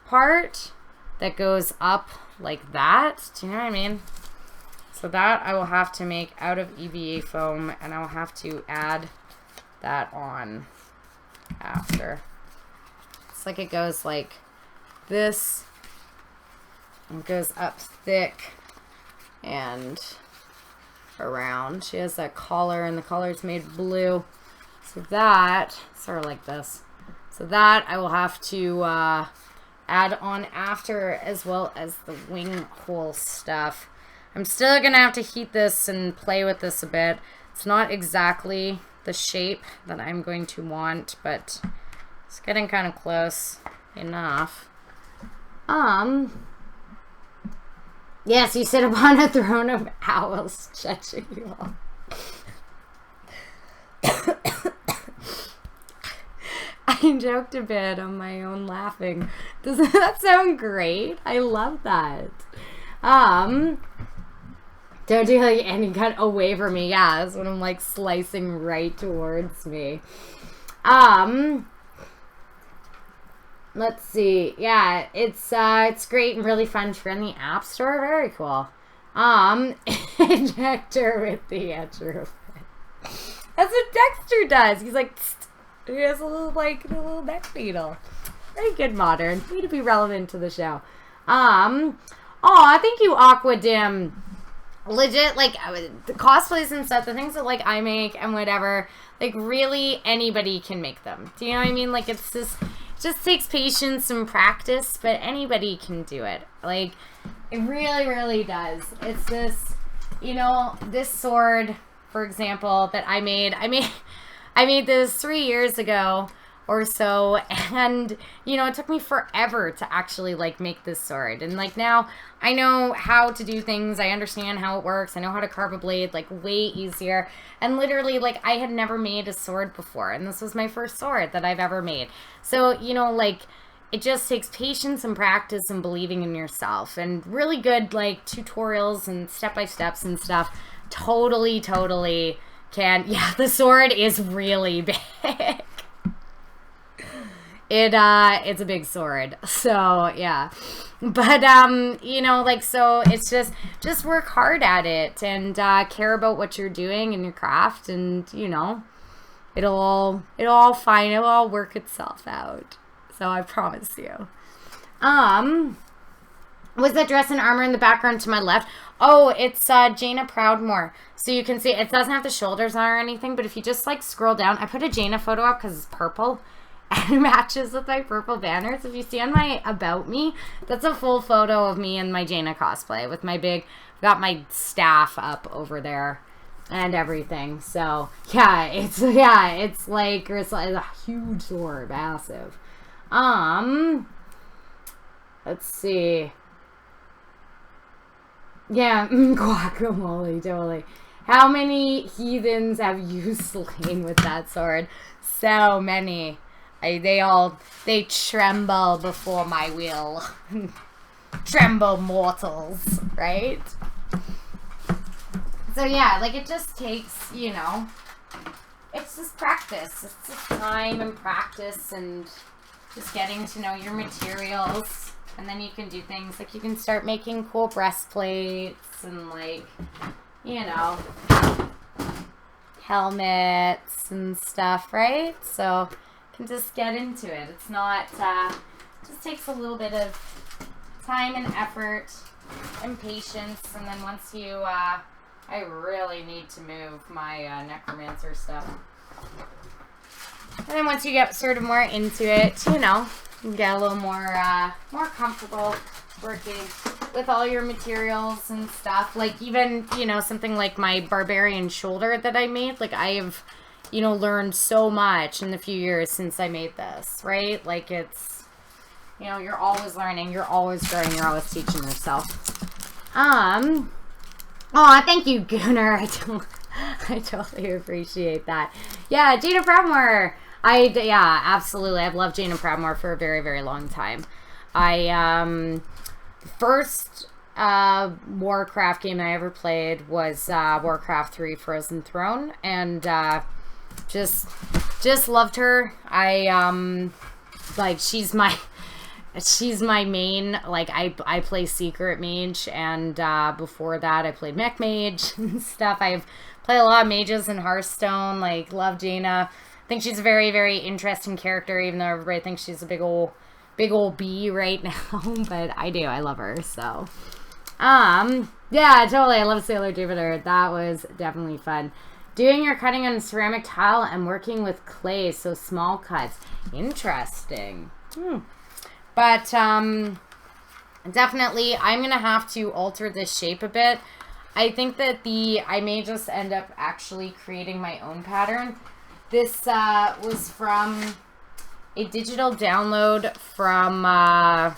part that goes up like that. Do you know what I mean? So that I will have to make out of EVA foam, and I will have to add that on after. It's like it goes like this. It goes up thick and around. She has that collar, and the collar is made blue. So that, sort of like this. So that I will have to add on after, as well as the wing hole stuff. I'm still going to have to heat this and play with this a bit. It's not exactly the shape that I'm going to want, but it's getting kind of close enough. Yes, you sit upon a throne of owls, judging you all. I joked a bit on my own laughing. Doesn't that sound great? I love that. Don't do like any kind away from me. Yeah, that's when I'm like slicing right towards me. Let's see. Yeah, it's great and really fun for in the App Store. Very cool. Injector with the etcher. That's what Dexter does. He's like, he has a little like a little neck needle. Very good, modern. Way to be relevant to the show. Aw, thank you, Aquadim. Legit, like, the cosplays and stuff, the things that, like, I make and whatever, like, really anybody can make them. Do you know what I mean? Like, it's just takes patience and practice, but anybody can do it. Like, it really, really does. It's this, you know, this sword, for example, that I made this 3 years ago or so, and, you know, it took me forever to actually, like, make this sword. And, like, now I know how to do things. I understand how it works. I know how to carve a blade, like, way easier. And literally, like, I had never made a sword before, and this was my first sword that I've ever made. So, you know, like, it just takes patience and practice and believing in yourself, and really good, like, tutorials and step-by-steps and stuff. Totally can. Yeah, the sword is really big. It's a big sword, so yeah. But you know, like, so it's just work hard at it, and care about what you're doing in your craft, and you know, it'll all work itself out. So I promise you. Was that dress and armor in the background to my left? Oh, it's Jaina Proudmore. So you can see it doesn't have the shoulders on or anything, but if you just like scroll down, I put a Jaina photo up because it's purple. And it matches with my purple banners. If you see on my About Me, that's a full photo of me in my Jaina cosplay with my got my staff up over there and everything. So, yeah, it's like, it's a huge sword, massive. Let's see. Yeah, guacamole, totally. How many heathens have you slain with that sword? So many. They tremble before my will. Tremble, mortals, right? So yeah, like, it just takes, you know, it's just practice. It's just time and practice and just getting to know your materials. And then you can do things like you can start making cool breastplates and, like, you know, helmets and stuff, right? So can just get into it. It's not, just takes a little bit of time and effort and patience, and then once you I really need to move my necromancer stuff. And then once you get sort of more into it, you know, you get a little more comfortable working with all your materials and stuff. Like even, you know, something like my barbarian shoulder that I made, like I have, you know, learned so much in the few years since I made this, right? Like it's, you know, you're always learning, you're always growing, you're always teaching yourself. Oh, thank you, Gunnar. I totally appreciate that. Yeah, Jada Proudmore. Yeah, absolutely. I've loved Jada Proudmore for a very, very long time. First Warcraft game I ever played was Warcraft 3 Frozen Throne, and just loved her. Like she's my main. Like I play Secret Mage, and before that I played Mech Mage and stuff. I've played a lot of mages in Hearthstone. Like love Jaina. I think she's a very, very interesting character, even though everybody thinks she's a big old bee right now. But I do. I love her. So yeah, totally. I love Sailor Jupiter. That was definitely fun. Doing your cutting on ceramic tile and working with clay, so small cuts. Interesting. But definitely, I'm going to have to alter this shape a bit. I think that I may just end up actually creating my own pattern. This was from a digital download from a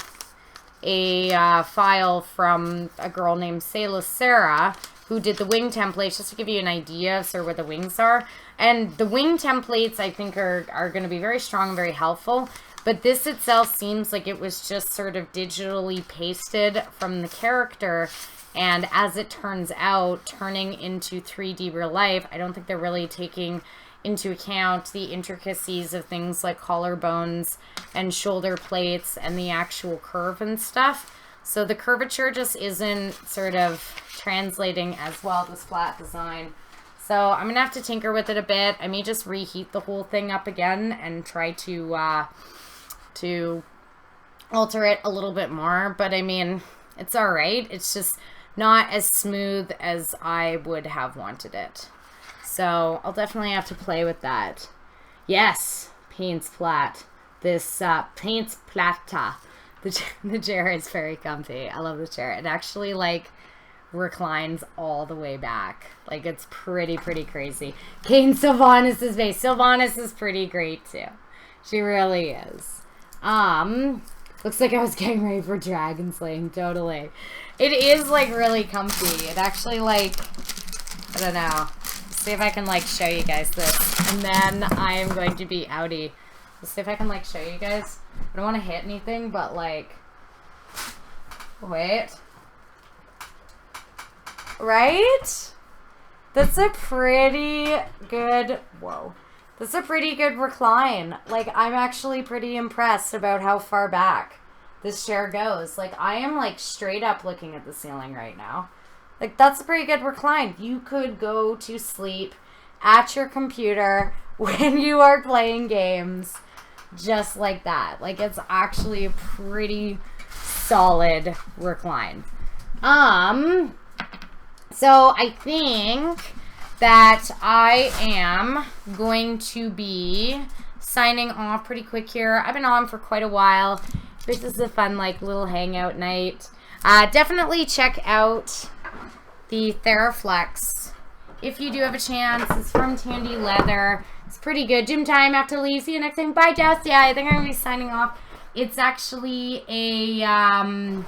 file from a girl named Sayla Sarah, who did the wing templates, just to give you an idea of sort of where the wings are. And the wing templates, I think, are going to be very strong and very helpful. But this itself seems like it was just sort of digitally pasted from the character. And as it turns out, turning into 3D real life, I don't think they're really taking into account the intricacies of things like collarbones and shoulder plates and the actual curve and stuff. So the curvature just isn't sort of translating as well, this flat design. So I'm going to have to tinker with it a bit. I may just reheat the whole thing up again and try to alter it a little bit more. But I mean, it's all right. It's just not as smooth as I would have wanted it. So I'll definitely have to play with that. Yes, Paints Plat. This Paints Plata. The chair is very comfy. I love the chair. It actually like reclines all the way back. Like it's pretty crazy. Kane Sylvanas' face. Sylvanas is pretty great too. She really is. Looks like I was getting ready for dragon slaying. Totally. It is like really comfy. It actually like, I don't know. See if I can like show you guys this, and then I am going to be outie. Let's see if I can like show you guys. I don't want to hit anything, but like, wait, right? That's a pretty good, whoa. That's a pretty good recline. Like, I'm actually pretty impressed about how far back this chair goes. Like, I am like straight up looking at the ceiling right now. Like, that's a pretty good recline. You could go to sleep at your computer when you are playing games just like that. Like, it's actually a pretty solid recline. So I think that I am going to be signing off pretty quick here. I've been on for quite a while. This is a fun, like, little hangout night. Definitely check out the Theraflex if you do have a chance. It's from Tandy Leather. It's pretty good. Gym time after leave. See you next time. Bye, Jess. Yeah, I think I'm going to be signing off. It's actually a, ow,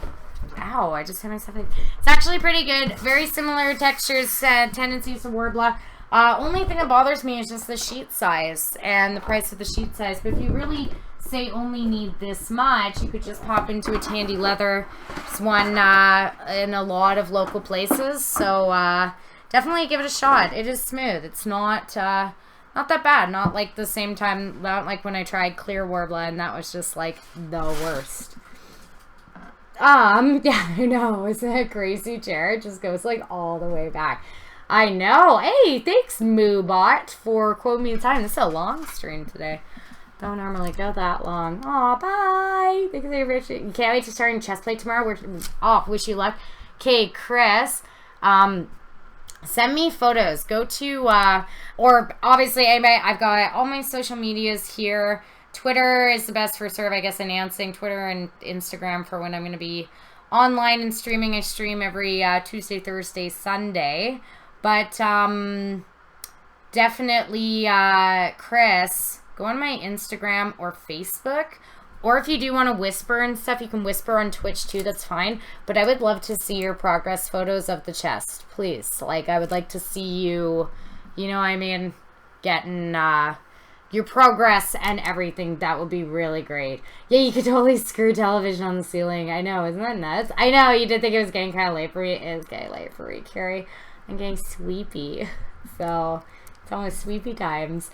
I just hit myself. It's actually pretty good. Very similar textures, tendencies to word block. Only thing that bothers me is just the sheet size and the price of the sheet size. But if you really say only need this much, you could just pop into a Tandy Leather. It's one in a lot of local places. So definitely give it a shot. It is smooth. It's not that bad. Not like the same time, not like when I tried Clear Warbler, and that was just like the worst. Yeah, I know. Isn't it a crazy chair? It just goes like all the way back. I know. Hey, thanks, Moobot, for quoting me the time. This is a long stream today. Don't normally go that long. Aw, bye. Thanks, Richard. Can't wait to start in chest play tomorrow. Wish you luck. Okay, Chris. Send me photos. Go to, or obviously I've got all my social medias here. Twitter is the best for sort of, I guess, announcing. Twitter and Instagram for when I'm going to be online and streaming. I stream every Tuesday, Thursday, Sunday. But definitely, Chris, go on my Instagram or Facebook. Or if you do want to whisper and stuff, you can whisper on Twitch too. That's fine. But I would love to see your progress photos of the chest, please. Like, I would like to see you, you know what I mean, getting your progress and everything. That would be really great. Yeah, you could totally screw television on the ceiling. I know, isn't that nuts? I know, you did think it was getting kind of late for you. It is getting late for you, Carrie. I'm getting sleepy. So, it's almost sleepy times.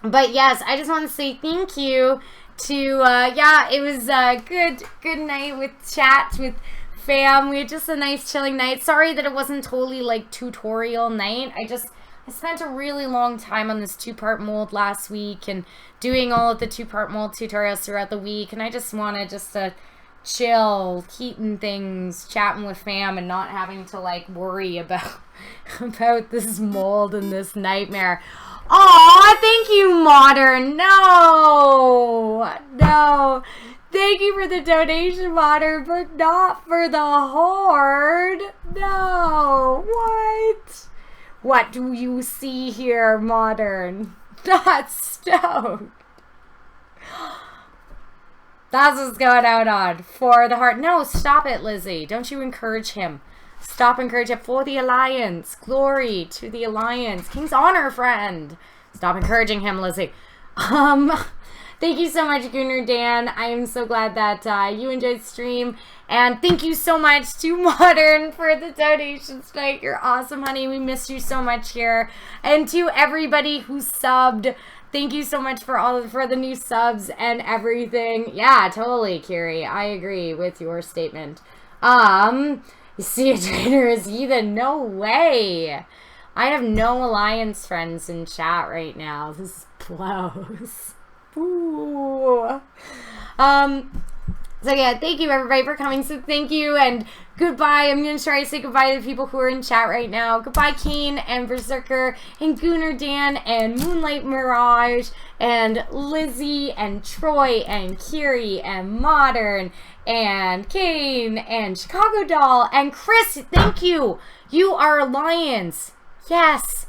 But yes, I just want to say thank you to, yeah, it was a good night with chat with fam. We had just a nice chilling night. Sorry that it wasn't totally like tutorial night. I spent a really long time on this 2-part mold last week and doing all of the 2-part mold tutorials throughout the week. And I just wanted to chill, heating things, chatting with fam, and not having to like worry about this mold and this nightmare. Aw, thank you, Modern. No. Thank you for the donation, Modern, but not for the horde. No. What do you see here, Modern? Not stoked. That's what's going out on for the heart. No, stop it, Lizzie. Don't you encourage him. Stop encouraging for the Alliance. Glory to the Alliance. King's Honor, friend. Stop encouraging him, Lizzie. Thank you so much, Gunnar Dan. I am so glad that you enjoyed the stream. And thank you so much to Modern for the donations tonight. You're awesome, honey. We missed you so much here. And to everybody who subbed, thank you so much for the new subs and everything. Yeah, totally, Kiri. I agree with your statement. You see a traitor as heathen? No way. I have no Alliance friends in chat right now. This blows. Ooh. So yeah, thank you everybody for coming. So thank you and goodbye. I'm going to try to say goodbye to the people who are in chat right now. Goodbye, Kane and Berserker and Gunnar Dan and Moonlight Mirage and Lizzie and Troy and Kiri and Modern and Kane and Chicago Doll and Chris. Thank you. You are Alliance. Yes.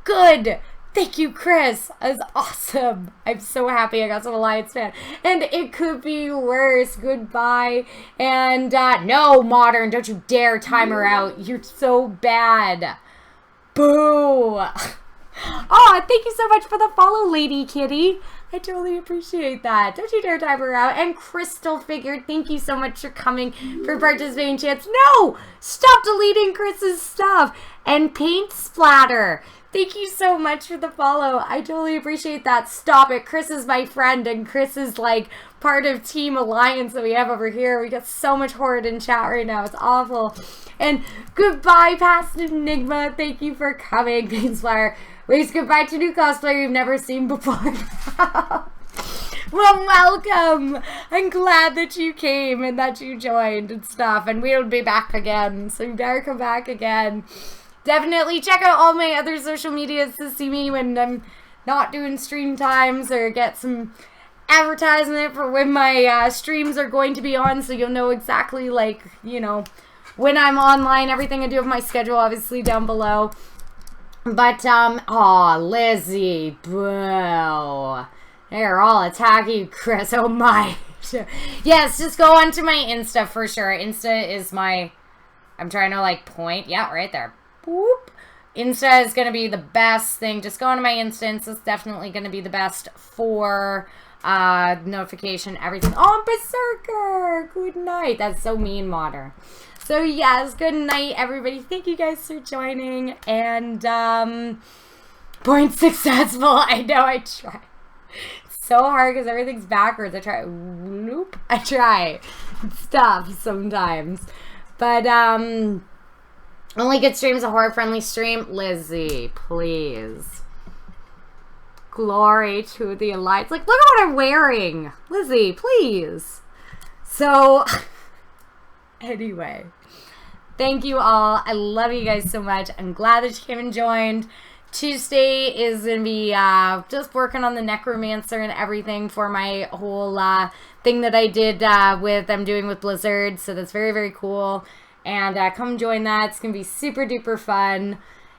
Good. Thank you, Chris. That's awesome. I'm so happy I got some Alliance fan. And it could be worse. Goodbye. And no, Modern, don't you dare time her out. You're so bad. Boo. Oh, thank you so much for the follow, Lady Kitty. I totally appreciate that. Don't you dare time her out. And Crystal Figured, thank you so much for coming, for participating, Chance. No! Stop deleting Chris's stuff. And Paint Splatter. Thank you so much for the follow. I totally appreciate that. Stop it. Chris is my friend, and Chris is like part of Team Alliance that we have over here. We got so much horde in chat right now. It's awful. And goodbye, Past Enigma. Thank you for coming, Beansfire. Waves goodbye to new cosplayer you've never seen before. Well, welcome. I'm glad that you came and that you joined and stuff. And we'll be back again. So you better come back again. Definitely check out all my other social medias to see me when I'm not doing stream times or get some advertisement for when my streams are going to be on, so you'll know exactly, like, you know, when I'm online. Everything I do with my schedule obviously down below. But aw, Lizzie, boo. They're all attacking you, Chris. Oh my. Yes, just go onto my Insta for sure. Insta is my, I'm trying to like point, yeah, right there. Boop. Insta is going to be the best thing. Just go onto my instance. It's definitely going to be the best for notification, everything. Oh, Berserker! Good night. That's so mean, Modern. So, yes, good night, everybody. Thank you guys for joining. And, point successful. I know I try. It's so hard because everything's backwards. I try. Whoop. I try. Stuff sometimes. But, only good stream is a horror-friendly stream. Lizzie, please. Glory to the Alliance. Like, look at what I'm wearing. Lizzie, please. So, anyway. Thank you all. I love you guys so much. I'm glad that you came and joined. Tuesday is going to be just working on the necromancer and everything for my whole thing that I did I'm doing with Blizzard. So that's very, very cool. And come join that. It's going to be super duper fun.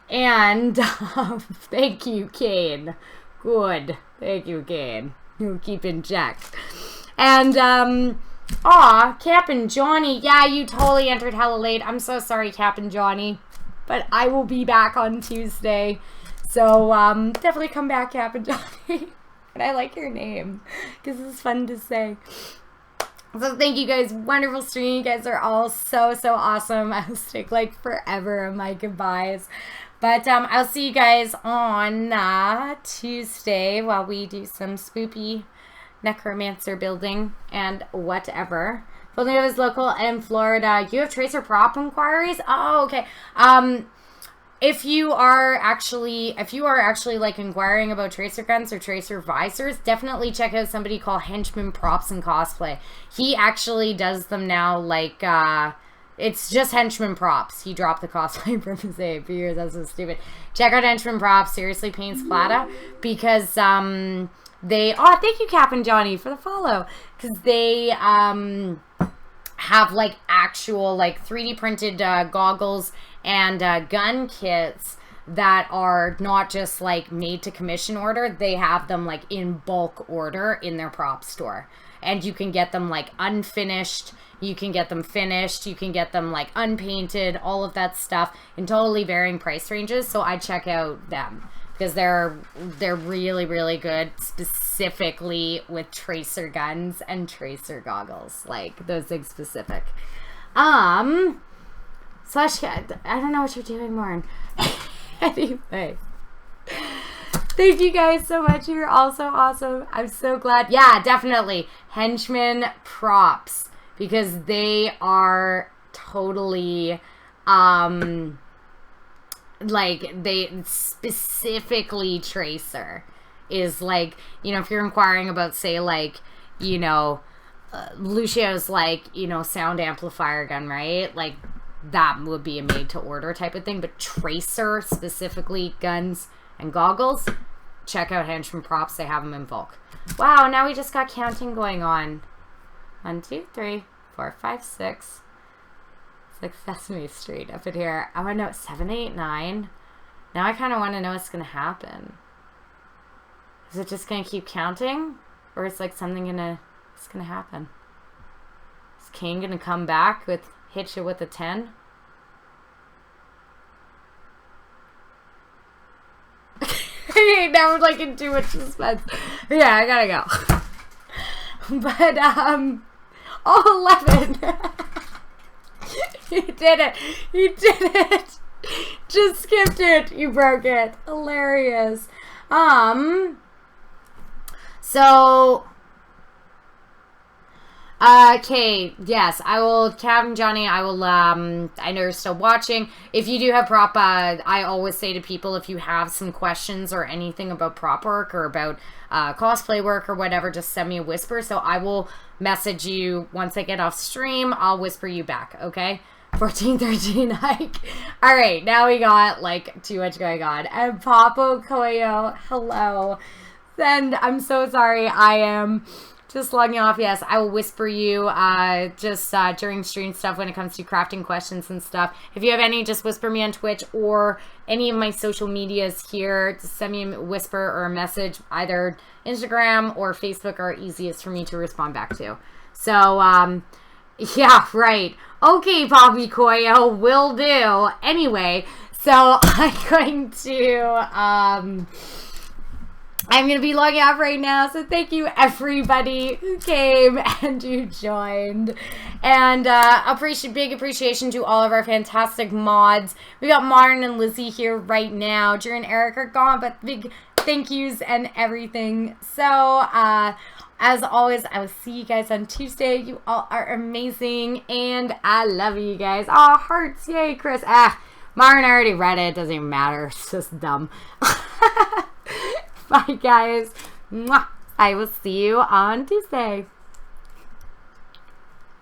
And thank you, Kane. Good. Thank you, Kane. You'll keep in check. And, Cap and Johnny. Yeah, you totally entered hella late. I'm so sorry, Cap and Johnny. But I will be back on Tuesday. So, definitely come back, Cap and Johnny. And I like your name, because it's fun to say. So thank you guys. Wonderful stream. You guys are all so, so awesome. I'll stick like forever on my goodbyes. But I'll see you guys on Tuesday while we do some spoopy necromancer building and whatever. Building is local in Florida. You have tracer prop inquiries? Oh, okay. If you are actually like inquiring about tracer guns or tracer visors, definitely check out somebody called Henchman Props and Cosplay. He actually does them now, like it's just Henchman Props. He dropped the cosplay from his name for years. That's so stupid. Check out Henchman Props. Seriously, paints Plata, because they thank you, Cap and Johnny, for the follow, because they have like actual like 3D printed goggles and gun kits that are not just like made to commission order. They have them like in bulk order in their prop store, and you can get them like unfinished, you can get them finished, you can get them like unpainted, all of that stuff in totally varying price ranges. So I check out them because they're really, really good, specifically with tracer guns and tracer goggles, like those things specific. Slash, I don't know what you're doing, Lauren. Anyway, thank you guys so much. You're all so awesome. I'm so glad. Yeah, definitely Henchman Props, because they are totally like, they specifically tracer is like, you know, if you're inquiring about, say, like, you know, Lucio's like, you know, sound amplifier gun, right? Like, that would be a made to order type of thing. But tracer, specifically guns and goggles, check out Henchman Props. They have them in bulk. Wow, now we just got counting going on. 1, 2, 3, 4, 5, 6. It's like Sesame Street up in here. I want to know 7, 8, 9. Now I kind of want to know what's going to happen. Is it just going to keep counting? Or is like something it's going to happen? Is Kane going to come back with, hit you with a 10? Now we're like in too much suspense. Yeah, I gotta go. But, 11. You did it. You did it. Just skipped it. You broke it. Hilarious. So, okay, yes, I will, Cap and Johnny, I will, I know you're still watching. If you do have prop, I always say to people, if you have some questions or anything about prop work or about, cosplay work or whatever, just send me a whisper. So I will message you once I get off stream. I'll whisper you back, okay? 1413 Hike. All right, now we got like too much going on. And Papo Koyo, hello. And I'm so sorry. I am just logging off. Yes, I will whisper you just during stream stuff when it comes to crafting questions and stuff. If you have any, just whisper me on Twitch or any of my social medias here. Just send me a whisper or a message. Either Instagram or Facebook are easiest for me to respond back to. So, yeah, right. Okay, Poppy Koyo, will do. Anyway, so I'm going to be logging off right now. So thank you, everybody who came and who joined. And big appreciation to all of our fantastic mods. We got Martin and Lizzie here right now. Jer and Eric are gone, but big thank yous and everything. So, as always, I will see you guys on Tuesday. You all are amazing, and I love you guys. Oh, hearts. Yay, Chris. Martin already read it. Doesn't even matter. It's just dumb. Bye, guys. Mwah. I will see you on Tuesday.